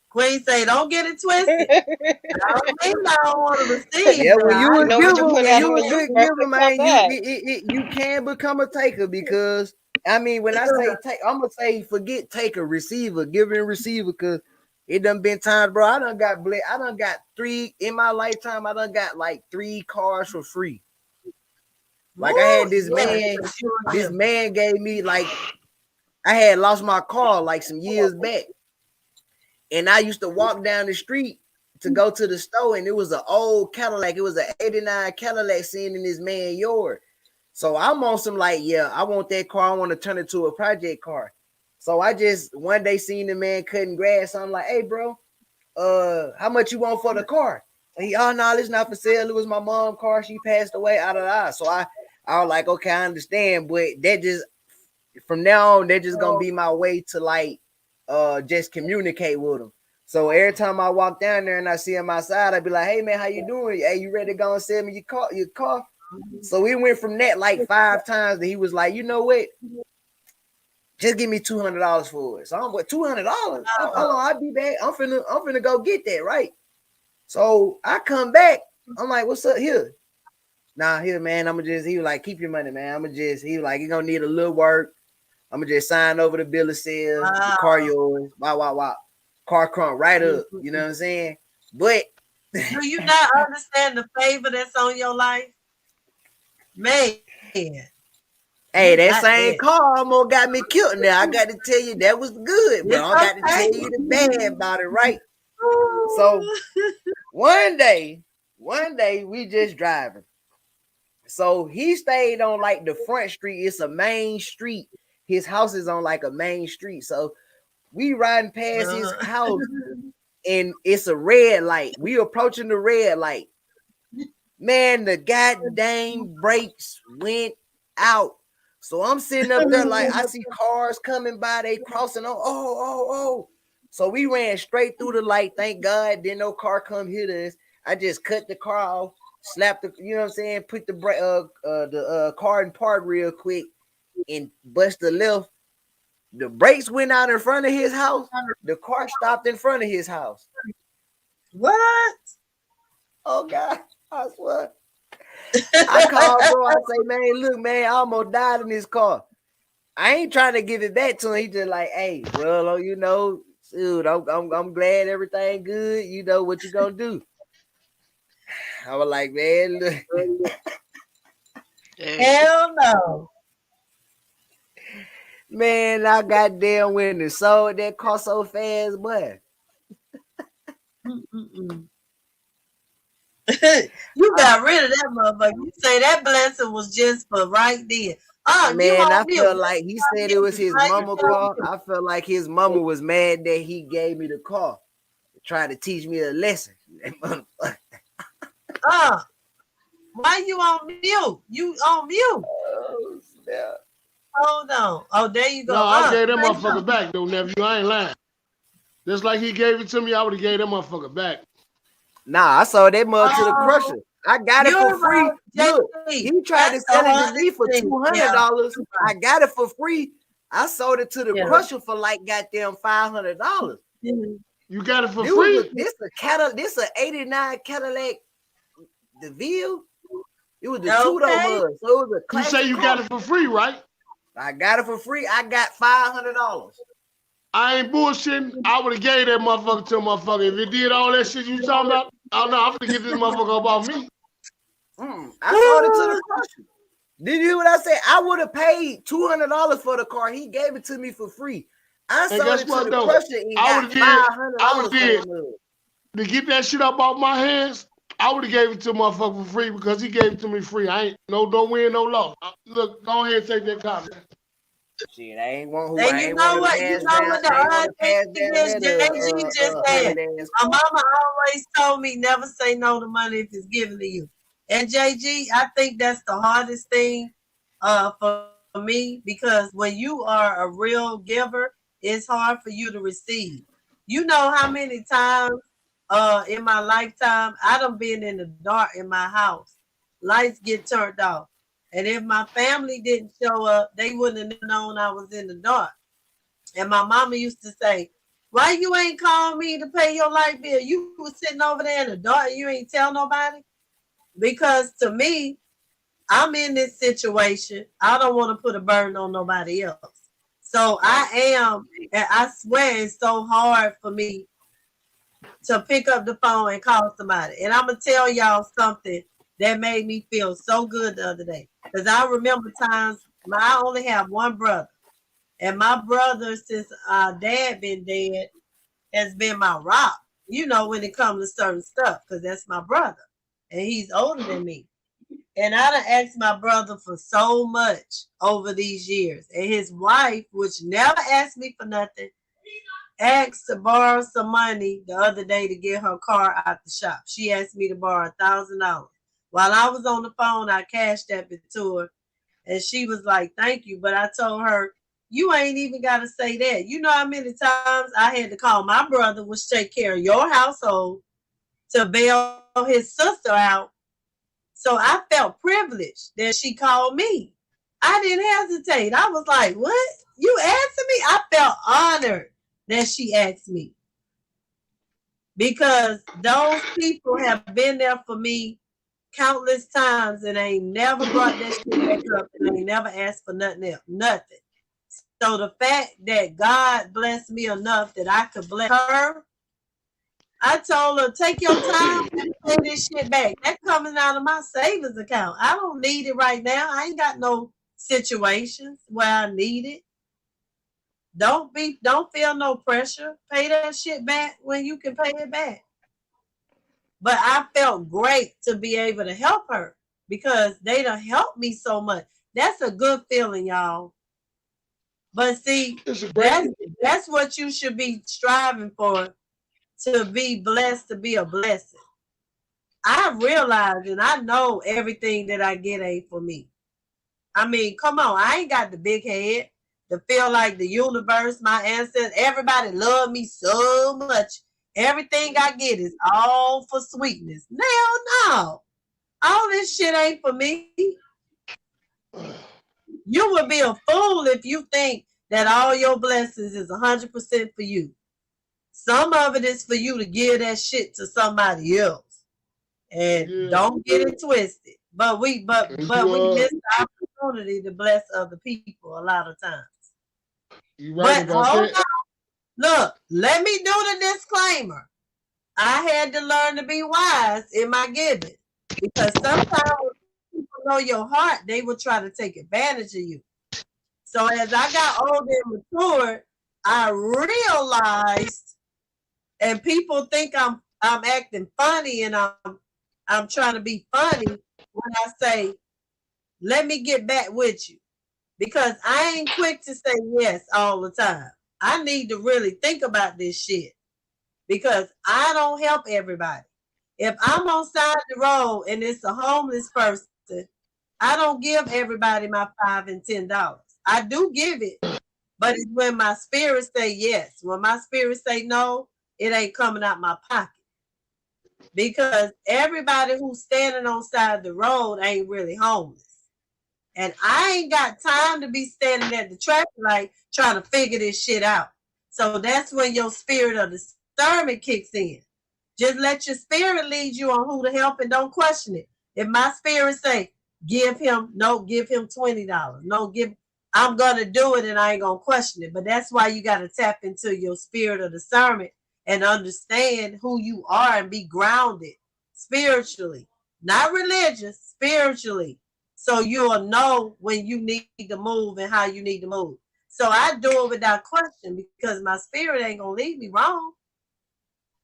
Queen say, don't get it twisted. I don't want to receive. Yeah, when you a good giver, man, you can become a taker because I mean, when I say take, I'm gonna say forget taker, receiver, giver and receiver, because it done been times, bro. I done got 3 in my lifetime. I done got like 3 cars for free. Like I had this man gave me like I had lost my car like some years back. And I used to walk down the street to go to the store, and it was an old Cadillac. It was an 89 Cadillac sitting in this man's yard. So I'm on some like, yeah, I want that car. I want to turn it to a project car. So I just one day seen the man cutting grass. So I'm like, hey, bro, how much you want for the car? And he, oh, no, it's not for sale. It was my mom's car. She passed away. So I was like, okay, I understand. But that just, from now on, that's just going to be my way to like, just communicate with them. So every time I walk down there and I see him outside, I'd be like, "Hey man, how you doing? Hey, you ready to go and sell me your car? Your car?" So we went from that like 5 times that he was like, "You know what? Just give me $200 for it." So I'm what, $200? Hold on, I'll be back. I'm finna go get that, right? So I come back. I'm like, "What's up here?" Nah, here, man. He was like, "Keep your money, man. He was like, "You're gonna need a little work. I'm gonna just sign over the bill of sale, the car yours, wow. Car crunk right up, you know what I'm saying?" But do you not understand the favor that's on your life? Man. Hey, that same car almost got me killed. Now I got to tell you that was good, but I got to tell you the bad about it, right? So one day we just driving. So he stayed on like the front street. It's a main street. His house is on like a main street. So we riding past his house and it's a red light. We approaching the red light. Man, the goddamn brakes went out. So I'm sitting up there like I see cars coming by, they crossing on. Oh. So we ran straight through the light. Thank God, didn't no car come hit us. I just cut the car off, slapped the, you know what I'm saying, put the car in park real quick and bust the left. The brakes went out in front of his house. The car stopped in front of his house. What? Oh God, I swear. I called bro. I say, "Man, look, man, I almost died in this car." I ain't trying to give it back to him. He just like, "Hey, bro, you know, dude, I'm glad everything good. You know what you gonna do?" I was like, "Man, look." Hell no. Man, I goddamn went and sold that car so fast, boy. You got rid of that motherfucker. You say that blessing was just for right there. Man, I felt like he said it was his mama car. I felt like his mama was mad that he gave me the car to try to teach me a lesson. Why you on mute? You on mute. Oh, snap. Hold on. Oh, there you go. No, I gave that motherfucker back, though, nephew. I ain't lying. Just like he gave it to me, I would have gave that motherfucker back. Nah, I sold that mug to the crusher. I got it for free. Look, he tried to sell it to me for $200. I got it for free. I sold it to the crusher for like goddamn $500. You got it for free? This a 89 Cadillac DeVille. It was the two-door mug. So it was a classic. You say you got it for free, right? I got it for free. I got $500. I ain't bullshitting. I would have gave that motherfucker to a motherfucker. If it did all that shit you talking about, oh no, I'm gonna get this motherfucker up off me. I sold it to the crusher. Did you hear what I said? I would have paid $200 for the car. He gave it to me for free. I sold it to the crusher and got $500 to get that shit up off my hands. I would have gave it to a motherfucker for free because he gave it to me free. I ain't don't win, no loss. Look, go ahead and take that comment. Shit, I ain't want who. And you know what? You know what the other thing is, JG just said. My mama always told me never say no to money if it's given to you. And JG, I think that's the hardest thing for me, because when you are a real giver, it's hard for you to receive. You know how many times in my lifetime I done been in the dark in my house. Lights get turned off. And if my family didn't show up, they wouldn't have known I was in the dark. And my mama used to say, "Why you ain't called me to pay your light bill? You was sitting over there in the dark and you ain't tell nobody." Because to me, I'm in this situation. I don't want to put a burden on nobody else. So and I swear it's so hard for me to pick up the phone and call somebody. And I'm going to tell y'all something that made me feel so good the other day. Because I remember times, I only have one brother. And my brother, since our dad been dead, has been my rock, you know, when it comes to certain stuff, because that's my brother. And he's older than me. And I done asked my brother for so much over these years. And his wife, which never asked me for nothing, asked to borrow some money the other day to get her car out the shop. She asked me to borrow $1,000. While I was on the phone, I cashed that to her. And she was like, "Thank you." But I told her, You ain't even got to say that. You know how many times I had to call my brother, which take care of your household, to bail his sister out. So I felt privileged that she called me. I didn't hesitate. I was like, what? You asked me? I felt honored that she asked me. Because those people have been there for me countless times and ain't never brought that shit back up and ain't never asked for nothing else. Nothing. So the fact that God blessed me enough that I could bless her, I told her, take your time and pay this shit back. That's coming out of my savings account. I don't need it right now. I ain't got no situations where I need it. Don't feel no pressure. Pay that shit back when you can pay it back. But I felt great to be able to help her because they done helped me so much. That's a good feeling, y'all. But see, that's what you should be striving for, to be blessed, to be a blessing. I realize and I know everything that I get ain't for me. I mean, come on, I ain't got the big head to feel like the universe, my ancestors, everybody love me so much. Everything I get is all for sweetness. No. All this shit ain't for me. You would be a fool if you think that all your blessings is 100% for you. Some of it is for you to give that shit to somebody else. And don't get it twisted. But we miss the opportunity to bless other people a lot of times. You right but about hold that. on. Look, let me do the disclaimer. I had to learn to be wise in my giving. Because sometimes when people know your heart, they will try to take advantage of you. So as I got older and matured, I realized, and people think I'm acting funny and I'm trying to be funny when I say, let me get back with you. Because I ain't quick to say yes all the time. I need to really think about this shit. Because I don't help everybody. If I'm on side of the road and it's a homeless person, I don't give everybody my $5 and $10. I do give it, but it's when my spirit say yes. When my spirit say no, it ain't coming out my pocket. Because everybody who's standing on side of the road ain't really homeless. And I ain't got time to be standing at the traffic light trying to figure this shit out. So that's when your spirit of discernment kicks in. Just let your spirit lead you on who to help and don't question it. If my spirit say, give him $20. No, I'm going to do it and I ain't going to question it. But that's why you got to tap into your spirit of discernment and understand who you are and be grounded spiritually, not religious, spiritually. So you'll know when you need to move and how you need to move. So I do it without question because my spirit ain't going to lead me wrong.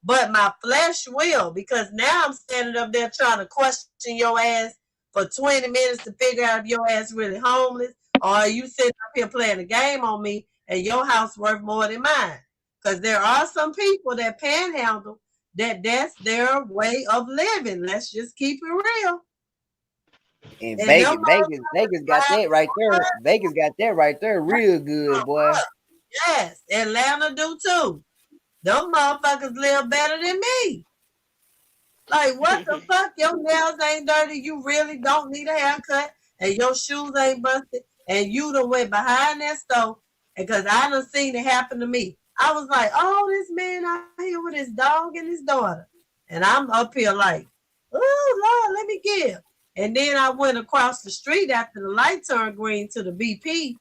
But my flesh will, because now I'm standing up there trying to question your ass for 20 minutes to figure out if your ass really homeless, or are you sitting up here playing a game on me and your house worth more than mine? Because there are some people that panhandle that's their way of living. Let's just keep it real. And Vegas got that right there. Vegas got that right there real good, boy. Yes, Atlanta do too. Them motherfuckers live better than me. Like, what the fuck? Your nails ain't dirty. You really don't need a haircut. And your shoes ain't busted. And you done went behind that stove. Because I done seen it happen to me. I was like, oh, this man out here with his dog and his daughter. And I'm up here like, oh, Lord, let me give. And then I went across the street after the light turned green to the BP.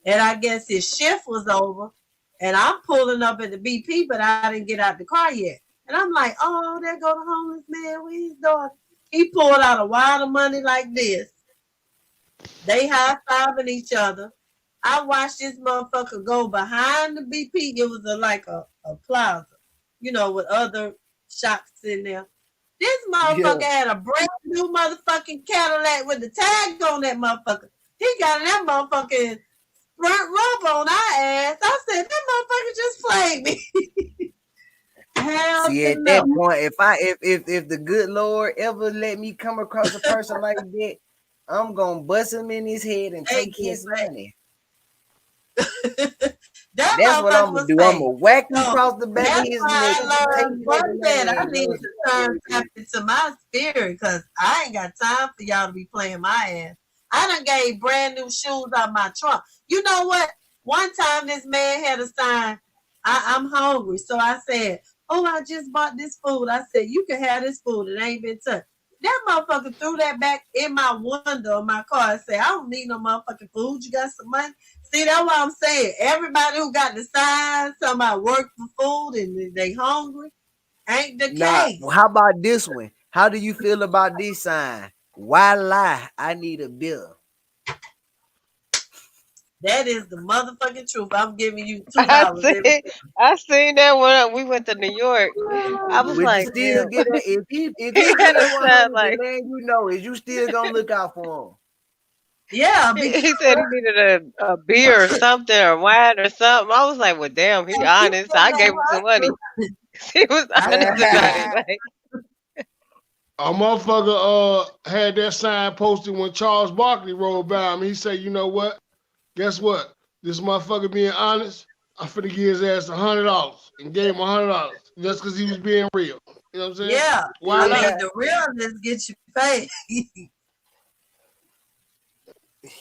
And I guess his shift was over. And I'm pulling up at the BP, but I didn't get out the car yet. And I'm like, oh, there go the homeless man with his daughter. He pulled out a wad of money like this. They high-fiving each other. I watched this motherfucker go behind the BP. It was like a plaza, you know, with other shops in there. This motherfucker had a brand new motherfucking Cadillac with the tag on that motherfucker. He got that motherfucking front rub on our ass. I said, that motherfucker just played me. See, at that point, if the good Lord ever let me come across a person like that, I'm gonna bust him in his head and take his money. That's what I'm gonna do. I'm gonna whack him across the back of his neck. One said I need to turn tap into my spirit because I ain't got time for y'all to be playing my ass. I done gave brand new shoes out my trunk. You know what? One time this man had a sign, I'm hungry. So I said, oh, I just bought this food. I said, you can have this food. It ain't been touched. That motherfucker threw that back in my window of my car and said, I don't need no motherfucking food. You got some money? See, that's what I'm saying. Everybody who got the signs, somebody work for food and they hungry, ain't the case. How about this one? How do you feel about this sign? Why lie? I need a bill. That is the motherfucking truth. I'm giving you $2. I seen that when we went to New York. I was Would like, you still damn. get it? If He he had a get sign 100, like, the man you know is you still gonna look out for him. Yeah, he said he needed a beer or something or wine or something. I was like, well, damn, he honest. I gave him some money. He was honest about it. Like, A motherfucker had that sign posted when Charles Barkley rolled by him. He said, you know what? Guess what? This motherfucker being honest, I'm finna give his ass $100 and gave him $100 just because he was being real. You know what I'm saying? Yeah. Why I not? mean, the realness gets you paid.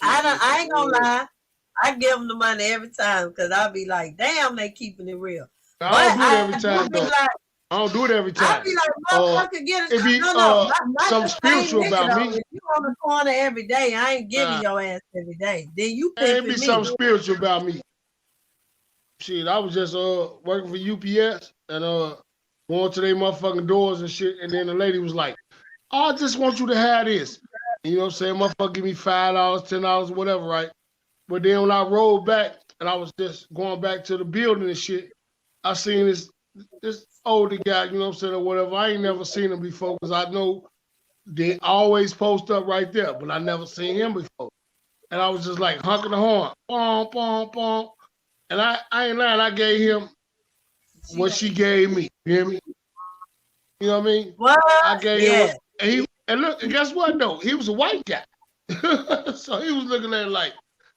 I ain't gonna lie. I give them the money every time because I'll be like, damn, they keeping it real. I don't do it every time, though. I don't do it every time. I be like, motherfucker, get it. It be not something the spiritual same about nigga, me. though. If you on the corner every day, I ain't giving your ass every day. Then you It pimping be me. something spiritual about me. Shit, I was just working for UPS and going to their motherfucking doors and shit, and then the lady was like, oh, I just want you to have this. You know what I'm saying? Motherfucker give me $5, $10, whatever, right? But then when I rolled back and I was just going back to the building and shit, I seen this older guy, you know what I'm saying, or whatever. I ain't never seen him before because I know they always post up right there, but I never seen him before. And I was just like honking the horn, pom, pom, pom. And I ain't lying, I gave him what she gave me. You hear me? You know what I mean? What? I gave him and look, and guess what though? He was a white guy. So he was looking at it like,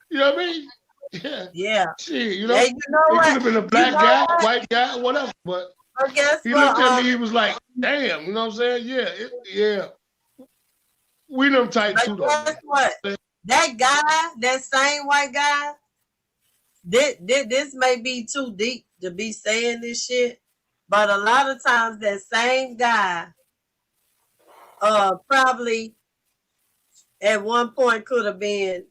you know what I mean? Yeah. Yeah. Shit, you know, hey, you know it what? could have been a black guy, white guy, whatever. But guess he what? looked at me, he was like, damn, you know what I'm saying? Yeah, yeah. We them type too though. Guess what? That guy, that same white guy, this may be too deep to be saying this shit, but a lot of times that same guy probably at one point could have been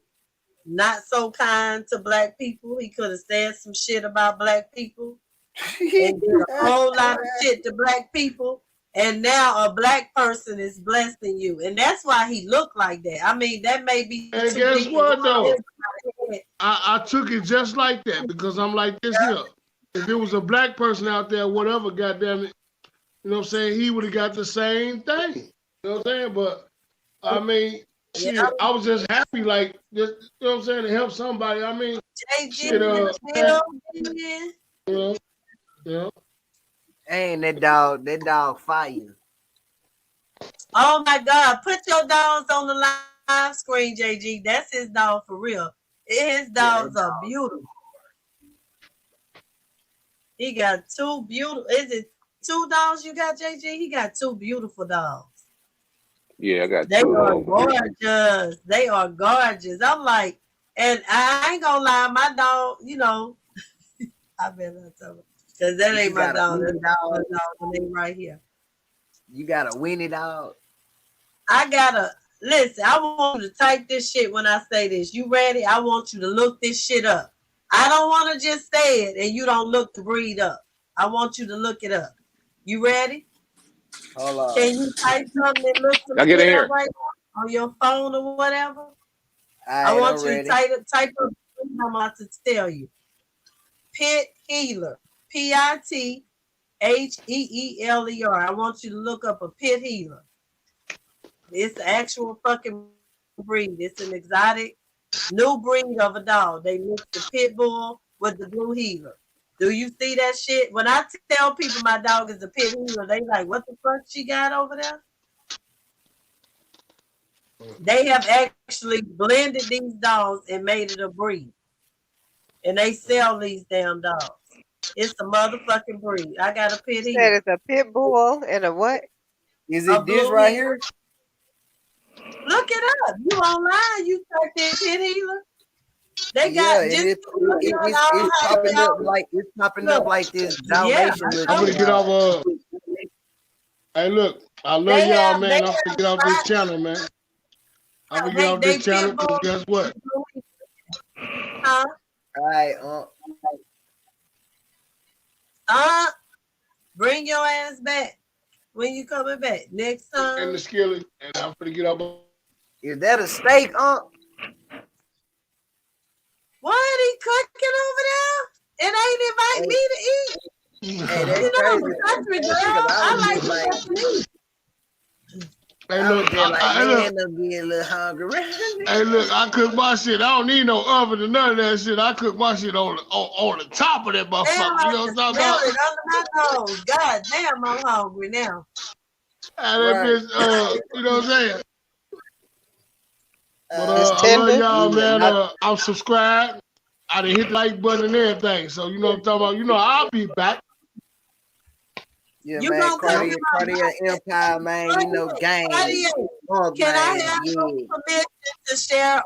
not so kind to black people. He could have said some shit about black people and did a whole lot of shit to black people. And now a black person is blessing you. And that's why he looked like that. I mean, that may be. And guess what though? I took it just like that because I'm like this here. If it was a black person out there, whatever, goddamn it, you know what I'm saying, he would have got the same thing. You know what I'm saying? But I mean, shit, I was just happy, like, just, you know what I'm saying, to help somebody. I mean, shit, you know. And that dog fire. Oh my God, put your dogs on the live screen, JG. That's his dog for real. His dogs are beautiful. He got two beautiful. Is it 2 dogs you got, JG? He got 2 beautiful dogs. Yeah, I got They 2 are of them. gorgeous. They are gorgeous. I'm like, and I ain't gonna lie, my dog, you know, I better not tell him. Because that ain't my dog. That's my dog name right here. You got a Winnie dog? I gotta listen. I want you to type this shit when I say this. You ready? I want you to look this shit up. I don't want to just say it and you don't look the breed up. I want you to look it up. You ready? Hold on. Can you type something and look some get in shit here. up right now on your phone or whatever? Right, I want you ready. to type up what I'm about to tell you. Pit Healer. Pitheeler. I want you to look up a pit healer. It's an actual fucking breed. It's an exotic new breed of a dog. They mix the pit bull with the blue healer. Do you see that shit? When I tell people my dog is a pit healer, they like, what the fuck she got over there? They have actually blended these dogs and made it a breed. and they sell these damn dogs. It's a motherfucking breed. I got a pit Said healer. it's a pit bull and a what? Is A it this blue right heeler. here? Look it up. You online? You type in pit healer. They Yeah, got and just it's popping up like this Dalmatian I'm looking gonna get dog. off. Hey, look, I love They y'all, have- man. they I'm gonna get off this channel, man. I'm gonna get off this channel because guess what? Huh? All right, Bring your ass back when you coming back next time. And the skillet, and I'm gonna get off. Is that a steak, What he cooking over there? It ain't invite me to eat. Hey, that's You know, I'm crazy. a country girl. I like to eat. Hey, look, I'm look. getting a little hungry. Hey, look, I cook my shit. I don't need no oven or none of that shit. I cook my shit on the top of that Damn, motherfucker. You know what I'm talking smell about? it under my nose. God damn, I'm hungry now. And that bitch, you know what I'm saying? But It's I love tender. y'all, man. I'm subscribed. I done hit the like button and everything. So you know what I'm talking about. You know I'll be back. Yeah, You man, gonna Cartier Empire, man. You know, gang. Cartier, can I have your permission to share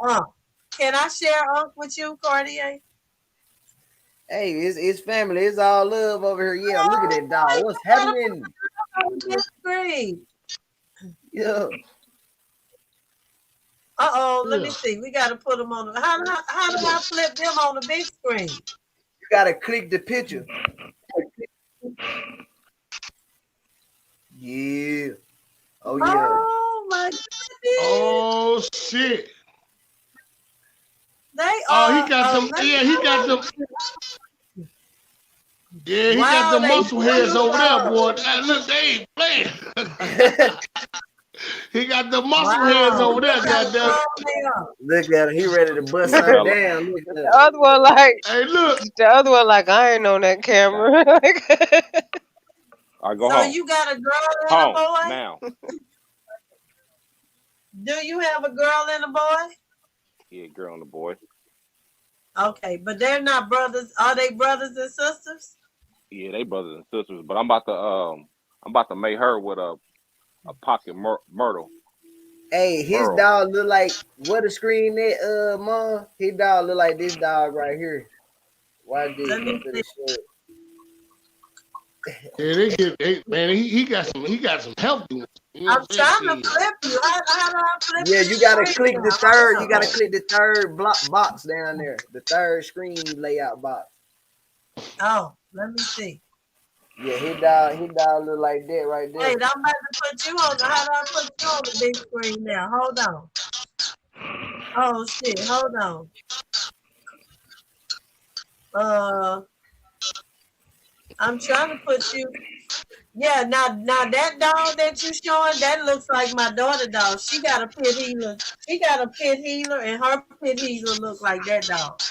Can I share with you, Cartier? Hey, it's family. It's all love over here. Yeah, look at that dog. What's happening? Great. Yeah. Let me see. We got to put them on. How do I flip them on the big screen? You got to click the picture. Yeah. Oh, yeah. Oh, my goodness. Oh, shit. They are. Oh, he got them. Yeah, he got them. Yeah, he got the muscle heads over there, boy. Look, they ain't playing. He got the muscle heads over there, goddamn. Look at him. He ready to bust her down. Look at The other one like, hey, look. The other one like, I ain't on that camera. I go so home. you got a girl and a boy? Now. Do you have a girl and a boy? Yeah, girl and a boy. Okay, but they're not brothers. Are they brothers and sisters? Yeah, they brothers and sisters. But I'm about to make her with a pocket myrtle. Hey, his dog look like what a screen that mom. His dog look like this dog right here. Why did this? Yeah, man. He got some help doing. I'm trying to flip you. How do I flip Yeah, you? you gotta click the third. You gotta click the third box down there. The third screen layout box. Oh, let me see. Yeah, his dog look like that right there. Wait, I'm about to put you on. How do I put you on the big screen now? Hold on. Oh shit, hold on. I'm trying to put you. Yeah, now that dog that you showing, that looks like my daughter dog. She got a pit healer. She got a pit healer, and her pit healer look like that dog.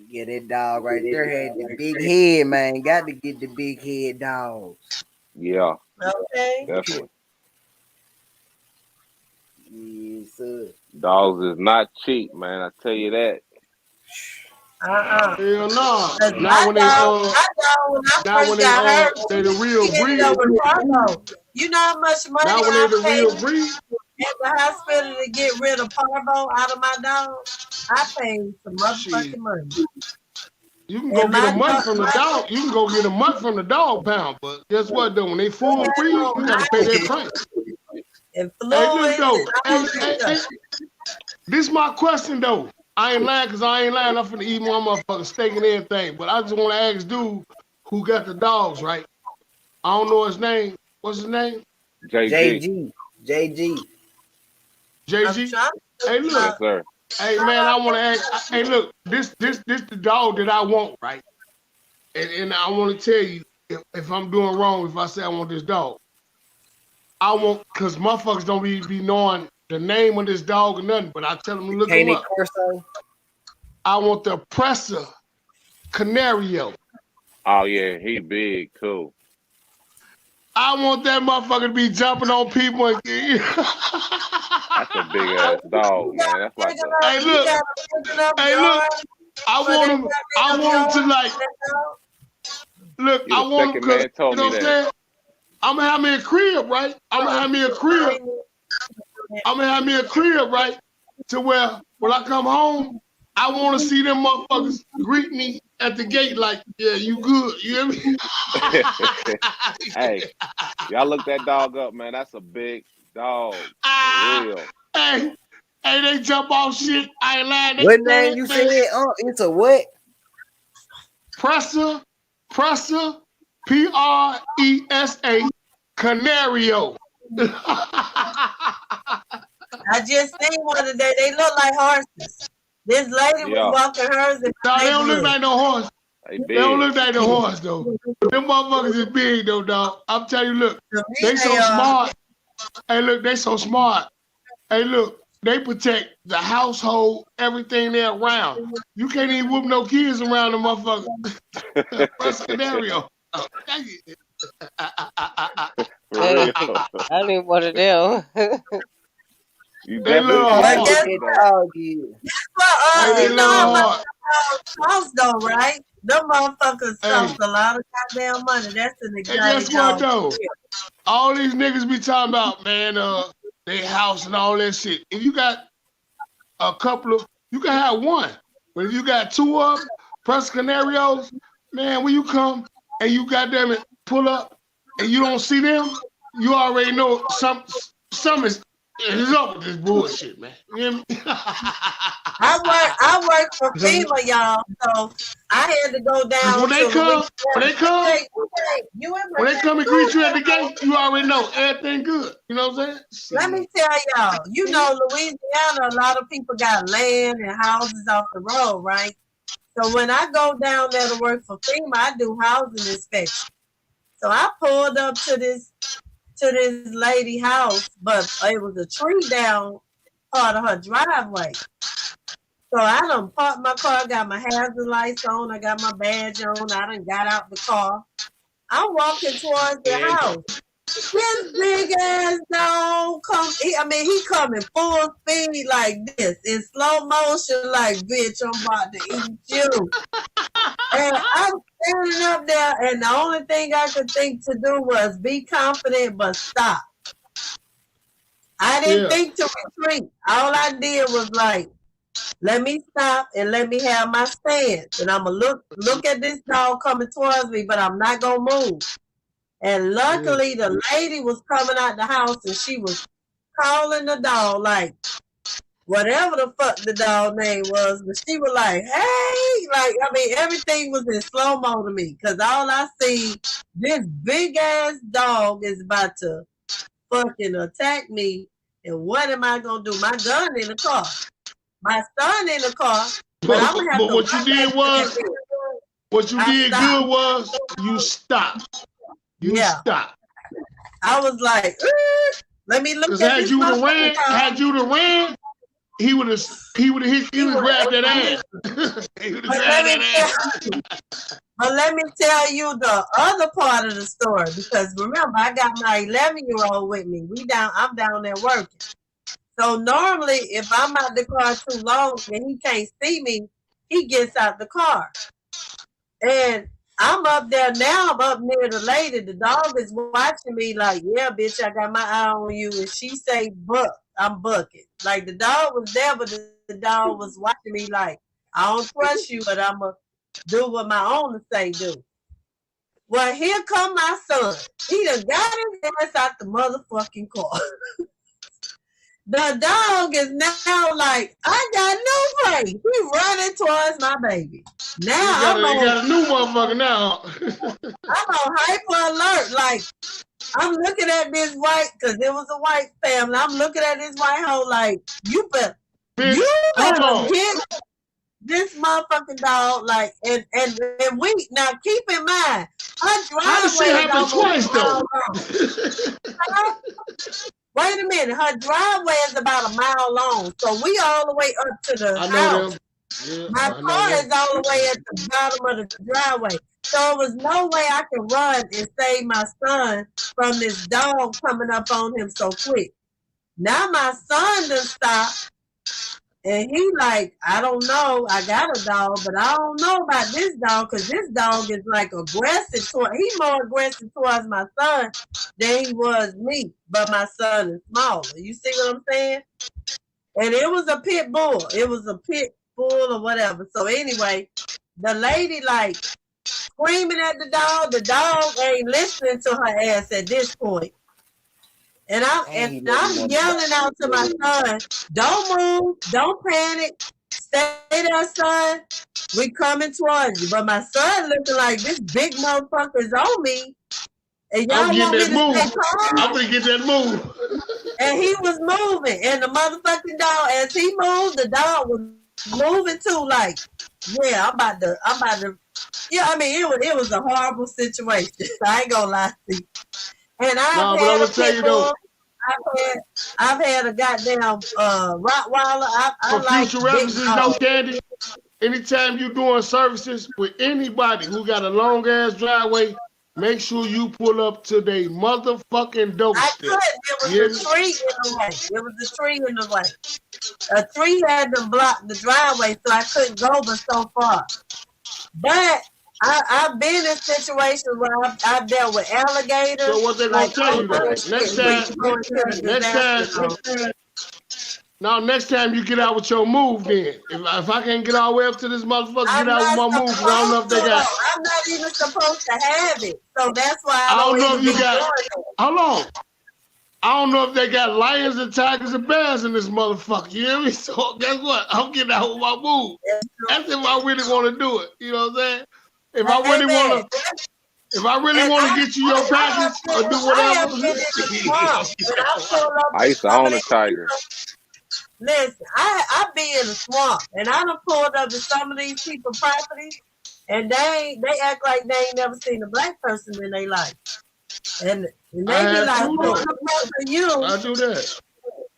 Yeah, that dog right there had the big head, man. Got to get the big head dog. Yeah. Okay. Definitely. Yes, sir. Dogs is not cheap, man. I tell you that. Hell no. Now when they the real breed. You know how much money now when they the real breed. At the hospital to get rid of parvo out of my dog? I paid some motherfucking money. You can go get a month from the dog. You can go get a month from the dog pound, but guess what though? When they full breed, you gotta pay that price. And hey, look though. Hey, this is my question though. I ain't lying because I ain't lying. I'm finna eat my motherfucking steak and everything. But I just want to ask dude who got the dogs, right? I don't know his name. What's his name? JG. JG. Hey, look. Yes, sir. Hey, man, I want to ask. Hey, look. This the dog that I want, right? And I want to tell you if I'm doing wrong if I say I want this dog. I want, because motherfuckers don't really be knowing the name of this dog or nothing, but I tell them to look him up. I want the Oppressor Canario. Oh yeah, he big too. I want that motherfucker to be jumping on people. And, That's a big ass dog, man. That's like a. Hey, look. Hey, look. I want him to like. Look, I want him because, you know what I'm saying? I'm gonna have me a crib, right? I'm gonna have me a crib, right? To where when I come home, I want to see them motherfuckers greet me at the gate like, yeah, you good. You hear me? Hey, y'all look that dog up, man. That's a big dog. For real. Hey, they jump off shit. I ain't lying. What name you said? It's a what? Pressa, Pressa, Canario. I just seen one today. They look like horses. This lady was walking hers. No, they don't look like no horse. They don't look like no horse though. Them motherfuckers is big though, dog. I'm telling you, look, they so smart. Hey, look, they so smart. Hey, look, they protect the household, everything they're around. You can't even whoop no kids around the motherfucker. That's a scenario. I need one of them. You they little hard. You know how much cost though, right? Them motherfuckers cost a lot of goddamn money. That's an exotic. And guess what though? All these niggas be talking about, man, they house and all that shit. If you got a couple of, you can have one. But if you got two of them, Pressa Canarios, man, when you come and you goddamn it pull up and you don't see them, you already know some is up with this bullshit, man. You hear me? I work for FEMA, y'all, so I had to go down. When they come and greet you at the gate, you already know everything good. You know what I'm saying? Let me tell y'all, you know, Louisiana, a lot of people got land and houses off the road, right? So when I go down there to work for FEMA, I do housing inspection. So I pulled up to this lady house, but it was a tree down part of her driveway. So I done parked my car, got my hazard lights on, I got my badge on, I done got out the car. I'm walking towards the house. This big ass dog he coming full speed like this, in slow motion, like, bitch, I'm about to eat you. And I'm standing up there, and the only thing I could think to do was be confident, but stop. I didn't think to retreat. All I did was like, let me stop and let me have my stance. And I'm going to look at this dog coming towards me, but I'm not going to move. And luckily, the lady was coming out the house, and she was calling the dog, like, whatever the fuck the dog name was, but she was like, hey, like, I mean, everything was in slow-mo to me, because all I see, this big-ass dog is about to fucking attack me, and what am I going to do? My gun in the car. My son in the car, but I'm going to have to... But what you did was, what you did good was, you stopped. You stop. I was like, let me look at this. Had you ran, he would have grabbed that ass. But let me tell you the other part of the story, because remember, I got my 11-year-old with me. I'm down there working. So normally, if I'm out the car too long and he can't see me, he gets out the car. And I'm up there now. I'm up near the lady. The dog is watching me like, yeah, bitch, I got my eye on you. And she say, buck. I'm bucking. Like, the dog was there, but the dog was watching me like, I don't trust you, but I'm going to do what my owner say do. Well, here come my son. He done got his ass out the motherfucking car. The dog is now like, I got no break. He running towards my baby. Now you got a new motherfucker now. I'm on hyper alert. Like, I'm looking at this white, because it was a white family. I'm looking at this white hoe like, you better get this motherfucking dog. Like, and we, now keep in mind, her driveway is twice though. Wait a minute, her driveway is about a mile long, so we all the way up to the house. My car is all the way at the bottom of the driveway. So there was no way I could run and save my son from this dog coming up on him so quick. Now my son done stopped, and he like, I don't know, I got a dog, but I don't know about this dog, because this dog is like aggressive. He's more aggressive towards my son than he was me, but my son is smaller. You see what I'm saying? And it was a pit bull. It was a pit bull or whatever. So anyway, the lady like screaming at the dog. The dog ain't listening to her ass at this point. And I'm yelling out to my son, don't move, don't panic, stay there, son. We coming towards you. But my son looking like this big motherfucker's on me. And y'all want me to stay calm? I'm gonna get that move. And he was moving. And the motherfucking dog, as he moved, the dog was moving too, like, yeah, I'm about to yeah, I mean it was a horrible situation. I ain't gonna lie to you. And I've had a goddamn Rottweiler. For future references, no Candy. Anytime you doing services with anybody who got a long ass driveway, make sure you pull up to their motherfucking doorstep. It was a tree in the way. It was a tree in the way. A tree had to block the driveway, so I couldn't go but so far. But I've been in situations where I've dealt with alligators. So what they gonna tell you though? Next time you get out with your move, then if I can't get all the way up to this motherfucker, get out with my move. I don't know if they got. I'm not even supposed to have it, so that's why I don't know if you got. How long? I don't know if they got lions and tigers and bears in this motherfucker. You hear me? So guess what? I'm getting out with my move. That's if I really want to do it. You know what I'm saying? If I really want to get you your package or do whatever. I used to own a tiger. Listen, I be in the swamp, and I done pulled up to some of these people's properties, and they act like they ain't never seen a black person in their life. And they be like, what's the fuck are you? I do that.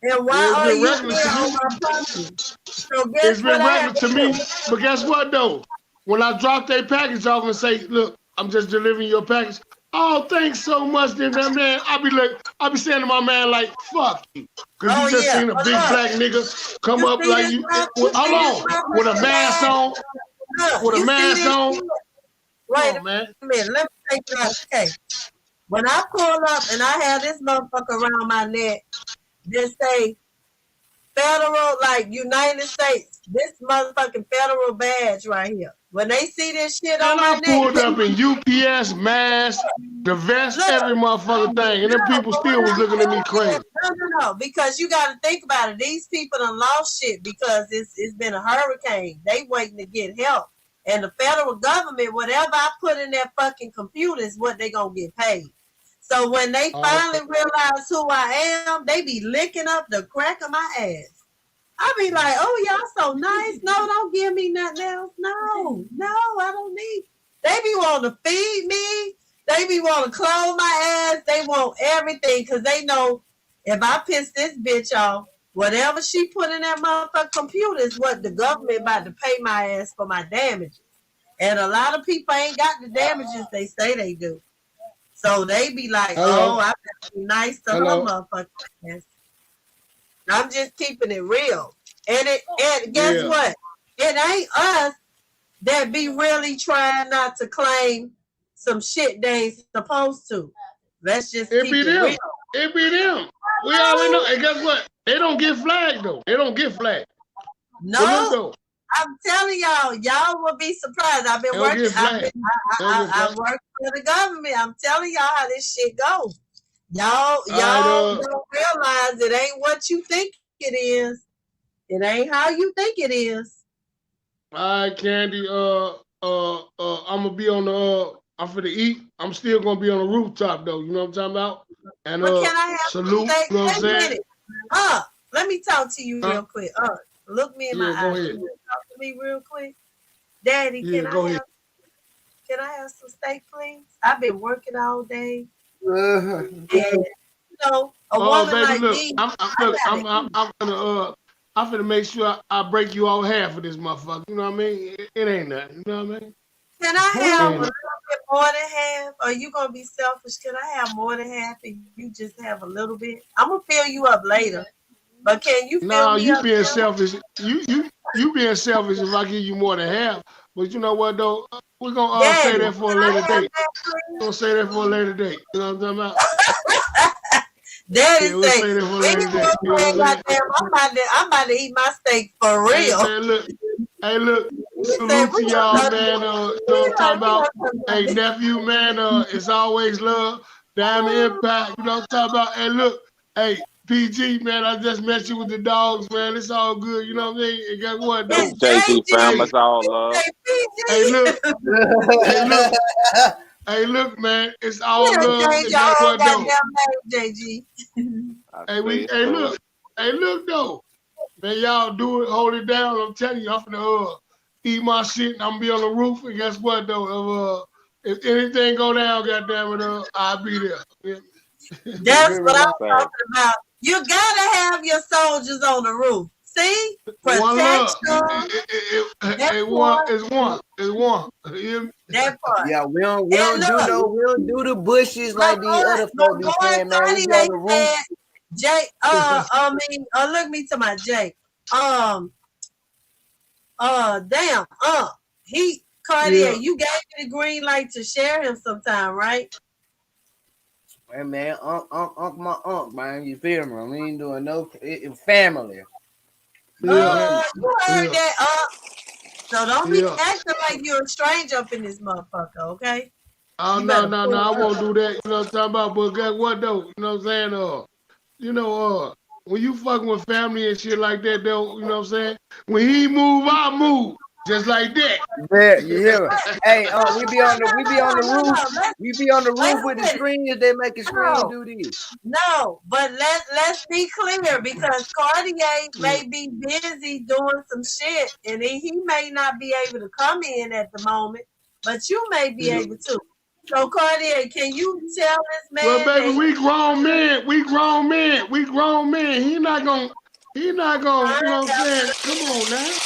And why are you here on my property? So it's been regular to me, but guess what though? When I drop their package off and say, look, I'm just delivering your package. Oh, thanks so much, then man. I be saying to my man like, fuck you. Cause you just seen a big black nigga come up like you how long? With a mask on. With a mask on. Wait a minute, let me take it out. Okay. When I pull up and I have this motherfucker around my neck, just say federal, like United States, this motherfucking federal badge right here. When they see this shit on my neck, I pulled up in UPS, mask, the vest, every motherfucking thing, and them people still was looking at me crazy. No, because you got to think about it. These people done lost shit because it's been a hurricane. They waiting to get help. And the federal government, whatever I put in their fucking computer is what they gonna get paid. So when they finally realize who I am, they be licking up the crack of my ass. I be like, oh, y'all so nice. No, don't give me nothing else. No, I don't need. They be wanting to feed me. They be wanting to clothe my ass. They want everything because they know if I piss this bitch off, whatever she put in that motherfucking computer is what the government about to pay my ass for my damages. And a lot of people ain't got the damages they say they do. So they be like, oh, I better be nice to her motherfucking ass. I'm just keeping it real. And guess what? It ain't us that be really trying not to claim some shit they ain't supposed to. Let's just keep it real. It be them. We already know. And guess what? They don't get flagged though. They don't get flagged. No. I'm telling y'all will be surprised. I've been working. I work for the government. I'm telling y'all how this shit goes. Y'all don't realize it ain't what you think it is. It ain't how you think it is. All right, Candy. I'm gonna be on the. I'm finna eat. I'm still gonna be on the rooftop though. You know what I'm talking about? And can I have salute. You know what I'm saying? Let me talk to you real quick. Look me in my eyes. Can you talk to me real quick, Daddy? Can I have some steak, please? I've been working all day. And, a woman baby, like me. I'm finna make sure I break you all half of this motherfucker. You know what I mean? It ain't nothing. You know what I mean? Can I have a And little bit more than half? Or you gonna be selfish? Can I have more than half and you just have a little bit? I'm gonna fill you up later. But can you fill now me you up being now? selfish. You being selfish if I give you more than half. But you know what though? We're gonna say Daddy, that for a can I later have date. that, We're gonna say that for a later date. You know what I'm talking about? Daddy Yeah, we'll say, say that for a we later ain't date. You know what I'm saying? goddamn, I'm about to eat my steak for Hey real. man, look. Hey, look. He said, Salute to we y'all, gonna man. You know what I'm talking about? Hey, nephew, man. It's always love. Diamond Impact. You know what I'm talking about? Hey, look. Hey, PG, man. I just met you with the dogs, man. It's all good. You know what I mean? And guess what, though? JG fam, Hey, it's all love. hey, look. Hey, look. Hey, look, man. It's all love. change And your guess whole what, though? goddamn name, JG. I Hey, say it's hey, cool. look. Hey, look, though. Man, y'all do it, hold it down. I'm telling you, I'm finna eat my shit and I'm gonna be on the roof. And guess what though? If anything go down, goddamn it, I'll be there. Yeah. That's what I'm Sir. talking about. You gotta have your soldiers on the roof. See? One love. Protection. It's one. You hear me? That part. Yeah, we don't And look, do the bushes my like these other boy folks be saying, man. We be on the roof. said, Jay, look me to my Jay. Damn, Cartier, Yeah. you gave me the green light to share him sometime, right? Hey man, my man, you feel me? We ain't doing no family. Yeah. You heard Yeah. that, So don't be Yeah. acting like you're a stranger up in this motherfucker, okay? Oh You no, better no, pull no, I up. won't do that. You know what I'm talking about? But guess what though? You know what I'm saying? When you fucking with family and shit like that, though, you know what I'm saying? When he move, I move. Just like that. Yeah, you hear me? Hey, we be on the roof. No. We be on the Wait roof a with the minute. screens. They make a screen No. do this. No, but let's be clear because Cartier may be busy doing some shit and he may not be able to come in at the moment, but you may be able to. So Cartier, can you tell this man? Well, baby, we grown men. We grown men. We grown men. He not gonna, you know what I'm saying? Come on now.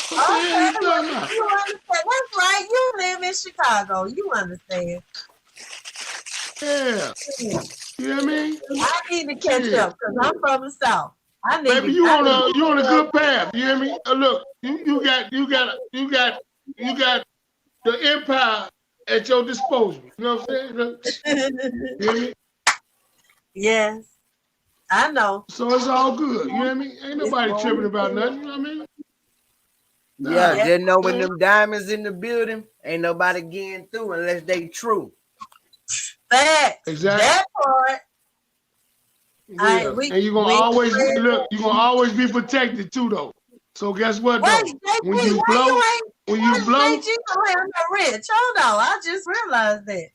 What the hell you talking about? You understand? That's right. You live in Chicago. You understand. Yeah. You know what I mean? I need to catch up because I'm from the South. Baby, you on a good path. You hear me? Look, you got the empire at your disposal. You know what I'm saying? You hear me? Yes, I know. So it's all good. You hear me? Ain't nobody tripping about nothing. You know what I mean? Yeah, just know when them diamonds in the building, ain't nobody getting through unless they true. Facts. Exactly. That part. Yeah. And you're gonna always look. You're gonna always be protected too, though. So guess what, though? When you blow, JG don't have no wrench. Hold on, I just realized that.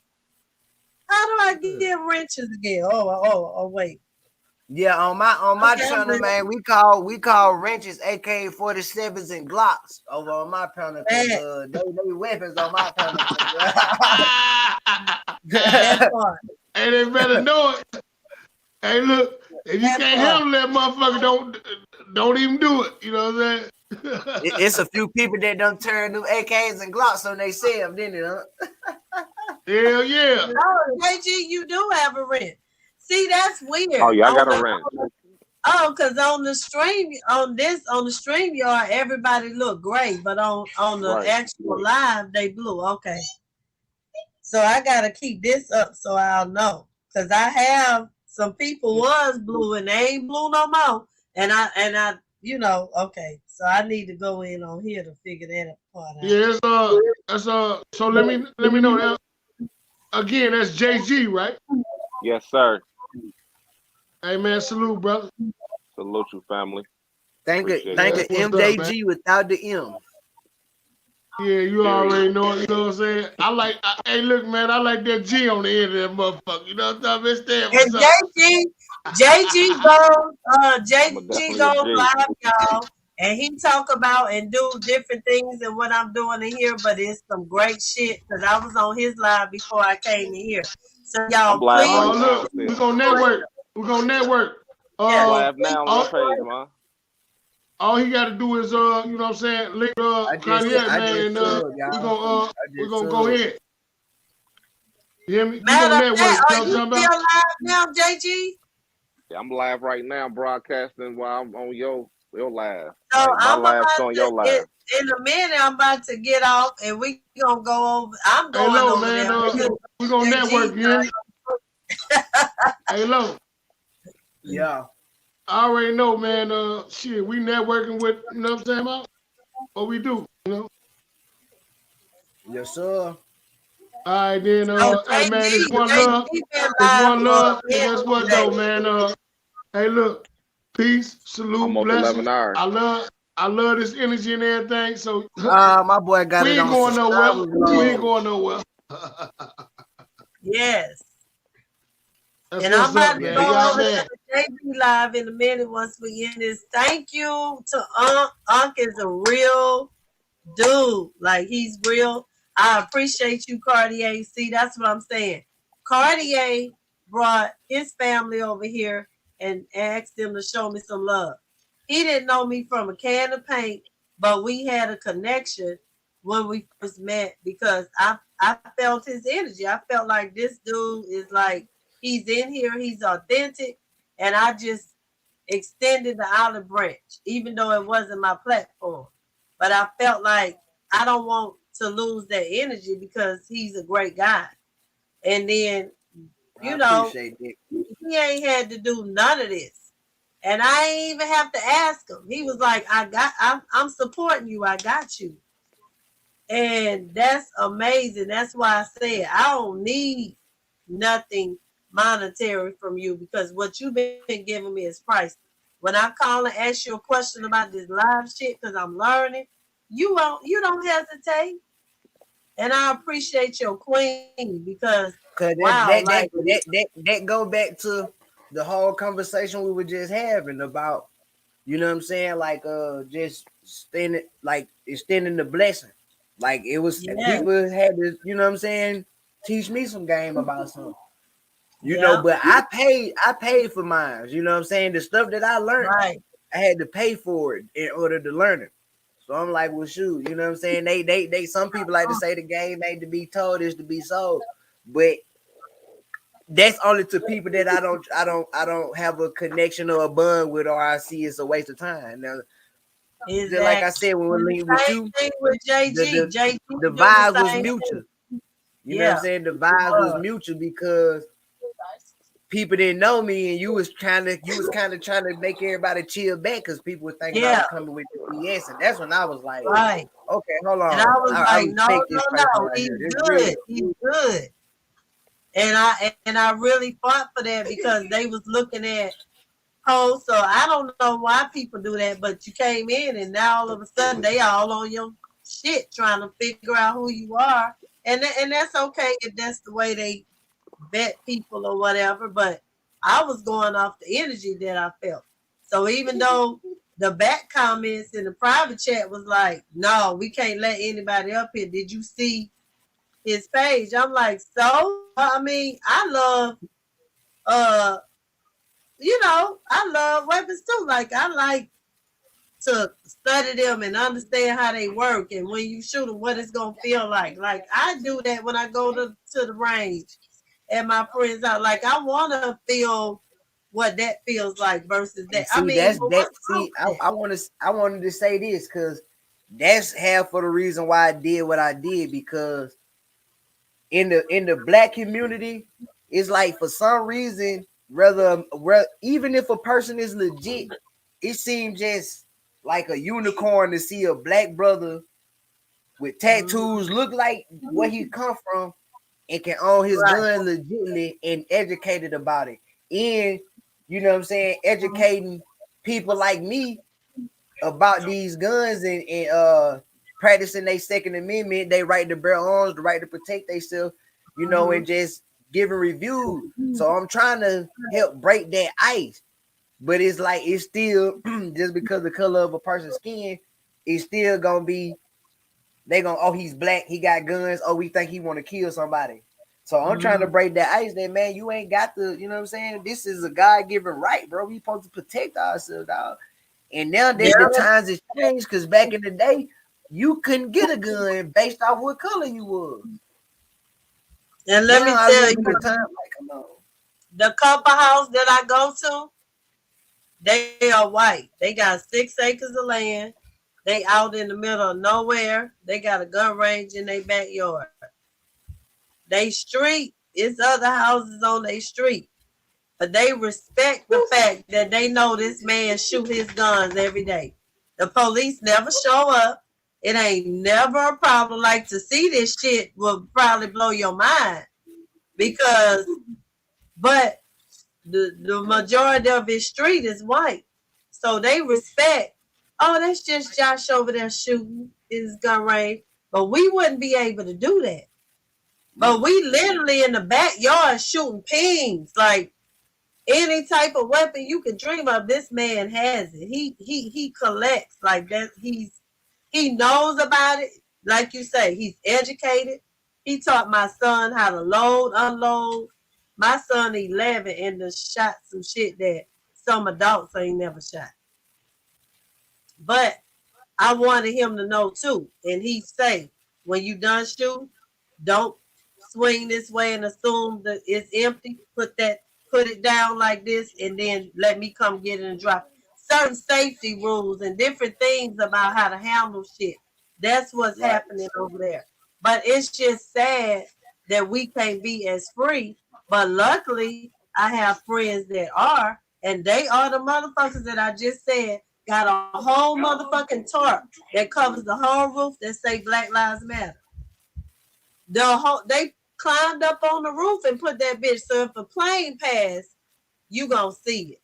How do I get wrenches again? Oh, wait. Yeah, on my channel, man, we call wrenches AK-47s and Glocks over on my panel. They weapons on my panel. Hey, they better know it. Hey, look, if you can't handle that motherfucker, don't even do it. You know what I'm saying? It's a few people that done turn new AKs and Glocks on they self, didn't it? Huh? Hell yeah. No, JG, you do have a wrench. See, that's weird. Oh yeah, I got a wrench. Because on the stream yard, everybody look great, but on the actual live, they blue. Okay. So I gotta keep this up so I'll know. Because I have some people was blue and they ain't blue no more. And I okay. So I need to go in on here to figure that part out. Yeah, so let me know that. Again, that's JG, right? Yes, sir. Hey man, salute, brother. Salute you, family. Thank you, MJG without the M. Yeah, you already know it. You know what I'm saying? Hey, look, man, I like that G on the end of that motherfucker. You know what I'm saying? And JG goes live, y'all, and he talk about and do different things and what I'm doing in here, but it's some great shit because I was on his live before I came in here. So y'all, please. Look, we're gonna network. We're gonna network. Live now on the page, man. All he got to do is, you know what I'm saying, link Kanye, man, and we're gonna go ahead. You hear me? Matter of fact, are you still live now, JG? Yeah, I'm live right now, broadcasting while I'm on your live. So like I'm live about on your live. in a minute. I'm about to get off, and we gonna go over. I'm going over man, there. We gonna network, you hear me? Hey, Lo. Yeah. I already know, man. Shit, we networking with, you know what I'm saying about? What we do, you know? Yes, sir. All right, then, hey, man, it's one love. It's one love. And guess what, though, man? Hey, look, peace, salute, blessings. I love this energy and everything. So, my boy got we it ain't on going nowhere. We ain't going nowhere. Yes. That's and I'm about up, to man. go over to the JB Live in a minute once we end this. Thank you to Unc. Unc is a real dude. Like, he's real. I appreciate you, Cartier. See, that's what I'm saying. Cartier brought his family over here and asked them to show me some love. He didn't know me from a can of paint, but we had a connection when we first met because I felt his energy. I felt like this dude is like, he's in here, he's authentic, and I just extended the olive branch, even though it wasn't my platform. But I felt like I don't want to lose that energy because he's a great guy. And then, you know, he ain't had to do none of this. And I ain't even have to ask him. He was like, I'm supporting you. I got you. And that's amazing. That's why I said I don't need nothing monetary from you because what you've been giving me is priceless. When I call and ask you a question about this live shit because I'm learning, you don't hesitate. And I appreciate your queen because that go back to the whole conversation we were just having about, you know what I'm saying, like just extending the blessing. Like it was people had to, you know what I'm saying, teach me some game about something. You know, but I paid for mine. You know what I'm saying? The stuff that I learned, I had to pay for it in order to learn it. So I'm like, well, shoot, you know what I'm saying? They some people like to say the game ain't to be told, is to be sold. But that's only to people that I don't have a connection or a bond with, or I see it's a waste of time. Now, like I said, when we're linked with you, with JG, the vibe was mutual. You know what I'm saying? The vibe was mutual because people didn't know me, and you was kind of trying to make everybody chill back because people were thinking I was coming with the BS, and that's when I was like, okay, hold on. And I was like, no, he's good. He's good. And I really fought for that because they was looking at so I don't know why people do that, but you came in and now all of a sudden they all on your shit trying to figure out who you are. And that's okay if that's the way they vet people or whatever, but I was going off the energy that I felt. So even though the back comments in the private chat was like, no, we can't let anybody up here. Did you see his page? I'm like, so? I mean, I love I love weapons too. Like I like to study them and understand how they work, and when you shoot them, what it's gonna feel like. Like I do that when I go to the range and my friends out. Like I want to feel what that feels like versus that. See, I wanted to say this because that's half of the reason why I did what I did, because in the black community, it's like for some reason, even if a person is legit, it seems just like a unicorn to see a black brother with tattoos look like where he come from and can own his gun legitimately and educated about it. And you know what I'm saying, educating people like me about these guns and practicing their Second Amendment, they right to bear arms, the right to protect themselves, you know, and just giving reviews. So I'm trying to help break that ice. But it's like it's still just because the color of a person's skin, it's still gonna be he's black, he got guns, we think he want to kill somebody. So I'm trying to break that ice that, man, you ain't got to, you know what I'm saying? This is a God-given right, bro. We supposed to protect ourselves, dog. And now that the times has changed, because back in the day, you couldn't get a gun based off what color you was. And let me tell you, the couple house that I go to, they are white. They got 6 acres of land. They out in the middle of nowhere. They got a gun range in their backyard. They street, it's other houses on their street. But they respect the fact that they know this man shoot his guns every day. The police never show up. It ain't never a problem. Like, to see this shit will probably blow your mind. Because, but the majority of his street is white. So they respect, oh, that's just Josh over there shooting his gun range. But we wouldn't be able to do that. But we literally in the backyard shooting pings. Like, any type of weapon you can dream of, this man has it. He collects like that. He knows about it. Like you say, he's educated. He taught my son how to load, unload. My son 11 and done shot some shit that some adults ain't never shot. But I wanted him to know too. And he say, when you done shooting, don't swing this way and assume that it's empty. Put it down like this, and then let me come get it and drop it. Certain safety rules and different things about how to handle shit. That's what's happening over there. But it's just sad that we can't be as free. But luckily, I have friends that are, and they are the motherfuckers that I just said got a whole motherfucking tarp that covers the whole roof that say Black Lives Matter. They climbed up on the roof and put that bitch. So if a plane pass, you gonna see it.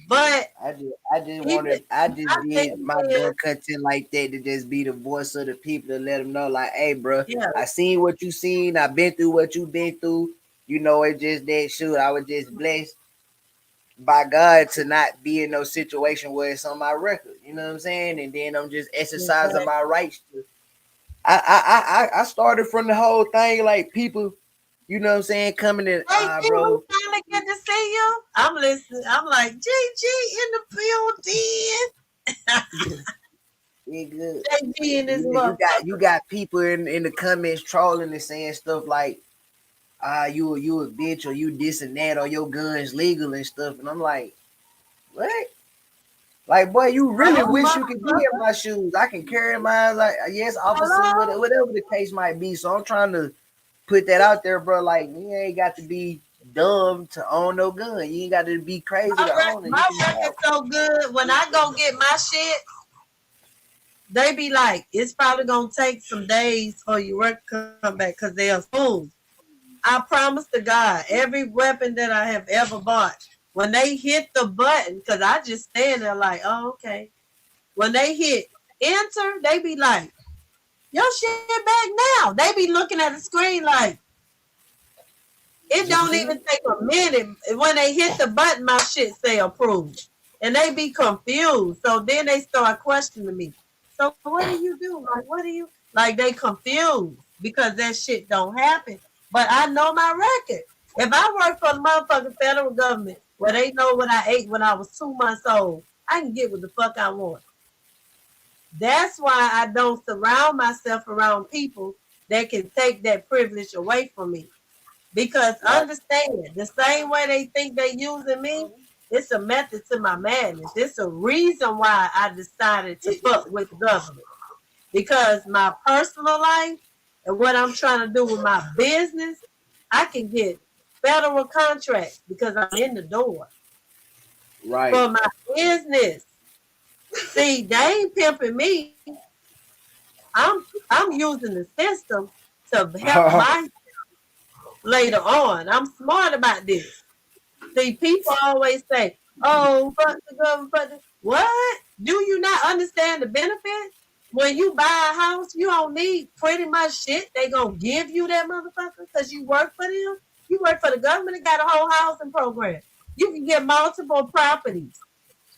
But I just did my gun content like that to just be the voice of the people to let them know, like, hey, bro, I seen what you seen. I been through what you been through. You know, it just that shoot. I was just blessed by God to not be in no situation where it's on my record. You know what I'm saying? And then I'm just exercising my rights to. I started from the whole thing, like people, you know what I'm saying, coming in. Bro, finally get to see you. I'm listening. I'm like, JG in the building. Yeah, good. JG in this you got people in the comments trolling and saying stuff like, you a bitch, or you this and that, or your gun's legal and stuff. And I'm like, what? Like, boy, you really wish you could be in my shoes. I can carry mine, like, yes, officer, whatever the case might be. So I'm trying to put that out there, bro. Like, you ain't got to be dumb to own no gun. You ain't got to be crazy to own it. My record's so good. When I go get my shit, they be like, it's probably gonna take some days for your work to come back because they're smooth. I promise to God, every weapon that I have ever bought, when they hit the button, because I just stand there like, oh, okay. When they hit enter, they be like, your shit back now. They be looking at the screen like, it don't even take a minute. When they hit the button, my shit say approved. And they be confused. So then they start questioning me. So what do you do? Like, what do you? Like, they confused because that shit don't happen. But I know my record. If I work for the motherfucking federal government, where they know what I ate when I was 2 months old, I can get what the fuck I want. That's why I don't surround myself around people that can take that privilege away from me. Because understand, the same way they think they using me, it's a method to my madness. It's a reason why I decided to fuck with the government. Because my personal life and what I'm trying to do with my business, I can get federal contracts because I'm in the door. Right. For my business. See, they ain't pimping me. I'm using the system to help myself later on. I'm smart about this. See, people always say, oh, fuck the government. What? Do you not understand the benefits? When you buy a house, you don't need pretty much shit. They gonna give you that motherfucker because you work for them. You work for the government. They got a whole housing program. You can get multiple properties.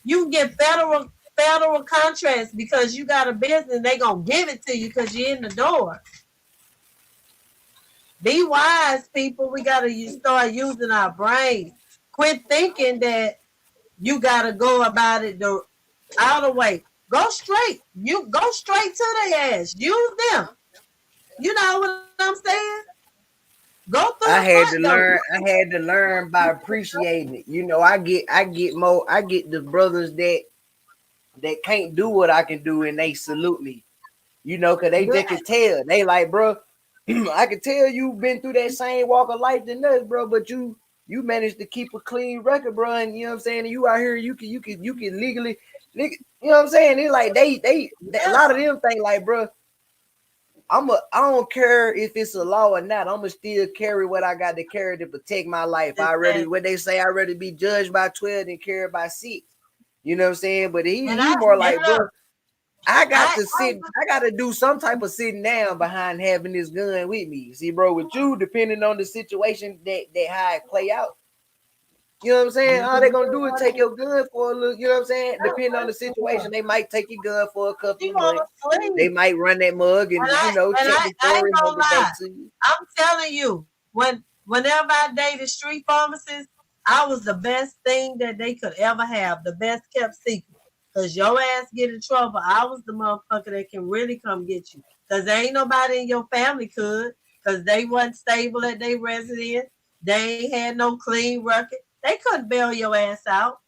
You can get federal contracts because you got a business. They gonna give it to you because you're in the door. Be wise, people. We gotta start using our brains. Quit thinking that You gotta go about it the other way. Go straight. You go straight to their ass. Use them. You know what I'm saying? Go through. I had to learn by appreciating it. You know, I get the brothers that can't do what I can do, and they salute me. You know, cause they can tell. They like, bro, I can tell you've been through that same walk of life than us, bro. But you managed to keep a clean record, bro. And you know what I'm saying. And you out here, you can legally, you know what I'm saying. It's like they a lot of them think like, bro, I don't care if it's a law or not. I'm gonna still carry what I got to carry to protect my life. What they say, I'd rather be judged by 12 than carried by 6. You know what I'm saying? But he more like, bro, I got to do some type of sitting down behind having this gun with me. See, bro, with you, depending on the situation that how it play out. You know what I'm saying? All they gonna do is take your gun for a little, you know what I'm saying? Depending on the situation, they might take your gun for a couple of months. They might run that mug and check the story. I'm telling you, whenever I dated street pharmacists, I was the best thing that they could ever have, the best kept secret. Cause your ass get in trouble, I was the motherfucker that can really come get you. Cause there ain't nobody in your family could, cause they wasn't stable at their residence. They ain't had no clean record. They couldn't bail your ass out.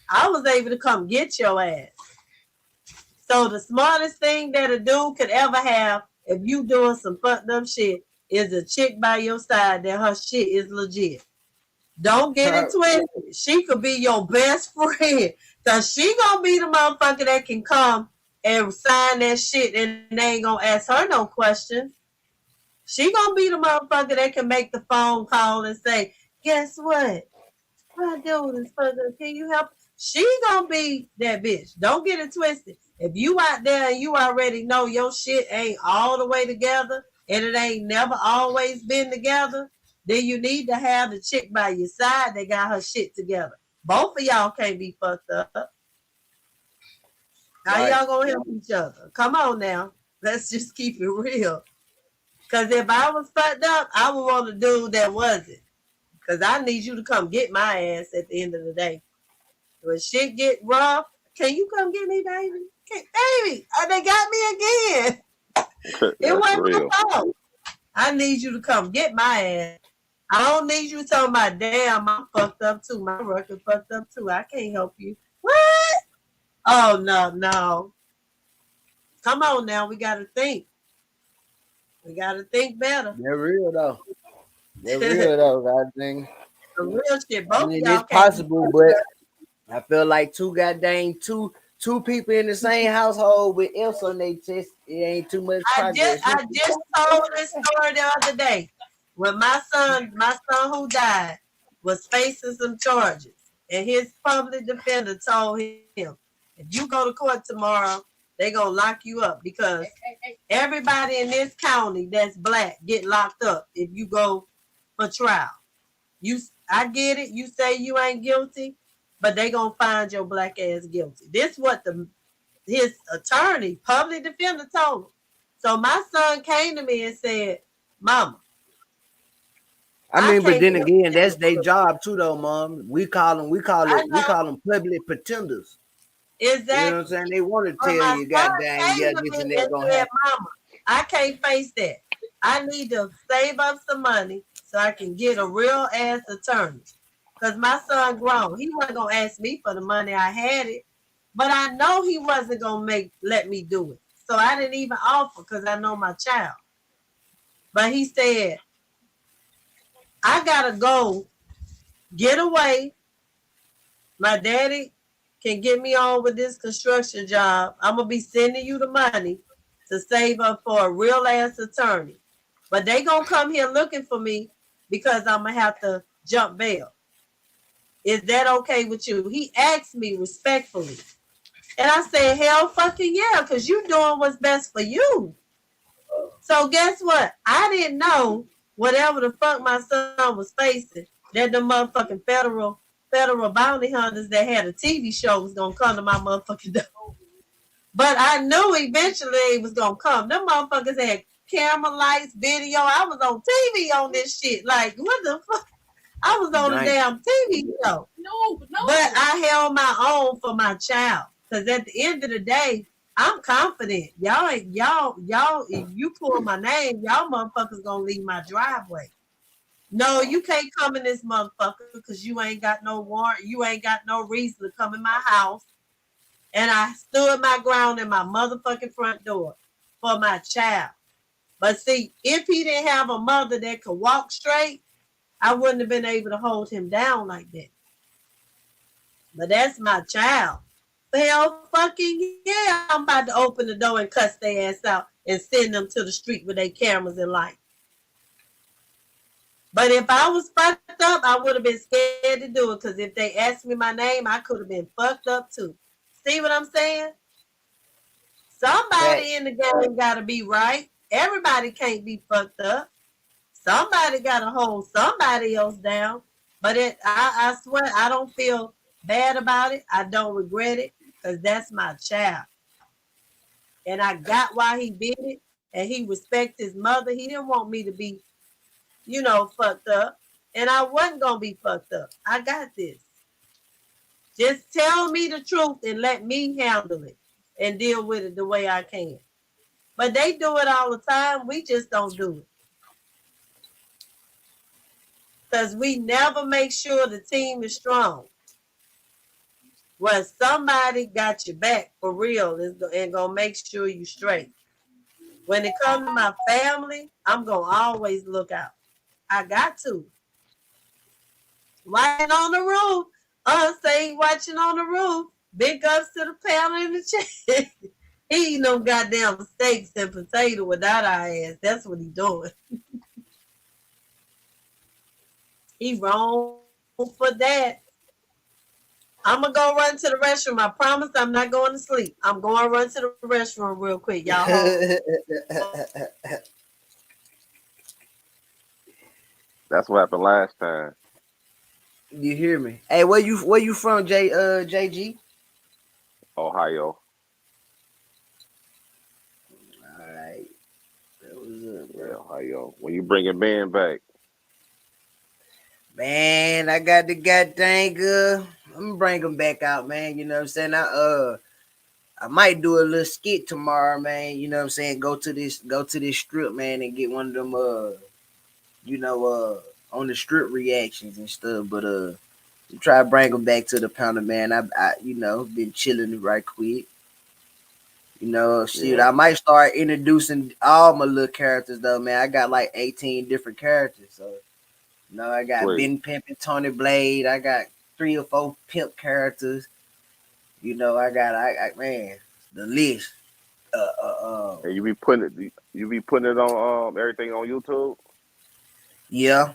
I was able to come get your ass. So the smartest thing that a dude could ever have, if you doing some fucked up shit, is a chick by your side that her shit is legit. Don't get it twisted. She could be your best friend. Cause she gonna be the motherfucker that can come and sign that shit and they ain't gonna ask her no questions. She gonna be the motherfucker that can make the phone call and say, guess what? What I do this fucker? Can you help? She gonna be that bitch. Don't get it twisted. If you out there and you already know your shit ain't all the way together and it ain't never always been together, then you need to have the chick by your side that got her shit together. Both of y'all can't be fucked up. How y'all gonna help each other? Come on now. Let's just keep it real. Because if I was fucked up, I would want a dude that wasn't. Because I need you to come get my ass at the end of the day. When shit get rough, can you come get me, baby? Baby, they got me again. It wasn't my fault. I need you to come get my ass. I don't need you talking about, damn, I'm fucked up too. My record fucked up too. I can't help you. What? Oh, no. Come on now. We got to think. We got to think better. They're real, though. God dang. The real shit. Both I mean, y'all it's possible, but I feel like two people in the same household with else on their chest, it ain't too much progress. I just told this story the other day. When my son who died was facing some charges, and his public defender told him, if you go to court tomorrow, they're going to lock you up because everybody in this county that's black get locked up if you go for trial. I get it. You say you ain't guilty, but they going to find your black ass guilty. This what his attorney, public defender, told him. So my son came to me and said, Mama, I mean, but then again, that's their job too, though, Mom. We call them public pretenders. Exactly. You know what I'm saying? They want to tell you, goddamn, yeah, this and that gonna happen. Mama, I can't face that. I need to save up some money so I can get a real ass attorney. Cause my son grown. He wasn't gonna ask me for the money. I had it, but I know he wasn't gonna let me do it. So I didn't even offer because I know my child. But he said, I gotta go get away. My daddy can get me on with this construction job. I'm gonna be sending you the money to save up for a real ass attorney. But they gonna come here looking for me because I'm gonna have to jump bail. Is that okay with you? He asked me respectfully. And I said, hell fucking yeah, because you doing what's best for you. So guess what? I didn't know whatever the fuck my son was facing, that the motherfucking federal bounty hunters that had a TV show was gonna come to my motherfucking door. But I knew eventually it was gonna come. Them motherfuckers had camera lights, video. I was on TV on this shit. Like, what the fuck? I was on a Dang. damn TV show. No. But I held my own for my child. Because at the end of the day, I'm confident. Y'all, if you pull my name, y'all motherfuckers gonna leave my driveway. No, you can't come in this motherfucker because you ain't got no warrant. You ain't got no reason to come in my house. And I stood my ground in my motherfucking front door for my child. But see, if he didn't have a mother that could walk straight, I wouldn't have been able to hold him down like that. But that's my child. Hell fucking yeah, I'm about to open the door and cuss their ass out and send them to the street with their cameras and lights. But if I was fucked up, I would have been scared to do it because if they asked me my name, I could have been fucked up too. See what I'm saying? Somebody in the game got to be right. Everybody can't be fucked up. Somebody got to hold somebody else down. But I swear, I don't feel bad about it. I don't regret it because that's my child. And I got why he did it. And he respects his mother. He didn't want me to be, fucked up. And I wasn't going to be fucked up. I got this. Just tell me the truth and let me handle it and deal with it the way I can. But they do it all the time. We just don't do it. Because we never make sure the team is strong. Well, somebody got your back for real and going to make sure you straight. When it comes to my family, I'm going to always look out. I got to. Watching on the roof. Say watching on the roof. Big ups to the panel in the chat. He eating them goddamn steaks and potato without our ass. That's what he doing. He wrong for that. I'm going to go run to the restroom. I promise I'm not going to sleep. I'm going to run to the restroom real quick. Y'all hold. That's what happened last time. You hear me? Hey, where you from, JG? Ohio. All right. That was up, bro. Yeah, Ohio. When you bringing Ben back? Man, I got the goddamn I'm gonna bring him back out, man. You know what I'm saying? I might do a little skit tomorrow, man. You know what I'm saying? Go to this strip, man, and get one of them on the strip reactions and stuff. But try to bring him back to the Pounder, man. I been chilling right quick. Shit, I might start introducing all my little characters though, man. I got like 18 different characters, so I got Ben Pimpin', Tony Blade. I got 3 or 4 pimp characters. I got man, the list. And you be putting it on everything on YouTube? Yeah.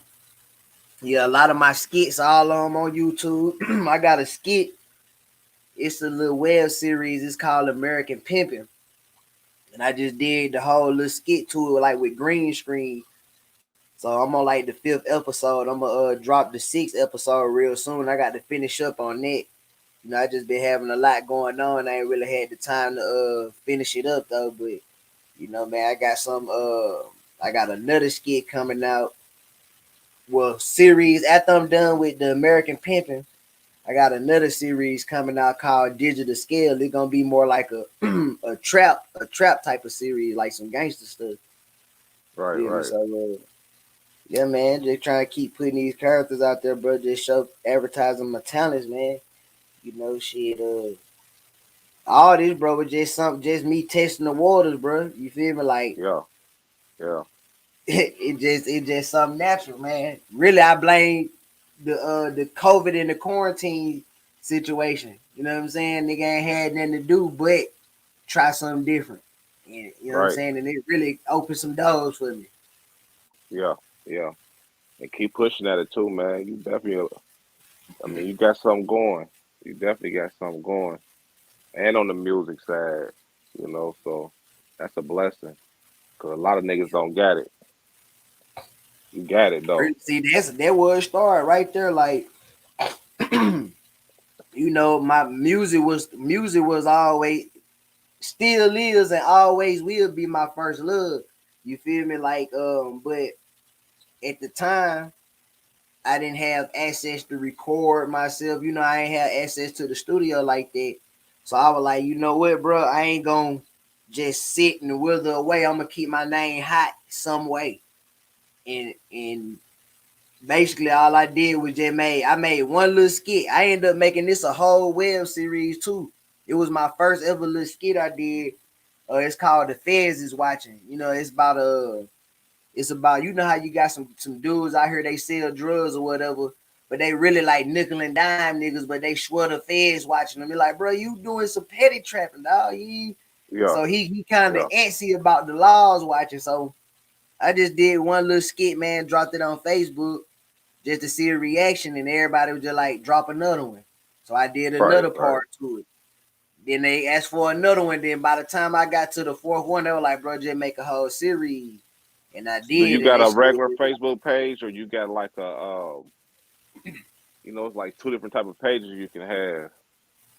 Yeah, a lot of my skits all on YouTube. I got a skit. It's a little web series. It's called American Pimpin'. And I just did the whole little skit to it, like with green screen. So I'm on like the 5th episode. I'm gonna drop the 6th episode real soon. I got to finish up on that. I just been having a lot going on. I ain't really had the time to finish it up though. But man, I got another skit coming out. Well, series after I'm done with the American Pimpin', I got another series coming out called Digital Scale. It's gonna be more like a trap type of series, like some gangster stuff. Right. So yeah, man, just trying to keep putting these characters out there, bro. Just advertising my talents, man. Shit. All this, bro, was just me testing the waters, bro. You feel me? Like, yeah. It just something natural, man. Really, I blame the COVID and the quarantine situation. You know what I'm saying? Nigga ain't had nothing to do but try something different. And, you know what I'm saying? And it really opened some doors for me. Yeah. And keep pushing at it too, man. You definitely, you got something going. You definitely got something going. And on the music side, so that's a blessing. Because a lot of niggas don't get it. You got it, though. See, that was start right there. Like, my music was always, still is, and always will be my first love. You feel me? Like, but at the time, I didn't have access to record myself. You know, I ain't have access to the studio like that. So I was like, you know what, bro? I ain't gonna just sit and wither away. I'm gonna keep my name hot some way. And basically all I did was just I made one little skit. I ended up making this a whole web series too. It was my first ever little skit I did. It's called The Feds Is Watching. You know, it's about, you know how you got some dudes out here, they sell drugs or whatever, but they really like nickel and dime niggas, but they swear the feds watching them. Be like, bro, you doing some petty trapping, dog. So he kind of antsy about the laws watching. So I just did one little skit, man, dropped it on Facebook just to see a reaction, and everybody was just like, drop another one. So I did another part to it. Then they asked for another one. Then by the time I got to the fourth one, they were like, bro, just make a whole series. And I did. Do you got a regular Facebook page, or you got like a, you know, it's like two different type of pages you can have?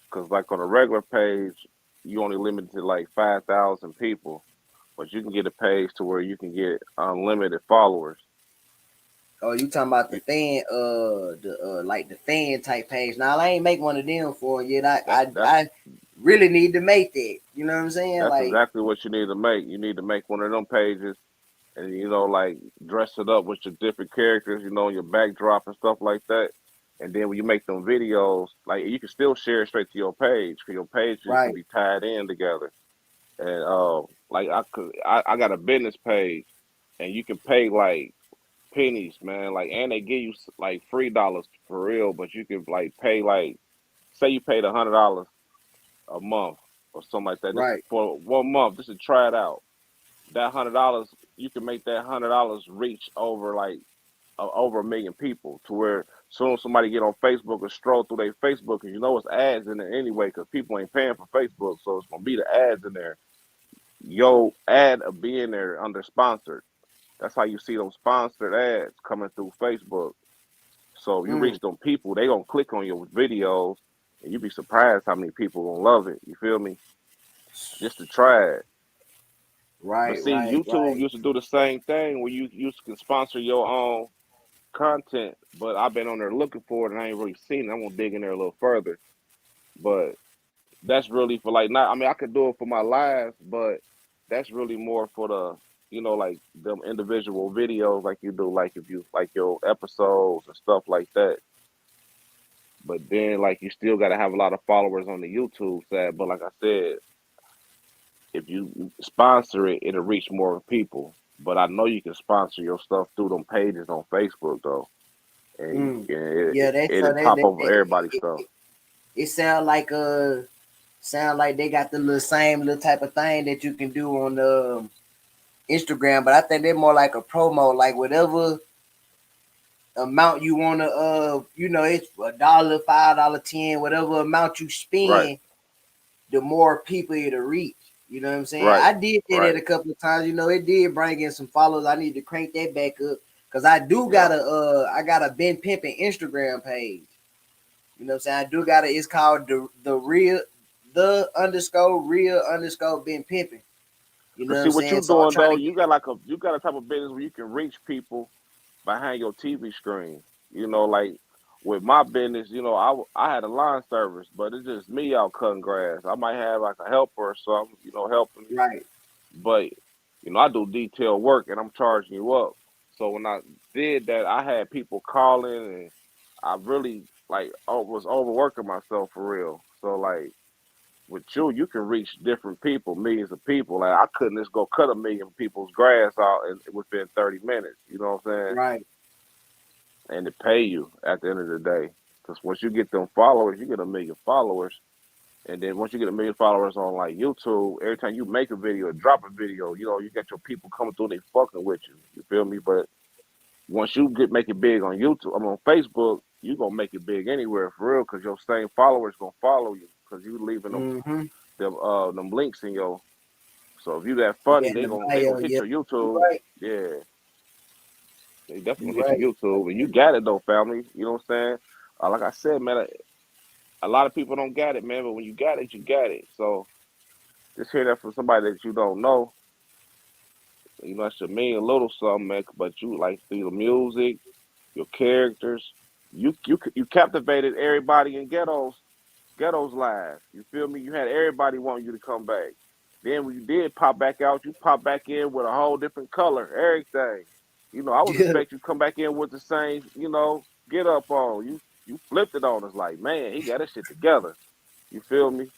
Because like on a regular page, you only limited to like 5,000 people, but you can get a page to where you can get unlimited followers. Oh, you talking about the fan, like the fan type page? Now I ain't make one of them for yet. I really need to make that. You know what I'm saying? That's like exactly what you need to make. You need to make one of them pages, and you know, like dress it up with your different characters, you know, your backdrop and stuff like that. And then when you make them videos, like you can still share it straight to your page, because your pages can be tied in together. And like I got a business page, and you can pay like pennies, man. Like, and they give you like $3 for real, but you can like pay like, say you paid $100 a month or something like that, just for 1 month, just to try it out. That $100, you can make that $100 reach over like over 1 million people, to where soon as somebody get on Facebook or stroll through their Facebook, because you know it's ads in there anyway, because people ain't paying for Facebook, so it's gonna be the ads in there. Your ad will be in there under sponsored. That's how you see those sponsored ads coming through Facebook. So if you reach them people, they gonna click on your videos, and you'd be surprised how many people gonna love it. You feel me? Just to try it. But see, YouTube used to do the same thing, where you can sponsor your own content, but I've been on there looking for it and I ain't really seen it. I'm gonna dig in there a little further. But that's really for like, not, I mean, I could do it for my lives, but that's really more for the, you know, like them individual videos, like you do, like if you like your episodes and stuff like that. But then like you still gotta have a lot of followers on the YouTube side. But like I said, if you sponsor it, it'll reach more people. But I know you can sponsor your stuff through them pages on Facebook though. And it'll pop over everybody's stuff. It sound like they got the little same little type of thing that you can do on Instagram, but I think they're more like a promo, like whatever amount you want to you know, it's $1, $5, $10, whatever amount you spend, the more people it'll reach. You know what I'm saying? I did that a couple of times. You know, it did bring in some followers. I need to crank that back up, because I do got I got a Ben Pimpin Instagram page. You know what I'm saying? I do got it's called the real Ben Pimpin. You know what I'm saying? What you doing though? You got a type of business where you can reach people behind your TV screen. You know, like with my business, you know, I had a line service, but it's just me out cutting grass. I might have like a helper or something, you know, helping me. But you know, I do detailed work and I'm charging you up. So when I did that, I had people calling, and I really like was overworking myself for real. So like with you can reach different people, millions of people. Like I couldn't just go cut 1 million people's grass out within 30 minutes. You know what I'm saying? And to pay you at the end of the day. Because once you get them followers, you get 1 million followers. And then once you get 1 million followers on like YouTube, every time you make a video or drop a video, you know, you got your people coming through and they fucking with you. You feel me? But once you make it big on YouTube, on Facebook, you gonna make it big anywhere for real, because your same followers gonna follow you, because you leaving them links in your. So if you that funny, they gonna hit your YouTube. They definitely hit your YouTube, and you got it though, family. You know what I'm saying? Like I said, man, a lot of people don't got it, man. But when you got it, you got it. So just hear that from somebody that you don't know. You know, that should mean a little something, man. But you like through the music, your characters. You captivated everybody in Ghetto's live. You feel me? You had everybody wanting you to come back. Then when you did pop back out, you pop back in with a whole different color, everything. You know, I was Yeah. expecting you to come back in with the same, get up on. You flipped it on us like, man, he got his shit together. You feel me?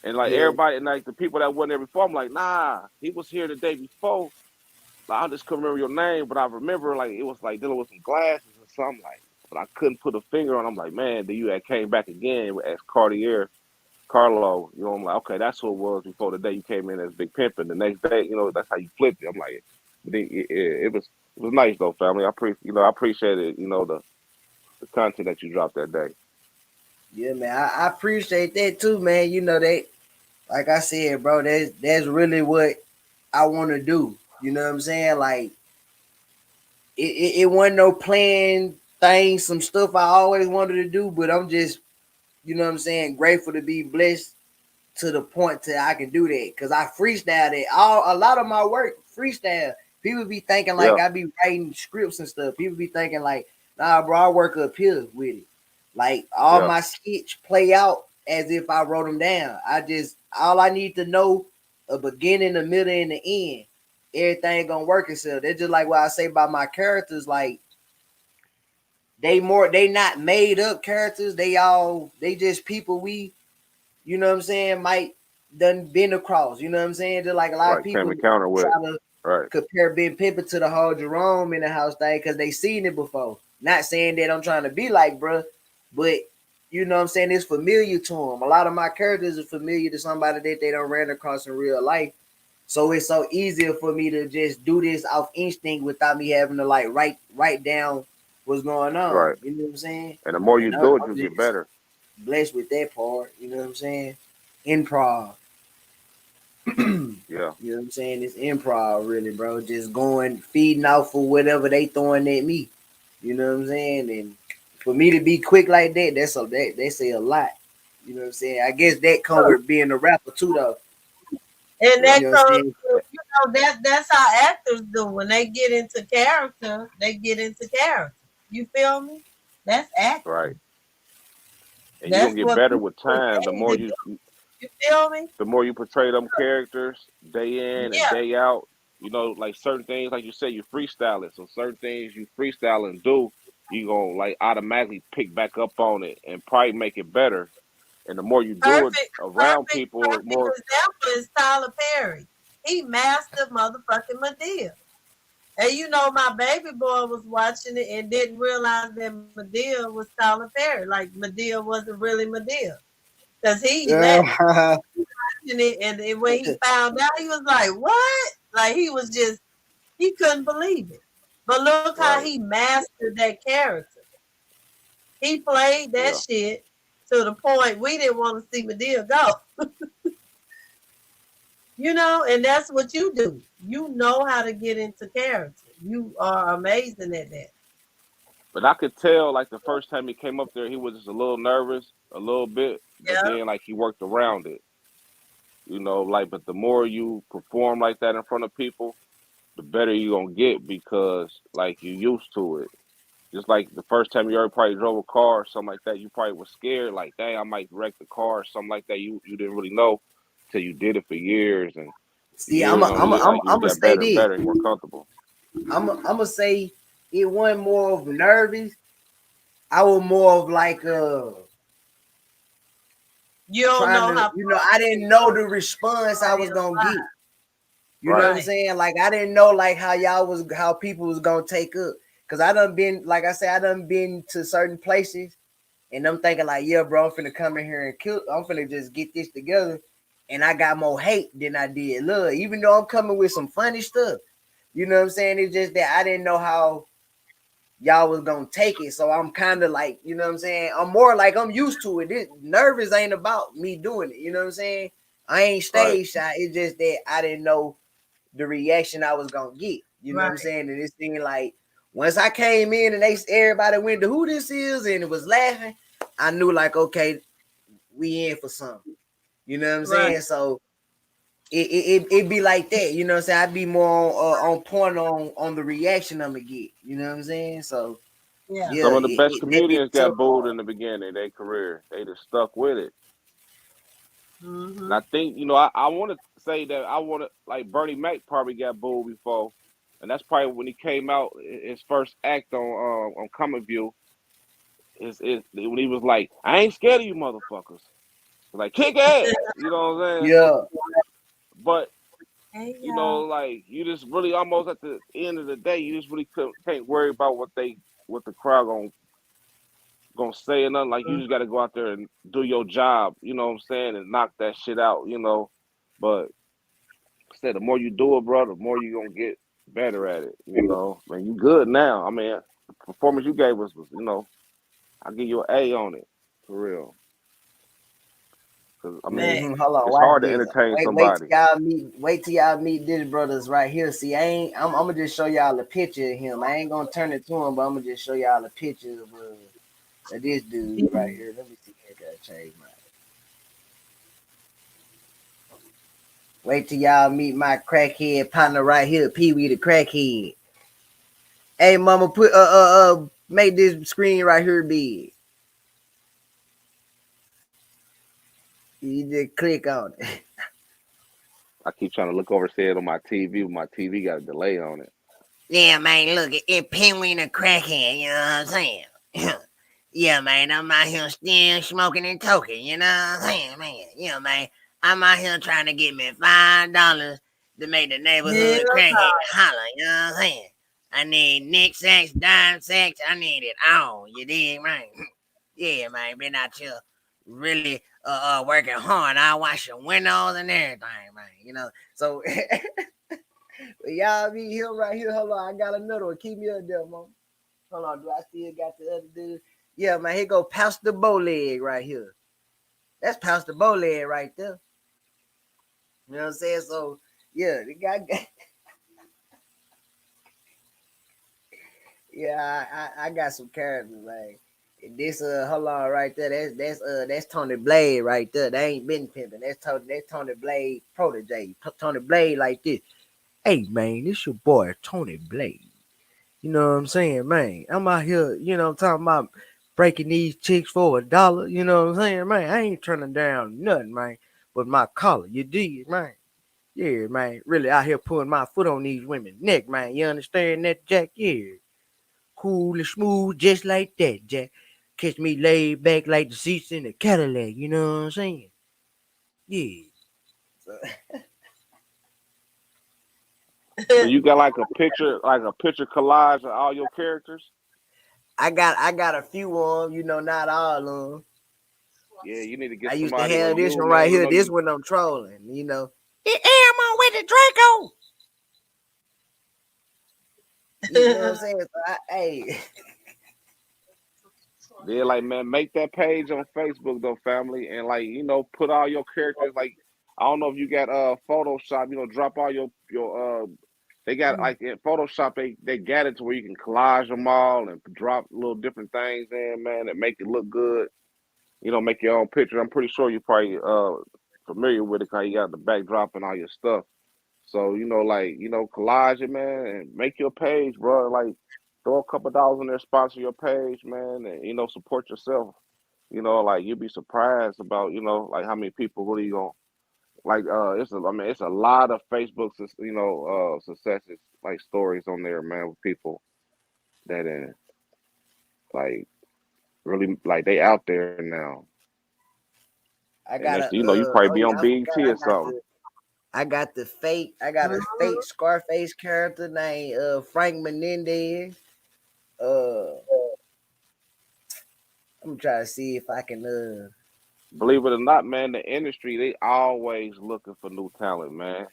And like Yeah. everybody, and like the people that wasn't there before, I'm like, nah, he was here the day before. Like, I just couldn't remember your name, but I remember like it was like dealing with some glasses or something like, but I couldn't put a finger on. I'm like, man, then you had came back again as Carlo. You know, I'm like, okay, that's who it was before the day you came in as Big Pimpin'. The next day, that's how you flipped it. I'm like, but it was nice though, family. I appreciate it. The content that you dropped that day. Yeah, man. I appreciate that too, man. That, like I said, bro, that's really what I want to do. You know what I'm saying? Like it wasn't no planned thing, some stuff I always wanted to do, but I'm just, you know what I'm saying, grateful to be blessed to the point that I can do that. Cause I freestyle it. A lot of my work freestyle. People be thinking like I be writing scripts and stuff. People be thinking like, nah, bro, I work up here with it. Like all my sketch play out as if I wrote them down. All I need to know a beginning, a middle, and the end. Everything gonna work itself. That's just like what I say about my characters. Like they not made up characters. They just people we, you know what I'm saying, might done been across. You know what I'm saying? Just like a lot of people Came encounter with. Try to compare Big Pimpin' to the whole Jerome in the house thing because they seen it before. Not saying that I'm trying to be like, bro, but you know what I'm saying, it's familiar to them. A lot of my characters are familiar to somebody that they don't ran across in real life. So it's so easier for me to just do this off instinct without me having to like write down what's going on. Right. You know what I'm saying? And the more you do it, you get better. Blessed with that part. You know what I'm saying? Improv. Yeah. You know what I'm saying? It's improv, really, bro. Just feeding off for whatever they throwing at me. You know what I'm saying? And for me to be quick like that, they say a lot. You know what I'm saying? I guess that comes with being a rapper too, though. And that comes, that's how actors do. When they get into character, they get into character. You feel me? That's acting. Right. And you're gonna get better with time. The more you feel me? The more you portray them characters day in and day out, like certain things, like you said, you freestyle it. So certain things you freestyle and do, you gonna like automatically pick back up on it and probably make it better. And the more you do it around people, the more. Example is Tyler Perry. He mastered motherfucking Madea. And my baby boy was watching it and didn't realize that Madea was Tyler Perry. Like Madea wasn't really Madea. Because he watching it, and when he found out, he was like, what? Like he couldn't believe it. But look how he mastered that character. He played that shit to the point we didn't want to see Madea go. And that's what you do. You know how to get into character. You are amazing at that. But I could tell, like, the first time he came up there, he was just a little nervous, a little bit. But then, like, he worked around it. But the more you perform like that in front of people, the better you're going to get because, like, you're used to it. Just like the first time you ever probably drove a car or something like that, you probably was scared, like, dang, I might wreck the car or something like that. You didn't really know till you did it for years. And see, I'm gonna say this. Better and more comfortable. I'm gonna say it wasn't more of nervous. I was more of like you don't know I didn't know the response I was gonna get. You know what I'm saying? Like I didn't know like how people was gonna take up. Cause I done been, like I said, I done been to certain places and I'm thinking like, yeah, bro, I'm finna come in here and kill. I'm finna just get this together. And I got more hate than I did love, even though I'm coming with some funny stuff. You know what I'm saying? It's just that I didn't know how y'all was gonna take it. So I'm kind of like, you know what I'm saying? I'm more like I'm used to it. This nervous ain't about me doing it. You know what I'm saying? I ain't stage shy. It's just that I didn't know the reaction I was gonna get. You know what I'm saying? And this thing like once I came in and everybody went to who this is and it was laughing, I knew like, okay, we in for something. You know what I'm saying? So it be like that. You know what I'm saying? I'd be more on point on the reaction I'm gonna get. You know what I'm saying? So Yeah. Some of the best that comedians nigga got booed in the beginning of their career. They just stuck with it. And I think, I want to say that like Bernie Mac probably got booed before. And that's probably when he came out, his first act on Comic View, when he was like, I ain't scared of you motherfuckers. Like, kick ass. You know what I'm saying? Yeah. But, Hey, like, you just really almost at the end of the day, you just really can't worry about what the crowd gonna say or nothing. Like, you just got to go out there and do your job, you know what I'm saying, and knock that shit out, But the more you do it, bro, the more you gonna get better at it, Man, you good now. I mean, the performance you gave us was, I give you an A on it, for real. Cause I mean, Hold on, it's watch hard to this. entertain Wait somebody. till y'all meet this brothers right here. See, I'm gonna just show y'all a picture of him. I ain't gonna turn it to him, but I'm gonna just show y'all a picture of this dude right here. Let me see. I gotta change my. Wait till y'all meet my crackhead partner right here, Pee Wee the crackhead. Hey, mama, put make this screen right here big. You just click on it. I keep trying to look over say it on my TV, but my TV got a delay on it. Yeah, man, look, it Pee Wee the crackhead, you know what I'm saying? Yeah, man, I'm out here still smoking and toking, you know what I'm saying, man? Yeah, man, I'm out here trying to get me $5 to make the neighborhood crackhead holler, you know what I'm saying? I need nick sacks, dime sacks, I need it all, you dig, man? Yeah, man, been out here really working hard. I wash your windows and everything, man, So y'all be here right here. Hold on, I got another one. Keep me up there, man. Hold on, do I still got the other dude? Yeah, man, here go Pastor Bowleg right here. That's Pastor Bowleg right there. You know what I'm saying? So, yeah, the guy got... Yeah, I got some characters, like this hold on right there. That's Tony Blade right there. They ain't been pimping. That's Tony Blade protege. Tony Blade like this. Hey man, this your boy Tony Blade. You know what I'm saying, man? I'm out here, I'm talking about breaking these chicks for $1. You know what I'm saying, man? I ain't turning down nothing, man, but my collar. You dig, man? Yeah, man. Really out here putting my foot on these women's neck, man. You understand that, Jack? Yeah. Cool and smooth, just like that, Jack. Catch me laid back like the seats in a Cadillac. You know what I'm saying? Yeah. So you got like a picture collage of all your characters? I got a few of them, not all of them. Yeah, you need to get I used somebody to have this one man, right here. This one I'm trolling, It am with the Draco. You know what I'm saying? So hey. Yeah, like, man, make that page on Facebook though, family, and like, put all your characters. Like, I don't know if you got Photoshop, drop all your they got like in Photoshop they got it to where you can collage them all and drop little different things in, man, and make it look good. Make your own picture. I'm pretty sure you're probably familiar with it because you got the backdrop and all your stuff. So, collage it, man, and make your page, bro. Like, throw a couple dollars in there, sponsor your page, man, and, support yourself. Like, you'll be surprised about, like how many people really gonna, like, it's a lot of Facebook, successes, like, stories on there, man, with people that, like, really, like, they out there now. I got you probably be on BET or something. I got a fake Scarface character named Frank Menendez. I'm trying to see if I can Believe it or not, man, the industry, they always looking for new talent, man.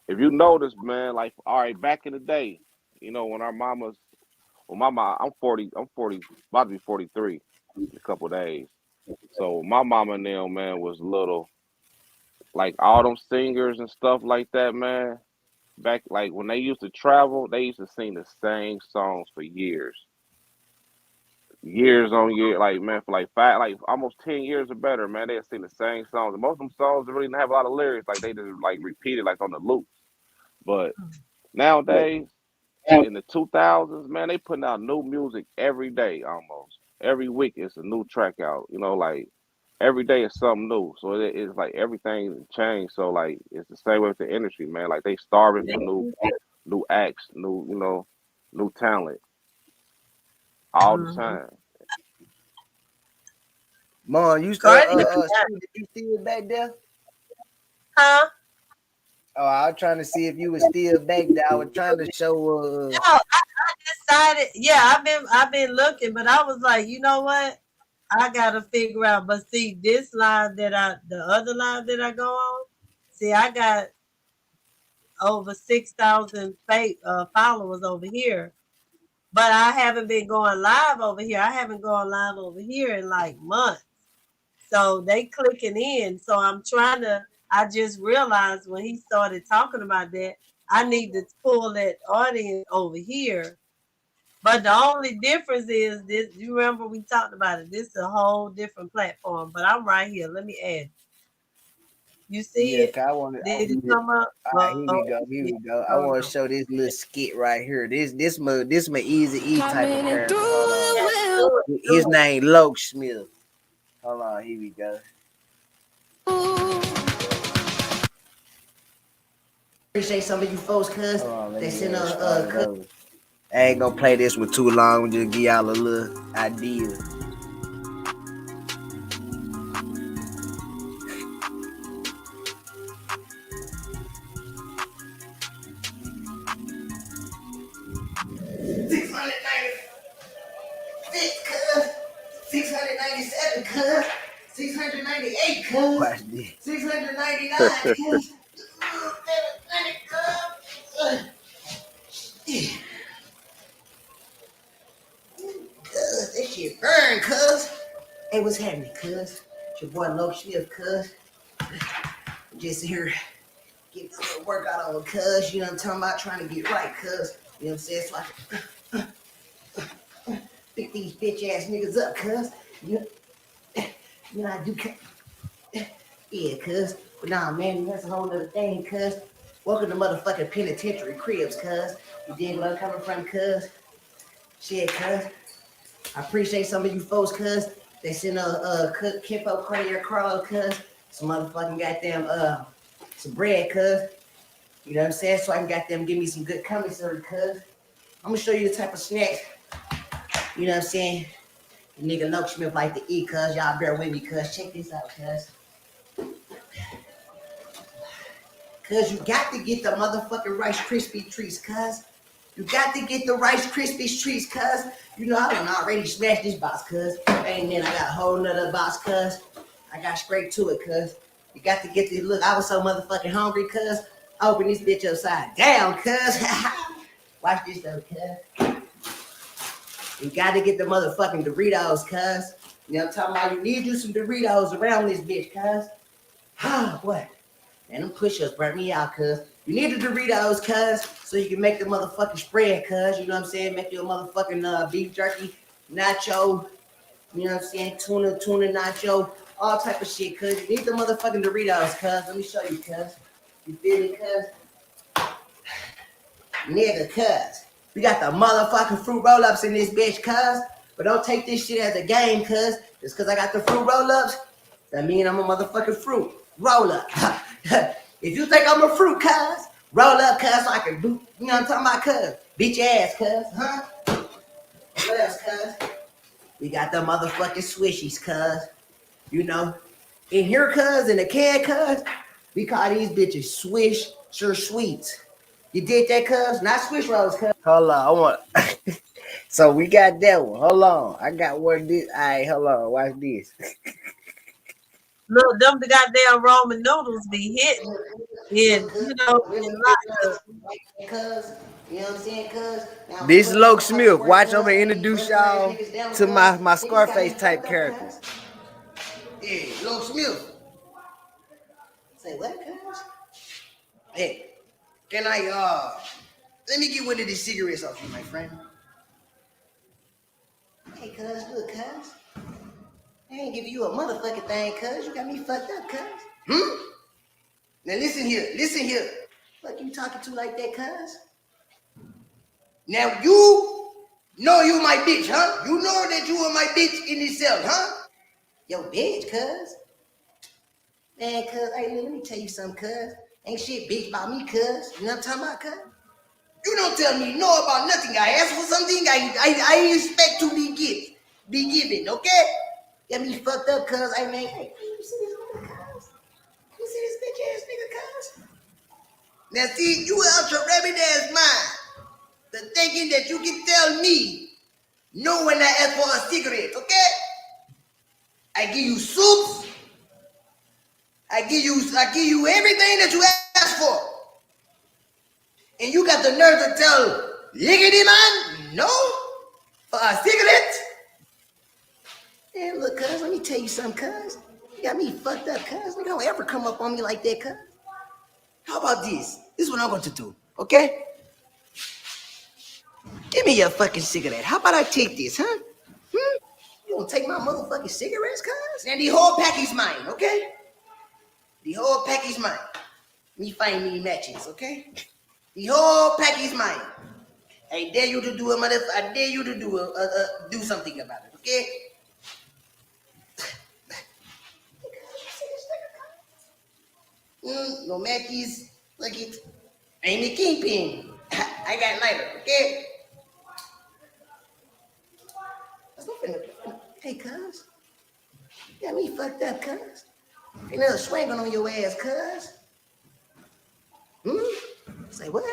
If you notice, man, like, all right, back in the day, when our mamas, my mom, I'm 40, about to be 43 in a couple of days. So my mama and them, man, was little, like, all them singers and stuff like that, man. Back, like, when they used to travel, they used to sing the same songs for years. Years on year, like, man, for like almost 10 years or better, man, they sing the same songs. And most of them songs really didn't have a lot of lyrics, like they just like repeated like on the loops. But nowadays, in the 2000s, man, they putting out new music every day almost. Every week it's a new track out. You know, like every day is something new. So it's like everything changed. So like it's the same way with the industry, man. Like they starving for new acts, new talent all the time. Mom, you still you still back there? Huh? Oh, I was trying to see if you were still back there. I was trying to show No, I decided, yeah, I've been looking, but I was like, you know what? I gotta figure out. But see, this live the other live that I go on, see, I got over 6,000 followers over here. But I haven't been going live over here. I haven't gone live over here in like months. So they clicking in. So I just realized when he started talking about that, I need to pull that audience over here. But the only difference is this, you remember we talked about it. This is a whole different platform. But I'm right here. Let me add. You see it? I want Did it come up? Here we go. I want to show this little skit right here. This my Easy E type of character. His name Loke Smith. Hold on, here we go. Appreciate some of you folks, cuz they send I ain't gonna play this one too long. Just give y'all a little idea. $697, cuz. $698, cuz. Watch this. $699, cuz. Cuz, this shit burn, cuz. Hey, what's happening, cuz? It's your boy Loke Smith, cuz. Just here getting a little workout on, cuz. You know what I'm talking about? Trying to get right, cuz. You know what I'm saying? So I can pick these bitch ass niggas up, cuz. You know I do. Yeah, cuz. But nah, man, that's a whole other thing, cuz. Welcome to motherfucking penitentiary cribs, cuz. You dig where I'm coming from, cuz? Shit, cuz. I appreciate some of you folks, cuz. They sent Kimpo Cartier Carlo, cuz. Some motherfucking goddamn, some bread, cuz. You know what I'm saying? So I can goddamn give me some good commissary, cuz. I'm gonna show you the type of snacks. You know what I'm saying? The nigga Loke Smith like to eat, cuz. Y'all bear with me, cuz. Check this out, cuz. Cuz you got to get the motherfucking Rice Krispie treats, cuz. You got to get the Rice Krispie treats, cuz. You know, I done already smashed this box, cuz. And then I got a whole nother box, cuz. I got straight to it, cuz. You got to get this. Look, I was so motherfucking hungry, cuz. I opened this bitch upside down, cuz. Watch this, though, cuz. You got to get the motherfucking Doritos, cuz. You know what I'm talking about? You need you some Doritos around this bitch, cuz. Ah, what? Man, them push-ups burnt me out, cuz. You need the Doritos, cuz, so you can make the motherfucking spread, cuz. You know what I'm saying? Make your motherfucking beef jerky, nacho, you know what I'm saying? Tuna nacho, all type of shit, cuz. You need the motherfucking Doritos, cuz. Let me show you, cuz. You feel me, cuz? Nigga, cuz. We got the motherfucking fruit roll-ups in this bitch, cuz. But don't take this shit as a game, cuz. Just cuz I got the fruit roll-ups, that mean I'm a motherfucking fruit roll-up. If you think I'm a fruit, cuz, roll up, cuz, so I can do, you know what I'm talking about, cuz? Beat your ass, cuz, huh? What else, cuz? We got the motherfucking swishies, cuz. You know, in here, cuz, in the can, cuz, we call these bitches swish sure sweets. You did that, cuz? Not swish rolls, cuz. Hold on, I want. So we got that one. Hold on, I got one of this. All right, hold on, watch this. Look, them the goddamn Roman noodles be hitting. And, you know, Cuz, you know what I'm saying, cuz? This is Loke Smith. Watch, I'm gonna introduce y'all to my Scarface type characters. Yeah, Loke Smith. Say what, cuz? Hey, can I, let me get one of these cigarettes off you, my friend. Hey, cuz, look, cuz. I ain't give you a motherfucking thing, cuz. You got me fucked up, cuz. Now listen here. Fuck you talking to like that, cuz? Now you know you my bitch, huh? You know that you are my bitch in itself, huh? Yo, bitch, cuz. Man, cuz, hey, let me tell you something, cuz. Ain't shit bitch about me, cuz. You know what I'm talking about, cuz? You don't tell me no about nothing. I ask for something, I expect to be given, okay? Get me fucked up, cuz. I mean, hey, you see this nigga, cuz? You see this bitch ass nigga, cuz? Now, see, you out your rabbit ass mind, the thinking that you can tell me no when I ask for a cigarette, okay? I give you soups. I give you everything that you ask for. And you got the nerve to tell Liggity man no for a cigarette? Man, look, cuz, let me tell you something, cuz. You got me fucked up, cuz. You don't ever come up on me like that, cuz. How about this? This is what I'm going to do, okay? Give me your fucking cigarette. How about I take this, huh? You gonna take my motherfucking cigarettes, cuz? And the whole pack is mine, okay? The whole pack is mine. Me find me matches, okay? The whole pack is mine. I dare you to do a I dare you to do something about it, okay? No matches. Look it. Ain't the kingpin. I got lighter, okay? Let's go finna. Hey, cuz. You got me fucked up, cuz. Ain't another swinging on your ass, cuz. Say what?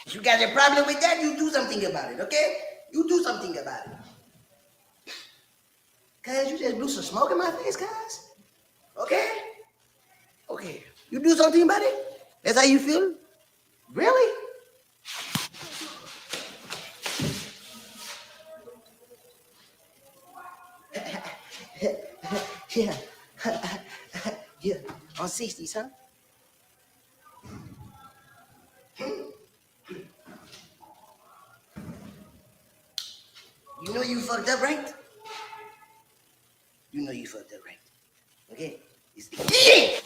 If you got a problem with that, you do something about it, okay? You do something about it. Cuz, you just blew some smoke in my face, cuz. Okay? Okay. You do something about it? That's how you feel? Really? Yeah. Yeah. On 60s, huh? You know you fucked up, right? You know you fucked up, right? Okay? Okay.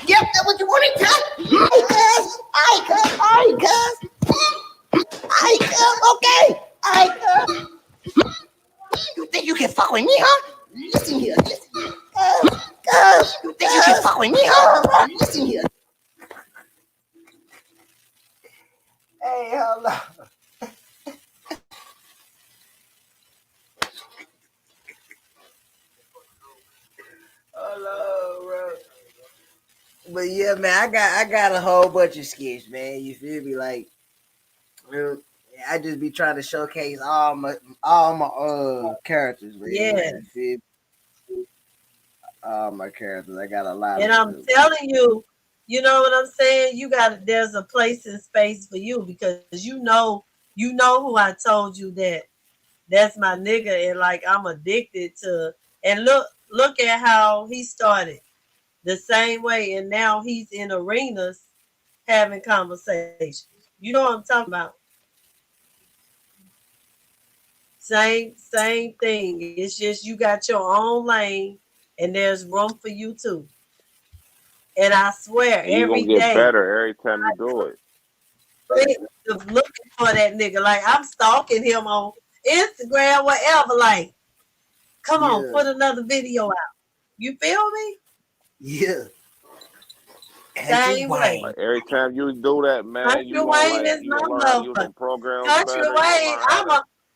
Yep, that's what you wanted, huh? Okay. You think you can fuck with me, huh? Listen here. You think you can fuck with me, huh? Listen here. Hey, hold on. Hold on, bro. But yeah, man, I got a whole bunch of skits, man. You feel me? Like, I just be trying to showcase all my characters, man. Yeah. You feel me? All my characters. I got a lot. And I'm telling you, you know what I'm saying? There's a place and space for you because you know who I told you that's my nigga, and like I'm addicted to. And look at how he started the same way, and now he's in arenas having conversations. You know what I'm talking about? Same thing. It's just you got your own lane, and there's room for you too. And I swear, and you're every gonna get day, better every time you do it. Looking for that nigga, like I'm stalking him on Instagram, whatever. Like, come on, put another video out. You feel me? Yeah. Same way. Like every time you do that, man, Country you Wayne is you my gonna learn how to use motherfucker. them programs Country better. Wayne,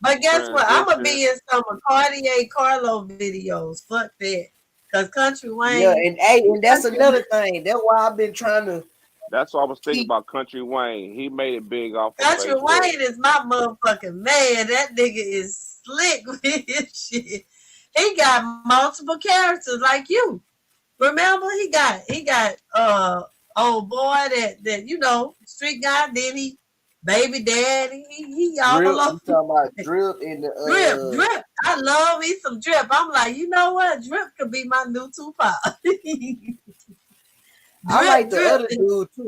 but guess what? I'm gonna transition. be in some of Cartier Carlo videos. Fuck that. Cause Country Wayne. Yeah, and that's another thing. That's why I've been trying to. That's what I was thinking about Country Wayne. He made it big off of Country Facebook. Wayne is my motherfucking man. That nigga is slick with his shit. He got multiple characters like you. Remember, he got old boy that you know, street guy, then he baby daddy, he all Drip, over. you talking about Drip in the Drip. I love me some Drip. I'm like, you know what? Drip could be my new Tupac. I like the other dude too.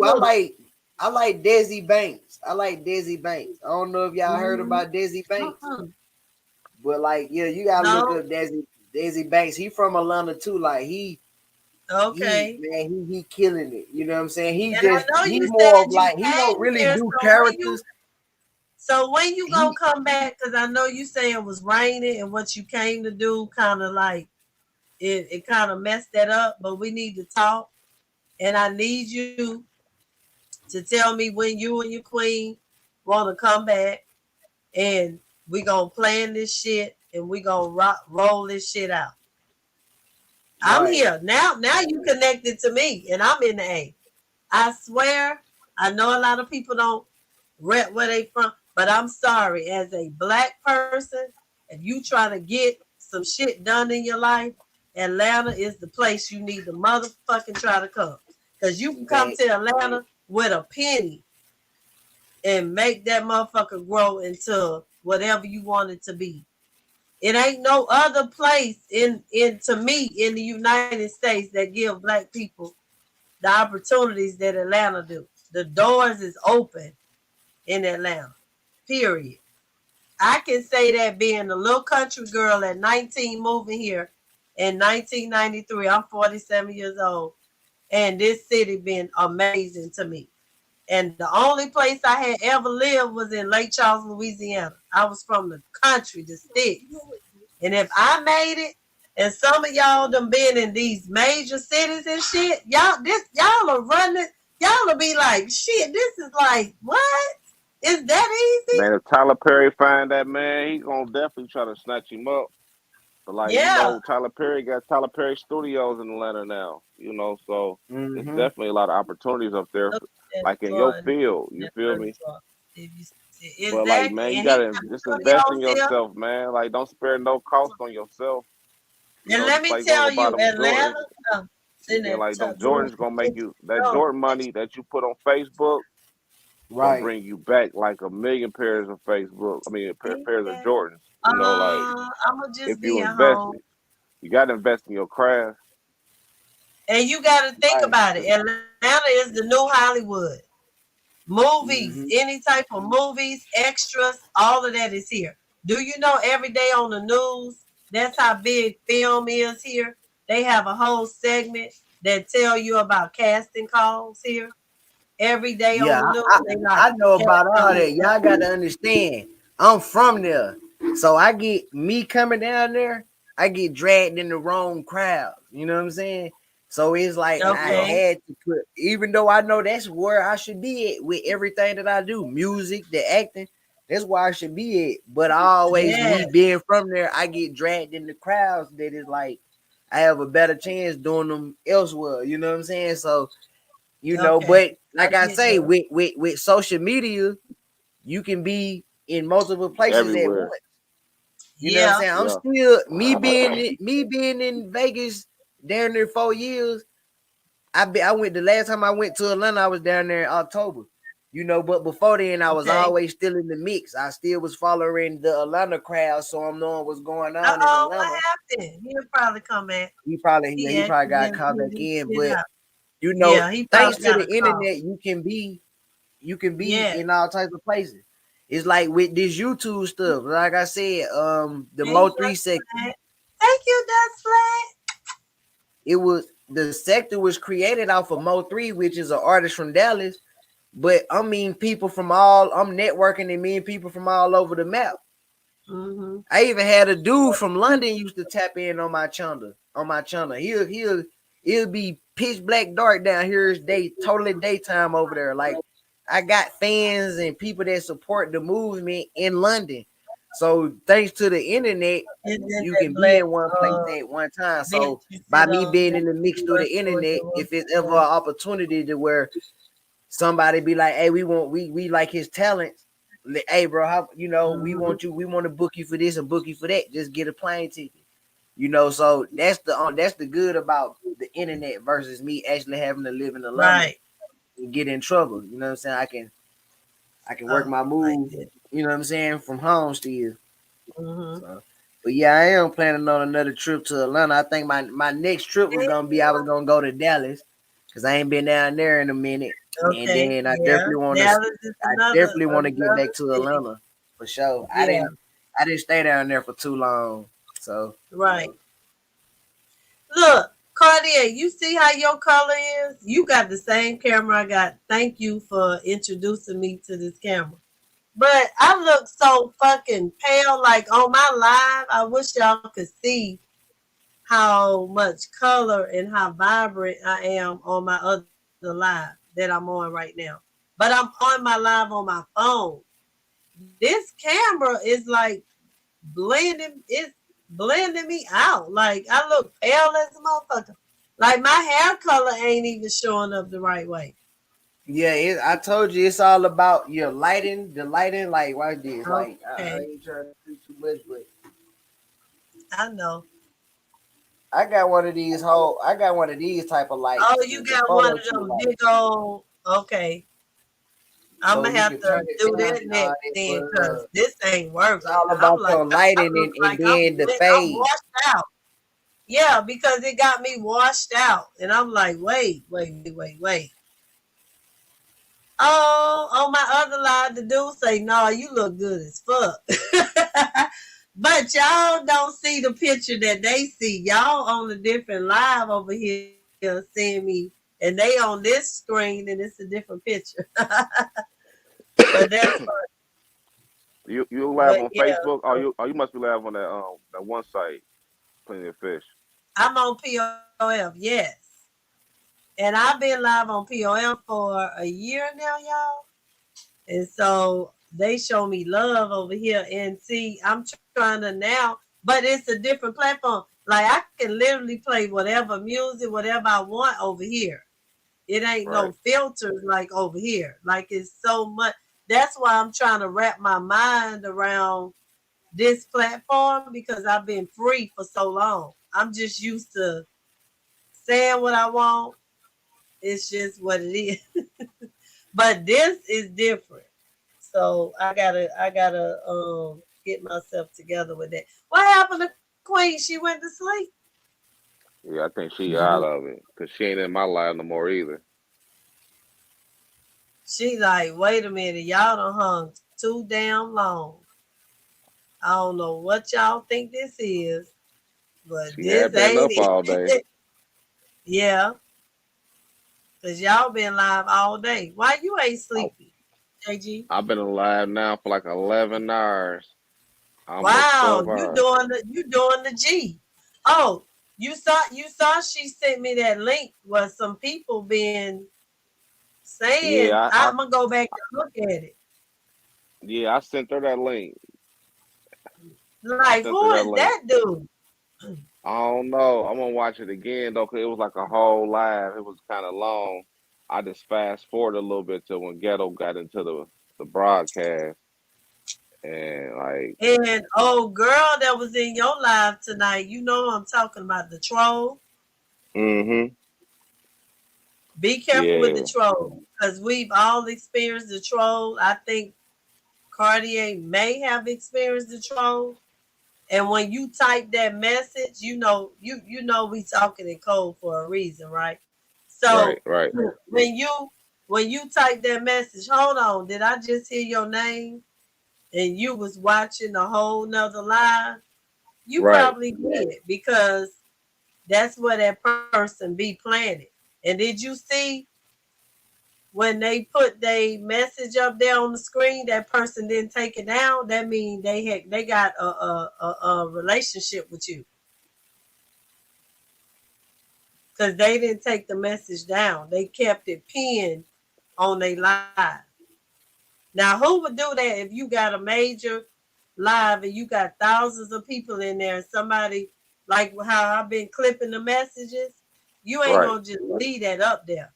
I like Desi Banks. I like Desi Banks. I don't know if y'all heard about Desi Banks, but like, yeah, you gotta look up Desi Banks. He from Atlanta too. Like he killing it. You know what I'm saying? He more of like, he don't really do characters. So when you gonna come back? Because I know you say it was raining and what you came to do kind of like it kind of messed that up, but we need to talk. And I need you to tell me when you and your queen want to come back, and we gonna plan this shit and we gonna roll this shit out. I'm here now. Now you connected to me, and I'm in the A. I swear, I know a lot of people don't rep where they from, but I'm sorry. As a black person, if you try to get some shit done in your life, Atlanta is the place you need to motherfucking try to come. Because you can come to Atlanta with a penny and make that motherfucker grow into whatever you want it to be. It ain't no other place to me in the United States that give black people the opportunities that Atlanta do. The doors is open in Atlanta, period. I can say that being a little country girl at 19 moving here in 1993. I'm 47 years old. And this city been amazing to me. And the only place I had ever lived was in Lake Charles, Louisiana. I was from the country, the sticks. And if I made it, and some of y'all done been in these major cities and shit, y'all are running, y'all will be like, shit, this is like, what? Is that easy? Man, if Tyler Perry find that man, he gonna definitely try to snatch him up. But like, you know, Tyler Perry got Tyler Perry Studios in Atlanta now, you know, so there's definitely a lot of opportunities up there, like in your field, you feel me? But like, man, you gotta just invest in yourself, man. Like, don't spare no cost on yourself. And let me tell you, Atlanta, like them Jordans gonna make you that Jordan money that you put on Facebook, gonna bring you back like 1 million pairs of pairs of Jordans. You know, like if you invest, you gotta invest in your craft. And you gotta think about it. Atlanta is the new Hollywood. Movies, any type of movies, extras, all of that is here. Do you know every day on the news, that's how big film is here? They have a whole segment that tell you about casting calls here. Every day on the news. I know about all that. Y'all got to understand. I'm from there. So I get me coming down there, I get dragged in the wrong crowd. You know what I'm saying? So it's like I had to put, even though I know that's where I should be at with everything that I do, music, the acting, that's where I should be at. But me being from there, I get dragged in the crowds that is like I have a better chance doing them elsewhere. You know what I'm saying? So, you know, but like I say, with social media, you can be in multiple places at once. You know what I'm saying? I'm still me being in Vegas down there 4 years. I went the last time I went to Atlanta, I was down there in October. You know, but before then I was always still in the mix. I still was following the Atlanta crowd, so I'm knowing what's going on in Atlanta. What happened? He'll probably come back. He probably got called back in, but you know, thanks to the internet, you can be in all types of places. It's like with this YouTube stuff, like I said, the Mo3 sector. Thank you, Dust Flag. It was the sector was created off of Mo3, which is an artist from Dallas. But I mean, people from I'm networking and meeting people from all over the map. I even had a dude from London used to tap in on my channel. He'll be pitch black dark down here. It's totally daytime over there. Like I got fans and people that support the movement in London. So thanks to the internet, you can be in one place at one time. So by me being in the mix through the internet, if it's ever an opportunity to where somebody be like, hey, we like his talents. Hey, bro, we want to book you for this and book you for that. Just get a plane ticket. You know, so that's the good about the internet versus me actually having to live in Atlanta and get in trouble. You know what I'm saying? I can work my move, you know what I'm saying, from home still. So, but yeah, I am planning on another trip to Atlanta. I think my next trip was gonna be I was gonna go to Dallas because I ain't been down there in a minute. And Okay, then I yeah. definitely want to Dallas is get back to city. Atlanta for sure. Yeah, I didn't stay down there for too long. So right. Look, Cartier, you see how your color is? You got the same camera I got. Thank you for introducing me to this camera. But I look so fucking pale, like on my live. I wish y'all could see how much color and how vibrant I am on my other live that I'm on right now. But I'm on my live on my phone. This camera is like it's blending me out. Like I look pale as a motherfucker. Like my hair color ain't even showing up the right way. yeah, I told you it's all about your lighting. The lighting, like right there, like I Okay, ain't trying to do too much, but I know. I got one of these type of lights. Oh, you The got one photo of shoot them lights. big old. Okay, I'm So gonna you have can to turn it do down that and all next that, then, but cause this ain't it's working. all And I'm about like, your I lighting look and like I'm then the I'm fade. washed out. Yeah, because it got me washed out, and I'm like, wait. Oh, on my other live, the dude say, "No, you look good as fuck." But y'all don't see the picture that they see. Y'all on a different live over here seeing me, and they on this screen, and it's a different picture. But that's You live but on yeah. Facebook? So You must be live on that one site, Plenty of Fish. I'm on POF, yes, and I've been live on POF for a year now, y'all. And so they show me love over here. And see, I'm trying to now, but it's a different platform. Like I can literally play whatever music, whatever I want over here. It ain't Right. no filters like over here. Like it's so much. That's why I'm trying to wrap my mind around this platform because I've been free for so long. I'm just used to saying what I want. It's just what it is. But this is different. So I gotta get myself together with that. What happened to Queen? She went to sleep. Yeah, I think she out of it because she ain't in my live no more either. She like, wait a minute, y'all done hung too damn long. I don't know what y'all think this is, but She this had been ain't up all day. it. Yeah, cause y'all been live all day. Why you ain't I, sleepy, JG? I've been alive now for like 11 hours, almost Wow, 12 you hours. doing the G. Oh, you saw she sent me that link where some people been saying Yeah, I'm gonna go back and look at it. I sent her that link. I Like, sent her who that is link. that dude? I don't know. I'm gonna watch it again though, 'cause it was like a whole live. It was kind of long. I just fast forward a little bit to when Ghetto got into the broadcast, and like, And oh girl that was in your live tonight, you know I'm talking about the troll. mm-hmm, Be careful with the yeah, troll. Because we've all experienced the troll. I think Cartier may have experienced the troll. And when you type that message, you know we talking in code for a reason, right? right, So right. when you type that message, hold on, did I just hear your name? And you was watching a whole nother live? You Right. probably did because that's where that person be planted. And did you see when they put their message up there on the screen, that person didn't take it down? That means they got a relationship with you because they didn't take the message down. They kept it pinned on their live. Now, who would do that if you got a major live and you got thousands of people in there and somebody, like how I've been clipping the messages, you ain't Right. gonna just leave that up there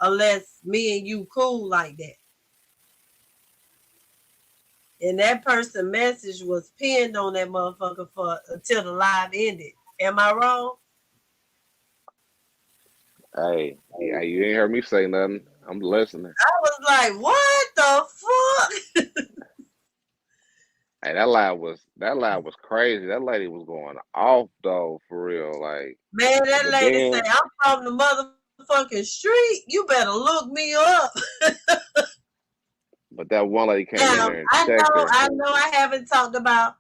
unless me and you cool like that. And that person message was pinned on that motherfucker for until the live ended. Am I wrong? Hey, yeah, you ain't heard me say nothing. I'm listening. I was like, what the fuck? Hey, that live was crazy. That lady was going off though, for real. Like, Man, that but lady say, then I'm from the motherfucking street, you better look me up. But that one lady came in Now, there and checked her. I know I haven't talked about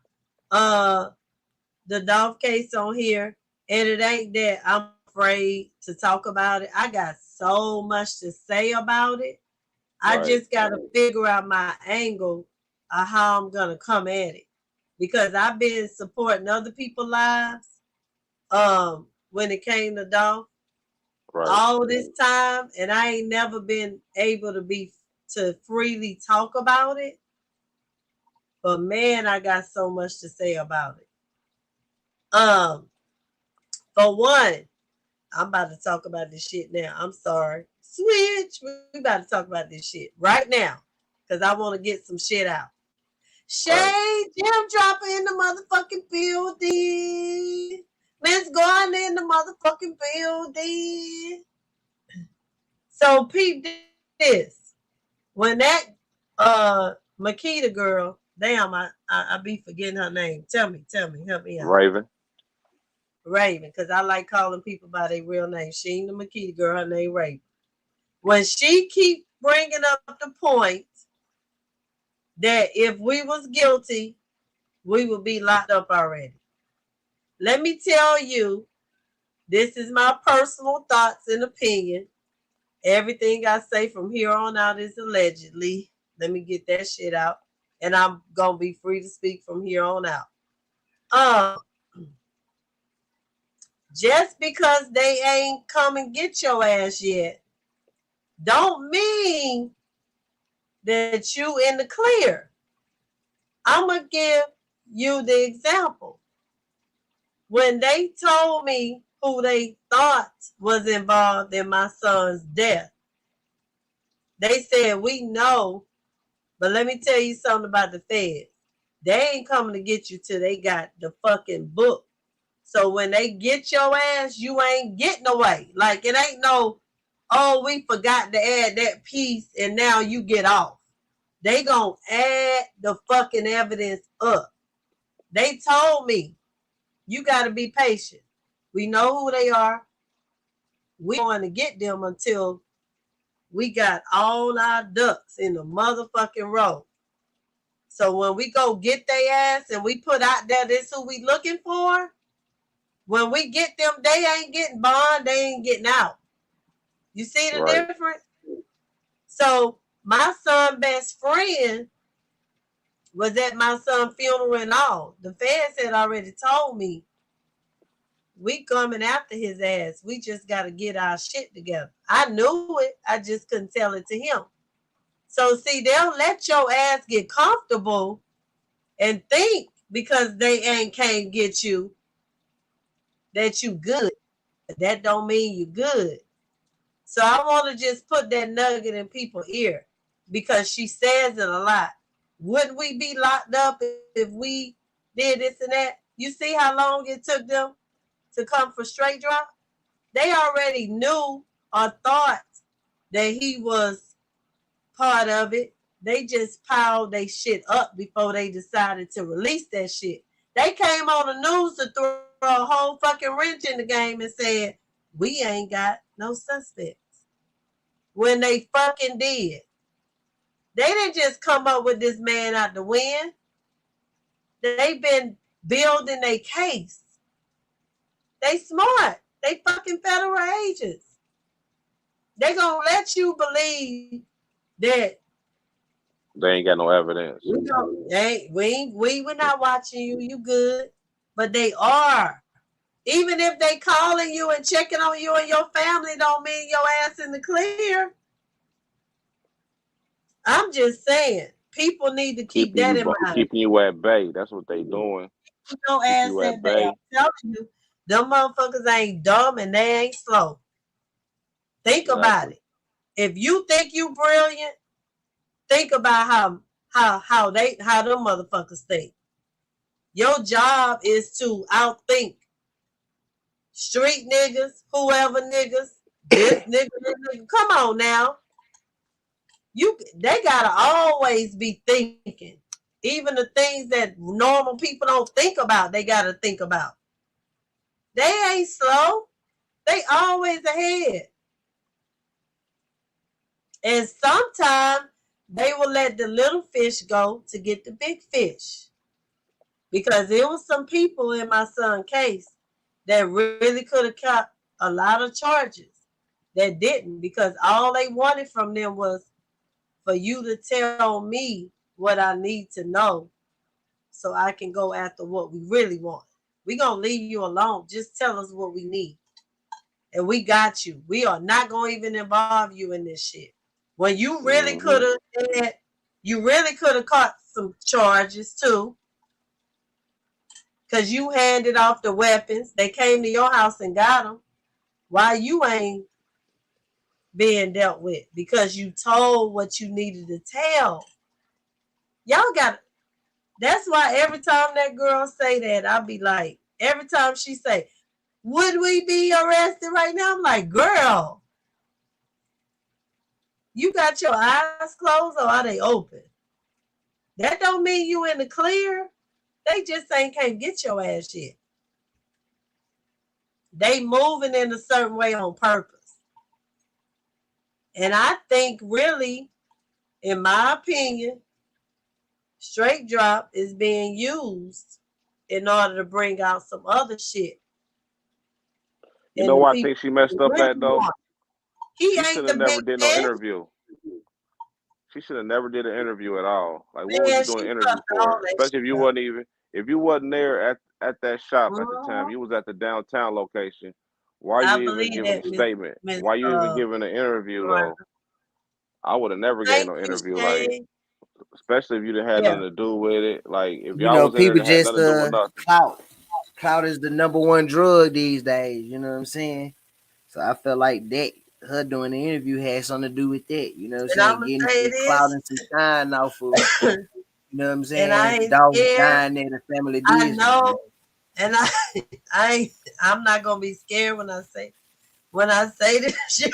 the Dolph case on here, and it ain't that I'm afraid to talk about it. I got so much to say about it. I just got to figure out my angle of how I'm going to come at it, because I've been supporting other people's lives when it came to Dolph all this time, and I ain't never been able to freely talk about it. But man, I got so much to say about it. For one, I'm about to talk about this shit now. I'm sorry. Switch. We about to talk about this shit right now, because I want to get some shit out. Shay Jim Dropper in the motherfucking building. Let's go on in the motherfucking building. So peep this. When that Makita girl, damn, I be forgetting her name. Tell me, help me out. Raven, because I like calling people by their real name. She ain't the Makita girl, her name Raven. When she keep bringing up the point that if we was guilty, we would be locked up already. Let me tell you, this is my personal thoughts and opinion. Everything I say from here on out is allegedly. Let me get that shit out. And I'm going to be free to speak from here on out. Just because they ain't come and get your ass yet, don't mean that you in the clear. I'm going to give you the example. When they told me who they thought was involved in my son's death, they said, we know, but let me tell you something about the feds. They ain't coming to get you till they got the fucking book. So when they get your ass, you ain't getting away. Like, it ain't no, oh, we forgot to add that piece and now you get off. They gonna add the fucking evidence up. They told me, you got to be patient. We know who they are. We don't want to get them until we got all our ducks in the motherfucking row. So when we go get their ass and we put out there, this who we looking for, when we get them, they ain't getting bond, they ain't getting out. You see the difference? So my son's best friend was at my son's funeral and all. The feds had already told me, we coming after his ass. We just got to get our shit together. I knew it. I just couldn't tell it to him. So see, they'll let your ass get comfortable and think because they can't get you that you good. That don't mean you good. So I want to just put that nugget in people's ear because she says it a lot. Wouldn't we be locked up if we did this and that? You see how long it took them to come for straight drop? They already knew or thought that he was part of it. They just piled their shit up before they decided to release that shit. They came on the news to throw a whole fucking wrench in the game and said, we ain't got no suspects. When they fucking did. They didn't just come up with this man out the wind. They've been building a case. They smart. They fucking federal agents. They gonna let you believe that they ain't got no evidence. We're not watching you. You good. But they are. Even if they calling you and checking on you and your family, don't mean your ass in the clear. I'm just saying, people need to keep that in mind. Keeping you at bay. That's what they doing. No ass at bay. I'm telling you, them motherfuckers ain't dumb and they ain't slow. Think about it. If you think you brilliant, think about how them motherfuckers think. Your job is to outthink street niggas, whoever niggas, this nigga, this nigga. Come on now. They gotta always be thinking. Even the things that normal people don't think about, they gotta think about. They ain't slow. They always ahead. And sometimes they will let the little fish go to get the big fish. Because there was some people in my son's case that really could have caught a lot of charges that didn't, because all they wanted from them was for you to tell me what I need to know so I can go after what we really want. We're going to leave you alone. Just tell us what we need. And we got you. We are not going to even involve you in this shit. When you really could have, you really could have caught some charges too. Because you handed off the weapons. They came to your house and got them. Why you ain't being dealt with? Because you told what you needed to tell. Y'all got, that's why every time that girl say that, I'll be like, every time she say, would we be arrested right now? I'm like, girl, you got your eyes closed or are they open? That don't mean you in the clear. They just can't get your ass yet. They moving in a certain way on purpose. And I think really, in my opinion, straight drop is being used in order to bring out some other shit. You know why I think she messed up at though? She should have never did no interview. She should have never did an interview at all. Like, what was you doing an interview for? Especially if you wasn't there at that shop at the time. You was at the downtown location. Why are you even giving a statement? Why you even giving an interview though? I would have never gave no interview, like, especially if you didn't have nothing to do with it. Like, if y'all was people in there, just had nothing to do with nothing. Clout is the number one drug these days. You know what I'm saying? So I felt like that her doing the interview had something to do with that. You know what I'm saying? Getting some clout and some shine off of. You know what I'm saying? And I ain't dog scared. dying at the family business. I know. And I'm not gonna be scared when I say this shit.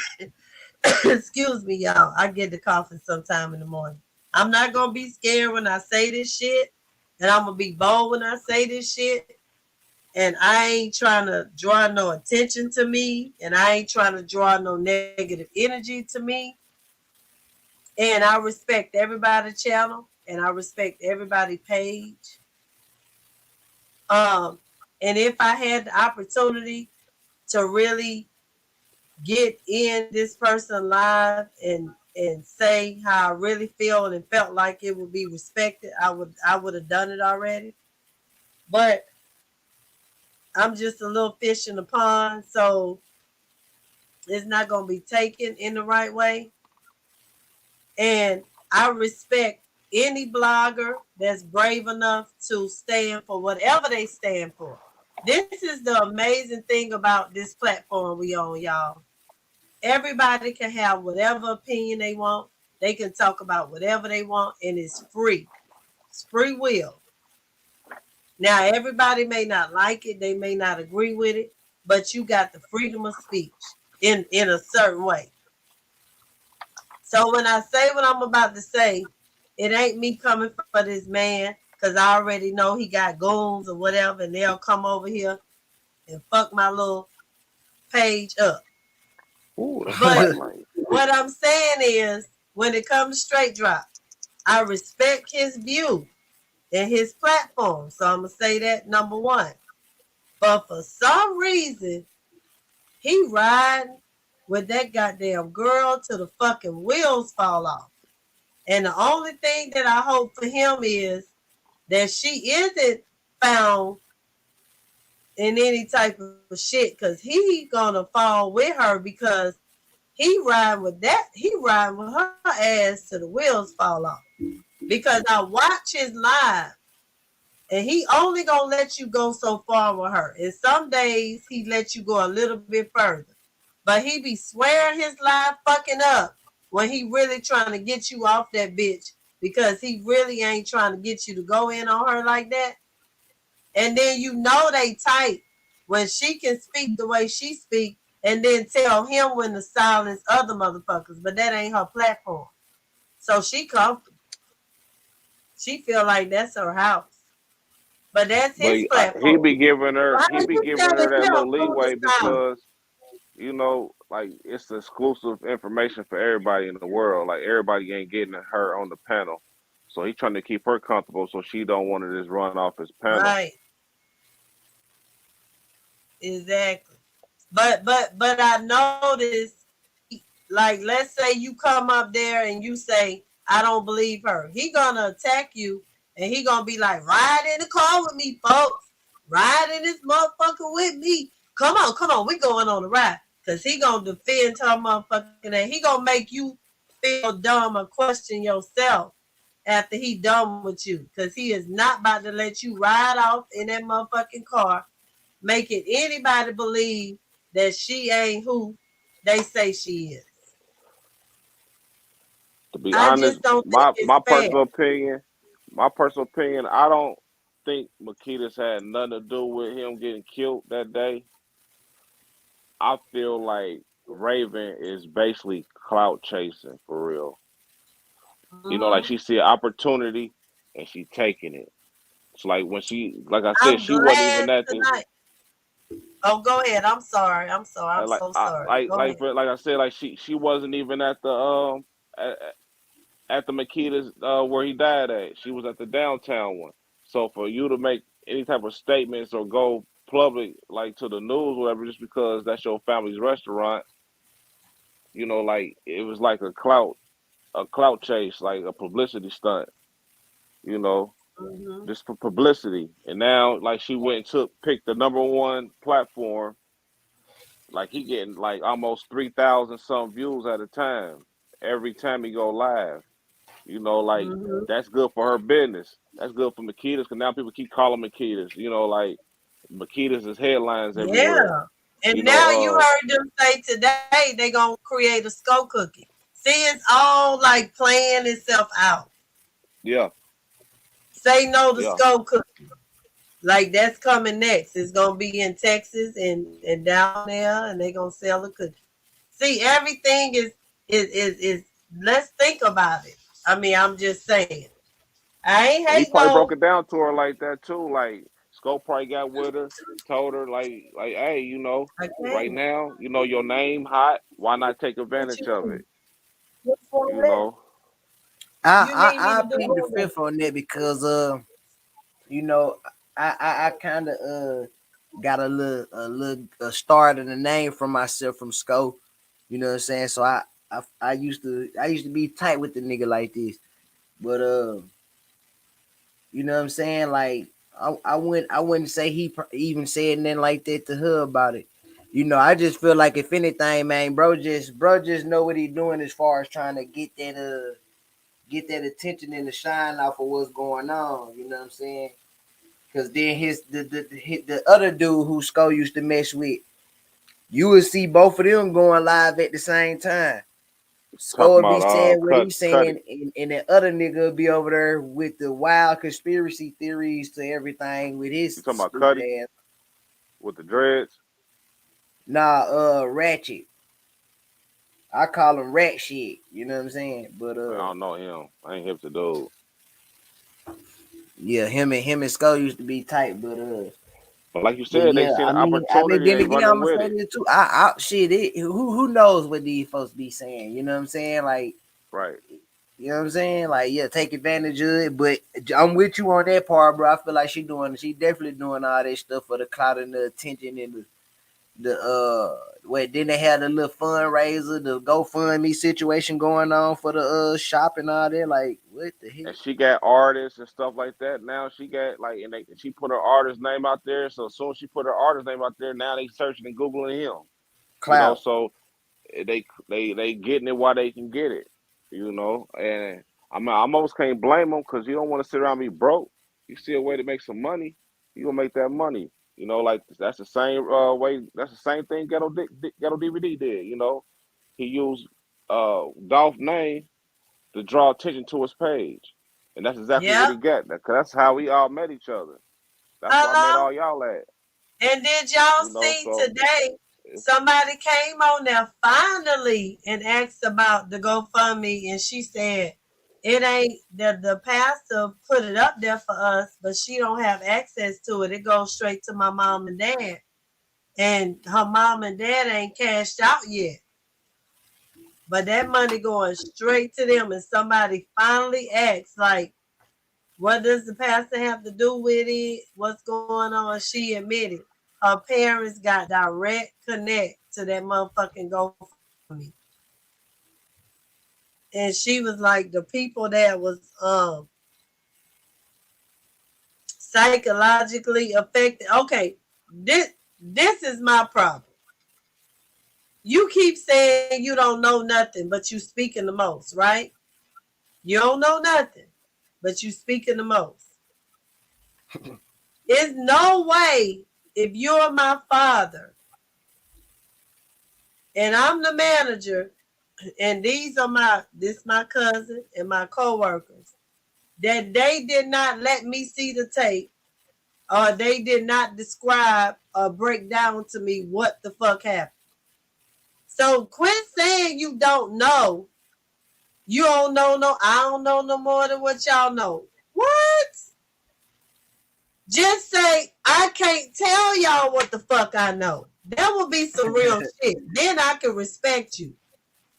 Excuse me, y'all. I get the coughing sometime in the morning. I'm not gonna be scared when I say this shit, and I'm gonna be bold when I say this shit. And I ain't trying to draw no attention to me, and I ain't trying to draw no negative energy to me. And I respect everybody's channel, and I respect everybody's page. And if I had the opportunity to really get in this person live and say how I really feel and felt like it would be respected, I would have done it already. But I'm just a little fish in the pond, so it's not gonna be taken in the right way. And I respect any blogger that's brave enough to stand for whatever they stand for. This is the amazing thing about this platform we on, y'all. Everybody can have whatever opinion they want. They can talk about whatever they want, and it's free. It's free will. Now, everybody may not like it. They may not agree with it, but you got the freedom of speech in a certain way. So when I say what I'm about to say, it ain't me coming for this man, because I already know he got goons or whatever, and they'll come over here and fuck my little page up. Ooh, but what I'm saying is, when it comes to straight drop, I respect his view and his platform. So I'm going to say that, number one. But for some reason, he riding with that goddamn girl till the fucking wheels fall off. And the only thing that I hope for him is that she isn't found in any type of shit, because he gonna fall with her, because he riding with her ass till the wheels fall off. Because I watch his live, and he only gonna let you go so far with her. And some days he let you go a little bit further. But he be swearing his life fucking up when he really trying to get you off that bitch, because he really ain't trying to get you to go in on her like that. And then you know they tight when she can speak the way she speak, and then tell him when to silence other motherfuckers. But that ain't her platform. So she comfortable. She feel like that's her house. But that's his platform. He be giving her that little leeway because, you know, like it's exclusive information for everybody in the world. Like everybody ain't getting her on the panel, so he's trying to keep her comfortable so she don't want to just run off his panel. Right. Exactly. But I noticed, like, let's say you come up there and you say, I don't believe her. He gonna attack you and he gonna be like, ride in the car with me, folks. Ride in this motherfucker with me. Come on, we going on the ride. Cause he gonna defend her motherfucking ass. He gonna make you feel dumb or question yourself after he done with you. Cause he is not about to let you ride off in that motherfucking car, making anybody believe that she ain't who they say she is. To be honest, my personal opinion, I don't think Makeda's had nothing to do with him getting killed that day. I feel like Raven is basically clout chasing for real. You know, like she see an opportunity and she taking it. It's like when she, like I said, she wasn't even at the. Oh, go ahead. I'm sorry. I'm so sorry. Like I said, like she wasn't even at the at the Makeda's where he died at. She was at the downtown one. So for you to make any type of statements or go public like to the news or whatever, just because that's your family's restaurant, you know, like it was like a clout chase, like a publicity stunt, you know, just for publicity. And now like she went and picked the #1 platform. Like he getting like almost 3,000 some views at a time every time he go live. You know, like that's good for her business. That's good for Makeda's because now people keep calling Makeda's. You know, like Makeda's is headlines everywhere. Yeah, and now you heard them say today they gonna create a Sko cookie. See, it's all like playing itself out. Yeah. Say no to Sko cookie. Like that's coming next. It's gonna be in Texas and down there, and they gonna sell the cookie. See, everything is. Let's think about it. I mean, I'm just saying. I ain't hating. He probably broke it down to her like that too. Like Sko probably got with her, told her like, hey, you know, right now, you know, your name hot. Why not take advantage of it? You know. I plead the fifth on that because you know, I kind of got a little start in the name from myself from Sko. You know what I'm saying? So I used to be tight with the nigga like this, but you know what I'm saying? Like I wouldn't say he even said nothing like that to her about it. You know, I just feel like if anything, man, bro just know what he doing as far as trying to get that attention and the shine off of what's going on. You know what I'm saying? Because then the other dude who Sko used to mess with, you would see both of them going live at the same time. Sko would be saying what he's saying, and the other nigga would be over there with the wild conspiracy theories to everything with his. You talking about Cuddy? With the dreads? Nah, Ratchet. I call him Rat Shit. You know what I'm saying? But I don't know him. I ain't hip to dude. Yeah, him and Sko used to be tight, but like you said, they seen an opportunity. Then again, I'm gonna say this too. Who knows what these folks be saying? You know what I'm saying? Like, right. You know what I'm saying? Like, yeah, take advantage of it. But I'm with you on that part, bro. I feel like she definitely doing all that stuff for the clout and the attention and then they had a little fundraiser, the GoFundMe situation going on for the shop and all that. Like, what the hell? And she got artists and stuff like that. Now she got like, and she put her artist name out there. So as soon as she put her artist name out there, now they searching and googling him. Clout. You know, so they getting it while they can get it. You know, and I almost can't blame them because you don't want to sit around and be broke. You see a way to make some money, you gonna make that money. You know, like that's the same way. That's the same thing Ghetto DVD did. You know, he used Dolph name to draw attention to his page, and that's exactly what he got. Cause that's how we all met each other. That's where I met all y'all at. And did y'all see today? Somebody came on there finally and asked about the GoFundMe, and she said it ain't the pastor put it up there for us, but she don't have access to it. It goes straight to my mom and dad. and her mom and dad ain't cashed out yet. But that money going straight to them, and somebody finally asks, like, what does the pastor have to do with it? What's going on? She admitted her parents got direct connect to that motherfucking GoFundMe. And she was like, the people that was psychologically affected. Okay, this is my problem. You keep saying you don't know nothing, but you speaking the most, right? You don't know nothing, but you speaking the most. There's no way, if you're my father and I'm the manager, and this my cousin and my co-workers, that they did not let me see the tape, or they did not describe or break down to me what the fuck happened. So quit saying you don't know. You don't know I don't know no more than what y'all know. What? Just say, I can't tell y'all what the fuck I know. That would be some real shit. Then I can respect you.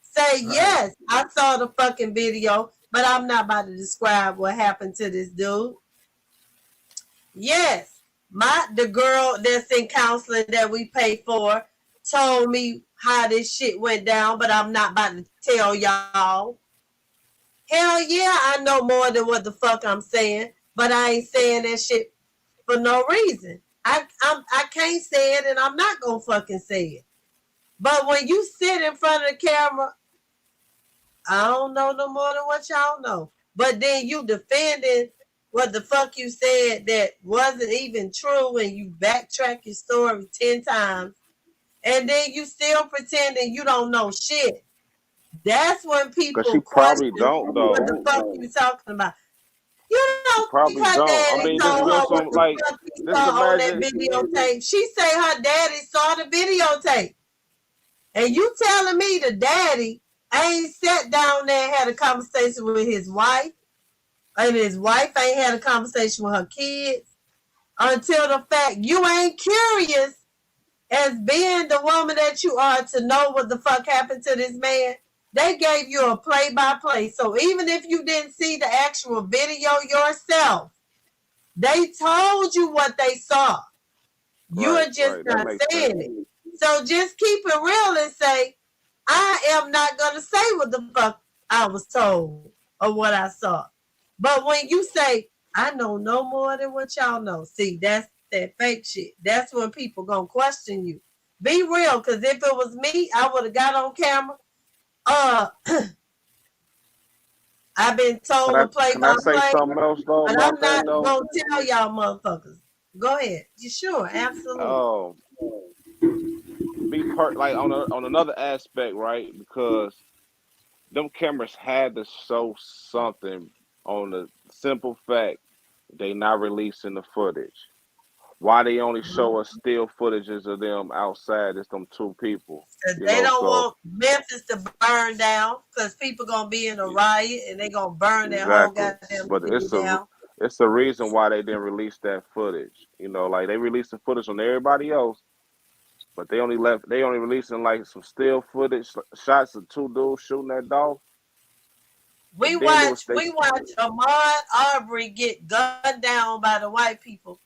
Say, yes, I saw the fucking video, but I'm not about to describe what happened to this dude. Yes, the girl that's in counseling that we pay for told me how this shit went down, but I'm not about to tell y'all. Hell yeah, I know more than what the fuck I'm saying, but I ain't saying that shit for no reason. I can't say it, and I'm not gonna fucking say it. But when you sit in front of the camera, I don't know no more than what y'all know. But then you defending what the fuck you said that wasn't even true, and you backtrack your story 10 times, and then you still pretending you don't know shit. That's when people Because she probably don't, though. What the fuck you talking about? You know, probably don't. I mean, just real some like this on that videotape. She say her daddy saw the videotape, and you telling me the daddy ain't sat down there and had a conversation with his wife, and his wife ain't had a conversation with her kids until the fact you ain't curious as being the woman that you are to know what the fuck happened to this man. They gave you a play-by-play. So even if you didn't see the actual video yourself, they told you what they saw. You are just not saying it. So just keep it real and say, I am not going to say what the fuck I was told or what I saw. But when you say, I know no more than what y'all know, see, that's that fake shit. That's when people going to question you. Be real, because if it was me, I would have got on camera. I've been told to play by play, but I'm not gonna tell y'all motherfuckers. Go ahead. You sure? Absolutely. Oh, like on another aspect, right? Because them cameras had to show something on the simple fact they not releasing the footage. Why they only show us still footages of them outside? It's them two people. They don't want Memphis to burn down because people gonna be in a riot and they gonna burn their whole goddamn city down. It's the reason why they didn't release that footage. You know, like they released the footage on everybody else, but they only releasing like some still footage shots of two dudes shooting that dog. We watch Ahmaud Arbery get gunned down by the white people,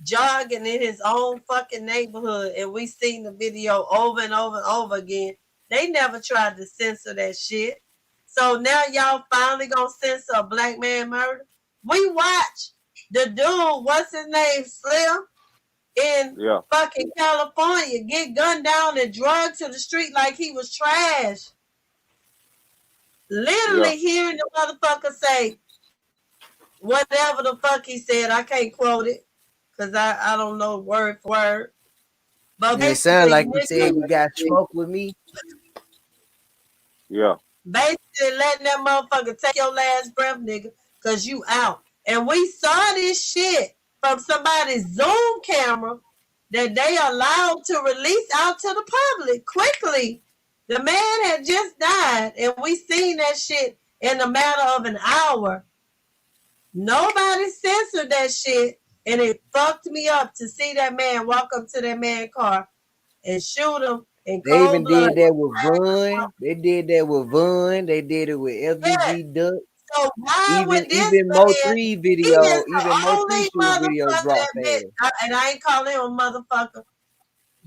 jogging in his own fucking neighborhood, and we seen the video over and over and over again. They never tried to censor that shit. So now y'all finally gonna censor a black man murder? We watch the dude, what's his name, Slim, in fucking California get gunned down and dragged to the street like he was trash. Literally hearing the motherfucker say whatever the fuck he said. I can't quote it because I don't know word for word. But it sounds like you said you got smoke with me. Yeah. Basically letting that motherfucker take your last breath, nigga, because you out. And we saw this shit from somebody's Zoom camera that they allowed to release out to the public quickly. The man had just died, and we seen that shit in a matter of an hour. Nobody censored that shit, and it fucked me up to see that man walk up to that man's car and shoot them in They cold even blood. did that with Vaughn. They did that with Vaughn. They did it with FBG Duck. So why Even would this even Mo man? 3 He video, is even the Mo 3 only shit video motherfucker dropped that fast. and I ain't calling him a motherfucker.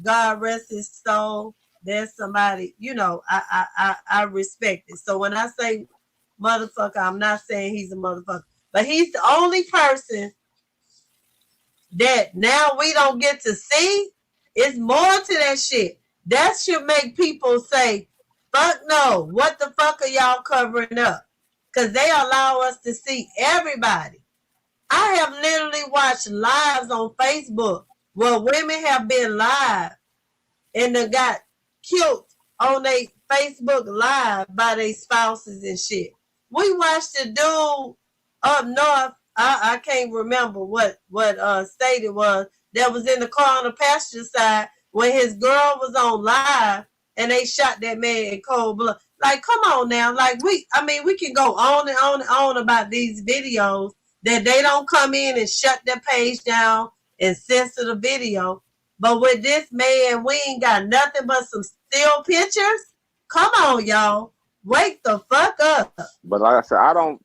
God rest his soul. There's somebody, you know, I respect it. So when I say motherfucker, I'm not saying he's a motherfucker, but he's the only person that now we don't get to see. It's more to that shit. That should make people say, fuck no, what the fuck are y'all covering up? Because they allow us to see everybody. I have literally watched lives on Facebook where women have been live and they got killed on their Facebook live by their spouses and shit. We watched the dude up north. I can't remember what state it was that was in the car on the passenger side when his girl was on live and they shot that man in cold blood. Like, come on now. Like, we can go on and on and on about these videos that they don't come in and shut their page down and censor the video. But with this man, we ain't got nothing but some still pictures. Come on, y'all. Wake the fuck up. But like I said, I don't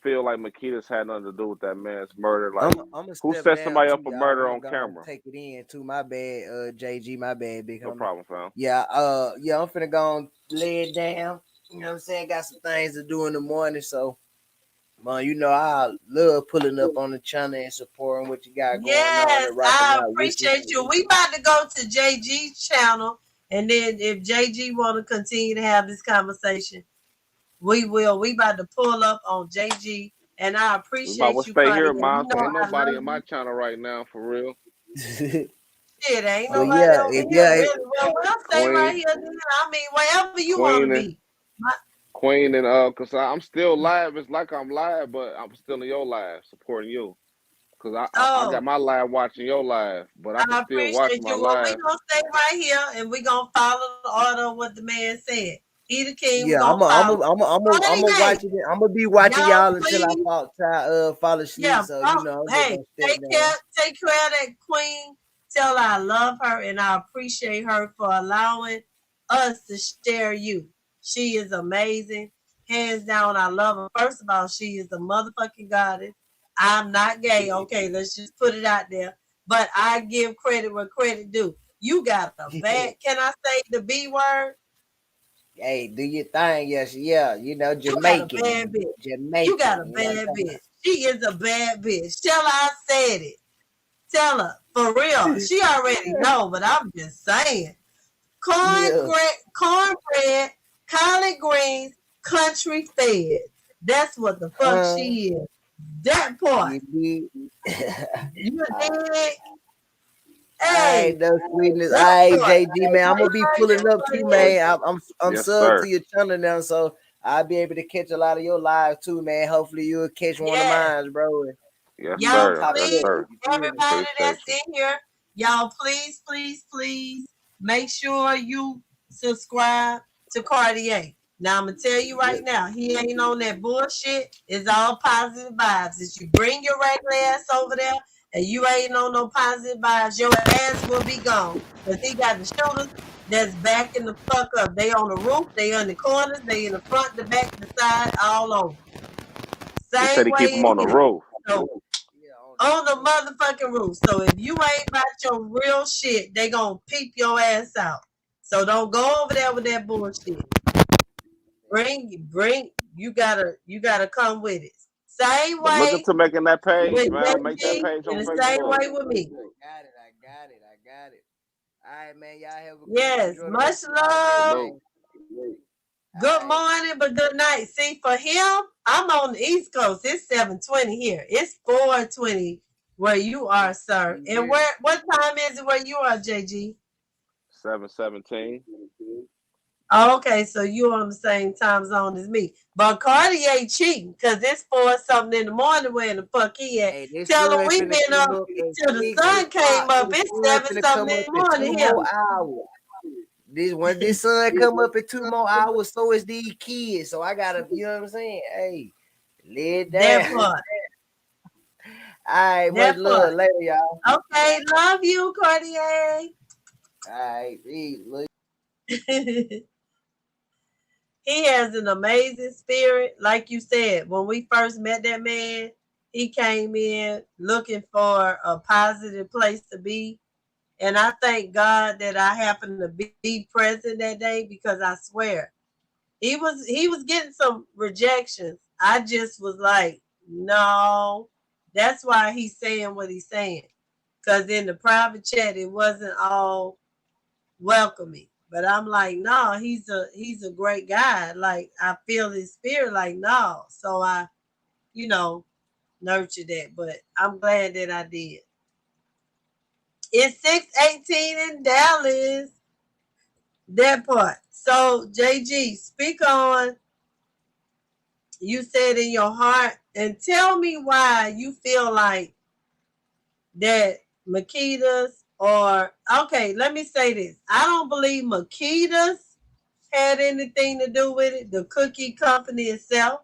feel like Makita's had nothing to do with that man's murder. Like, who set somebody up for murder on camera? Take it in too. My bad, JG. My bad, big homie. No problem, fam. Yeah, I'm finna go and lay it down. You know what I'm saying? Got some things to do in the morning, so man, you know I love pulling up on the channel and supporting what you got going on. Yes, I appreciate you. We about to go to JG's channel, and then if JG want to continue to have this conversation, we will. We about to pull up on JG, and I appreciate you. Stay here, Mom. Ain't nobody in my channel right now, for real. Shit, ain't nobody over here. Really. Well, we'll stay right here. I mean, wherever you want to be. Queen and cause I'm still live. It's like I'm live, but I'm still in your live supporting you. Cause I got my live watching your live, but I can still watch my live. We gonna stay right here and we gonna follow the order of what the man said. He the king. Yeah, I'm gonna watch it. I'm gonna be watching y'all until I fall asleep. Yeah, so you know, hey, take care of that queen. Tell her I love her and I appreciate her for allowing us to share you. She is amazing. Hands down, I love her. First of all, she is a motherfucking goddess. I'm not gay. Okay, let's just put it out there. But I give credit where credit due. You got a bad, can I say the B word? Hey, do your thing. Yes, yeah. You know, Jamaican. You got a bad bitch. Jamaican. You got a bad bitch. She is a bad bitch. Tell her I said it. Tell her. For real. She already know, but I'm just saying. Cornbread, collard greens, country fed. That's what the fuck she is. That part. You dig? Hey, no sweetness. Hey, JG, man, I'm gonna be pulling up too, man. I'm subbed to your channel now, so I'll be able to catch a lot of your lives too, man. Hopefully you'll catch one of mine, bro. Yes, y'all, sir. please, everybody that's in here, y'all, please, please, please make sure you subscribe to Cartier. Now I'm gonna tell you right now, he ain't on that bullshit. It's all positive vibes. If you bring your regular ass over there and you ain't on no positive vibes, your ass will be gone. Because he got the shooters that's backing the fuck up. They on the roof, they on the corners, they in the front, the back, the side, all over. He said he keep them on the roof. So, on the motherfucking roof. So if you ain't about your real shit, they gonna peep your ass out. So don't go over there with that bullshit. You gotta come with it. Same way. Look into making that page, with man. Make that page on in the Facebook. same way with me. I got it. All right, man. Y'all have a good Yes, much love. Good morning, but good night. See, for him, I'm on the East Coast. It's 7:20 here. It's 4:20 where you are, sir. And what time is it where you are, JG? 7:17. Oh, okay, so you on the same time zone as me. But Cartier cheating because it's 4-something in the morning where the fuck he at. Hey, tell him we been up till the sun came up. It's 7-something in the morning here. When this sun come up in 2 more hours, so is these kids. So I gotta, you know what I'm saying? Hey, lay it down. That part. All right, much love. Later, y'all. Okay, love you, Cartier. All right, read, look. He has an amazing spirit. Like you said, when we first met that man, he came in looking for a positive place to be. And I thank God that I happened to be present that day, because I swear he was getting some rejections. I just was like, no. That's why he's saying what he's saying. Because in the private chat, it wasn't all welcoming. But I'm like, no, he's a great guy. Like, I feel his spirit, like, no. So I, nurtured that. But I'm glad that I did. It's 6:18 in Dallas. That part. So, JG, speak on, you said in your heart, and tell me why you feel like that Makeda's, or, okay, let me say this. I don't believe Makeda's had anything to do with it, the cookie company itself.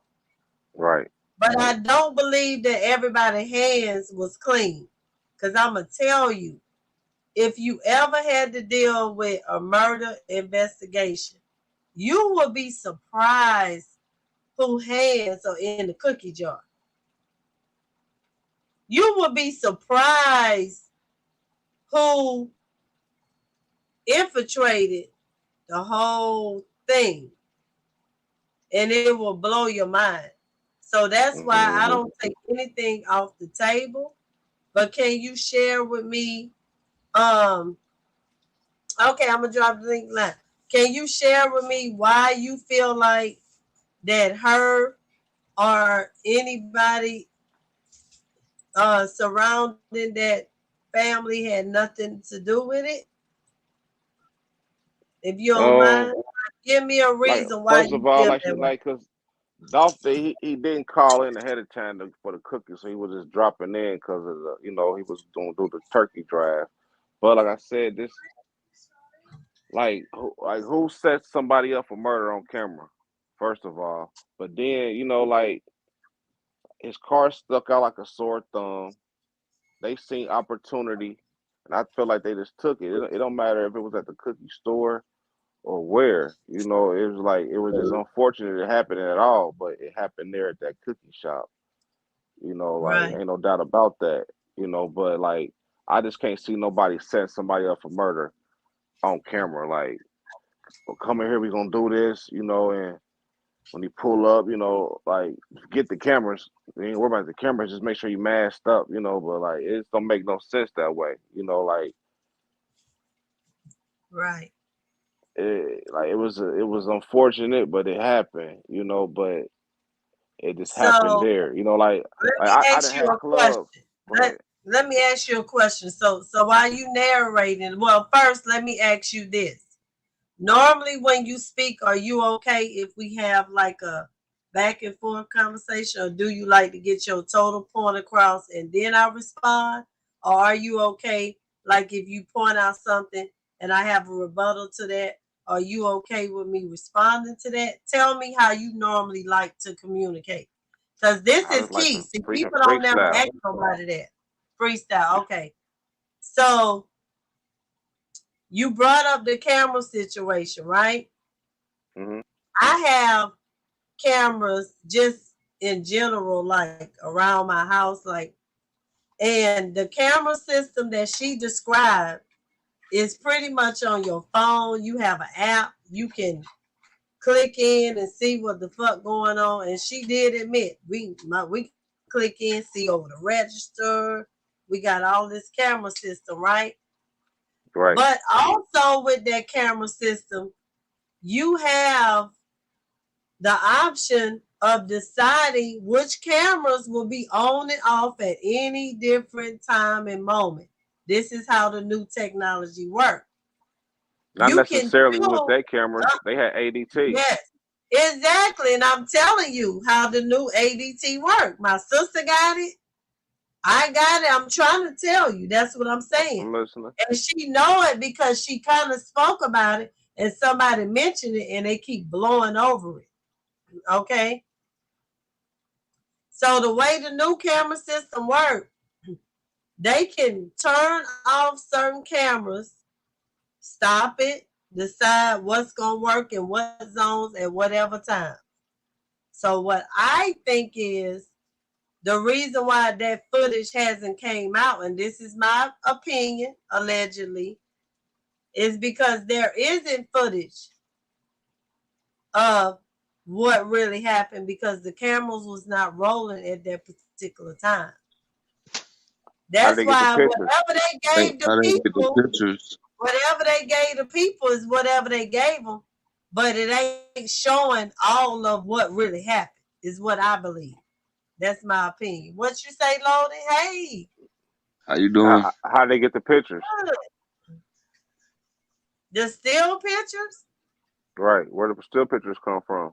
Right. But I don't believe that everybody's hands was clean. Because I'm going to tell you, if you ever had to deal with a murder investigation, you will be surprised who hands are in the cookie jar. You will be surprised who infiltrated the whole thing. And it will blow your mind. So that's why I don't take anything off the table. But can you share with me, okay, I'm going to drop the link line. Can you share with me why you feel like that her or anybody surrounding that family had nothing to do with it? If you don't mind, give me a reason why first you of all, feel that way. because Dolph, he didn't call in ahead of time for the cookies, so he was just dropping in because of the, he was going to do the turkey drive. But like I said, this, who set somebody up for murder on camera, first of all. But then, his car stuck out like a sore thumb. They seen opportunity, and I feel like they just took it. It don't matter if it was at the cookie store or where. It was just unfortunate it happened at all, but it happened there at that cookie shop. Right. Ain't no doubt about that. But I just can't see nobody setting somebody up for murder on camera. Like, well, come in here, we gonna do this, and when you pull up, get the cameras. You ain't worry about the cameras, just make sure you masked up, but it just don't make no sense that way. Right. It was unfortunate, but it happened, but it just happened So there. let me I ask done you had a clubs. question. Let me ask you a question. So while you narrating, well, first let me ask you this. Normally when you speak, are you okay if we have like a back and forth conversation, or do you like to get your total point across and then I respond? Or are you okay, like if you point out something and I have a rebuttal to that, are you okay with me responding to that? Tell me how you normally like to communicate. Because this I is just like key. to See, people don't never freestyle. ask nobody that. Freestyle, okay. So you brought up the camera situation, right? Mm-hmm. I have cameras just in general, like around my house, and the camera system that she described is pretty much on your phone. You have an app, you can click in and see what the fuck going on. And she did admit we click in, see over the register. We got all this camera system, right? Right. But also with that camera system, you have the option of deciding which cameras will be on and off at any different time and moment. This is how the new technology works. Not necessarily with their cameras. They had ADT. Yes, exactly. And I'm telling you how the new ADT work. My sister got it. I got it. I'm trying to tell you. That's what I'm saying. I'm listening. And she know it because she kind of spoke about it and somebody mentioned it and they keep blowing over it. Okay? So the way the new camera system works, they can turn off certain cameras stop it, decide what's going to work in what zones at whatever time. So what I think is the reason why that footage hasn't came out, and this is my opinion, allegedly, is because there isn't footage of what really happened because the cameras was not rolling at that particular time. That's why whatever they gave the people, whatever they gave the people is whatever they gave them, but it ain't showing all of what really happened, is what I believe. That's my opinion. What you say, Loaded? Hey. How you doing? How they get the pictures? The still pictures? Right. Where the still pictures come from?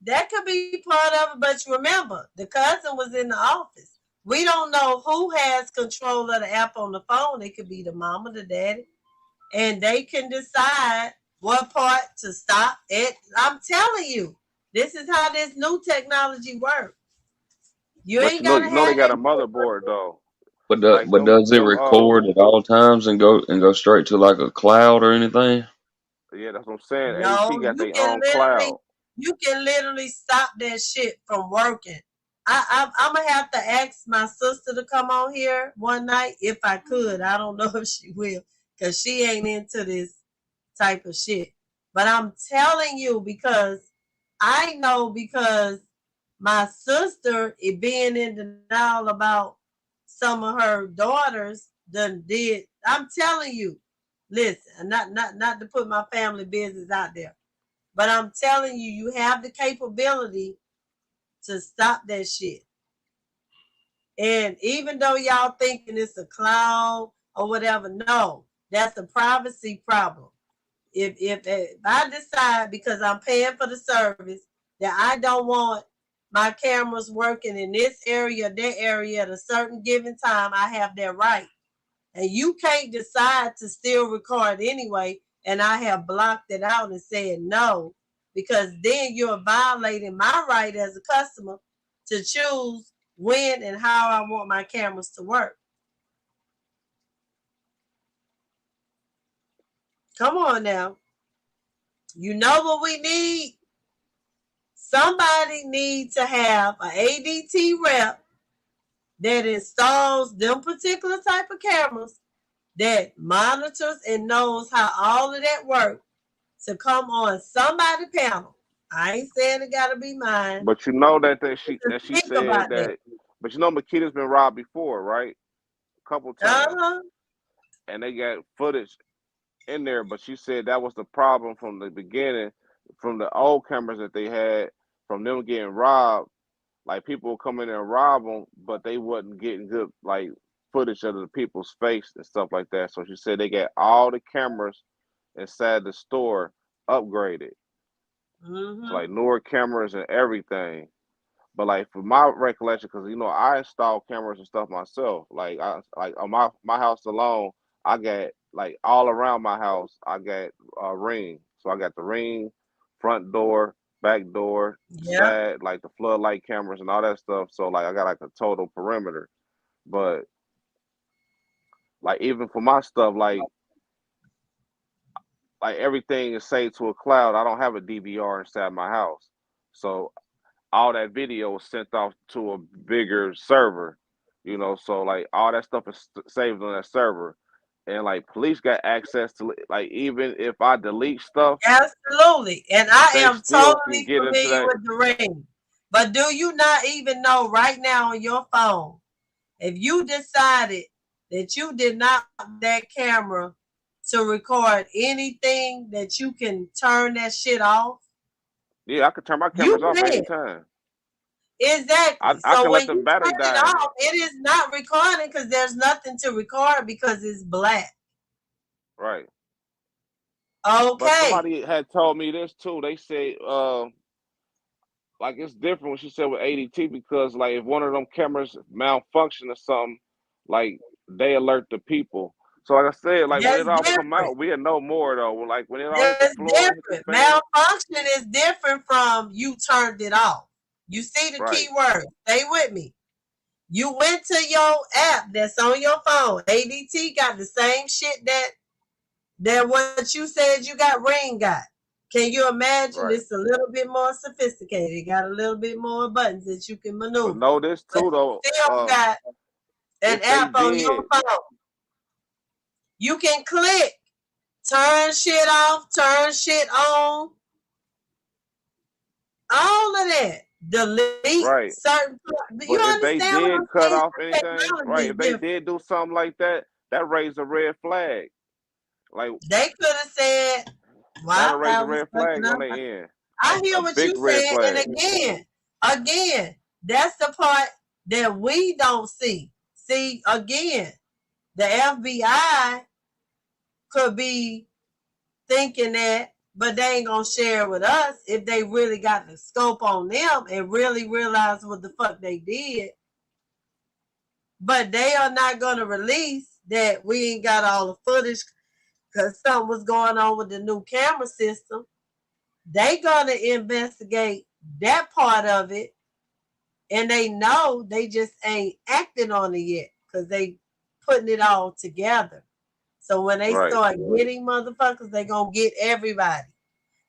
That could be part of it, but you remember, the cousin was in the office. We don't know who has control of the app on the phone. It could be the mama, the daddy, and they can decide what part to stop it. I'm telling you, this is how this new technology works. You ain't got to they got a motherboard though. But does it record at all times and go straight to like a cloud or anything? Yeah, that's what I'm saying. No, AT got their own cloud. You can literally stop that shit from working. I'm gonna have to ask my sister to come on here one night if I could. I don't know if she will, because she ain't into this type of shit. But I'm telling you, because I know, because my sister, it being in denial about some of her daughters done did. I'm telling you, listen, not to put my family business out there, but I'm telling you, you have the capability to stop that shit. And even though y'all thinking it's a cloud or whatever, no, that's a privacy problem. If I decide, because I'm paying for the service, that I don't want my cameras working in this area, that area at a certain given time, I have that right. And you can't decide to still record anyway, and I have blocked it out and said no, because then you're violating my right as a customer to choose when and how I want my cameras to work. Come on now. You know what we need? Somebody needs to have an ADT rep that installs them particular type of cameras, that monitors and knows how all of that works, to come on somebody's panel. I ain't saying it gotta be mine. But you know that she said that. But you know Makita's been robbed before, right? A couple times. And they got footage in there, but she said that was the problem from the beginning, from the old cameras that they had, from them getting robbed. Like, people would come in there and rob them, but they wasn't getting good, like, footage of the people's face and stuff like that. So she said they got all the cameras inside the store upgraded. So, like, newer cameras and everything. But, like, for my recollection, because, you know, I install cameras and stuff myself. Like, on my house alone, I got, like, all around my house, I got a Ring. So I got the Ring, front door, back door, side, like the floodlight cameras and all that stuff. So, like, I got, like, a total perimeter. But, like, even for my stuff, like everything is saved to a cloud. I don't have a DVR inside my house. So all that video was sent off to a bigger server, you know, so, like, all that stuff is saved on that server. And, like, police got access to, like, even if I delete stuff. Absolutely. And I am totally familiar with the Ring. But do you not even know right now on your phone, if you decided that you did not have that camera to record anything, that you can turn that shit off? Yeah, I could turn my cameras off anytime. Exactly. I can let the battery die. It is not recording because there's nothing to record because it's black. Right. Okay. But somebody had told me this too. They say, like, it's different when she said with ADT, because, like, if one of them cameras malfunction or something, like, they alert the people. So, like I said, like, when it all come out, we'll know more though. Like, when it all hit the floor, different. Malfunction is different from you turned it off. You see the key word. Stay with me. You went to your app that's on your phone. ADT got the same shit that than what you said you got Ring got. Can you imagine? Right. It's a little bit more sophisticated. It got a little bit more buttons that you can maneuver. But know this too, though. Still got an app on your phone. You can click, turn shit off, turn shit on. All of that. Delete certain. But if they did cut off anything, right? If they did do something like that, that raised a red flag. Like they could have said, "Wow, raised a red flag on their end." I hear what you saying, and again, that's the part that we don't see. See, again, the FBI could be thinking that, but they ain't gonna share it with us if they really got the scope on them and really realize what the fuck they did. But they are not gonna release that we ain't got all the footage because something was going on with the new camera system. They gonna investigate that part of it, and they know they just ain't acting on it yet because they putting it all together. So when they start getting motherfuckers, they gonna get everybody.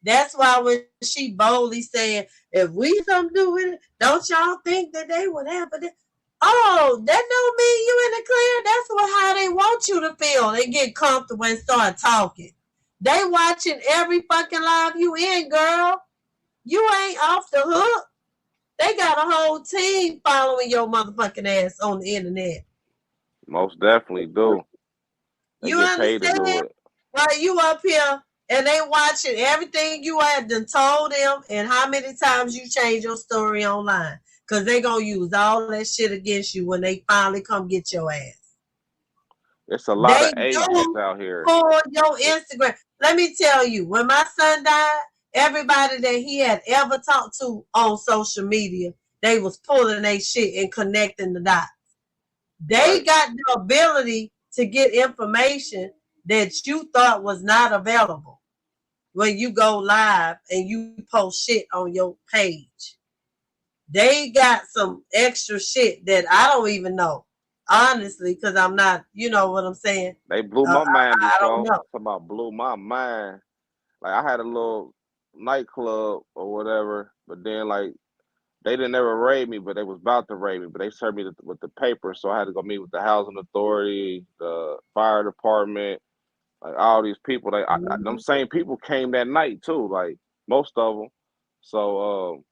That's why when she boldly saying, if we something do with it, don't y'all think that they would have it? Oh, that don't mean you in the clear. That's how they want you to feel. They get comfortable and start talking. They watching every fucking live you in, girl. You ain't off the hook. They got a whole team following your motherfucking ass on the internet. Most definitely do. They you get paid to do understand? it. Right, you up here and they watching everything you had done told them and how many times you change your story online. Because they going to use all that shit against you when they finally come get your ass. It's a lot of agents out here. For your Instagram. Let me tell you, when my son died, everybody that he had ever talked to on social media, they was pulling their shit and connecting the dots. They got the ability to get information that you thought was not available when you go live and you post shit on your page. They got some extra shit that I don't even know, honestly, because I'm not, you know what I'm saying? They blew my mind before. I don't know. Talking about blew my mind. Like I had a little nightclub or whatever, but then like they didn't ever raid me, but they was about to raid me. But they served me with the paper, so I had to go meet with the housing authority, the fire department, like all these people. Them same people came that night too, like most of them. So,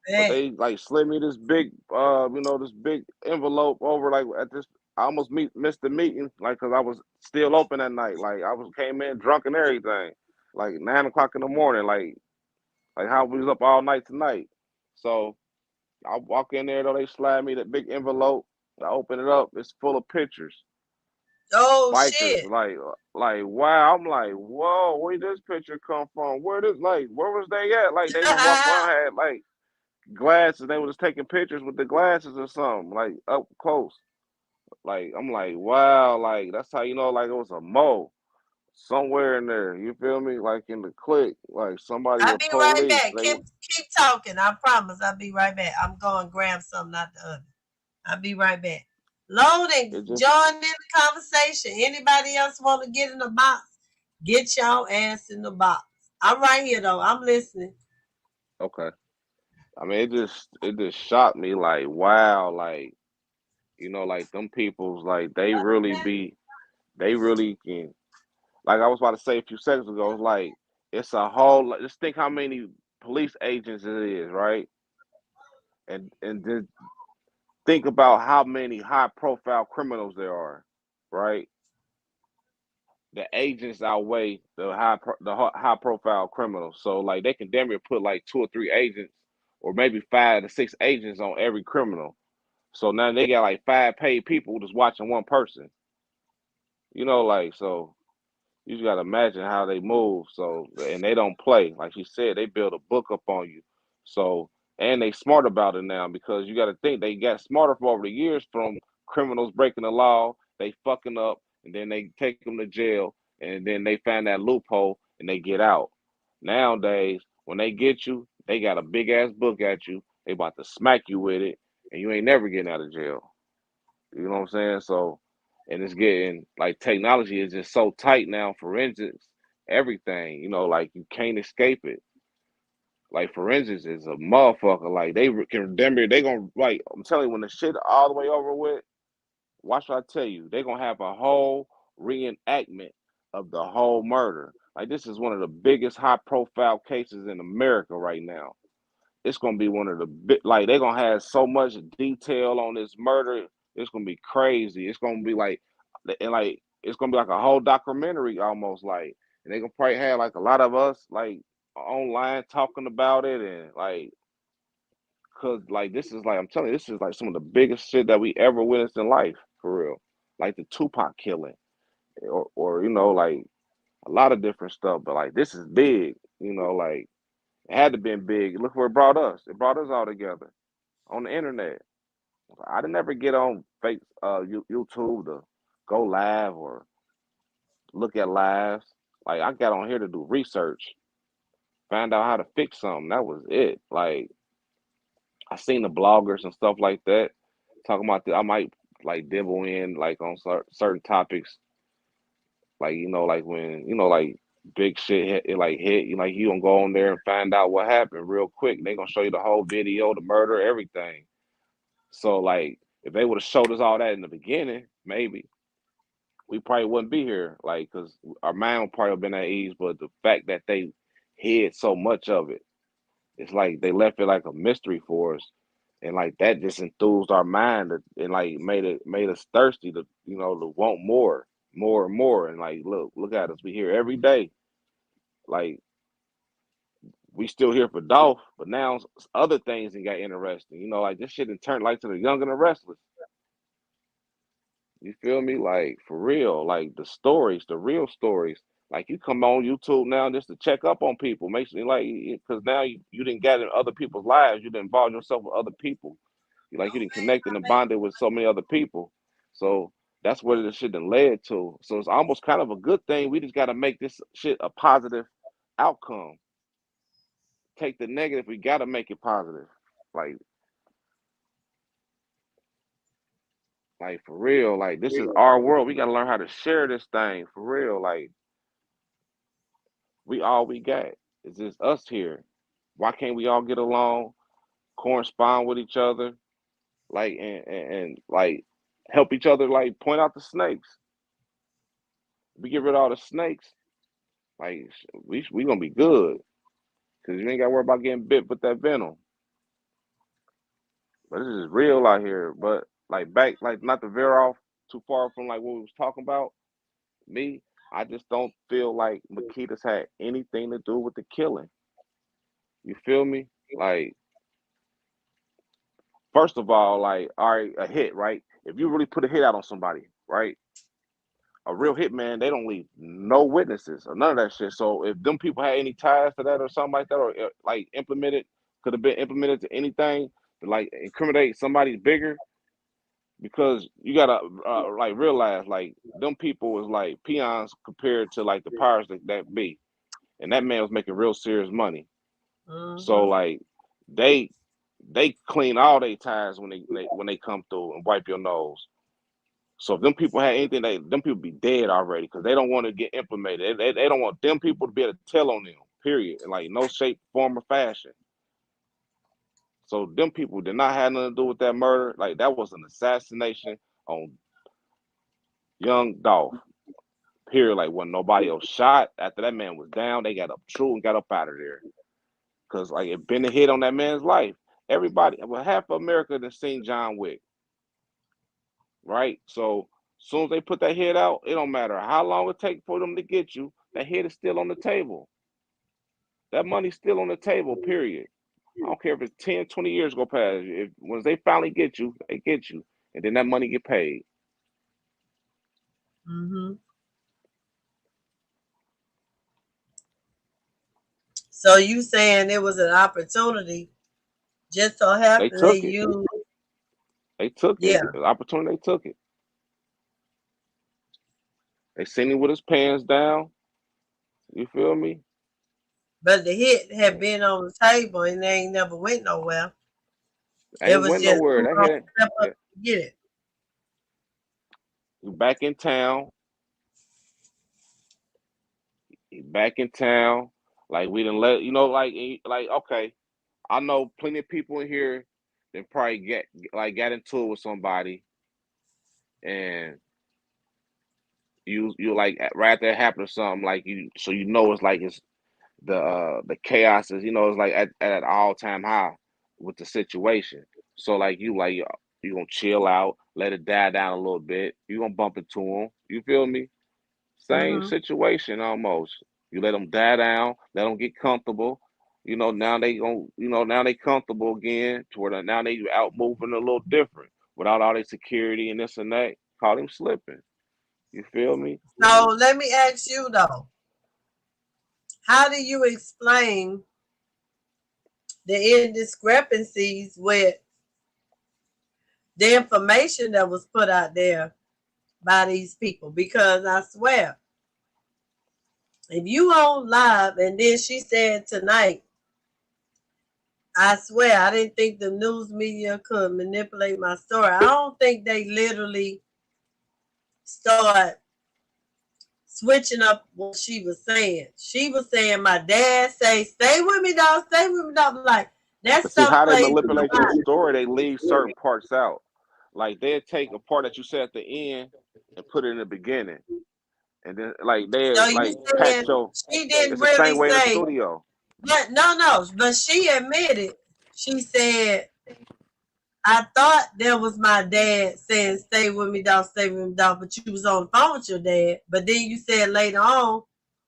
but they like slid me this big, this big envelope over like at this. I almost missed the meeting, like because I was still open that night. Like came in drunk and everything, like 9 o'clock in the morning, like how we was up all night tonight. So I walk in there though, they slide me that big envelope. I open it up, it's full of pictures. Oh bikers, shit! Like wow, I'm like, whoa, where did this picture come from? Where was they at? Like they was walking around, had like glasses. They was just taking pictures with the glasses or something, like up close. Like I'm like, wow, like that's how you know, like it was a mo somewhere in there. You feel me? Like in the clique, like somebody I'll with be police. right back. Keep talking. I promise. I'll be right back. I'm going to grab something out the oven. I'll be right back. Loading, join in the conversation. Anybody else want to get in the box? Get y'all ass in the box. I'm right here though. I'm listening. Okay. I mean, it just shocked me. Like, wow, like like them people's like they really can. Like I was about to say a few seconds ago, it's like it's a whole. Just think how many police agents it is, right? And then think about how many high-profile criminals there are, right? The agents outweigh the high-profile criminals, so like they can damn near put like 2 or 3 agents, or maybe 5 to 6 agents on every criminal. So now they got like 5 paid people just watching one person. Like so. You just gotta imagine how they move. So, and they don't play. Like she said, they build a book up on you. So, and they smart about it now because you gotta think they got smarter for over the years from criminals breaking the law, they fucking up, and then they take them to jail, and then they find that loophole and they get out. Nowadays, when they get you, they got a big ass book at you. They about to smack you with it, and you ain't never getting out of jail. You know what I'm saying? So, and it's getting like technology is just so tight now. Forensics everything. Like you can't escape it. Like forensics is a motherfucker. Like they can they gonna like I'm telling you when the shit all the way over with. Watch what I tell you. They're gonna have a whole reenactment of the whole murder. Like this is one of the biggest high profile cases in America right now. It's gonna be one of the like they're gonna have so much detail on this murder. It's gonna be crazy. It's gonna be like and like it's gonna be like a whole documentary almost like and they gonna probably have like a lot of us like online talking about it and like cause like this is like I'm telling you, this is like some of the biggest shit that we ever witnessed in life, for real. Like the Tupac killing, or like a lot of different stuff. But like this is big, like it had to been big. Look where it brought us. It brought us all together on the internet. I didn't ever get on fake YouTube to go live or look at lives. Like I got on here to do research, find out how to fix something. That was it. Like I seen the bloggers and stuff like that talking about I might like dibble in like on certain topics, like like when like big shit hit, like you gonna go on there and find out what happened real quick. They gonna show you the whole video, the murder, everything. So like if they would have showed us all that in the beginning, maybe we probably wouldn't be here. Like because our mind would probably have been at ease, but the fact that they hid so much of it, it's like they left it like a mystery for us. And like that just enthused our mind and like made us thirsty to to want more and more. And like look at us, we here every day. Like we still here for Dolph, but now other things and got interesting. Like this shit and turned like to the Young and the Restless. You feel me? Like for real, like the stories, the real stories. Like you come on YouTube now just to check up on people, make sure like because now you didn't get in other people's lives, you didn't involve yourself with other people. Like you didn't connect and bonded with so many other people. So that's what this shit done led to. So it's almost kind of a good thing. We just gotta make this shit a positive outcome. Take the negative, we gotta make it positive. Like for real, like this is our world. We gotta learn how to share this thing for real. Like we all we got. It's just us here. Why can't we all get along, correspond with each other, like and like help each other, like point out the snakes. We get rid of all the snakes, like we gonna be good because you ain't got to worry about getting bit with that venom. But this is real out here. But like back, like not to veer off too far from like what we was talking about. Me, I just don't feel like Makita's had anything to do with the killing. You feel me? Like first of all, like all right, a hit, right? If you really put a hit out on somebody, right? A real hitman, they don't leave no witnesses or none of that shit. So if them people had any ties to that or something like that, or like implemented, could have been implemented to anything to like incriminate somebody bigger, because you gotta like realize like them people was like peons compared to like the powers that be, and that man was making real serious money. So like they clean all their ties when they come through and wipe your nose. So if them people had anything, them people be dead already because they don't want to get implemented. They don't want them people to be able to tell on them, period. In like no shape, form, or fashion. So them people did not have nothing to do with that murder. Like that was an assassination on young Dolph. Period. Like when nobody else shot. After that man was down, they got up true and got up out of there. Cause like it been a hit on that man's life. Everybody, well, half of America has seen John Wick. Right? So as soon as they put that hit out, it don't matter how long it takes for them to get you, that hit is still on the table. That money's still on the table, period. I don't care if it's 10, 20 years go past. Once they finally get you, they get you. And then that money get paid. So you saying it was an opportunity, just so happened they used. They took it. The opportunity, they took it. They seen him with his pants down. You feel me? But the hit had been on the table and they ain't never went nowhere. It was went just nowhere. They had to get it. You back in town. He back in town. Like we didn't let like okay. I know plenty of people in here that probably got into it with somebody, and you like right there happened or something like so it's like it's the chaos is it's like at an all-time high with the situation. So like you gonna chill out, let it die down a little bit. You gonna bump into them. You feel me? Same situation almost. You let them die down, let them get comfortable. Now now they comfortable again to where now they out moving a little different without all their security and this and that. Call him slipping. You feel me? So let me ask you though, how do you explain the indiscrepancies with the information that was put out there by these people? Because I swear, if you on live and then she said tonight, I swear I didn't think the news media could manipulate my story. I don't think they literally start switching up what she was saying. She was saying, my dad say, stay with me, dog, stay with me, dog. Like, that See how stuff they plays manipulate your story, they leave certain parts out. Like they'll take a part that you said at the end and put it in the beginning. And then like they so like you patch saying your she didn't it's the really same way in the say, studio. but no, but she admitted, she said, I thought that was my dad saying, stay with me, dog, stay with me, dog, but you was on the phone with your dad. But then you said later on,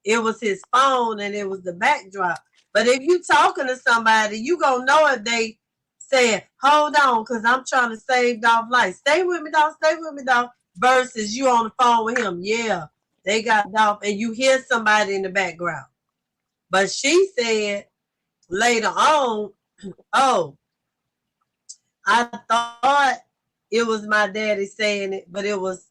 it was his phone and it was the backdrop. But if you talking to somebody, you gonna know if they saying, hold on, because I'm trying to save dog life. Stay with me, dog, stay with me, dog, versus you on the phone with him. Yeah, they got dog, and you hear somebody in the background. But she said later on, oh, I thought it was my daddy saying it, but he was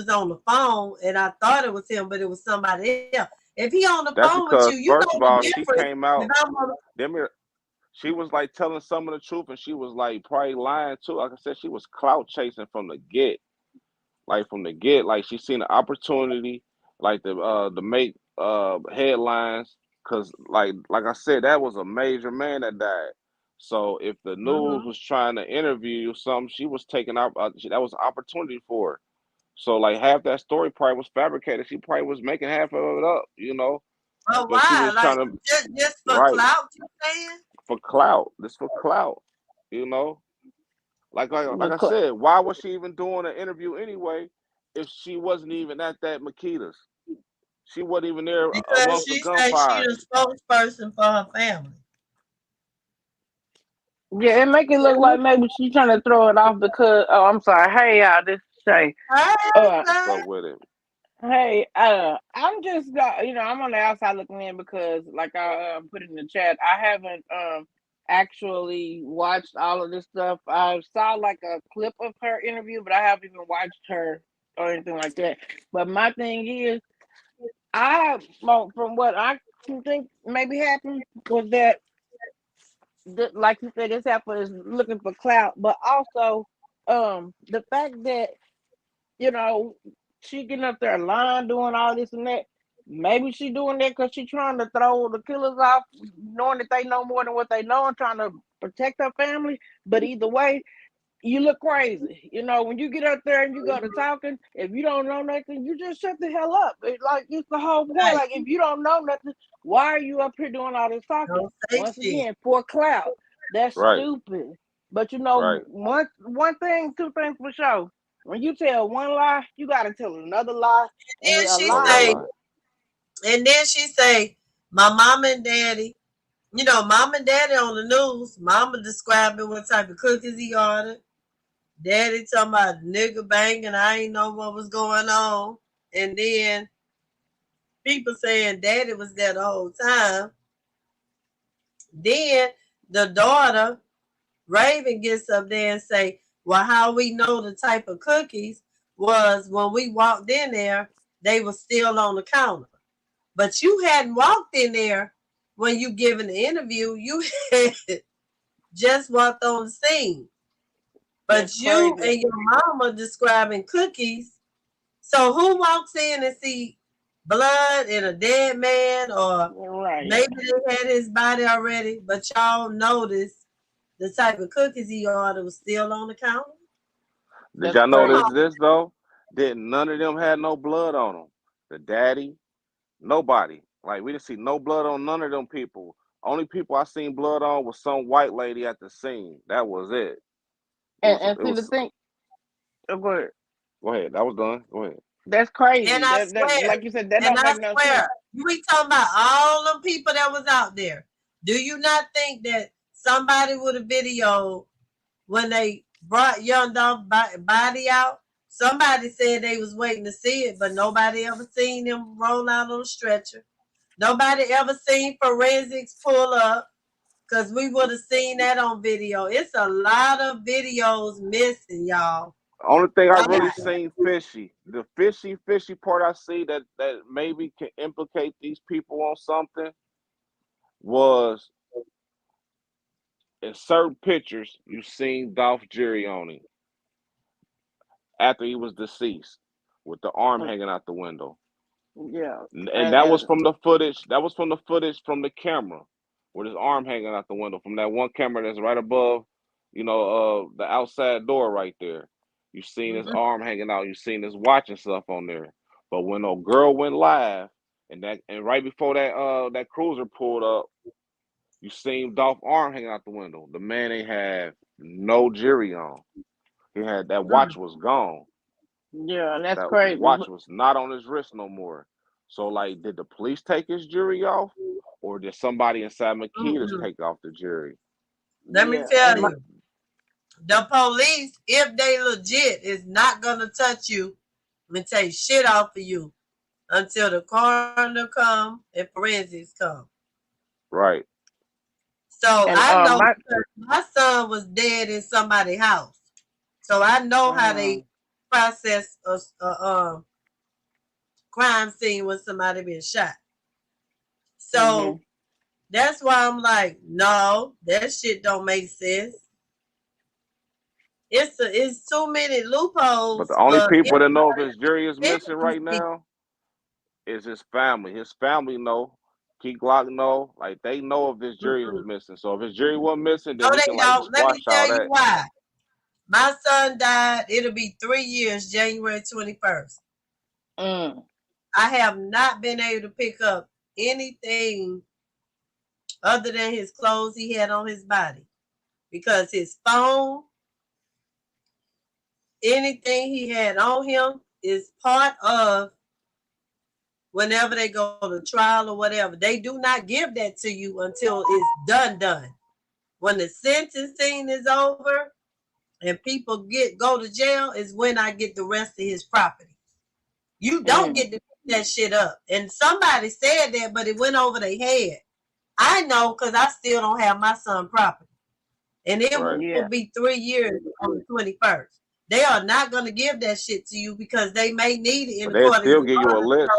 on the phone, and I thought it was him, but it was somebody else. If he on the That's phone with because you, you first know of the all, she difference. came out. She was like telling some of the truth, and she was like probably lying too. Like I said, she was clout chasing from the get. Like she seen an opportunity, like to make headlines, cause like I said, that was a major man that died. So if the news was trying to interview you something, she was taking out that was an opportunity for her. So like half that story probably was fabricated. She probably was making half of it up, But but she why? was Like trying to just for right clout, you saying? for clout. This for clout, Like I said, why was she even doing an interview anyway if she wasn't even at that Makita's? She wasn't even there Because amongst the she said she gunfire. the spokesperson for her family. Yeah, it make it look like maybe she's trying to throw it off because I'm sorry. Hey y'all, this is Shay. What's up with it? Hey, I'm just I'm on the outside looking in because like I put in the chat, I haven't actually watched all of this stuff. I saw like a clip of her interview, but I haven't even watched her or anything like that. But my thing is, from what I think maybe happened was that like you said, this heifer is looking for clout, but also the fact that she getting up there lying, doing all this and that. Maybe she doing that because she trying to throw the killers off, knowing that they know more than what they know and trying to protect her family. But either way, you look crazy. When you get up there and you go to talking, if you don't know nothing, you just shut the hell up. It's the whole point. Right. Like, if you don't know nothing, why are you up here doing all this talking? Once again, for clout. That's stupid. But one thing, two things for sure. When you tell one lie, you gotta tell another lie. And then she say, my mom and daddy, mom and daddy on the news, mama describing what type of cookies he ordered. Daddy talking about nigga banging, I ain't know what was going on. And then people saying daddy was there the whole time. Then the daughter, Raven, gets up there and say, well, how we know the type of cookies was when we walked in there, they were still on the counter. But you hadn't walked in there when you given the interview. You had just walked on the scene. But that's you crazy. and your mama describing cookies. So who walks in and see blood in a dead man, or Right. maybe they had his body already, but y'all noticed the type of cookies he ordered was still on the counter. Did That's y'all crazy. notice this though? Didn't none of them had no blood on them? The daddy, nobody. Like we didn't see no blood on none of them people. Only people I seen blood on was some white lady at the scene. That was it. And It see the was. thing. Oh, go ahead. Go ahead. That was done. Go ahead. That's And crazy. I That swear, like you said, that and don't I make no sense. swear, we talking about all them people that was out there. Do you not think that somebody would have videoed when they brought Young Dolph body out? Somebody said they was waiting to see it, but nobody ever seen him roll out on a stretcher. Nobody ever seen forensics pull up, because we would have seen that on video. It's a lot of videos missing, y'all. Only thing I really Right. seen fishy, the fishy part I see that maybe can implicate these people on something was in certain pictures you seen Dolph Giuliani after he was deceased with the arm hanging out the window. Yeah. And that was from the footage. That was from the footage from the camera, with his arm hanging out the window from that one camera that's right above, the outside door right there. You seen his arm hanging out. You seen his watch and stuff on there. But when a girl went live, and right before that cruiser pulled up, you seen Dolph arm hanging out the window. The man ain't had no jury on. He had that watch was gone. Yeah, and that's That crazy. watch was not on his wrist no more. So, like, did the police take his jury off, or did somebody inside Makeda's take off the jury? Let me tell you, the police, if they legit, is not gonna touch you and take shit off of you until the coroner come and forensics come. Right. So And, I know my son was dead in somebody's house, so I know how they process a crime scene when somebody been shot. So that's why I'm like, no, that shit don't make sense. It's too many loopholes. But the only people that know if his jury is missing right now is his family. His family know. Key Glock know. Like, they know if his jury was missing. So if his jury wasn't missing, then No, we they can, like, don't. Let me squash all tell you that. why. My son died. It'll be 3 years, January 21st. I have not been able to pick up anything other than his clothes he had on his body, because his phone, anything he had on him is part of whenever they go to trial or whatever. They do not give that to you until it's done. When the sentencing is over and people go to jail is when I get the rest of his property. You don't get to pick that shit up. And somebody said that, but it went over their head. I know, because I still don't have my son property. And it will be 3 years on the 21st. They are not going to give that shit to you because they may need it in the court. They still give you a list.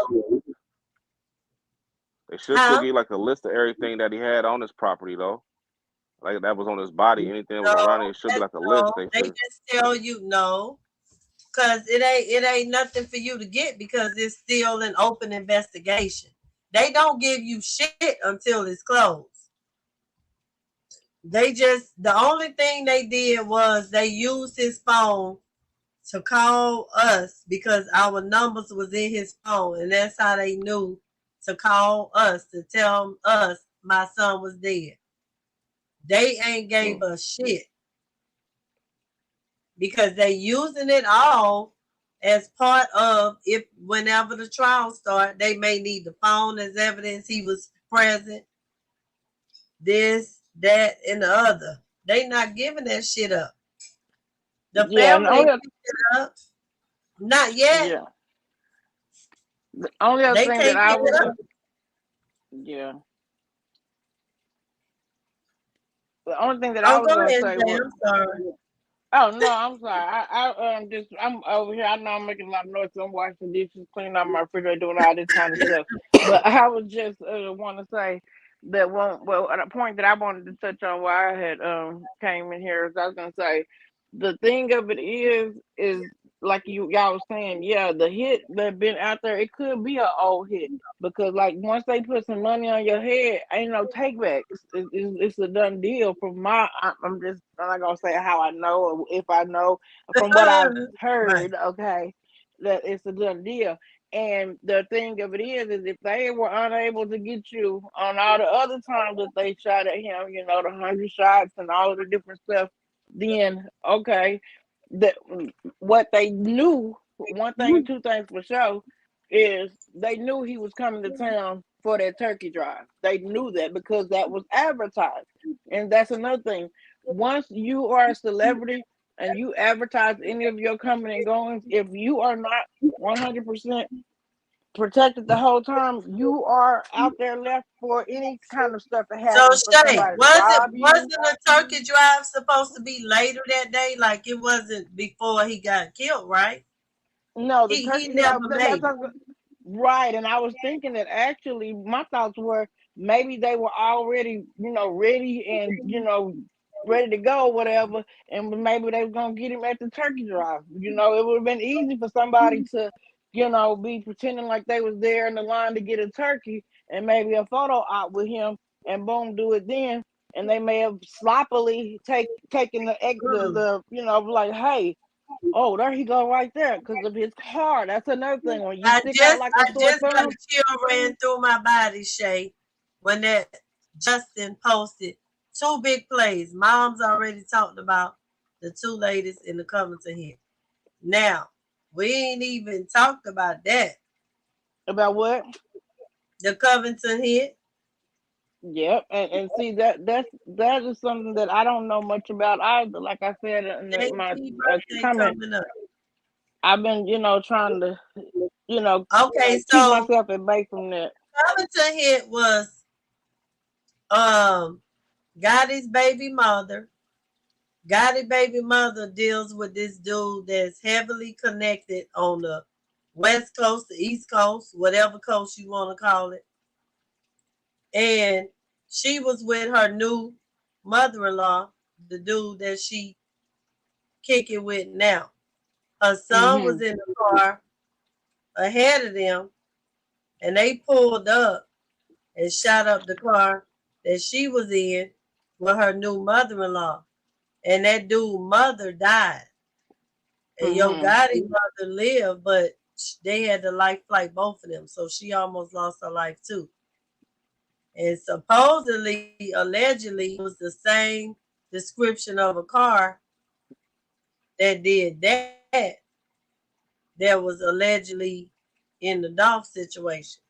They should still give you, like, a list of everything that he had on his property, though. Like, that was on his body. Anything that was around it, it should be like a list. They just tell you no, because it ain't nothing for you to get, because it's still an open investigation. They don't give you shit until it's closed. The only thing they did was they used his phone to call us because our numbers was in his phone, and that's how they knew to call us to tell us my son was dead. They ain't gave us shit because they using it all as part of, if whenever the trial start, they may need the phone as evidence he was present, this, that, and the other. They not giving that shit up. The family picked it up. Not yet. Yeah. The only other thing that I was the only thing that I was gonna say was, I'm sorry. Oh no, I'm sorry. I'm over here. I know I'm making a lot of noise. So I'm washing dishes, cleaning out my refrigerator, doing all this kind of stuff. But I was just want to say that a point that I wanted to touch on while I had came in here is I was gonna say the thing of it is like y'all was saying, yeah, the hit that been out there, it could be an old hit because like once they put some money on your head, ain't no takebacks. It's a done deal. I'm not gonna say how I know or if I know from what I've Right. heard. Okay, that it's a done deal. And the thing of it is if they were unable to get you on all the other times that they shot at him, the 100 shots and all of the different stuff, then okay, that what they knew, one thing and two things for sure, is they knew he was coming to town for that turkey drive. They knew that because that was advertised. And that's another thing. Once you are a celebrity and you advertise any of your coming and goings, if you are not 100% protected the whole time, you are out there left for any kind of stuff to So happen for Shay, somebody to rob you. wasn't the turkey drive supposed to be later that day? Like it wasn't before he got killed, right? No, the He turkey never drive. made it. Right, and I was thinking that actually my thoughts were maybe they were already, ready and ready to go, whatever, and maybe they were gonna get him at the turkey drive. It would have been easy for somebody to, be pretending like they was there in the line to get a turkey and maybe a photo op with him, and boom, do it then. And they may have sloppily taken like, hey, oh, there he go right there because of his car. That's another thing. When you stick out like a I sore just got a thumb, chill ran through my body, Shay, when that Justin posted 2 big plays. Mom's already talked about the 2 ladies in the Covington hit. Now, we ain't even talked about that. about what? The Covington hit. Yep, and see that is something that I don't know much about either. Like I said in my birthday comment, coming up. I've been trying to Okay, keep so myself at bay from that. Covington hit was Gotti's baby mother. Gotti baby mother deals with this dude that's heavily connected on the West Coast, the East Coast, whatever coast you want to call it. And she was with her new mother-in-law, the dude that she kicking with now. Her son was in the car ahead of them, and they pulled up and shot up the car that she was in with her new mother-in-law. And that dude's mother died. And Yo Gotti mother lived, but they had to life flight both of them. So she almost lost her life too. And supposedly, allegedly, it was the same description of a car that did that was allegedly in the Dolph situation.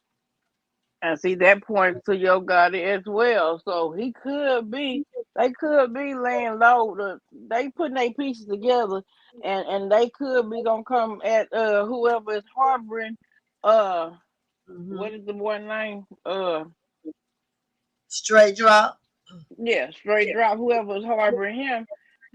And see, that points to Yo Gotti as well. So they could be laying low. They putting their pieces together, and they could be gonna come at whoever is harboring. What is the boy name? Straight Drop. Yeah, Straight Drop. Whoever is harboring him,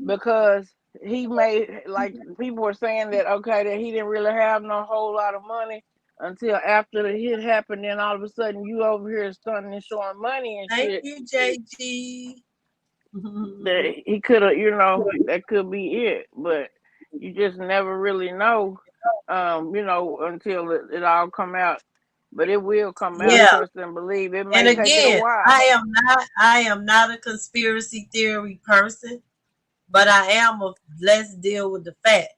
because he made, like, people were saying that that he didn't really have no whole lot of money until after the hit happened. Then all of a sudden you over here stunting and showing money and Thank shit. you, JG. That he could have, that could be it, but you just never really know, until it all come out. But it will come out. Yeah. Trust and believe. It may And take it a again, while. I am not a conspiracy theory person, but I am let's deal with the facts.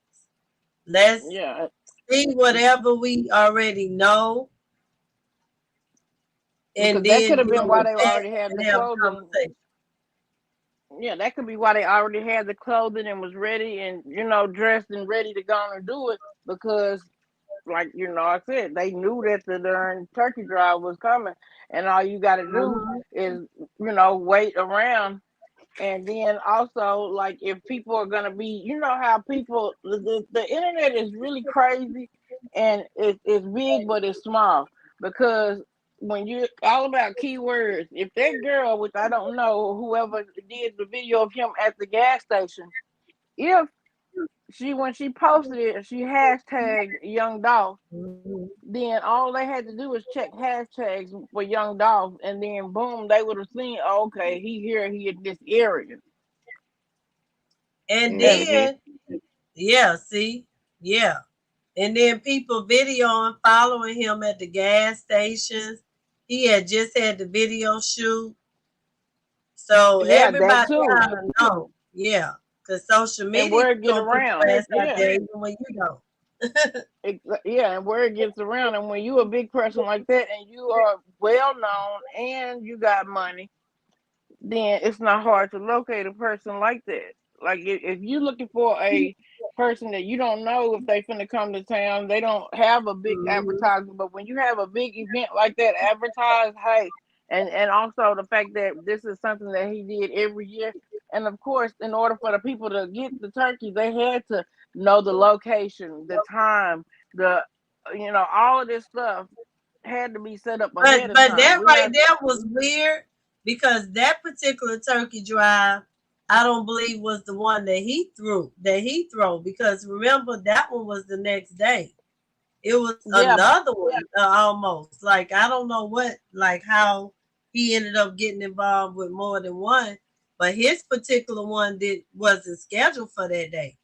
Let's see whatever we already know. And because that could have been why they back already had the clothing. Yeah, that could be why they already had the clothing and was ready and dressed and ready to go and do it, because like I said, they knew that the darn turkey drive was coming, and all you got to do is wait around. And then also, like, if people are gonna be, how people, the internet is really crazy, and it's big but it's small, because when you're all about keywords, if that girl, which I don't know, whoever did the video of him at the gas station, if when she posted it, she hashtagged Young Dolph, then all they had to do was check hashtags for Young Dolph, and then boom, they would have seen, oh, okay, he in this area. And then, see, Yeah. And then people videoing, following him at the gas stations. He had just had the video shoot. So Yeah, that everybody too. kind of know. Yeah. Because social And media word get gonna put around. your ass out Yeah. there even when you don't. Yeah, and word gets around. And when you a big person like that and you are well known and you got money, then it's not hard to locate a person like that. Like if you're looking for a person that you don't know if they finna come to town, they don't have a big Mm-hmm. advertisement. But when you have a big event like that advertised, hey, and also the fact that this is something that he did every year. And of course, in order for the people to get the turkey, they had to know the location, the time, the all of this stuff had to be set up But ahead of but time. that We're right not. there was weird because that particular turkey drive, I don't believe was the one that he threw because remember that one was the next day. It was Yeah, another one almost. Like I don't know how he ended up getting involved with more than one, but his particular one wasn't scheduled for that day.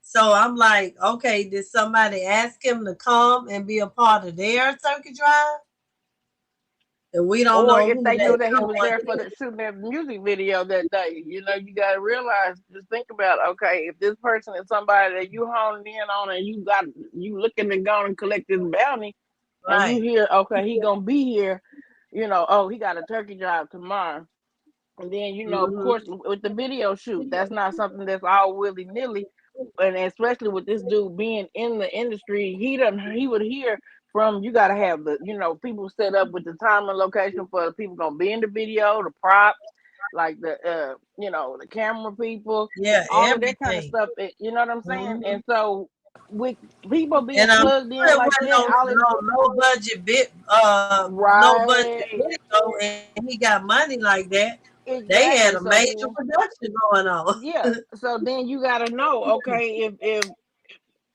So I'm like, okay, did somebody ask him to come and be a part of their turkey drive? And we don't or know if who they knew that that he was someone there for the is. shooting that music video that day. You got to realize, just think about, okay, if this person is somebody that you honing in on and you looking to go and collect this bounty, and you Right. hear, okay, he gonna be here, oh, he got a turkey drive tomorrow. And then, of Mm-hmm. course, with the video shoot, that's not something that's all willy nilly. And especially with this dude being in the industry, he would hear from, you got to have the people set up with the time and location for the people gonna be in the video, the props, like the camera people, Yeah, all of that kind of everything. stuff. You know what I'm saying? Mm-hmm. And so with people being And I'm plugged sure in it like wasn't that, all it no budget no budget right, video, and he got money like that. They had exactly. a So major then, production going on. yeah. So then you got to know, okay, if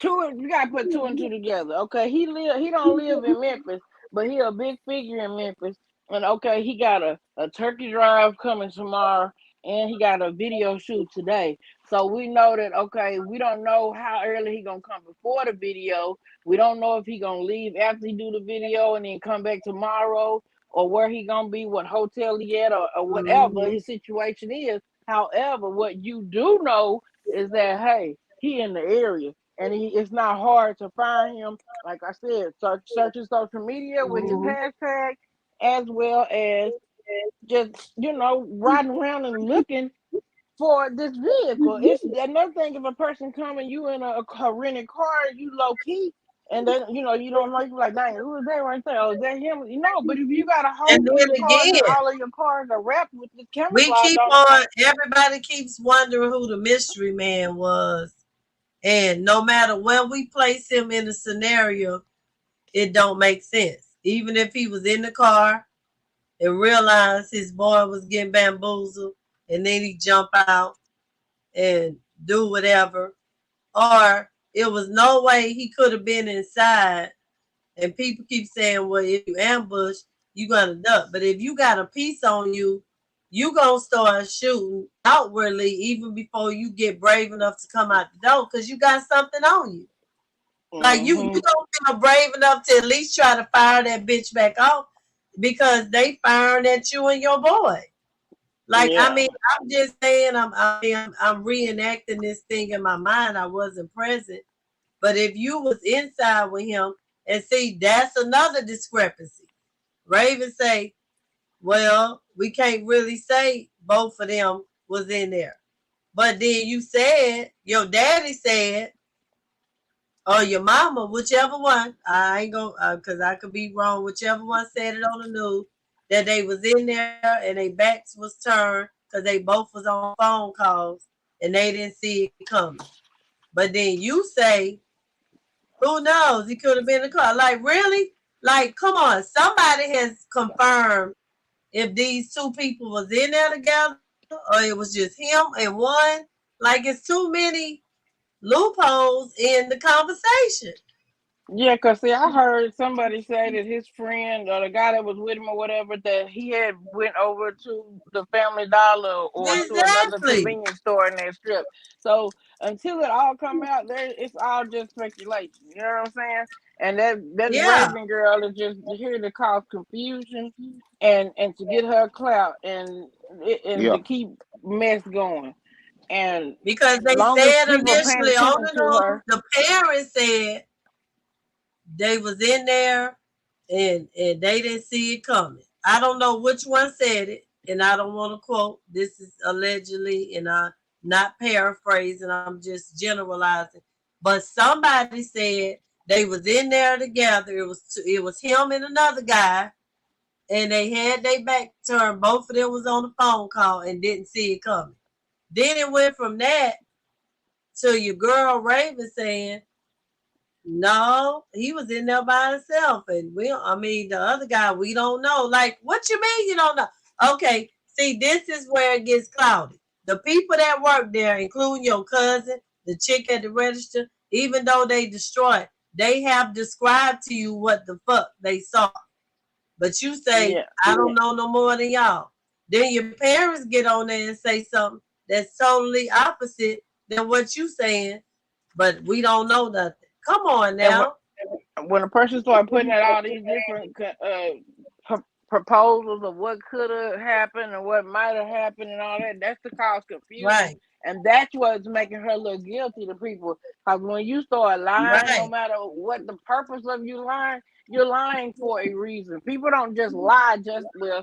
you gotta put two and two together. Okay, he don't live in Memphis, but he a big figure in Memphis. And okay, he got a turkey drive coming tomorrow, and he got a video shoot today. So we know that, okay, we don't know how early he gonna come before the video. We don't know if he gonna leave after he do the video and then come back tomorrow, or where he gonna be, what hotel he at, or whatever Mm-hmm. his situation is. However, what you do know is that, hey, he in the area, and it's not hard to find him. Like I said, searching social media with his Mm-hmm. hashtag, as well as just riding around and looking for this vehicle. It's another thing if a person coming, you in a rented car, you low key, and then you don't know, you like, dang, who is that right there? Oh, is that him? But if you got a whole And fleet then of cars and again, all of your cars are wrapped with this we camouflage keep on it. on. Everybody keeps wondering who the mystery man was, and no matter where we place him in the scenario, it don't make sense. Even if he was in the car and realized his boy was getting bamboozled, and then he jump out and do whatever, or it was no way he could have been inside. And people keep saying, well, if you ambush, you gonna duck. But if you got a piece on you, you gonna start shooting outwardly even before you get brave enough to come out the door because you got something on you. Like you Mm-hmm. don't feel brave enough to at least try to fire that bitch back off because they firing at you and your boy. Like I Yeah. mean, I'm just saying, I'm reenacting this thing in my mind. I wasn't present, but if you was inside with him, and see, that's another discrepancy. Raven say, well, we can't really say both of them was in there. But then you said, your daddy said, or your mama, whichever one, I ain't gonna, because I could be wrong, whichever one said it on the news, that they was in there and their backs was turned because they both was on phone calls and they didn't see it coming. But then you say, who knows? He could have been in the car. Like, really? Like, come on. Somebody has confirmed if these two people was in there together or it was just him and one. Like, it's too many loopholes in the conversation. Yeah, cause see, I heard somebody say that his friend or the guy that was with him or whatever, that he had went over to the Family Dollar or to another Exactly. convenience store in that strip. So until it all come out, there it's all just speculation. You know what I'm saying? And that Yeah. Raven girl is just here to cause confusion and to get her clout and Yeah. to keep mess going. And Because they long as said people paying initially on attention and to on, her, the parents said they was in there and they didn't see it coming. I don't know which one said it, and I don't want to quote. This is allegedly, and I'm not paraphrasing. I'm just generalizing. But somebody said they was in there together. It was him and another guy, and they had their back turned. Both of them was on the phone call and didn't see it coming. Then it went from that to your girl Raven saying, no, he was in there by himself. And the other guy, we don't know. Like, what you mean you don't know? Okay, see, this is where it gets cloudy. The people that work there, including your cousin, the chick at the register, even though they destroyed, they have described to you what the fuck they saw. But you say, yeah. I don't know no more than y'all. Then your parents get on there and say something that's totally opposite than what you saying, but we don't know nothing. Come on And now. when a person started putting out all these different proposals of what could have happened and what might have happened and all that, that's to cause confusion. Right. And that's what's making her look guilty to people. Because when you start lying, no Right. matter what the purpose of you lying, you're lying for a reason. People don't just lie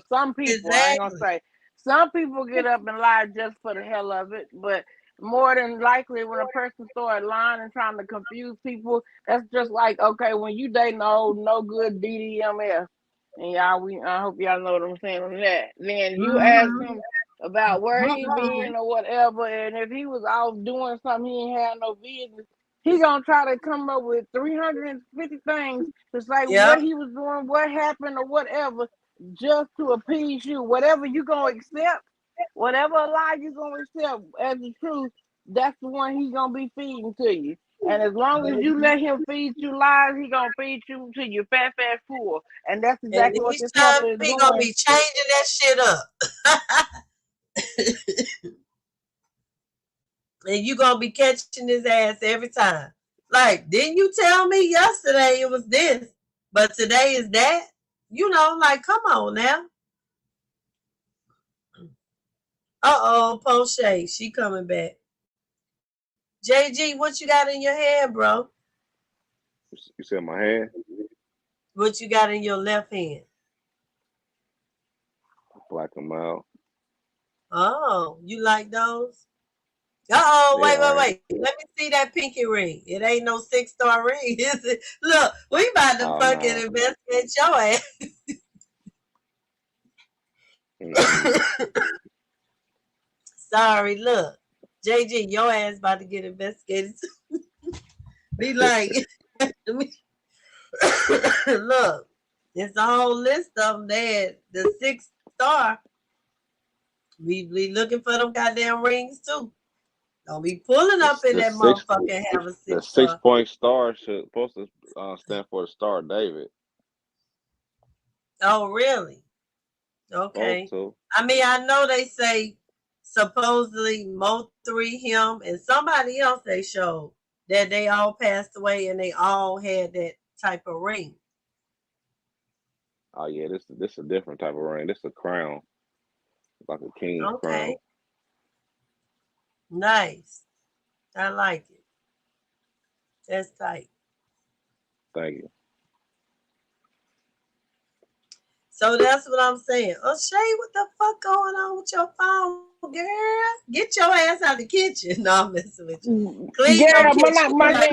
some people, I ain't gonna Exactly. say, some people get up and lie just for the hell of it, but more than likely when a person starts lying and trying to confuse people, that's just like, okay, when you date no good DDMF, and I hope y'all know what I'm saying on that. Then you ask Mm-hmm. him about where he Mm-hmm. been or whatever, and if he was off doing something he ain't had no business, he gonna try to come up with 350 things to say what Yep. he was doing, what happened, or whatever, just to appease you. Whatever you gonna accept, whatever lie you gonna accept as the truth, that's the one he's gonna be feeding to you. And as long as you let him feed you lies, he gonna feed you to your fat full. And that's And exactly what each this time mother is he gonna doing. be changing that shit up. And you gonna be catching his ass every time. Like, didn't you tell me yesterday it was this, but today is that? Like, come on now. Uh-oh, Poche, she coming back. JG, what you got in your hand, bro? You said my hand? What you got in your left hand? Black and mild. Oh, you like those? Uh-oh, Yeah, wait. Let me see that pinky ring. It ain't no 6-star ring, is it? Look, we about to oh fucking no. investigate your ass. Sorry, look. JG, your ass about to get investigated. Be like, look, it's a whole list of them there. The 6-star. We looking for them goddamn rings too. Don't be pulling up in that motherfucker and have a The 6-star. 6-point star should supposed to stand for the Star of David. Oh, really? Okay. So. I mean, I know they say supposedly Mo3, him, and somebody else they showed that they all passed away and they all had that type of ring. Oh yeah, this is a different type of ring. This is a crown, like a king's crown. Nice. I like it. That's tight. Thank you. So that's what I'm saying. Oh, Shay, what the fuck going on with your phone, girl? Get your ass out the kitchen. No, I'm messing with you. Clean Yeah, your kitchen. my Gotta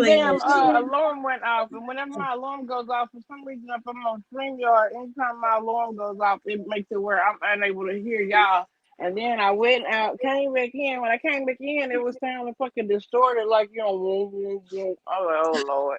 damn clean alarm went off, and whenever my alarm goes off, for some reason, if I'm on StreamYard, anytime my alarm goes off, it makes it where I'm unable to hear y'all. And then I went out, came back in. When I came back in, it was sounding fucking distorted, like I was like, oh Lord.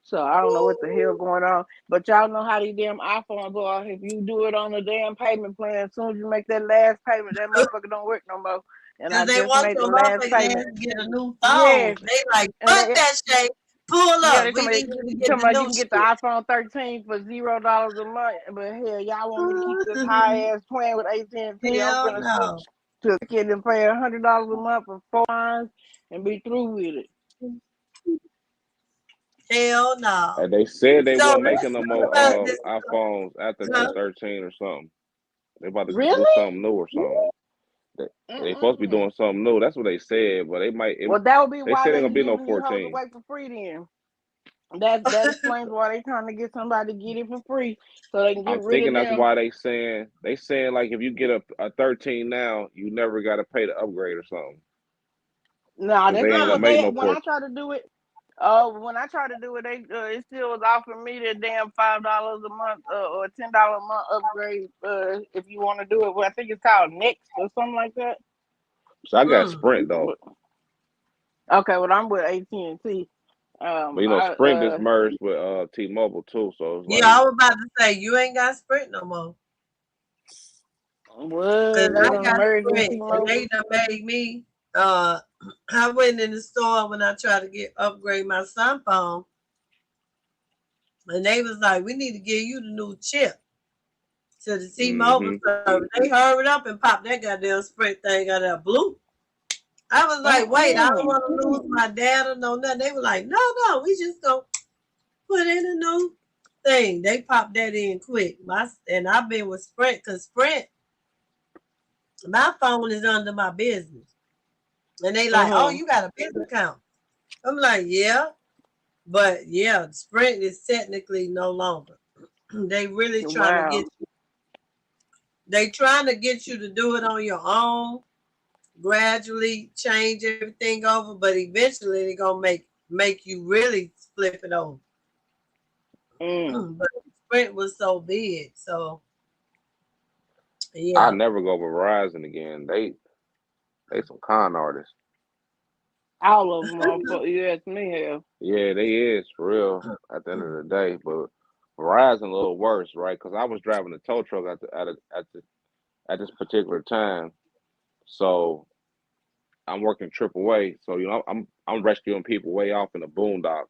So I don't know what the hell going on. But y'all know how these damn iPhones are. If you do it on a damn payment plan, as soon as you make that last payment, that motherfucker don't work no more. And I Because they just want made the your last motherfucking ass payment. to get a new phone. Yes. They like, And fuck that shit. Pull Yeah, up. they We talking need about, you to get the you new can get the shit. iPhone 13 for $0 a month. But hell, y'all want me to keep this high ass plan with AT&T? I'm Hell finna no. switch to a kid and pay $100 a month for 4 lines and be through with it. Hell no. And they said they So weren't let's making no talk about more this. iPhones after the 13 or something. They about to do Really? something new or something. They supposed to be doing something new. That's what they said, but they might. Well, that would be They why said they ain't gonna be no giving these hoes 14. away for free then. That explains why they trying to get somebody to get it for free so they can get I'm rid thinking of that's them. why they saying like if you get a 13 now, you never got to pay the upgrade or something. Nah, Because that's they ain't not gonna what make they. no When I 14. try to do it, when I try to do it, they it still was offering me the damn $5 a month or $10 a month upgrade if you want to do it. Well, I think it's called Next or something like that. So I got Sprint though. Okay, well I'm with AT&T. But you know, Sprint is merged with T-Mobile too, so it's Yeah, like. I was about to say you ain't got Sprint no more. What? Cause I got American Sprint and they done made me. I went in the store when I tried to upgrade my son phone, and they was like, "We need to give you the new chip to the T-Mobile service." They hurried up and popped that goddamn Sprint thing out of blue. I was like, "Wait, I don't want to lose my data, no nothing." They were like, "No, we just gonna put in a new thing." They popped that in quick. And I've been with Sprint because Sprint, my phone is under my business. And they like, "Oh, you got a business account." I'm like, "Yeah." But yeah, Sprint is technically no longer. They really trying to get you. They trying to get you to do it on your own, gradually change everything over, but eventually they're gonna make you really flip it over. But Sprint was so big, so yeah. I'll never go Verizon again. They some con artists. All of them, motherfuckers. You ask me, hell. Yeah, they is for real. At the end of the day, but Verizon a little worse, right? Because I was driving a tow truck at this particular time, so I'm working AAA. So you know, I'm rescuing people way off in the boondocks,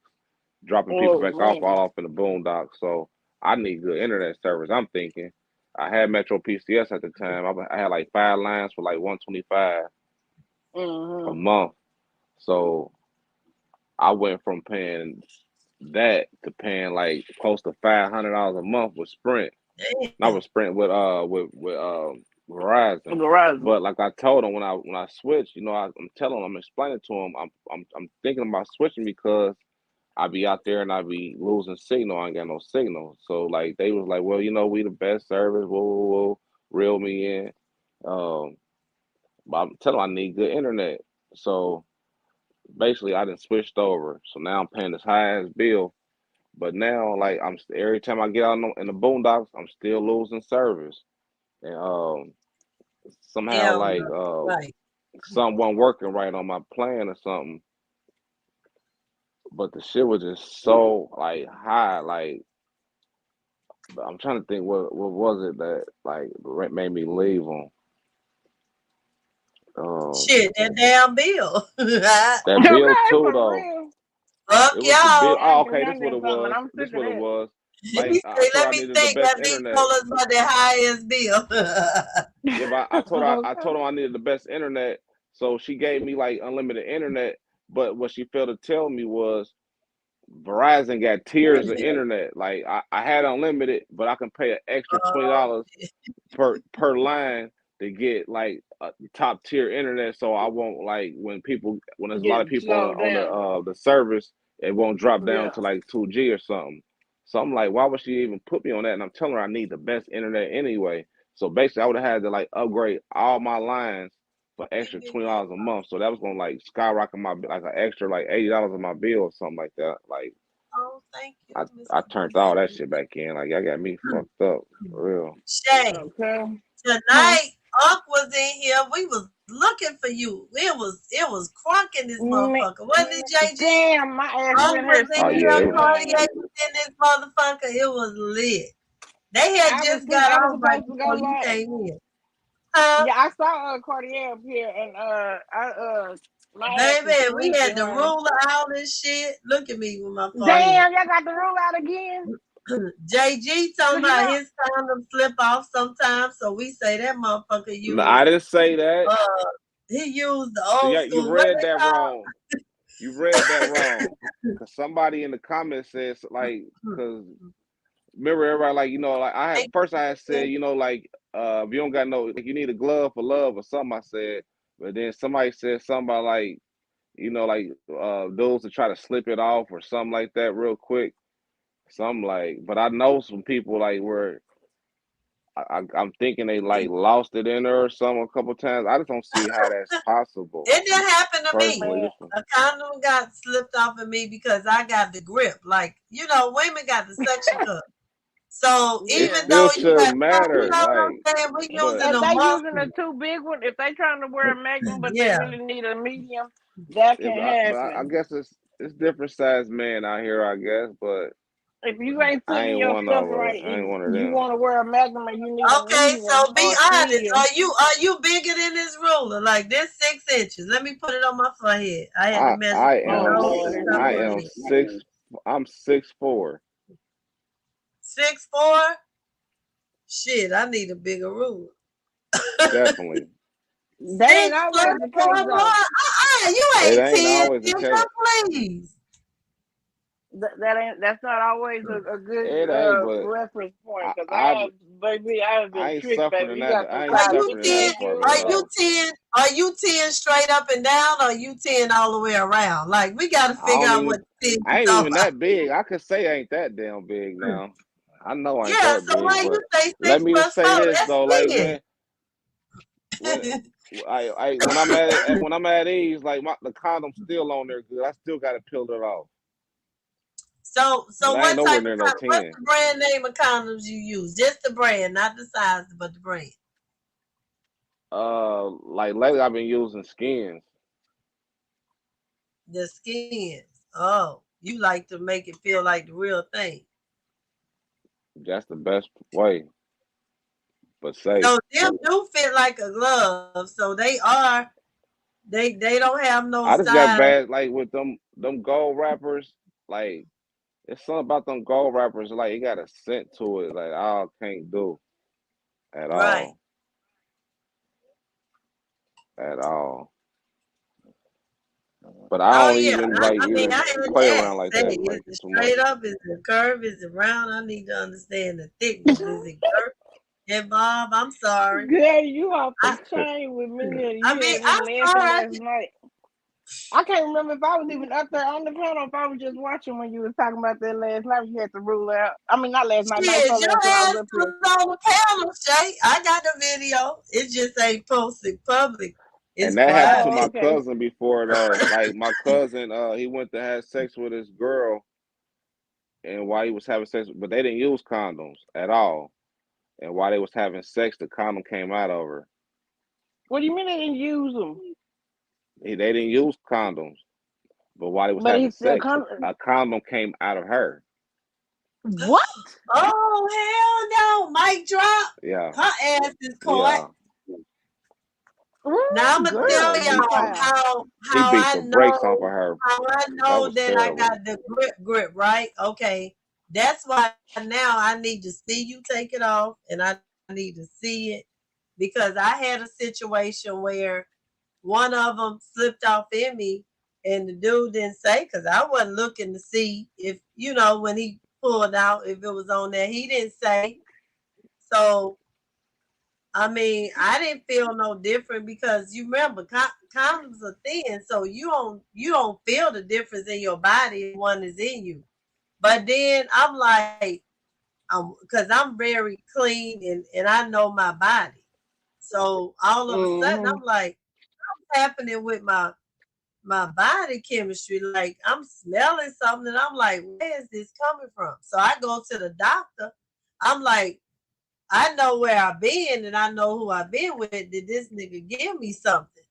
dropping people back off in the boondocks. So I need good internet service. I'm thinking. I had Metro PCS at the time. I had like 5 lines for like $125 a month. So I went from paying that to paying like close to $500 a month with Sprint. Not with Sprint, with Verizon. But like I told them when I switched, you know, I'm telling them, I'm explaining to them, I'm thinking about switching because I be out there and I be losing signal. I ain't got no signal. So like they was like, well, you know, we the best service. Whoa, reel me in. But I'm telling them I need good internet. So basically, I done switched over. So now I'm paying this high ass bill. But now, like every time I get out in the boondocks, I'm still losing service. And somehow like right. something wasn't working right on my plan or something. But the shit was just so like high, like I'm trying to think what was it that like made me leave them. Shit, that damn bill. That bill too though. Fuck It was the bill. y'all. Oh, okay, this what it was. This what it was. Like I told her I needed the best internet. Told us about the highest bill. Yeah, but I told her I needed the best internet. So she gave me like unlimited internet. But what she failed to tell me was Verizon got tiers of internet. Like I had unlimited, but I can pay an extra $20 per line to get like a top tier internet. So I won't like when there's a lot of people on the service, it won't drop down to like 2G or something. So I'm like, why would she even put me on that? And I'm telling her I need the best internet anyway. So basically, I would have had to like upgrade all my lines for extra $20 a month. So that was gonna like skyrocket my like an extra like $80 on my bill or something like that. Like, oh, thank you. I turned all that shit back in. Like, I got me fucked up for real. Shay, tonight Unc was in here. We was looking for you. It was crunk in this motherfucker. Wasn't it, JG? Damn, my ass Unc was in here. Yeah. Cartier was in this motherfucker. It was lit. They had just got off right before you came in. Huh? Yeah, I saw Cartier up here, and My ass is Baby, we had sleepy, the honey. ruler out and shit. Look at me with my forehead. Damn, y'all got the rule out again. JG talking But you about know, his condom slip off sometimes, so we say that motherfucker used. I didn't say that. He used the See, old you school. read that wrong. You read that wrong. Cause somebody in the comments says like, cause remember everybody like, you know, like I had said, you know, like if you don't got no, like you need a glove for love or something. I said, but then somebody said something about like, you know, like those that try to slip it off or something like that real quick. Something like, but I know some people like where I'm thinking they like lost it in her or something a couple times. I just don't see how that's possible. It didn't happen to me. Personally, A condom got slipped off of me because I got the grip. Like, you know, women got the suction cup. So it even still though you got, shouldn't matter. you know what I'm Like, saying, we but using if a they muscle. using a too big one, if they trying to wear a magnum, but Yeah. they really need a medium, that yeah, can but I happen. guess it's different size men out here. I guess, but If you ain't I putting ain't your one stuff of right, I ain't one of you them. want to wear a magnum and you need a Okay, medium so be or honest. medium. Are you bigger than this ruler? Like this 6 inches. Let me put it on my forehead. I had to measure. I am 6. I'm 6'4". 6'4". Shit, I need a bigger ruler. Definitely. That ain't always the case though. You It ain't ain't 10. always the case. Please. That's not always a good It ain't, but reference point because I I have I been ain't tricked, baby. suffering You that. got some I ain't Are you sizes suffering you that ten? ain't department used Are you though. though. 10? Are you 10 straight up and down? Or are you 10 all the way around? Like we got to I figure don't out what even. 10 I you ain't talking even about. that big. I could say I ain't that damn big now. I know I ain't Yeah. that So big, why you but say let 6 me just plus say 4? this That's though. Like 10. when when I'm at ease, like the condom's still on there good. I still got to peel it off. So But I ain't what nowhere type near of no what's 10. the brand name of condoms you use? Just the brand, not the size, but the brand. Like lately I've been using Skins. The Skins. Oh, you like to make it feel like the real thing. That's the best way, but safe. So them do fit like a glove. So they don't have no I just got size. bad like with them gold wrappers. Like it's something about them gold wrappers. Like it got a scent to it. Like I can't do at Right. all. At all. But I Oh don't yeah. even I mean I had play to around ask. like Say, that is like it too much. straight up? Is it curved? Is it round? I need to understand the thickness. Is it curved? And Bob, I'm sorry. Girl, you off the I chain with me. I You mean, had me I'm laughing sorry. last night. I can't remember if I was even up there on the panel, if I was just watching when you was talking about that last night. You had to rule out. I mean, not last night, night Shit, before your last when I was ass up here. was on the panel, Shay. I got the video. It just ain't posted public. It's And that happened to Oh, my private. okay. cousin before though. Like my cousin, he went to have sex with his girl, and while he was having sex, but they didn't use condoms at all. And while they was having sex, the condom came out of her. What do you mean they didn't use them? They didn't use condoms, but while they was But having he's still sex, a condom came out of her. What? Oh hell no! Mic drop. Yeah, Her ass is caught. yeah. Now I'm Ooh, gonna tell girl, He be y'all quiet. he how beat I the brakes off of know her. That was that I terrible. got the grip, right? Okay. That's why now I need to see you take it off and I need to see it because I had a situation where one of them slipped off in me and the dude didn't say because I wasn't looking to see if, you know, when he pulled out, if it was on there. He didn't say. So I mean, I didn't feel no different because you remember condoms are thin, so you don't feel the difference in your body if one is in you. But then I'm like, because I'm very clean and I know my body. So all of a sudden Mm-hmm. I'm like, what's happening with my body chemistry? Like I'm smelling something and I'm like, where is this coming from? So I go to the doctor. I'm like, I know where I've been and I know who I've been with. Did this nigga give me something?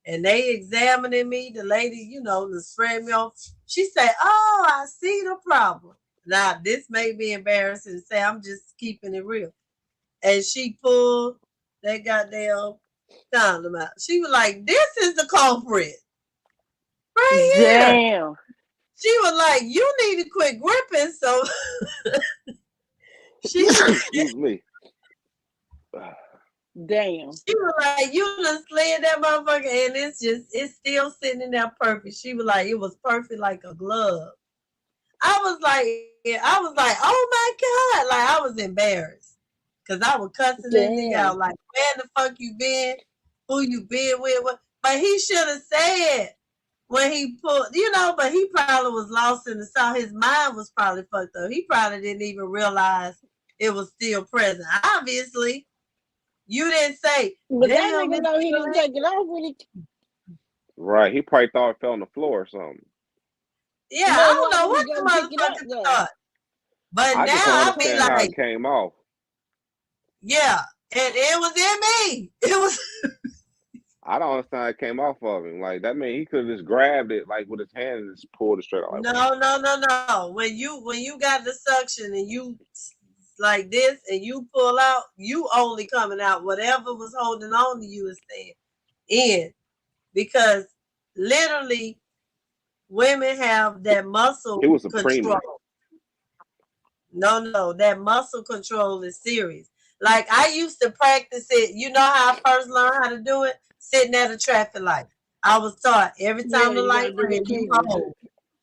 And they examining me. The lady, you know, the spread me off. She said, "Oh, I see the problem." Now this may be embarrassing to say. I'm just keeping it real. And she pulled that goddamn condom out. She was like, "This is the culprit." Right here. Damn. She was like, you need to quit gripping. So she Excuse me. Damn. She was like, you done slid that motherfucker, and it's still sitting in there perfect. She was like, it was perfect like a glove. I was like, oh my God. Like, I was embarrassed. Because I was cussing that nigga out, like, where the fuck you been? Who you been with? What? But he should have said when he pulled, but he probably was lost in the sauce. His mind was probably fucked up. He probably didn't even realize it was still present. Obviously. You didn't say, but that damn, nigga know he didn't take it off when he. Right. He probably thought it fell on the floor or something. Yeah, I don't know what the motherfucker thought. But I now just don't I be understand how like, it came off. yeah, and it was in me. It was. I don't understand how it came off of him. Like that mean he could have just grabbed it like with his hand and just pulled it straight out. Like, No. When you got the suction and you like this and you pull out, you only coming out. Whatever was holding on to you is staying in, because literally women have that muscle it was a control. preemie. No, that muscle control is serious. Like I used to practice it. You know how I first learned how to do it? Sitting at a traffic light. I was taught every time the light red, you hold.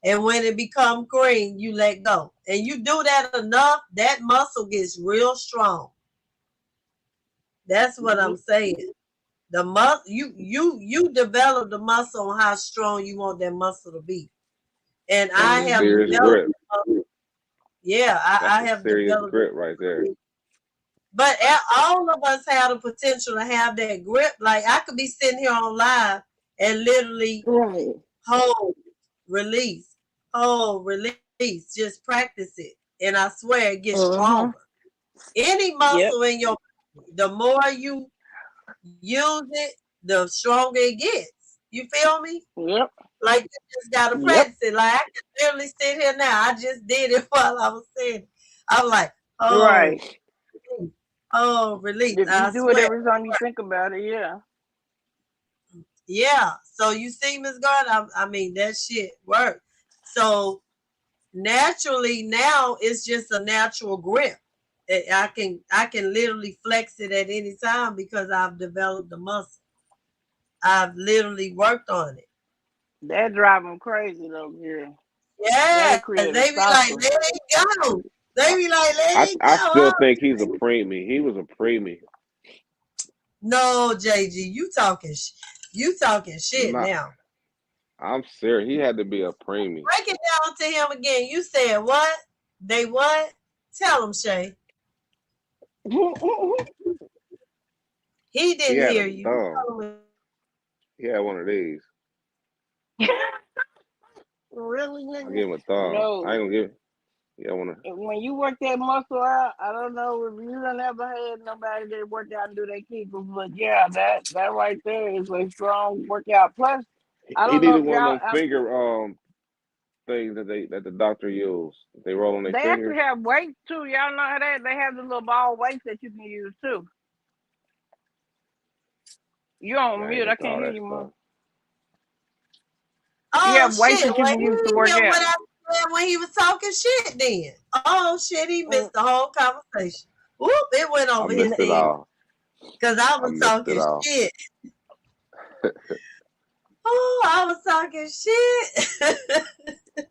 And when it becomes green, you let go. And you do that enough, that muscle gets real strong. That's what I'm saying. The muscle, you develop the muscle on how strong you want that muscle to be. And I have developed grip. Yeah, I have serious developed grip right there. But all of us have the potential to have that grip. Like I could be sitting here on live and literally hold, release, just practice it. And I swear it gets stronger. Any muscle in your body, the more you use it, the stronger it gets. You feel me? Yep. Like you just gotta practice it. Like I can literally sit here now. I just did it while I was saying it. I'm like, release. If you do it every time you think about it, yeah. Yeah. So you see, Ms. Gardner, I mean, that shit works. So naturally now it's just a natural grip. I can literally flex it at any time because I've developed the muscle. I've literally worked on it. That drive them crazy though, yeah. Yeah, they be like, let it go. They be like, let it go. I still think he's a preemie. He was a preemie. No, JG, you talking shit now. I'm serious. He had to be a preemie. Break it down to him again. You said what? They what? Tell him, Shay. He didn't hear you. He had one of these. Really, nigga? I give him a thumb. No. I ain't gonna give it. Yeah, when you work that muscle out, I don't know if you done ever had nobody that work out and do their Kegels, but yeah, that right there is a strong workout. Plus, I don't he know needed one of them finger things that the doctor used. They roll on their fingers. They actually have weights too. Y'all know how they have the little ball weights that you can use too. You're on mute. I can't hear you more. Oh, you have weights that you Well, can use to work out. When he was talking shit then. Oh shit, he missed the whole conversation. Whoop, it went over his head. Because I was talking shit. Oh, I was talking shit.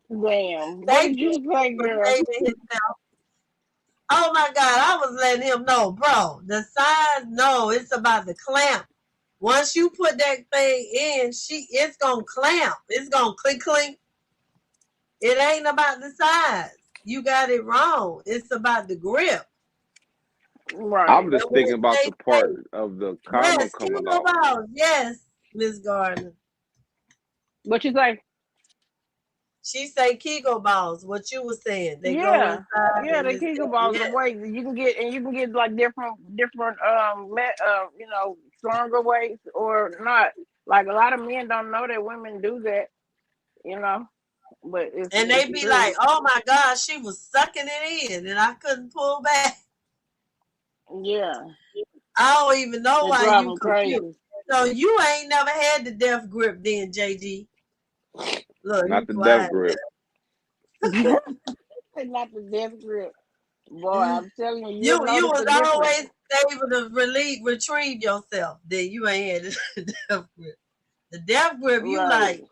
Damn. What did you say, girl? Oh my God, I was letting him know, bro. The size, no, it's about the clamp. Once you put that thing in, it's gonna clamp. It's gonna clink. It ain't about the size. You got it wrong. It's about the grip. Right. I'm just thinking about the part of the condom coming off. Yes, Miss Gardner. What you say? She say Kegel balls. What you was saying? They go inside. Yeah, the Kegel balls are weights. You can get like different stronger weights or not. Like a lot of men don't know that women do that, But they be like, "Oh my God, she was sucking it in, and I couldn't pull back." Yeah, I don't even know why you crazy. So you ain't never had the death grip, then, JG? Look, Not he the quiet. death grip. Not the death grip. Boy, I'm telling you, You notice was the difference. always able to retrieve yourself. Then you ain't had the death grip. The death grip, you like,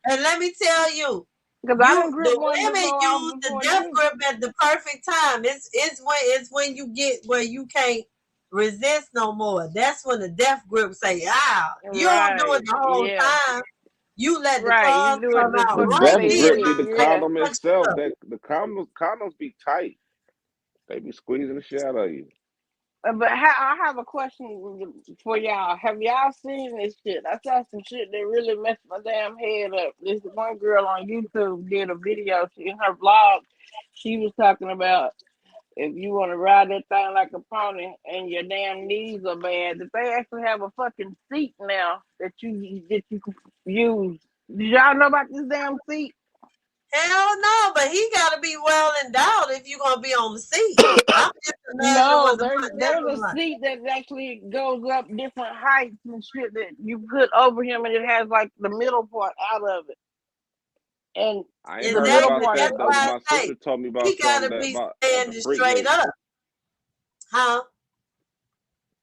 and let me tell you, because I didn't grip the one women use the death you. grip at the perfect time. It's when you get where you can't resist no more. That's when the death grip say, "Ah, you don't do it the whole time. You let the claws You do come it out The right death here. grip be the yeah. condom itself. That the condoms be tight. They be squeezing the shit out of you. But I have a question for y'all. Have y'all seen this shit? I saw some shit that really messed my damn head up. This one girl on YouTube did a video. In her vlog, she was talking about if you want to ride that thing like a pony and your damn knees are bad, that they actually have a fucking seat now that you can use. Did y'all know about this damn seat? Hell no, but he got to be well endowed if you're gonna be on the seat. I'm just imagining No, what the there's a seat that actually goes up different heights and shit that you put over him, and it has like the middle part out of it. And I ain't heard about that though. My sister told me about he got to something be about standing straight up. Huh?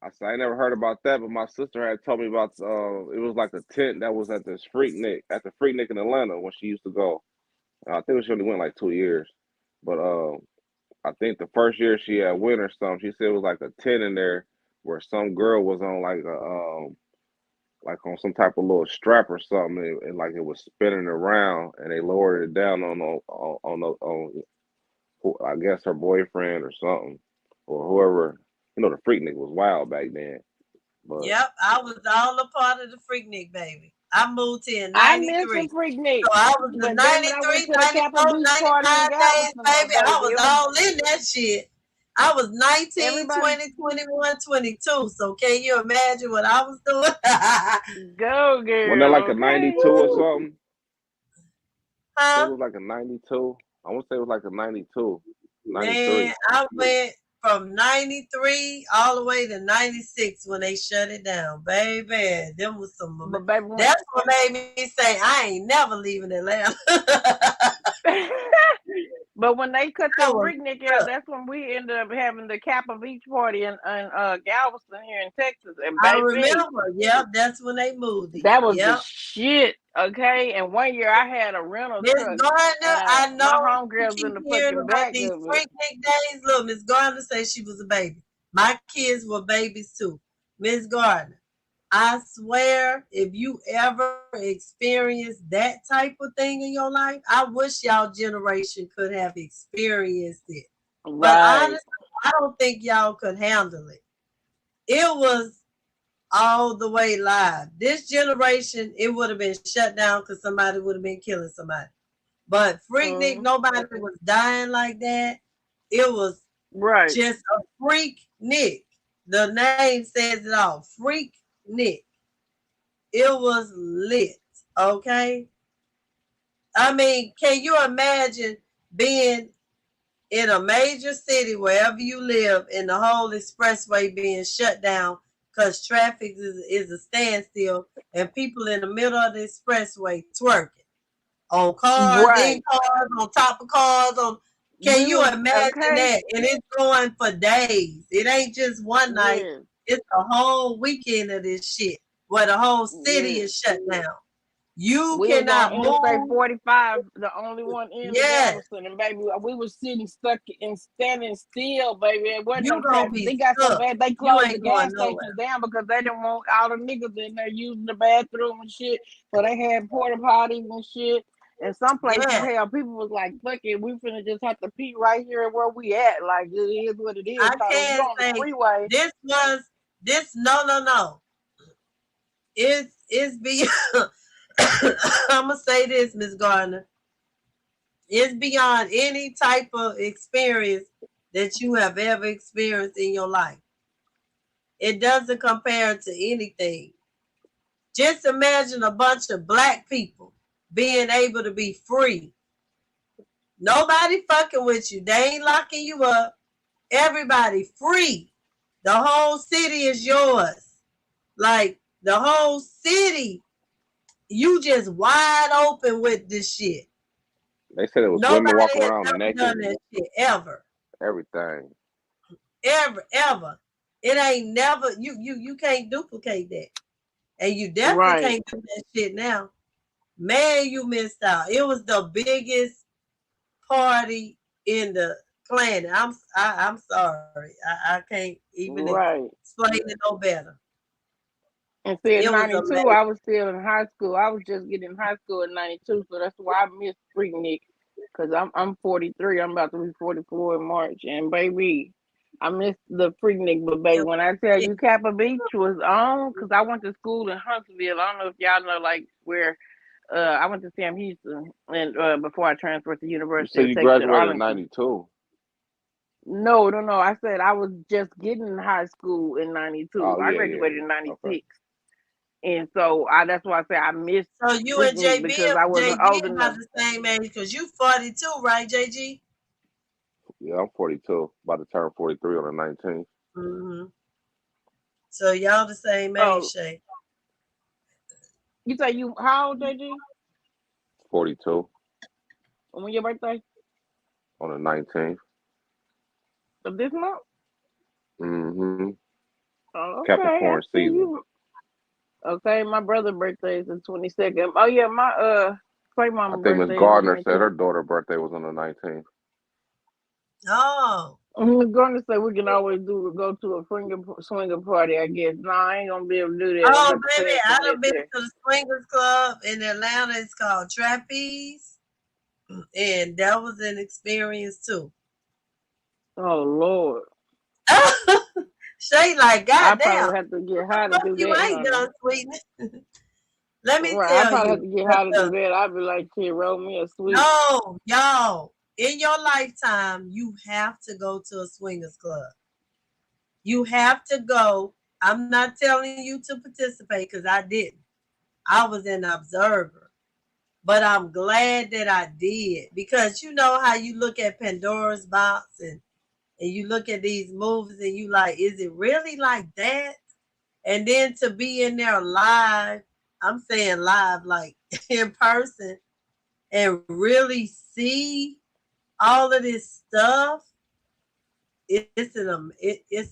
I said I never heard about that, but my sister had told me about it was like a tent that was at the Freaknik in Atlanta when she used to go. I think she only went like 2 years, but I think the first year she had went or something, she said it was like a tent in there where some girl was on like a like on some type of little strap or something, and like it was spinning around, and they lowered it down on I guess her boyfriend or something, or whoever. You know, the Freaknik was wild back then. But Yep, I was all a part of the Freaknik, baby. I moved here in I miss '93. the Freaknik. So I was the But then when I went 93, to the 94, Kappa Beach party in 95 days, Galveston, baby. I was it all in that shit. I was 19, everybody 20, 21, 22. So can you imagine what I was doing? go wasn't that girl, like a okay. 92 or something? Huh? It was like a 92. I want to say it was like a 92, 93. Man, I went from 93 all the way to 96 when they shut it down, baby. Them was some. But baby, That's what made me say I ain't never leaving Atlanta. but when they cut the Freaknik out, that's when we ended up having the Kappa Beach party in Galveston here in Texas. And I baby, remember. Yep, that's when they moved it. that was the Yep. shit. Okay, and one year I had a rental Miss truck. Gardner, I know My homegirls you in the keep hearing fucking about back these of it. Freaknik days. Look, Miss Gardner said she was a baby. My kids were babies too. Miss Gardner, I swear, if you ever experience that type of thing in your life, I wish y'all generation could have experienced it. Right. But honestly, I don't think y'all could handle it. It was all the way live. This generation, it would have been shut down because somebody would have been killing somebody. But Freaknik, nobody was dying like that. It was just a Freaknik. The name says it all. Freaknik. It was lit. Okay. I mean, can you imagine being in a major city, wherever you live, and the whole expressway being shut down because traffic is a standstill, and people in the middle of the expressway twerking on cars, in cars, on top of cars. Can you imagine that? And it's going for days. It ain't just one night. It's a whole weekend of this shit where the whole city is shut down. You cannot move. Interstate 45, the only one in Galveston, and baby, we were sitting stuck and standing still, baby. It wasn't no traffic. They got so bad they closed the gas stations down because they didn't want all the niggas in there using the bathroom and shit. So they had porta potties and shit. And some places, hell, people was like, "Fuck it, we finna just have to pee right here where we at." Like it is what it is. I can't say freeway. No. It's beyond. I'm gonna say this, Miss Gardner. It's beyond any type of experience that you have ever experienced in your life. It doesn't compare to anything. Just imagine a bunch of black people being able to be free. Nobody fucking with you. They ain't locking you up. Everybody free. The whole city is yours. Like the whole city you just wide open with this shit. They said it was Nobody women walking has around ever naked. done that shit ever. Everything. Ever. It ain't never. You can't duplicate that, and you definitely can't do that shit now. Man, you missed out. It was the biggest party in the planet. I'm sorry. I can't even explain it no better. And see, in 92, I was still in high school. I was just getting in high school in 92, so that's why I missed Freaknik. Because I'm 43. I'm about to be 44 in March. And baby, I missed the Freaknik. But baby, when I tell you Kappa Beach was on, because I went to school in Huntsville. I don't know if y'all know like where I went to Sam Houston and before I transferred to University of you Texas at graduated in Arlington. 92. No. I said I was just getting in high school in 92. Oh, I graduated in 96. Okay. And so that's why I say I missed. So you and JB, because I wasn't JG old enough. about the same age because you 42, right, JG? Yeah, I'm 42. About to turn 43 on the 19th. Mm-hmm. So y'all the same age, Shay. You say you how old, JG? 42. When your birthday? On the 19th. Of this month? Mm-hmm. Oh, okay. Capricorn season. Okay, my brother's birthday is the 22nd. Oh yeah, my Clay mama I think birthday Miss Gardner is said her daughter's birthday was on the 19th. Oh. Miss Gardner said we can always go to a swinger party, I guess. No, I ain't gonna be able to do that. Oh, baby, I done been to the Swingers Club in Atlanta. It's called Trapeze. And that was an experience too. Oh Lord. Shay like, goddamn. I probably have to get high to do that. You ain't done, sweetness. Let me tell I probably you. have to get high to do that. I'd be like, kid, roll me a sweet. No, y'all. In your lifetime, you have to go to a swingers club. You have to go. I'm not telling you to participate because I didn't. I was an observer. But I'm glad that I did because you know how you look at Pandora's box and you look at these movies and you like, is it really like that? And then to be in there live, I'm saying live, like in person, and really see all of this stuff, it's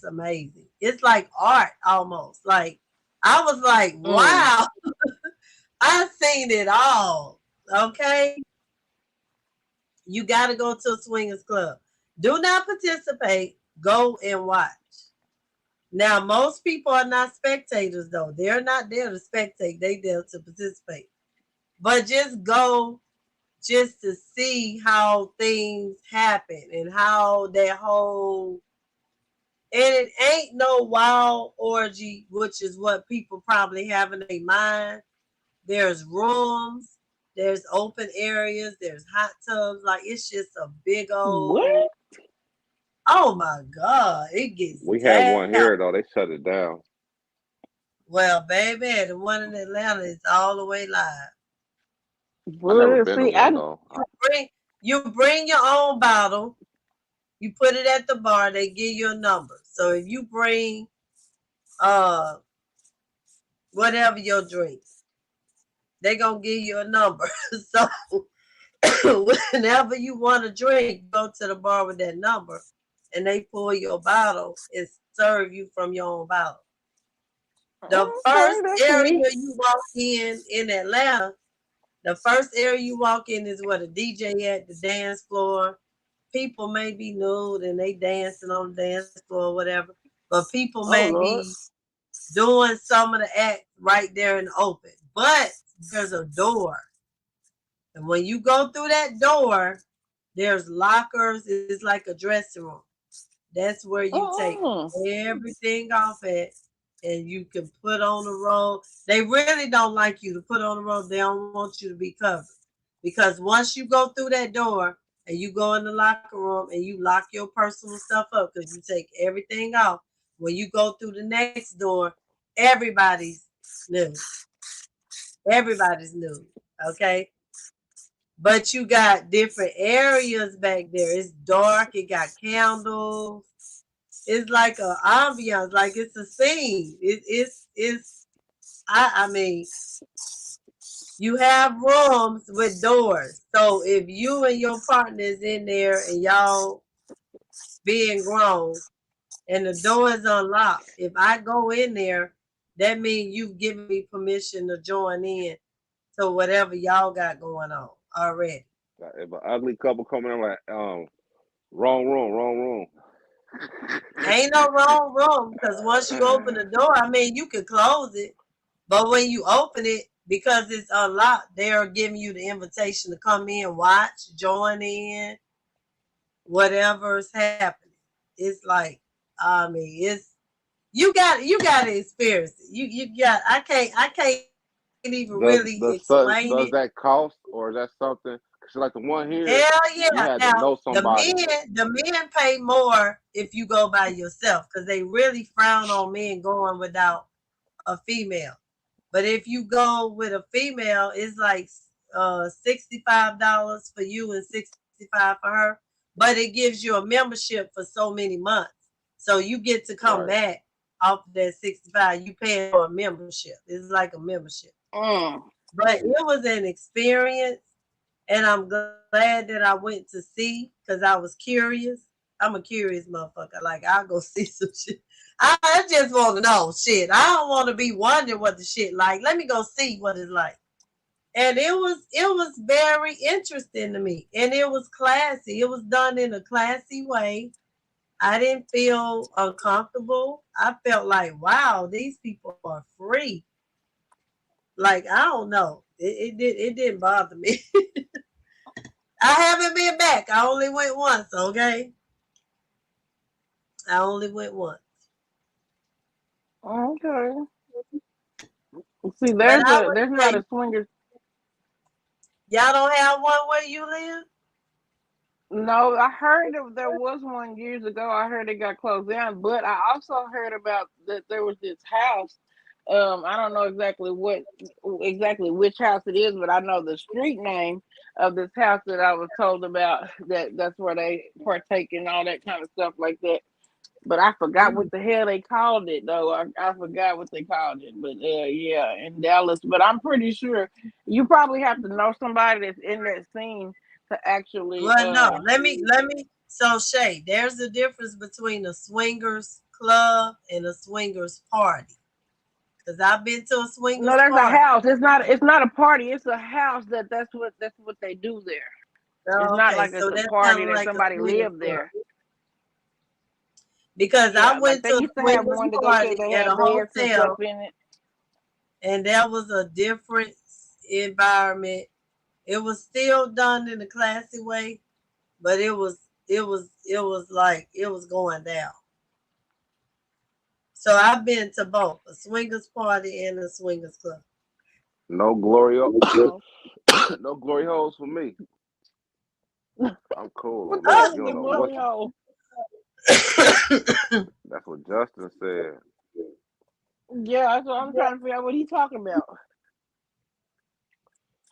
amazing. It's like art almost. Like I was like, wow, I've seen it all. Okay, you got to go to a swingers club. Do not participate. Go and watch. Now, most people are not spectators, though. They're not there to spectate. They there to participate. But just go just to see how things happen and how that whole... And it ain't no wild orgy, which is what people probably have in their mind. There's rooms. There's open areas. There's hot tubs. Like, it's just a big old... What? Oh, my God. It gets... We had one here, though. They shut it down. Well, baby, the one in Atlanta is all the way live. I've never been to one, though. You bring your own bottle. You put it at the bar. They give you a number. So if you bring whatever your drink, they're going to give you a number. So whenever you want a drink, go to the bar with that number, and they pull your bottle and serve you from your own bottle. The first area you walk in Atlanta, the first area you walk in is where the DJ at, the dance floor. People may be nude and they dancing on the dance floor or whatever, but people may be doing some of the act right there in the open. But there's a door. And when you go through that door, there's lockers. It's like a dressing room. That's where you take everything off at, and you can put on the robe. They really don't like you to put on the robe. They don't want you to be covered. Because once you go through that door and you go in the locker room and you lock your personal stuff up because you take everything off, when you go through the next door, everybody's nude. Everybody's nude, okay? But you got different areas back there. It's dark. It got candles. It's like an ambiance, like it's a scene. I mean, You have rooms with doors. So if you and your partner is in there and y'all being grown and the door is unlocked, if I go in there, that means you've given me permission to join in to whatever y'all got going on already. If an ugly couple coming in like, wrong room. Ain't no wrong room, because once you open the door, I mean, you can close it, but when you open it, because it's unlocked, they're giving you the invitation to come in, watch, join in, whatever's happening. It's like, I mean, it's you got to experience it. You got. I can't even really explain Does it. that cost, or is that something? Cause like the one here, Hell you yeah! had to Now know somebody. the men pay more if you go by yourself, because they really frown on men going without a female. But if you go with a female, it's like $65 for you and $65 for her. But it gives you a membership for so many months, so you get to come back off of that $65. You pay for a membership. It's like a membership. But it was an experience, and I'm glad that I went to see, because I was curious. I'm a curious motherfucker. Like, I'll go see some shit. I just want to know shit. I don't want to be wondering what the shit like. Let me go see what it's like. And it was very interesting to me. And it was classy. It was done in a classy way. I didn't feel uncomfortable. I felt like, wow, these people are free. Like, I don't know. It didn't bother me. I haven't been back. I only went once, okay? I only went once. Okay. See, there's not a swingers. Y'all don't have one where you live? No, I heard there was one years ago. I heard it got closed down, but I also heard about that there was this house. I don't know exactly which house it is, but I know the street name of this house that I was told about. That's where they partake in all that kind of stuff like that. But I forgot what the hell they called it, though. I forgot what they called it. But yeah, in Dallas. But I'm pretty sure you probably have to know somebody that's in that scene to actually. Well, no. Let me. So, Shay, there's a difference between a swingers club and a swingers party. Because I've been to a swingers No, there's party. a house. It's not a party. It's a house that's what they do there. Oh, it's not okay. like So it's a party that like somebody lived there. Because yeah, I went to a swingers party at a hotel, and in it. And that was a different environment. It was still done in a classy way, but it was like it was going down. So I've been to both a swingers party and a swingers club. No glory, no glory holes for me. I'm cool. What the hell is the glory hole? That's what Justin said. Yeah, that's what I'm trying to figure out what he's talking about.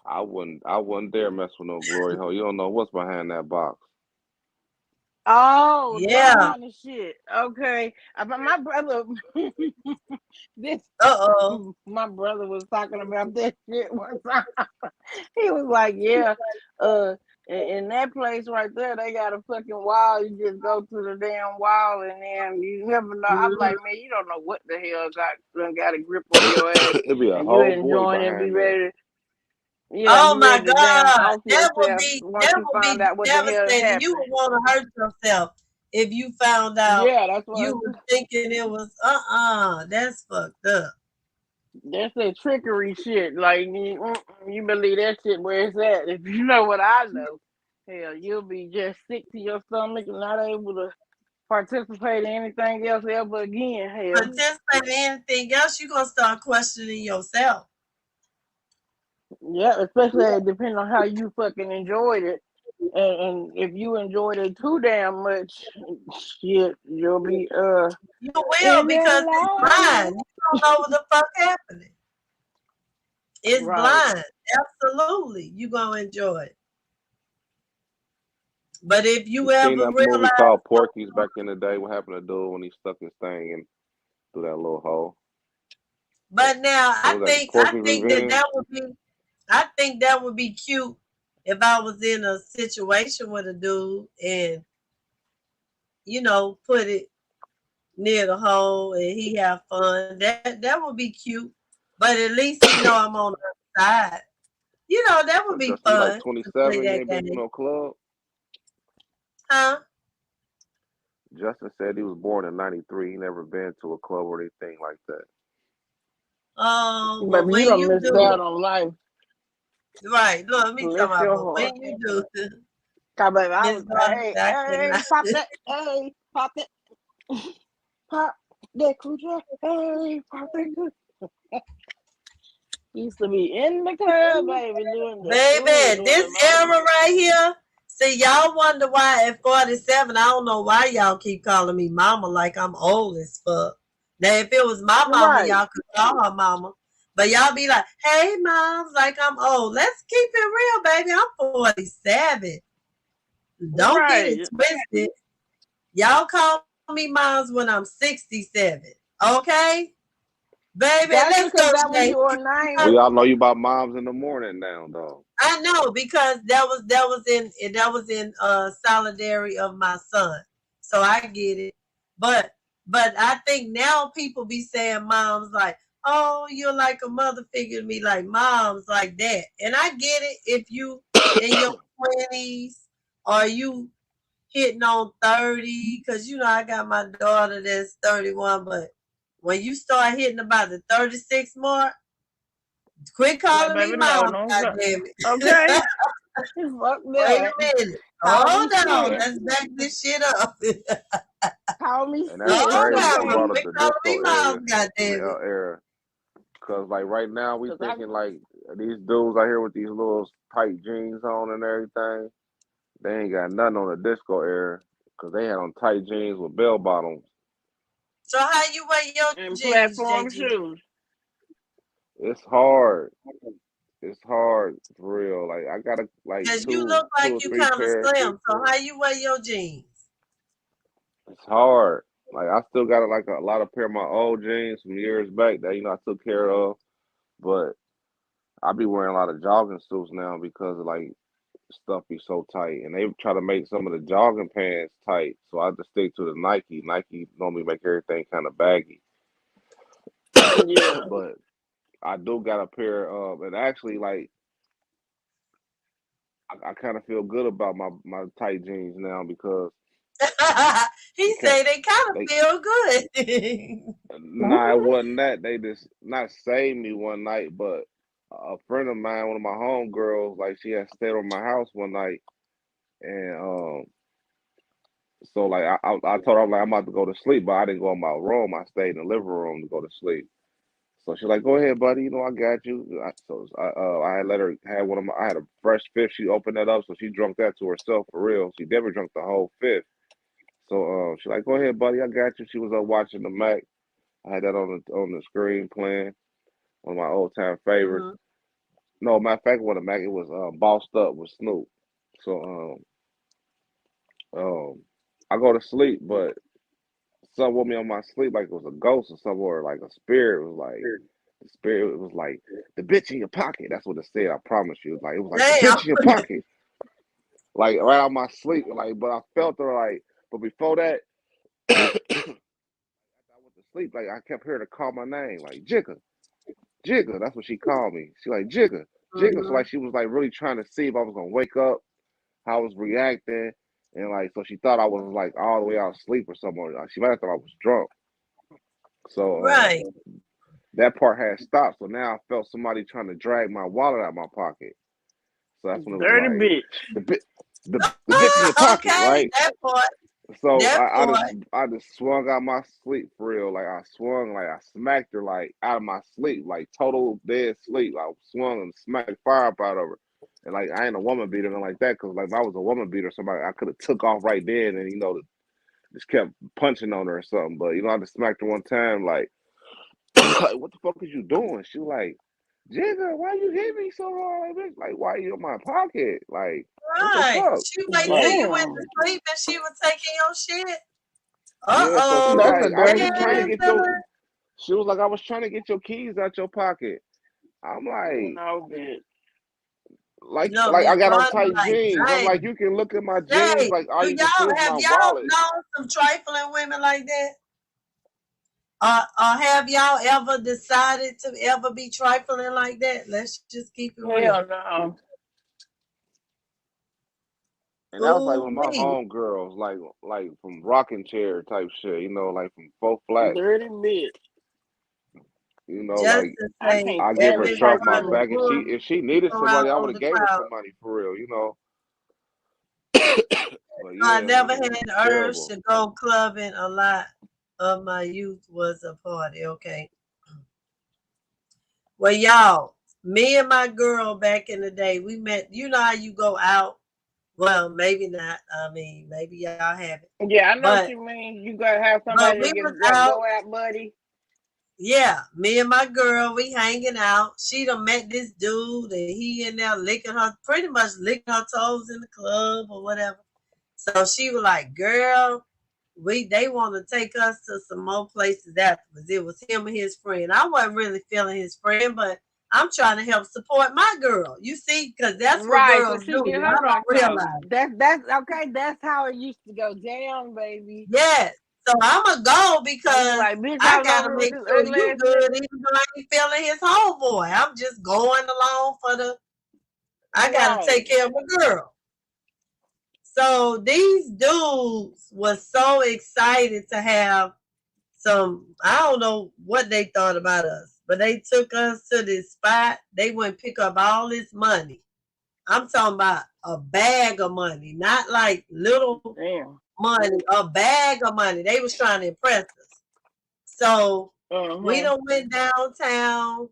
I wouldn't dare mess with no glory hole. You don't know what's behind that box. Oh, yeah, that kind of shit. Okay, my brother, my brother was talking about that shit one time. He was like, "Yeah, in that place right there, they got a fucking wall. You just go to the damn wall, and then you never know." I'm like, man, you don't know what the hell got a grip on your ass, It'd be a and whole you enjoying it, be ready to. Yeah, oh my God, that would be devastating. You would want to hurt yourself if you found out. Yeah, that's what you were thinking it was. That's fucked up. That's that trickery shit. Like you believe that shit where it's at. If you know what I know, hell, you'll be just sick to your stomach and not able to participate in anything else ever again. Hell, participate in anything else, you're gonna start questioning yourself. Yeah, especially depending on how you fucking enjoyed it. And if you enjoyed it too damn much, shit, you'll be You will, because it's blind. You don't know what the fuck happening. It's blind. Absolutely, you gonna enjoy it. But if you ever seen that movie called Porky's back in the day, what happened to dude when he stuck his thing in through that little hole? But now I think that would be. I think that would be cute if I was in a situation with a dude and put it near the hole and he have fun. That would be cute. But at least he know I'm on the other side. That would So be Justin, you like fun to play 27? You that ain't been to game. no club. Huh? Justin said he was born in '93. He never been to a club or anything like that. Oh, well, Baby, you when don't you miss do, out on life. right? Look, me Bless talking about, your but heart. when you do, Cause baby, I Miss was Gardner, hey, I hey, cannot. pop that, hey, pop that, pop that coochie, hey, pop that coochie. Used to be in the club, baby, doing the Baby, doing this the era most. right here. See, y'all wonder why at 47, I don't know why y'all keep calling me mama like I'm old as fuck. Now, if it was my mama, Right, y'all could call her mama. But y'all be like, hey, moms, like I'm old. Let's keep it real, baby. I'm 47. Don't get it right. twisted. Y'all call me moms when I'm 67. Okay? Baby, That's let's because go, that was Jay. your name. We all know you about moms in the morning now, though. I know because that was in solidarity of my son. So I get it. But I think now people be saying moms like, oh, you're like a mother figure to me, like moms like that. And I get it if you in your 20s or you hitting on 30, because I got my daughter that's 31, but when you start hitting about the 36 mark, quit Like, calling me baby, no, mom, no, no. goddamn Okay, it. fuck Wait a that. minute. Call me Hold on. sis. Let's back this shit up. Call me And that's sis, Hold crazy. You on. okay? brought up Quit the calling me disco mom, goddamn it. era. Cause like right now we 'Cause thinking like these dudes out here with these little tight jeans on and everything. They ain't got nothing on the disco era. Cause they had on tight jeans with bell bottoms. So how you wear your and jeans, platform JG? shoes. It's hard. It's hard for real. Like I got like Because you two look two like or you three kind of pairs. slim. So how you wear your jeans? It's hard. Like I still got like a lot of pair of my old jeans from years back that I took care of, but I be wearing a lot of jogging suits now because like stuff be so tight, and they try to make some of the jogging pants tight. So I just stick to the Nike. Nike normally make everything kind of baggy, Yeah. but I do got a pair of, and actually like I kind of feel good about my tight jeans now because He it kept say they kind of they. feel good. Nah, it wasn't that. They just not saved me one night, but a friend of mine, one of my homegirls, like she had stayed over my house one night, and so like I told her I'm about to go to sleep, but I didn't go in my room. I stayed in the living room to go to sleep. So she's like, "Go ahead, buddy. I got you." I had let her have one of my. I had a fresh fifth. She opened that up, so she drunk that to herself for real. She never drunk the whole fifth. So she's like, "Go ahead, buddy. I got you." She was up watching the Mac. I had that on the screen playing. One of my old time favorites. Mhm. No, matter of fact, what Mac it was Bossed Up with Snoop. So I go to sleep, but some woke me on my sleep like it was a ghost or something, or like a spirit was like the spirit was like the bitch in your pocket. That's what it said. I promise you. It was like the Damn. bitch in your pocket, like right out my sleep. Like, but I felt her like. But before that, after I went to sleep, like I kept hearing her call my name, like Jigga, Jigga. That's what she called me. She like Jigga, Jigga. So Mhm. like she was like really trying to see if I was gonna wake up, how I was reacting, and like so she thought I was like all the way out asleep or something. Or, like, she might have thought I was drunk. So Right. that part had stopped. So now I felt somebody trying to drag my wallet out of my pocket. So that's when it was Dirty like bitch. the bit the bitch in your pocket, Okay, right? that part. So That part. I just swung out my sleep for real. Like I swung like I smacked her like out of my sleep, like total dead sleep. I swung and smacked fire up out of her. And like I ain't a woman beater nothing like that, because like if I was a woman beater, somebody I could have took off right then and just kept punching on her or something. But I just smacked her one time like, like what the fuck is you doing? She was like, Jigga, why you hit me so hard? Like, bitch, like why you in my pocket? Like, what the Right. fuck? She wait till you went to Damn. sleep and she was taking your shit. Yeah, so she That's a like, I was dirty just trying to bitch. get she was like, I was trying to get your keys out your pocket. I'm like, No bitch. Like No, I be got on wondering tight like, jeans. I'm like, dang, you can look at my jeans. dang. Like all Do you can see y'all is have my y'all wallet. known some trifling women like that? Or have y'all ever decided to ever be trifling like that? Let's just keep it real. Hell no. And that was like with my Ooh-wee. homegirls, like from rocking chair type shit, like from 4 Flat. Dirty bitch. Just Like to I say, can't I give stand her the every sharp my trifling woman back, and woman. who if she needed around somebody, I would on have the gave her crowd. some money for real. But I yeah, never it had was the urge terrible. to go clubbing. A lot of my youth was a party. Okay. Well, y'all, me and my girl back in the day, we met. You know how you go out? Well, maybe not. I mean, maybe y'all have it. Yeah, I know what But you mean. You gotta have we somebody to was let out. go out, buddy. Yeah, me and my girl, we hanging out. She done met this dude, and he in there pretty much licking her toes in the club or whatever. So she was like, "Girl, they want to take us to some more places afterwards." It was him and his friend. I wasn't really feeling his friend, but I'm trying to help support my girl. You see, because that's what Right, so girls she do. get Y'all her don't rocks off. realize. That's okay. That's how it used to go down, baby. Yes. So I'ma go You because like, bitch, I I was gotta over with make this sure ugly you ass nigga. good, even though I ain't feeling his homeboy. I'm just going along I gotta Right. take care of my girl. So these dudes was so excited to have I don't know what they thought about us, but they took us to this spot. They went pick up all this money. I'm talking about a bag of money, not like little money, a bag of money. They was trying to impress us. So we done went downtown.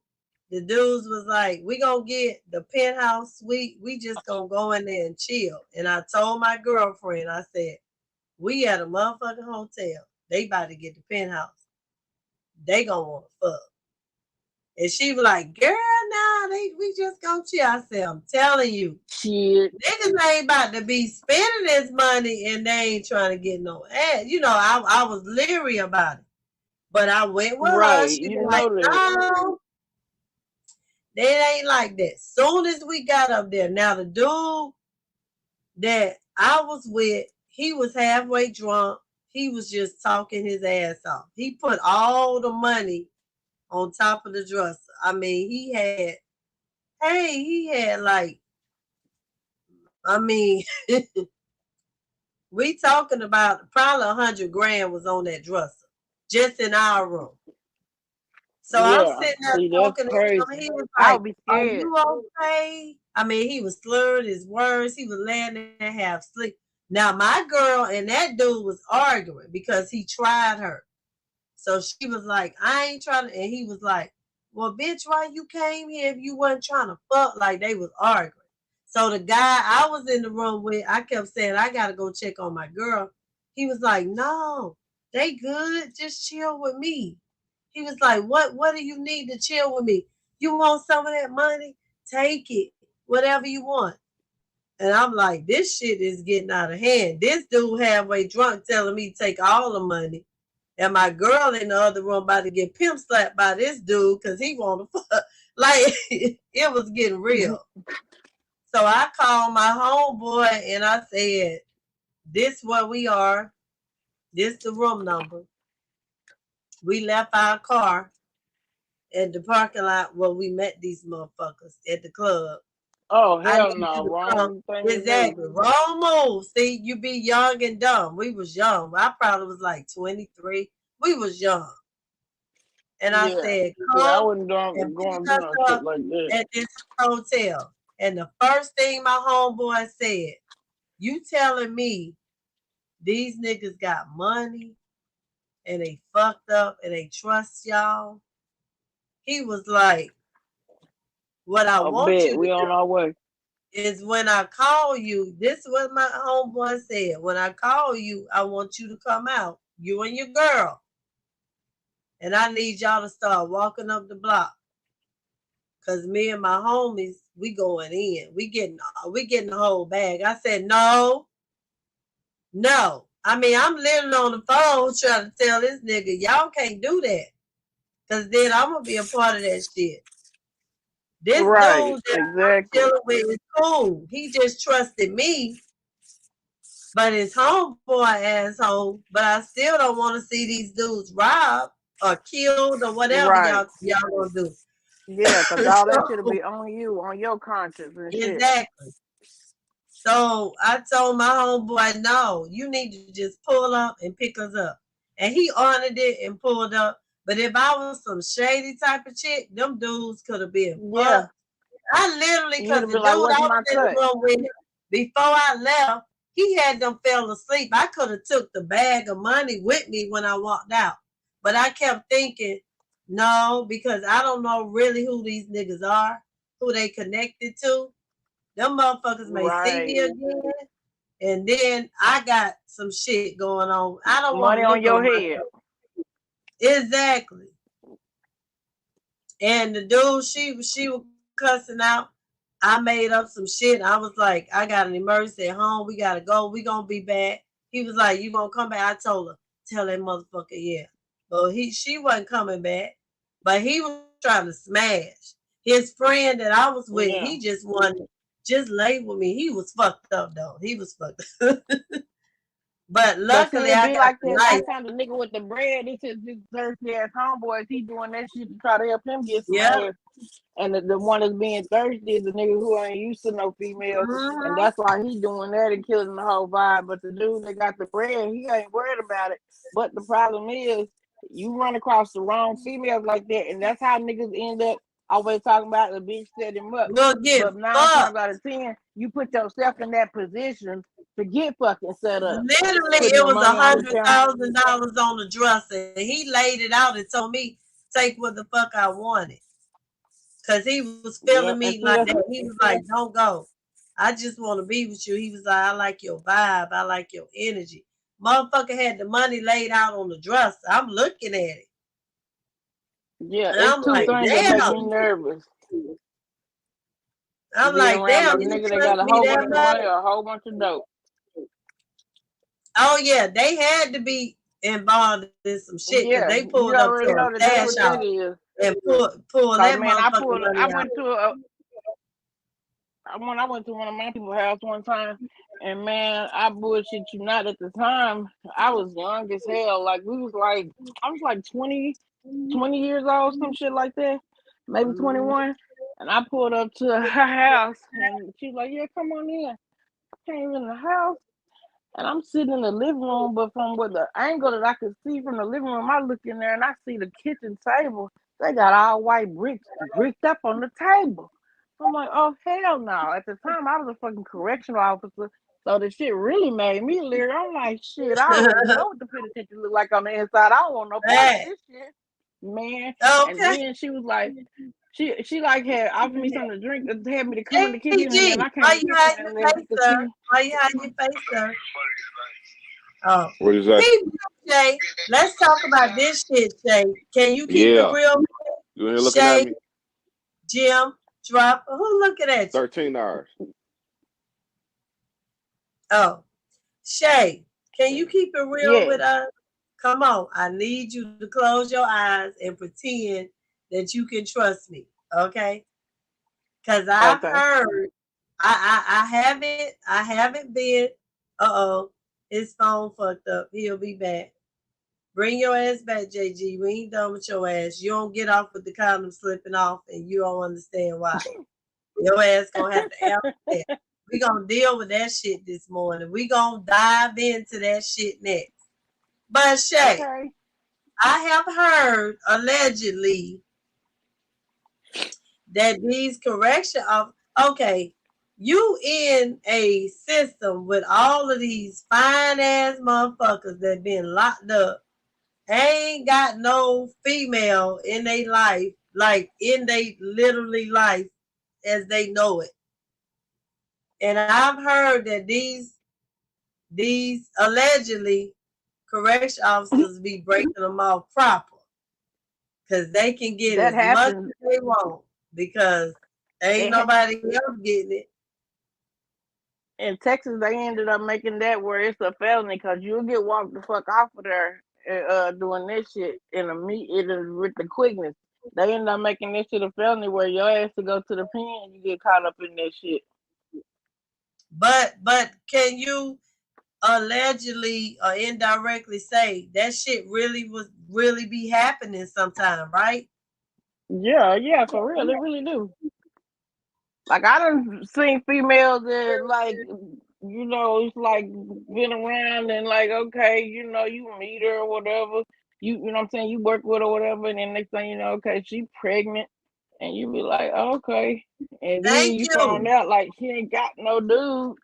The dudes was like, we gonna get the penthouse suite. We just gonna go in there and chill. And I told my girlfriend, I said, we at a motherfucking hotel. They about to get the penthouse. They gonna want to fuck. And she was like, girl, nah, we just gonna chill. I said, I'm telling you, shit, niggas ain't about to be spending this money and they ain't trying to get no ass. I was leery about it. But I went with her. She was like, no, they ain't like that. Soon as we got up there, now the dude that I was with, he was halfway drunk. He was just talking his ass off. He put all the money on top of the dresser. I mean, he had like, I mean, we talking about probably 100 grand was on that dresser, just in our room. So I'm sitting there talking to him. He was like, "Are you okay?" I mean, he was slurring his words. He was laying there half asleep. Now my girl and that dude was arguing because he tried her. So she was like, "I ain't trying to," and he was like, "Well, bitch, why you came here if you wasn't trying to fuck?" Like they was arguing. So the guy I was in the room with, I kept saying, I gotta go check on my girl. He was like, no, they good. Just chill with me. He was like, what do you need to chill with me? You want some of that money? Take it. Whatever you want. And I'm like, this shit is getting out of hand. This dude halfway drunk telling me to take all the money. And my girl in the other room about to get pimp slapped by this dude because he want to fuck. Like, it was getting real. So I called my homeboy and I said, this where we are. This the room number. We left our car at the parking lot where we met these motherfuckers at the club. Oh, hell no. Wrong thing. Exactly. Wrong move. See, you be young and dumb. We was young. I probably was like 23. We was young. And I said, come I wouldn't and going pick to us do no shit up like that. at this hotel. And the first thing my homeboy said, you telling me these niggas got money and they fucked up and they trust y'all? He was like, what I want you to do is when I call you, this is what my homeboy said. When I call you, I want you to come out, you and your girl. And I need y'all to start walking up the block. Cause me and my homies, we going in. We getting the whole bag. I said, no. I mean, I'm literally on the phone trying to tell this nigga, y'all can't do that. Cause then I'm gonna be a part of that shit. This Right, dude that I'm exactly. chilling with is cool. He just trusted me, but his homeboy asshole. But I still don't want to see these dudes robbed or killed or whatever Right. y'all gonna do. Yeah, because all that should So, be on you, on your conscience and shit. exactly. So I told my homeboy, no, you need to just pull up and pick us up. And he honored it and pulled up. But if I was some shady type of chick, them dudes could have been Yeah. fucked. I literally, You'd because have the been dude like, I what's was my in the cut? room with, before I left, he had them fell asleep. I could have took the bag of money with me when I walked out. But I kept thinking, no, because I don't know really who these niggas are, who they connected to. Them motherfuckers may see me Right. again, and then I got some shit going on. I don't want Money to on look your on head. myself. Exactly. And the dude, she was cussing out. I made up some shit. I was like, I got an emergency at home. We gotta go. We gonna be back. He was like, you gonna come back? I told her, tell that motherfucker, yeah. But she wasn't coming back. But he was trying to smash. His friend that I was with, Yeah. he just wanted just lay with me. He was fucked up though. He was fucked up. But But see, luckily it I be got like the that. knife. Sometimes the nigga with the bread, this is this thirsty ass homeboys. He doing that shit to try to help him get some Yeah. ass. And the one that's being thirsty is the nigga who ain't used to no females. And Mm-hmm. that's why he doing that and killing the whole vibe. But the dude that got the bread, he ain't worried about it. But the problem is, you run across the wrong females like that, and that's how niggas end up always talking about the bitch set him up. We'll get But 9 fucked. times out of 10, you put yourself in that position to get fucking set up. Literally, Putting it the was money on the counter. $100,000 on the dresser. And he laid it out and told me take what the fuck I wanted. Cause he was Yeah, feeling and me see like that's that. He was like, don't go. I just want to be with you. He was like, I like your vibe. I like your energy. Motherfucker had the money laid out on the dresser. I'm looking at it. yeah, And it's I'm two like, things that make damn. me nervous. I'm Being like, around a damn, you nigga that trust got a me whole that bunch of much? money or a whole bunch of dope. Oh, yeah. They had to be involved in some shit because Yeah, they you pulled up already to know a that that's stash what house that is. and pull Cause that man, I motherfucking money out. went to one of my people's house one time, and man, I bullshit you not. At the time, I was young as hell. Like I was like 20 years old, some shit like that, maybe 21. And I pulled up to her house, and she's like, "Yeah, come on in." Came in the house, and I'm sitting in the living room, but from what the angle that I could see from the living room, I look in there and I see the kitchen table. They got all white bricks bricked up on the table. I'm like, oh hell no. At the time I was a fucking correctional officer. So the shit really made me leery. I'm like, shit, I already know what the penitentiary look like on the inside. I don't want no part of Hey, this shit. Man. And okay. then she was like, she like had offered me something to drink, had me to come in the kitchen, and then AG, I came why in the you kitchen hiding and your then face, could sir? see. Why you hiding your face, sir? Oh, What is that? people, Shay, let's talk about this shit, Shay. Can you keep it Yeah. real? You in here looking at Shay, me? Jim, Dropper, who looking at you? 13 hours. Oh, Shay, can you keep it real Yeah. with us? Come on, I need you to close your eyes and pretend that you can trust me, okay? Because I've Okay. heard, I haven't been, his phone fucked up. He'll be back. Bring your ass back, JG. We ain't done with your ass. You don't get off with the condom slipping off and you don't understand why. Your ass gonna have to answer that. We gonna deal with that shit this morning. We gonna dive into that shit next. But Shay, Okay. I have heard allegedly that these correction of okay, you in a system with all of these fine ass motherfuckers that been locked up, ain't got no female in their life, like in they literally life as they know it. And I've heard that these allegedly correction officers be breaking them off proper because they can get That as much happens. as they want because ain't nobody else getting it. In Texas, they ended up making that where it's a felony because you'll get walked the fuck off of there doing this shit with the quickness. They end up making this shit a felony where your ass to go to the pen and you get caught up in that shit. But can you allegedly or indirectly say that shit really be happening sometime, right? Yeah, for real, they really do. Like I done seen females that like, you know, it's like been around and like, okay, you know, you meet her or whatever, you know what I'm saying, you work with her or whatever, and then next thing you know, okay, she pregnant, and you be like, okay, and then Thank you you. find out like she ain't got no dude.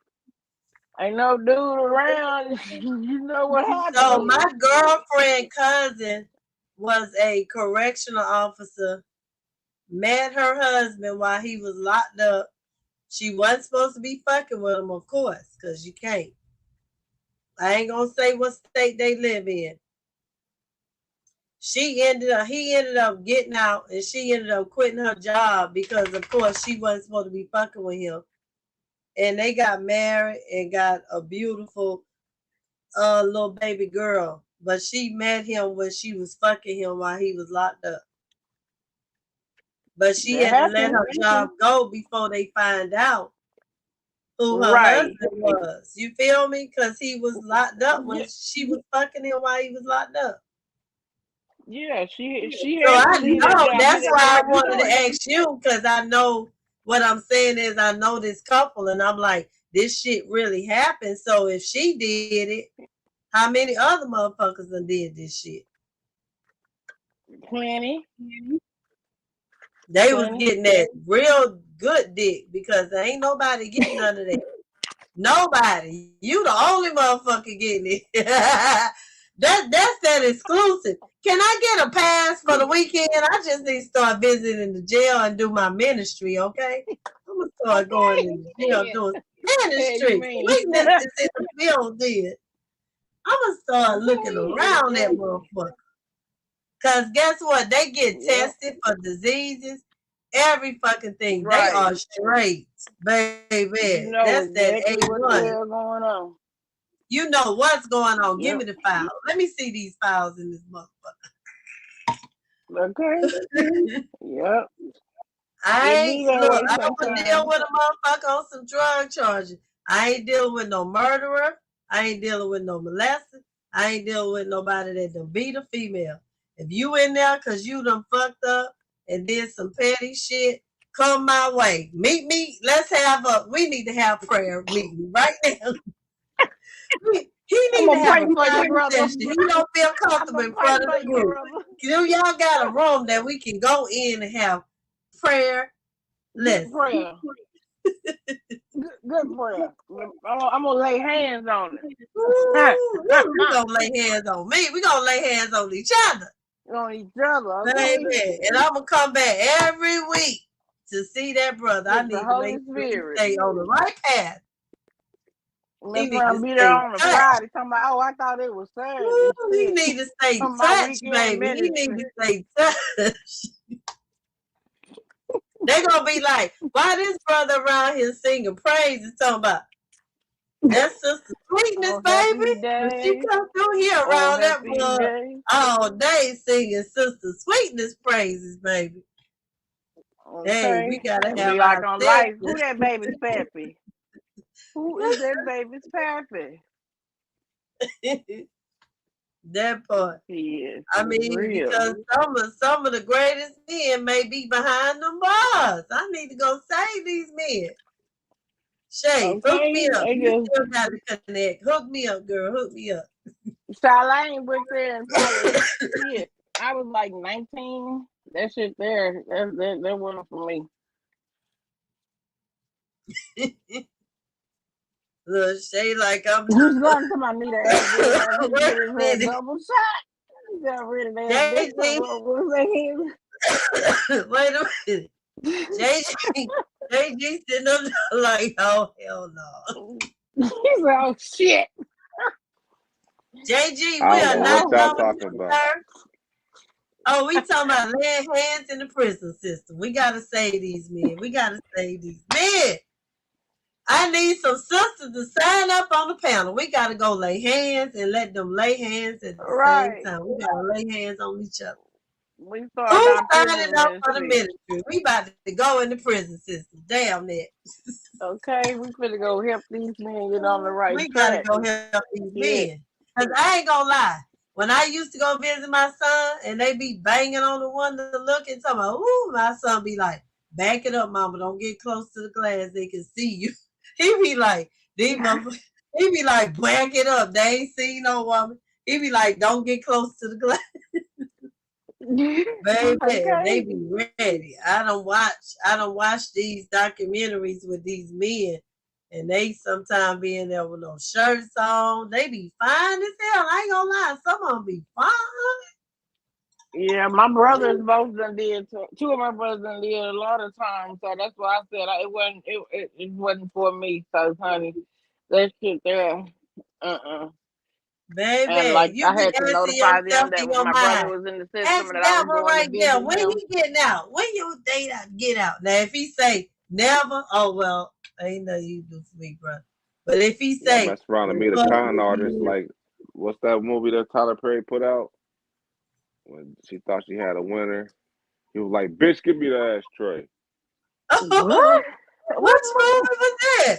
Ain't no dude around. You know what happened? So my girlfriend cousin was a correctional officer, met her husband while he was locked up. She wasn't supposed to be fucking with him, of course, because you can't. I ain't gonna say what state they live in. He ended up getting out, and she ended up quitting her job because, of course, she wasn't supposed to be fucking with him. And they got married and got a beautiful little baby girl. But she met him when she was fucking him while he was locked up. But she had to let her job go before they find out who her husband was. You feel me? Because he was locked up when she was fucking him while he was locked up. Yeah, she So I know. That's why I wanted to ask you, because I know what I'm saying is I know this couple, and I'm like, this shit really happened. So if she did it, how many other motherfuckers done did this shit? Plenty. They was getting that real good dick because there ain't nobody getting none of that. Nobody. You the only motherfucker getting it. That's that exclusive. Can I get a pass for the weekend? I just need to start visiting the jail and do my ministry, okay? I'm gonna start going in the jail doing ministry. Witnesses in the building. I'm gonna start looking around that motherfucker. Cause guess what? They get tested for diseases, every fucking thing. They are straight, baby. You know that's exactly that what the hell going on. You know what's going on. Give me the file. Let me see these files in this motherfucker. Okay. Yep. I don't want to deal with a motherfucker on some drug charges. I ain't dealing with no murderer. I ain't dealing with no molester. I ain't dealing with nobody that done beat a female. If you in there because you done fucked up and did some petty shit, come my way. Meet me. We need to have prayer meeting right now. He need to have a private session. He don't feel comfortable in front of the group. Y'all got a room that we can go in and have prayer. Good prayer. Good prayer. I'm gonna lay hands on it. We gonna lay hands on me. We gonna lay hands on each other. On each other, okay? Baby. And I'm gonna come back every week to see that brother. I need to make sure he stay on the right path. He need to be there on a Friday. Talking about, oh, I thought it was Saturday. He need to stay touched, baby. He need to stay touched. They're gonna be like, why this brother around here singing praises? Talking about that's Sister Sweetness, baby. When she come through here around that blood all day singing Sister Sweetness praises, baby. Okay. Hey, we gotta have like on life. Who that baby's pappy? Who is that baby's pappy? That part. Yeah, I mean, because some of the greatest men may be behind them bars. I need to go save these men. Shay, hook me up. You still got to connect. Hook me up, girl. Hook me up. Charlene went there and probably shit. I was like 19. That shit there, that wasn't for me. Look, Shay, like I'm just going to my need a double shot. Wait a minute. JG sitting up like, oh hell no. He's like, oh shit. JG, we are not talking about. Oh, we talking about laying hands in the prison system. We gotta save these men. We gotta save these men. I need some sisters to sign up on the panel. We gotta go lay hands and let them lay hands at the same time. We gotta lay hands on each other. We Who started our prison signed up for the ministry. ministry? We about to go in the prison system. Damn it. Okay, we finna go help these men get on the right We gotta track. go help these Yeah. men. Cause I ain't gonna lie. When I used to go visit my son and they be banging on the window looking, talking about, ooh, my son be like, back it up, mama. Don't get close to the glass. They can see you. He be like, these motherfuckers, he be like, back it up. They ain't seen no woman. He be like, don't get close to the glass. Baby, they Okay. be ready. I don't watch these documentaries with these men, and they sometimes be in there with no shirts on. They be fine as hell. I ain't gonna lie, some of them be fine. Yeah, my brothers both done did. Two of my brothers done did a lot of times, so that's why I said it wasn't for me. So, honey, that shit there, Baby, And like you I be had to asking notify them yourself that in when your my mind. brother was in the system Ask and that I was Deborah going to right there. visit When him. he getting out? When you date out? Get out. Now, if he say never, oh well, ain't nothing you do for me, bro. But if he Y'all say, mess around and meet a con artist. Like, what's that movie that Tyler Perry put out? When she thought she had a winner, he was like, "Bitch, give me the ashtray." What? Which movie was that?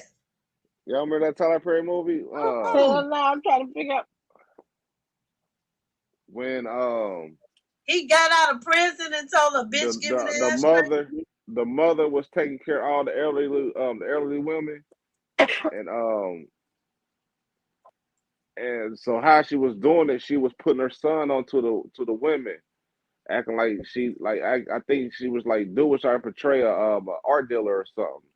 Y'all remember that Tyler Perry movie? Hell no, I'm trying to figure out. When he got out of prison and told a bitch, "Give me the ashtray." the mother was taking care of all the elderly women, and so how she was doing it, she was putting her son onto the women, acting like I think she was like trying to portray a art dealer or something,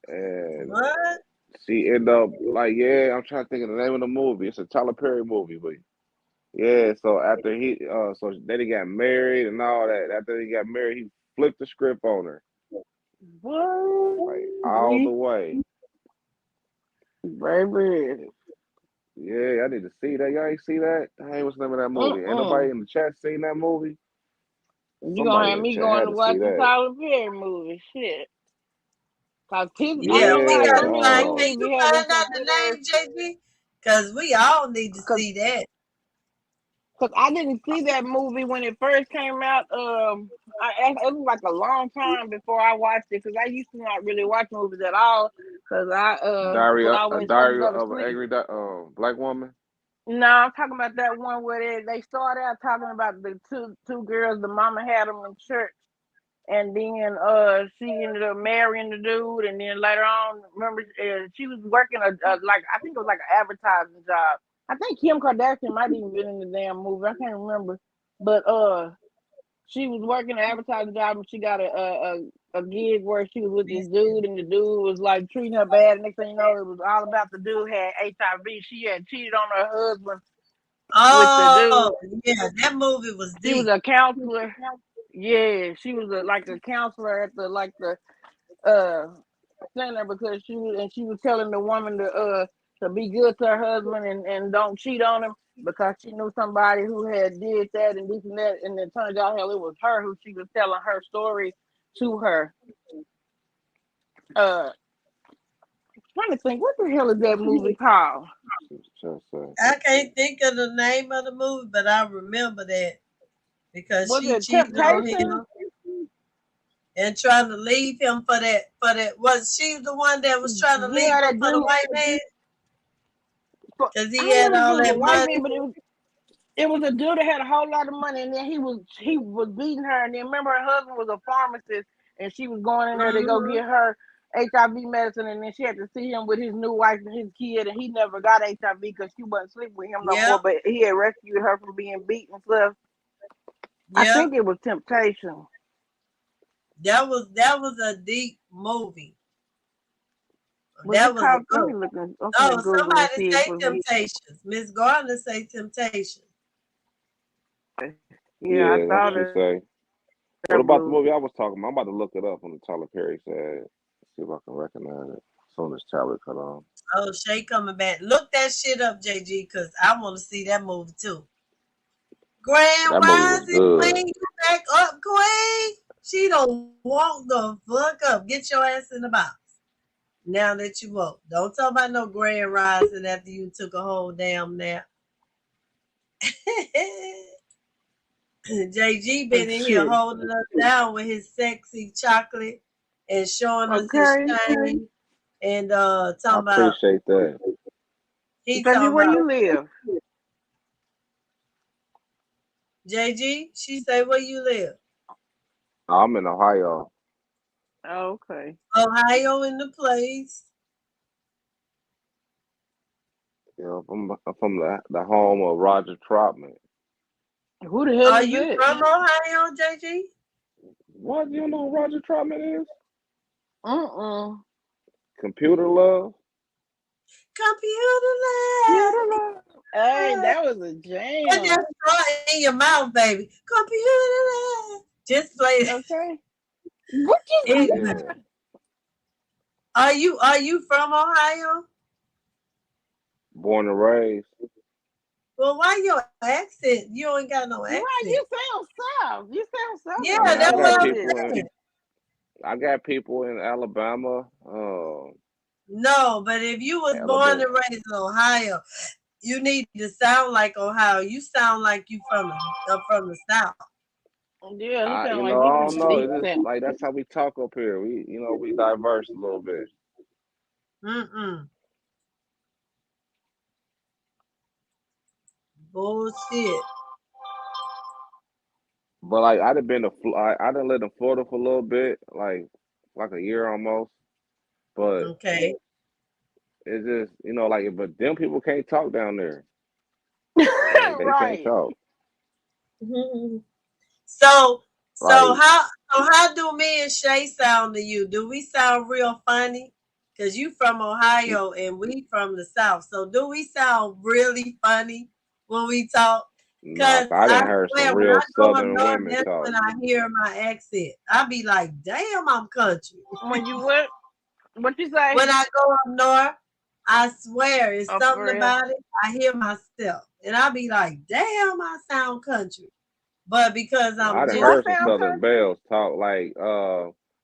and What? she ended up like, yeah, I'm trying to think of the name of the movie. It's a Tyler Perry movie, but yeah. So after so then he got married and all that. After he got married, he flipped the script on her, What? like all the way. Baby. Yeah, I need to see that. Y'all ain't see that? Hey, what's the name of that movie? Ain't nobody in the chat seen that movie? You gonna Somebody have in the me chat going had to to see watch the that. Tyler Perry movie. Shit. Cause I ain't Yeah, gonna we lie, Yeah, gotta some of these find. Can movies you be having find some out good ass. the name, JG? Cause we all need to see that. Cause I didn't see that movie when it first came out. It was like a long time before I watched it. Cause I used to not really watch movies at all. Cause I would always want to Diary go to of an sleep. Angry Black Woman. No, I'm talking about that one where they started out talking about the two girls. The mama had them in church, and then she ended up marrying the dude, and then later on, remember, she was working like I think it was like an advertising job. I think Kim Kardashian might even been in the damn movie. I can't remember, but she was working an advertising job, and she got a gig where she was with this dude, and the dude was like treating her bad. And next thing you know, it was all about the dude had HIV. She had cheated on her husband with the Oh, dude. yeah, that movie was She was deep. a counselor. Yeah, she was like a counselor at the center because she was telling the woman to be good to her husband and don't cheat on him because she knew somebody who had did that and this and that, and it turned out hell it was her who she was telling her story to her. Trying to think, what the hell is that movie called? I can't think of the name of the movie, but I remember that because Was she it cheated on Temptation? him and trying to leave him for that. Was she the one that was trying to leave Yeah, him that for the dude. white man? Because I he don't had know if all it was a that white money. man, but it was a dude that had a whole lot of money, and then he was beating her, and then remember her husband was a pharmacist, and she was going in there to go get her HIV medicine, and then she had to see him with his new wife and his kid, and he never got HIV because she wasn't sleeping with him no more, but he had rescued her from being beaten and stuff. I think it was Temptation. That was a deep movie. Was That it was a called? Let good me look. Oh, Google and somebody see if say it was. Temptations. Miss Gardner say Temptation. Yeah, I Yeah, that's thought what she it say. What about the was. movie I was talking about? I'm about to look it up on the Tyler Perry side. See if I can recognize it. As soon as Tyler cut on. Oh, Shay coming back. Look that shit up, JG, because I want to see that movie too. Grand That movie was Rising good. Queen, you back up, Queen. She don't walk the fuck up. Get your ass in the box. Now that you woke. Don't talk about no Grand Rising after you took a whole damn nap. JG been in here Shit. holding us down with his sexy chocolate and showing us his Okay. chain and I talking about appreciate that. he JG, talking where about you live? JG. She say where you live? I'm in Ohio. Okay. Ohio in the place. You know, I'm from the home of Roger Troutman. Who the hell Are is you it? from Ohio, JG? What? You know who Roger Troutman is? Computer Love. Computer Computer lab. love. Hey, that was a Put jam. that straw in your mouth, baby. Computer lab. Just play it. Okay. What you Anyway, Yeah. are you from Ohio? Born and raised. Well, why your accent? You ain't got no Right, accent. you sound south. You sound south. Yeah, I mean, that's what I'm people saying. I got people in Alabama. No, but if you was born Alabama. and raised in Ohio, you need to sound like Ohio. You sound like you from the South. Yeah, he sound You like know, he I from don't the know. deep It's just south. like that's how we talk up here. We diverse a little bit. Bullshit. But like I done lived in Florida for a little bit, like a year almost. But Okay. it's just but them people can't talk down there. They can't Right. talk. So Like how do me and Shay sound to you? Do we sound real funny? Cause you from Ohio and we from the South. So do we sound really funny when we talk? nah, Cause I I done heard some swear when real I go up Southern north, women that's talk. when I hear my accent. I be like, damn, I'm country. When you what? What you say? When I go up north, I swear it's Oh, for something real? about it. I hear myself. And I be like, damn, I sound country. But because I I'm done Do I heard some sound Southern country? belles talk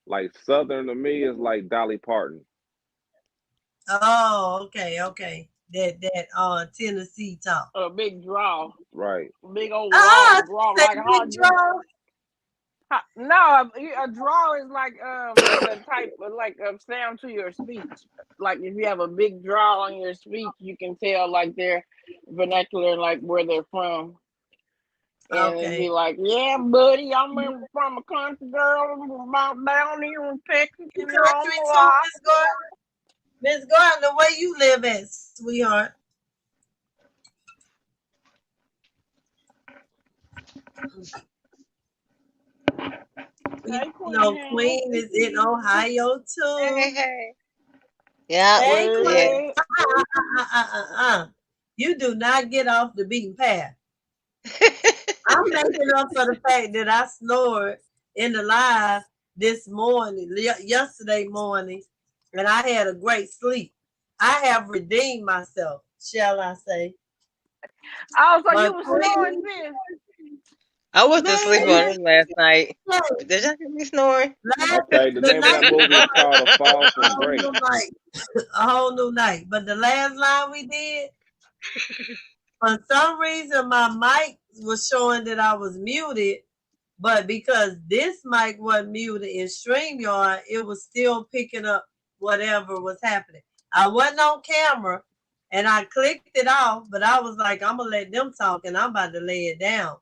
like Southern to me is like Dolly Parton. Oh, okay. That Tennessee talk. A big draw. Right. Big old Ah, draw. she said Like how big you draw. no, a draw is like the type of like of sound to your speech. Like if you have a big draw on your speech, you can tell like their vernacular, like where they're from. And it'd Okay. be like, yeah, buddy, I'm from a country girl about down here in Texas. You You know, I'm country a too, lot. Miss Gordon? Miss Gordon, where you live at, sweetheart? Hey, You know, Queen. Queen is in Ohio too. Hey. Yeah. Hey, Queen. Yeah. You do not get off the beaten path. I'm making up for the fact that I snored in the live this morning, yesterday morning, and I had a great sleep. I have redeemed myself, shall I say. Oh, so But you was snoring, sis? I went to Man, sleep on listen, it last night. listen. Did y'all hear me snoring? Okay, the name of that movie is called A Fall from A whole Grace. new night. A whole new night. But the last line we did, for some reason, my mic was showing that I was muted. But because this mic wasn't muted in StreamYard, it was still picking up whatever was happening. I wasn't on camera and I clicked it off, but I was like, I'm going to let them talk and I'm about to lay it down.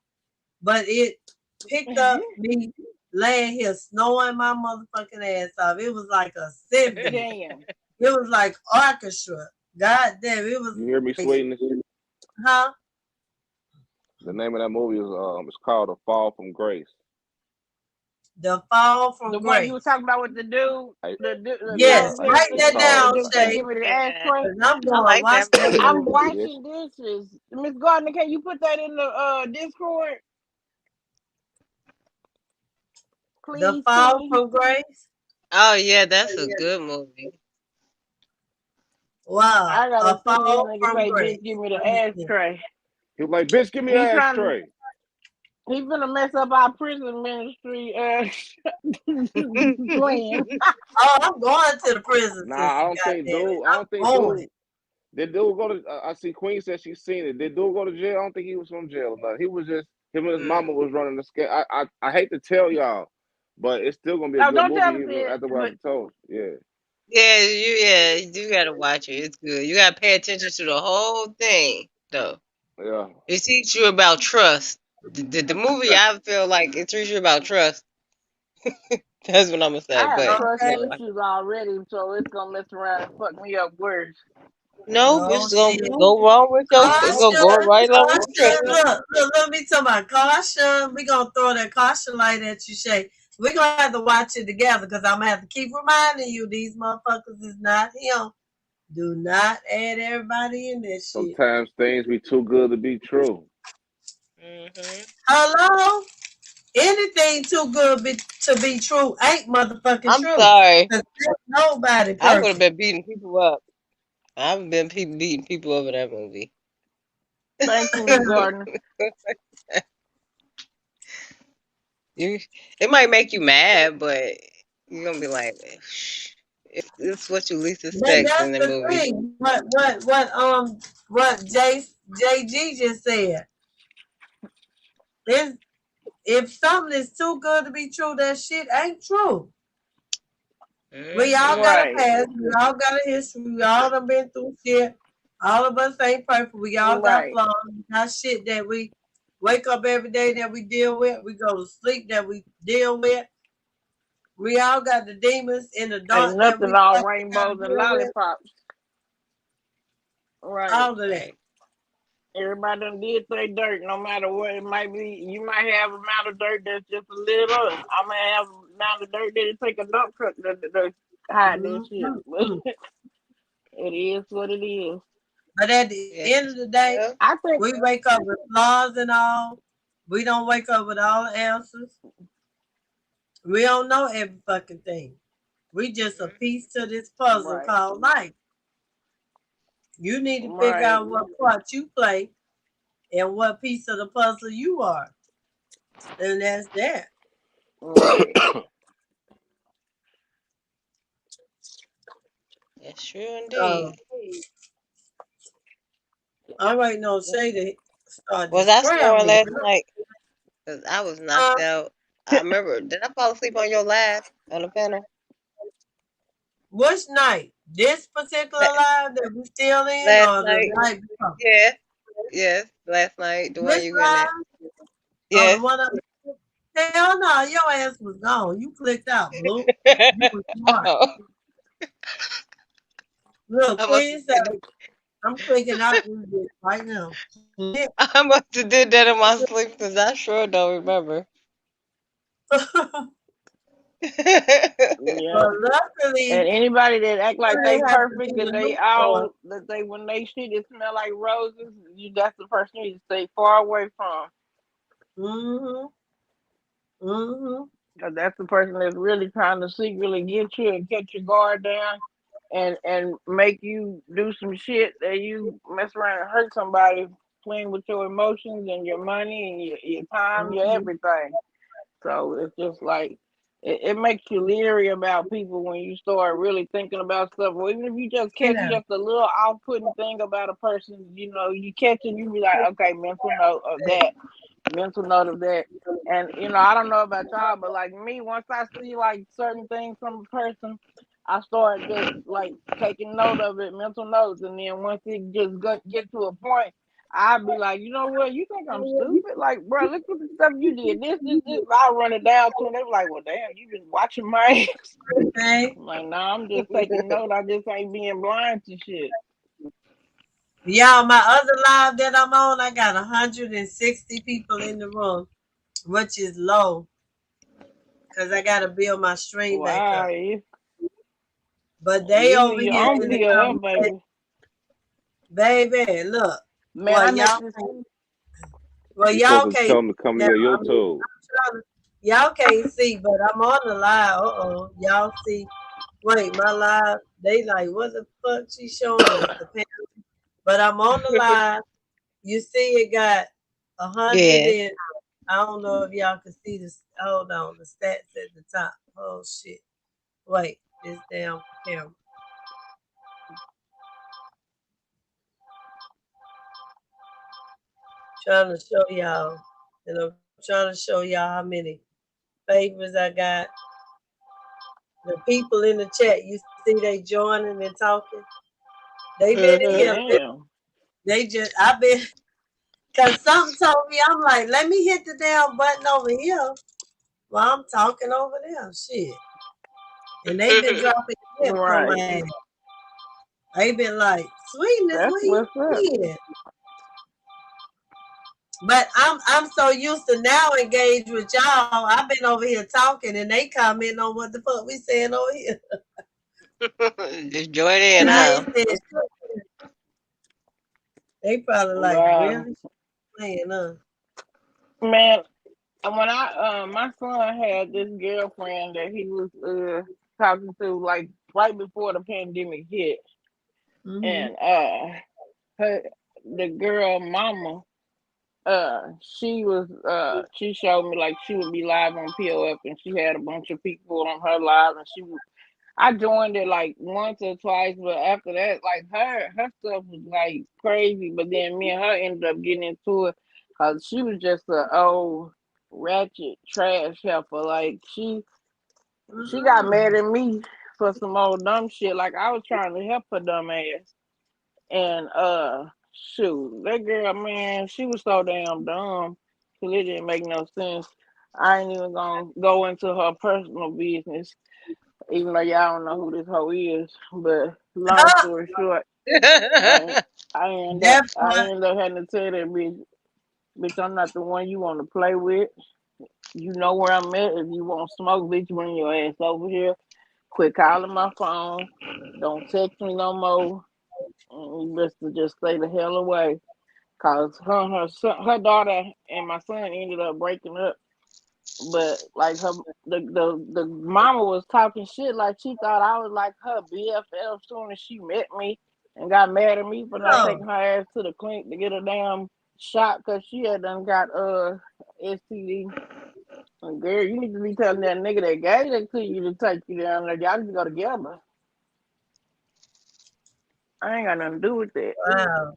But it picked up me laying here snoring my motherfucking ass off. It was like a symphony. Damn. It was like orchestra. God damn, it was. You hear me, sweetness? Huh? The name of that movie is it's called A Fall from Grace. The Fall from The Grace. one you were talking about with the dude. Yes, write that down, Shay. Give me the ashtray. I'm going I like watch that that. I'm washing dishes. Miss Gardner, can you put that in the Discord? Please, The Fall from Grace. Oh yeah, that's a good movie. Wow. I gotta A see Fall this nigga from say, Grace. bitch, give me the ashtray. He was like, bitch, give me an ashtray. He's gonna mess up our prison ministry plan. Oh, I'm going to the prison. Nah, I don't think dude. Did dude go to? I see Queen said she's seen it. Did dude go to jail? I don't think he was from jail. No, he was just Him and his mama was running the scam. I hate to tell y'all, but it's still gonna be a No, good don't tell movie me even it. after what I told. Yeah. You gotta watch it. It's good. You gotta pay attention to the whole thing, though. Yeah. It teaches you about trust. The movie, I feel like it teaches you about trust. That's what I'm gonna say. I have But trust yeah, issues already, so it's gonna mess around and fuck me up worse. no, Oh it's gonna shit. go wrong with your. It's gonna go Caution, right along with the caution. trust. Look, let me tell my caution. We gonna throw that caution light at you, Shay. We gonna have to watch it together because I'm gonna have to keep reminding you these motherfuckers is not him. Do not add everybody in that shit. Sometimes things be too good to be true. Hello? Anything too good to be true ain't motherfucking I'm true. sorry. 'Cause there's nobody I would have perfect. been beating people up. I've been beating people over that movie. Thankfully, Gardner. It might make you mad, but you're gonna be like, it's what you least But expect that's in the the movie. thing. What JG just said. If something is too good to be true, that shit ain't true. We all got a past. We all got a history. We all done been through shit. All of us ain't perfect. We all got flaws. We got shit that we wake up every day that we deal with. We go to sleep that we deal with. We all got the demons in the dark Ain't that we nothing all fucking rainbows gotta and deal with. lollipops. Right. All of that. Everybody done did their dirt, no matter what it might be. You might have a amount of dirt that's just a little. I may have a amount of dirt that it take a dump truck to hide that shit. It is what it is. But at the end of the day, I think we wake up with flaws and all. We don't wake up with all the answers. We don't know every fucking thing. We just a piece to this puzzle called life. You need to figure out what part you play and what piece of the puzzle you are. And that's that. Right. That's true indeed. I'm waiting on Shay to start Was this I prayer snoring last meeting. night? Cause I was knocked out. I remember. Did I fall asleep on your live on the panel? Which night? This particular live that we still in, Last or night. the night before? Yeah. Yes. Last night. The one This you were in live? that. Oh, Yes. the one up. Hell no, your ass was gone. You clicked out, Blue. You was smart. Look, Queen said, I'm clicking out this bitch right now. I must have did that in my sleep because I sure don't remember. Yeah. Luckily, and anybody that act like they have to perfect, do that the they new all that they when they shit it smell like roses, that's the person you need to stay far away from. Cause that's the person that's really trying to secretly get you and catch your guard down and make you do some shit that you mess around and hurt somebody, playing with your emotions and your money and your time, your everything. So it's just like it makes you leery about people when you start really thinking about stuff. Or even if you just catch just a little off-putting thing about a person, you catch it, you be like, okay, mental note of that. And I don't know about y'all, but like me, once I see like certain things from a person, I start just like taking note of it, mental notes, and then once it just get to a point, I'd be like, you know what? You think I'm stupid? Like, bro, look at the stuff you did. This. I'll run it down to them. They're like, well, damn, you been watching my ass. I'm like, nah, I'm just taking note. I just ain't being blind to shit. Y'all, my other live that I'm on, I got 160 people in the room, which is low. Because I got to build my stream back up. But they over You here on in the PLF, baby. Baby, look. Man, y'all can't. Tell them to come to your YouTube. Y'all can't see, but I'm on the live. Y'all see. Wait, my live. They like, what the fuck she showing us? But I'm on the live. You see, it got 100 and I don't know if y'all can see this. Hold on, the stats at the top. Oh shit! Wait, this damn camera. Trying to show y'all And I'm trying to show y'all how many favors I got. The people in the chat, you see they joining and talking. They been in here. Damn. They just, I've been, because something told me, I'm like, let me hit the damn button over here while I'm talking over there. Shit. And they've been dropping tips on my ass. They've been like, sweetness, That's where you been? But I'm so used to now engage with y'all. I've been over here talking and they comment on what the fuck we saying over here. Just join in, huh? They probably like, really? Man, Man, when my son had this girlfriend that he was talking to like right before the pandemic hit, and the girl mama, she showed me like she would be live on POF and she had a bunch of people on her live and I joined it like once or twice, but after that, like her stuff was like crazy. But then me and her ended up getting into it because she was just an old ratchet trash heifer. Like she got mad at me for some old dumb shit. Like I was trying to help her dumb ass, and shoot, that girl, man, she was so damn dumb because it didn't make no sense. I ain't even gonna go into her personal business. Even though y'all don't know who this hoe is, but long story short, I end up having to tell that bitch, I'm not the one you want to play with. You know where I'm at. If you want smoke, bitch, bring your ass over here. Quit calling my phone. Don't text me no more. And you best to just stay the hell away. Cause her daughter and my son ended up breaking up. But like the mama was talking shit like she thought I was like her BFF soon as she met me and got mad at me for not taking her ass to the clinic to get a damn shot because she had done got STD. And girl, you need to be telling that nigga that gave that to you to take you down there. Y'all need to go together. I ain't got nothing to do with that. Wow.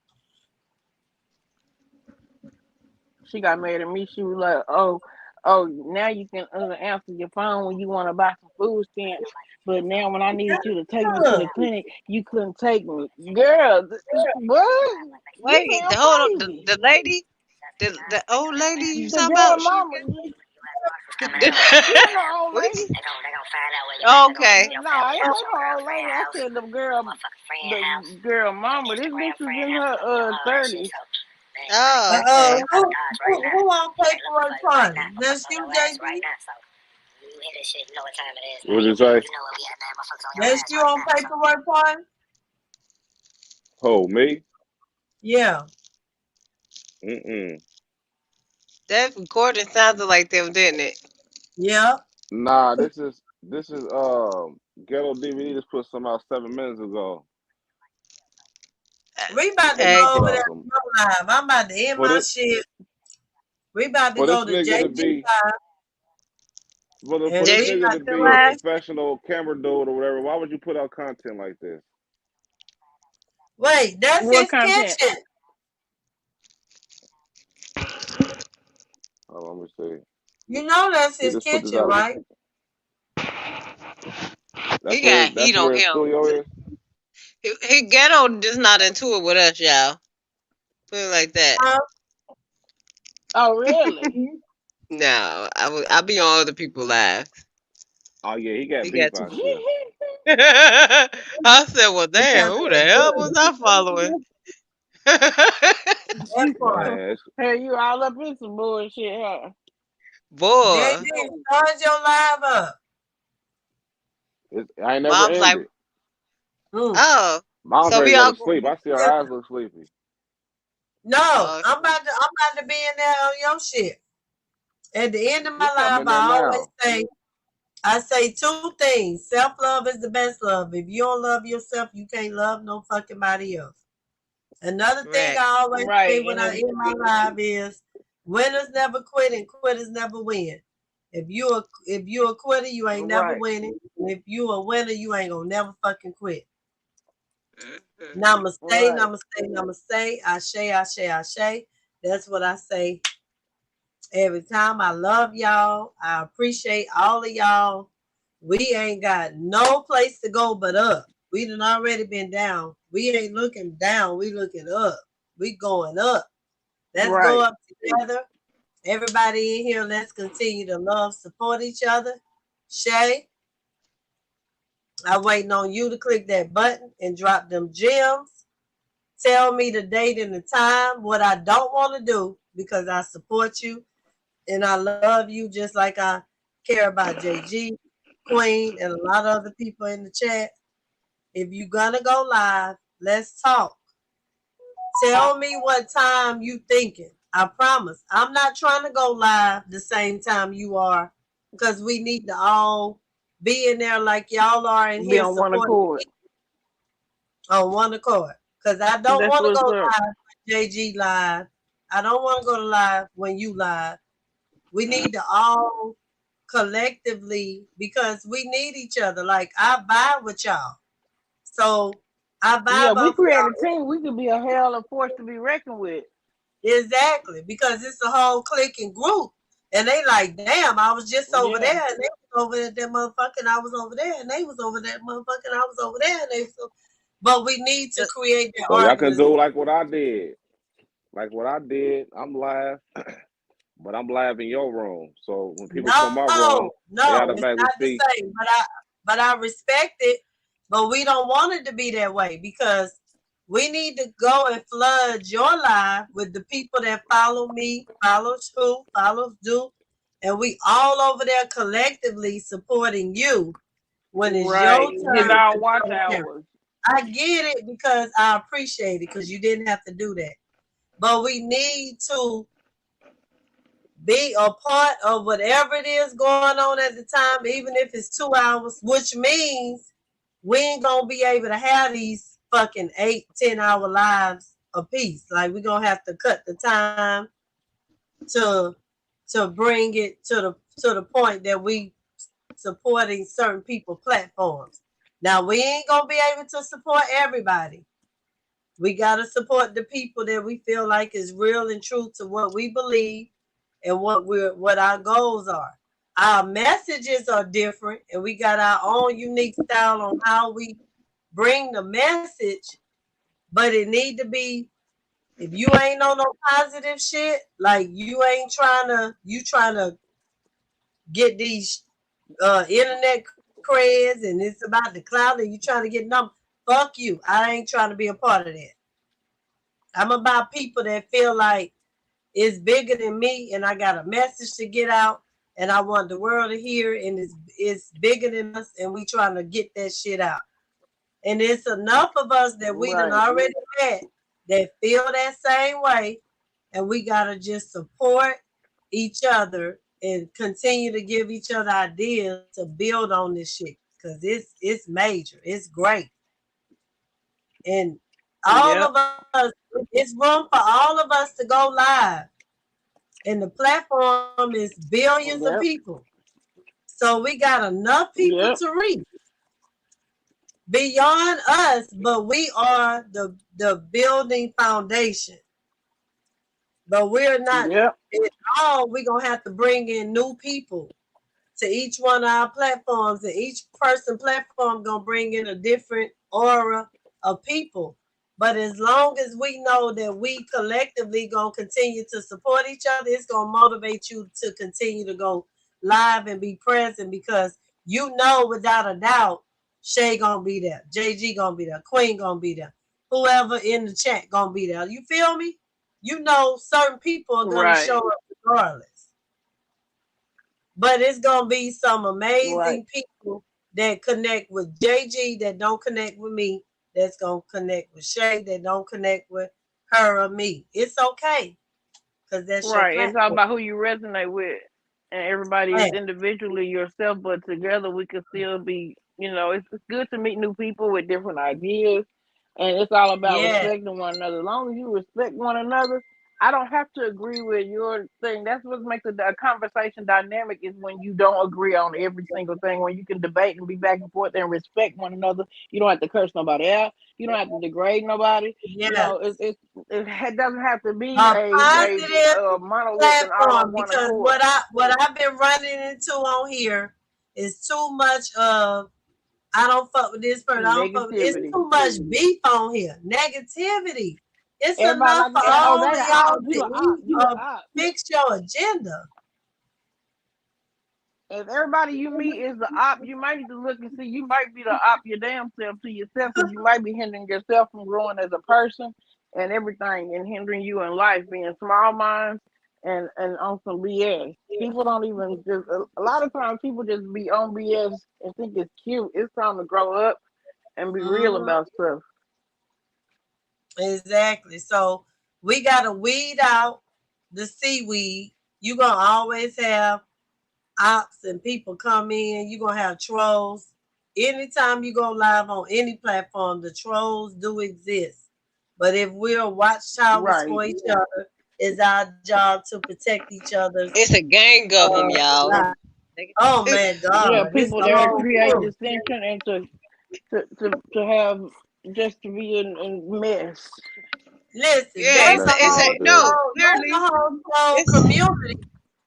She got mad at me. She was like, oh, now you can answer your phone when you want to buy some food stamps. But now when I need you to take me to the clinic, you couldn't take me. Girl, what? Wait, hold on. The lady? The old lady you talking about? Mama. You know old lady. Okay. No, I ain't no old lady. I said the girl mama. This bitch was in her 30s. Oh, okay. Who on Paperwork Party? That's you, JB? What did you say? That's you on Paperwork Party? Oh, me? Yeah. That recording sounded like them, didn't it? Yeah. Nah, this is Ghetto DVD just put some out 7 minutes ago. We about to go over there and go live. I'm about to end my shit. We about to go to JG live. For this nigga to be a professional camera dude or whatever, why would you put out content like this? Wait, that's what his content? kitchen. Oh, let me see. You know that's his kitchen, right? He got heat on him. Studio is? He Ghetto just not into it with us, y'all. Put it like that. Oh, really? No, I'll be on other people's lives. Oh yeah, he got beef out there. I said, well, damn, who the hell was I following? Hey, you all up in some bullshit, huh? Boy. JD, start your live up. I ain't never Mom's ended. like, oh. Mom's So ready we to go all to sleep. I see her eyes look sleepy. No, I'm about to be in there on your shit. At the end of my life, I say two things. Self-love is the best love. If you don't love yourself, you can't love no fucking body else. Another thing I always say when I end my live is winners never quit and quitters never win. If you a quitter, you ain't never winning. And if you a winner, you ain't gonna never fucking quit. Namaste, namaste, namaste. Ashe, ashe, ashe. That's what I say every time. I love y'all. I appreciate all of y'all. We ain't got no place to go but up. We done already been down. We ain't looking down. We looking up. We going up. Let's go Right. up together. Everybody in here, let's continue to love, support each other. Shay, I'm waiting on you to click that button and drop them gems. Tell me the date and the time, what I don't want to do, because I support you and I love you just like I care about JG, Queen, and a lot of other people in the chat. If you're going to go live, let's talk. Tell me what time you thinking. I promise. I'm not trying to go live the same time you are because we need to all be in there like y'all are in Be here on one supporting accord. on one accord. Because I don't That's want to what's go up. live when JG live. I don't want to go live when you live. We need to all collectively, because we need each other. Like, I vibe with y'all. So I Yeah, vibe we off of create a y'all. team. We could be a hell of a force to be reckoned with. Exactly. Because it's a whole clique and group. And they like, damn, I was just over Yeah. there and they was over at that motherfucker and I was over there and they was over that motherfucker and I was over there and they was over. But we need to create that So y'all can organization. do like what I did. Like what I did, I'm live, but I'm live in your room. So when people come my room, they No, it's automatically not the see. same. But I respect it. But we don't want it to be that way because we need to go and flood your life with the people that follow me, follows who, follows do, and we all over there collectively supporting you when it's your Right. Hit turn our to watch show care. hours. I get it because I appreciate it because you didn't have to do that. But we need to be a part of whatever it is going on at the time, even if it's 2 hours, which means we ain't gonna be able to have these fucking 8-10 hour lives a piece. Like we're gonna have to cut the time to bring it to the point that we supporting certain people platforms. Now we ain't gonna be able to support everybody. We gotta support the people that we feel like is real and true to what we believe and what our goals are. Our messages are different and we got our own unique style on how we bring the message, but it need to be, if you ain't on no positive shit, like you trying to get these internet creds and it's about the cloud and you trying to get numbers, fuck you. I ain't trying to be a part of that. I'm about people that feel like it's bigger than me and I got a message to get out and I want the world to hear and it's bigger than us and we trying to get that shit out. And it's enough of us that we done Right. already met that feel that same way and we gotta just support each other and continue to give each other ideas to build on this shit because it's major, it's great. And all Yep. of us, it's room for all of us to go live. And the platform is billions of Yep. people. So we got enough people Yep. to reach beyond us, but we are the building foundation. But we're not Yep. at all. We're gonna have to bring in new people to each one of our platforms, and each person platform gonna bring in a different aura of people. But as long as we know that we collectively gonna continue to support each other, it's gonna motivate you to continue to go live and be present because you know without a doubt Shay gonna be there, JG gonna be there, Queen gonna be there, whoever in the chat gonna be there. You feel me? You know certain people are gonna Right. show up regardless. But it's gonna be some Right. amazing people that connect with JG that don't connect with me. That's gonna connect with Shay that don't connect with her or me. It's okay because that's your Right. It's all platform. about who you resonate with. And everybody is Hey, individually yourself, but together we can still be, it's good to meet new people with different ideas. And it's all about yeah, respecting one another. As long as you respect one another, I don't have to agree with your thing. That's what makes a conversation dynamic is when you don't agree on every single thing. When you can debate and be back and forth and respect one another. You don't have to curse nobody out. You don't have to degrade nobody. You Yes. know, it doesn't have to be A a positive monolith and all on platform, one because accord. what I've been running into on here is too much of I don't fuck with this person. I don't fuck with it's Negativity. too much beef on here. Negativity. It's Everybody enough like for to say, "Oh, all they of the y'all op. You to the op. You the op." fix your agenda. If everybody you meet is the op, you might need to look and see. You might be the op your damn self to yourself, because you might be hindering yourself from growing as a person and everything, and hindering you in life, being small minds and on some BS. People don't even just. A lot of times, people just be on BS and think it's cute. It's time to grow up and be real about stuff. Exactly. So we gotta weed out the seaweed. You gonna always have ops and people come in. You gonna have trolls. Anytime you go live on any platform, the trolls do exist. But if we're watchtowers Right. for each other, it's our job to protect each other's It's a gang of them, y'all. lives. Oh man, Yeah, God, it's people the that whole create crew. dissension and to have just to be in mess. Listen, Yeah, there's a whole, no, there's clearly, a whole it's community,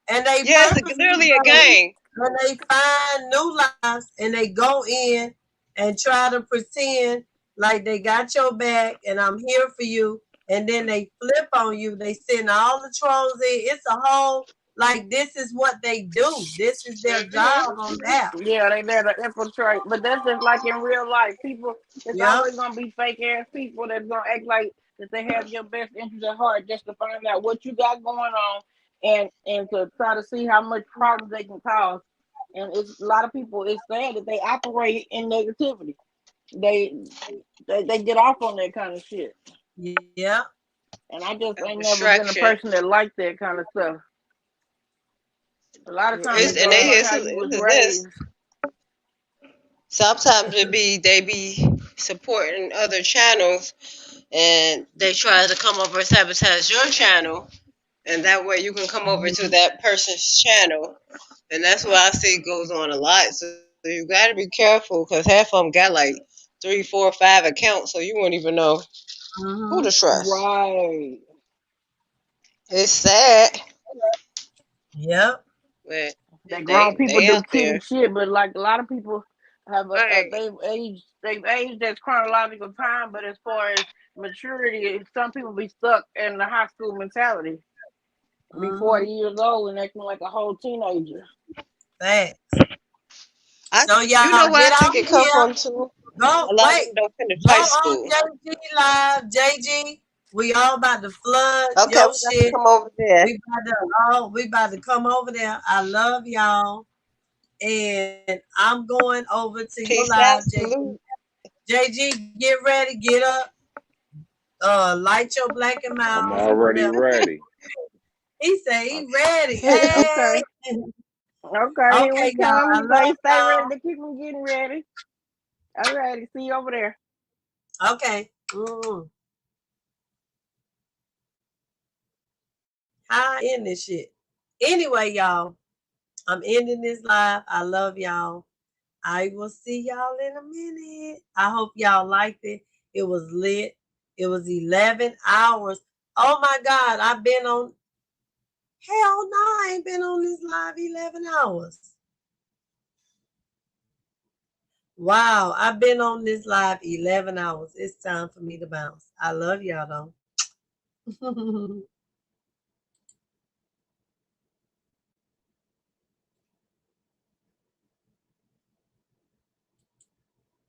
and they yeah, it's purposely clearly a go gang. when they find new lives and they go in and try to pretend like they got your back and I'm here for you, and then they flip on you. They send all the trolls in. It's a whole like this is what they do. This is their job on that. Yeah, they there to infiltrate, but that's just like in real life. People, it's Yep. always gonna be fake ass people that's gonna act like that they have your best interest at heart just to find out what you got going on and to try to see how much problems they can cause. And it's a lot of people. It's sad that they operate in negativity. They they get off on that kind of shit. Yep. And I just ain't never been a Distraction. person that liked that kind of stuff. A lot of times It's it and goes on it's, how you was it's this. raised. Sometimes they be supporting other channels, and they try to come over and sabotage your channel, and that way you can come over to that person's channel, and that's what I see goes on a lot. So you got to be careful, because half of them got like 3, 4, 5 accounts, so you won't even know who to trust. Right. It's sad, Yep. but That grown people they do out cute there. shit, but like a lot of people have Right. they've aged as chronological time, but as far as maturity, some people be stuck in the high school mentality. Be 40 years old and acting like a whole teenager. Thanks. I, So you know y'all where get I out think it come here. from too. Go A lot of wait. them don't finish Go high on school. JG Live. JG. We all about to flood Okay, your we got to shit. come over there. We about to come over there. I love y'all. And I'm going over to your Peace live, out, JG. salute. JG, get ready, get up. Light your black and I'm miles or already whatever. ready. He say he ready. Okay. Hey. Okay, here we Okay, y'all. I come. love Stay ready y'all. to keep them getting ready. All righty. See you over there. Okay. How I end this shit? Anyway, y'all, I'm ending this live. I love y'all. I will see y'all in a minute. I hope y'all liked it. It was lit. It was 11 hours. Oh my God, I've been on. Hell no, I ain't been on this live 11 hours. Wow, I've been on this live 11 hours. It's time for me to bounce. I love y'all though.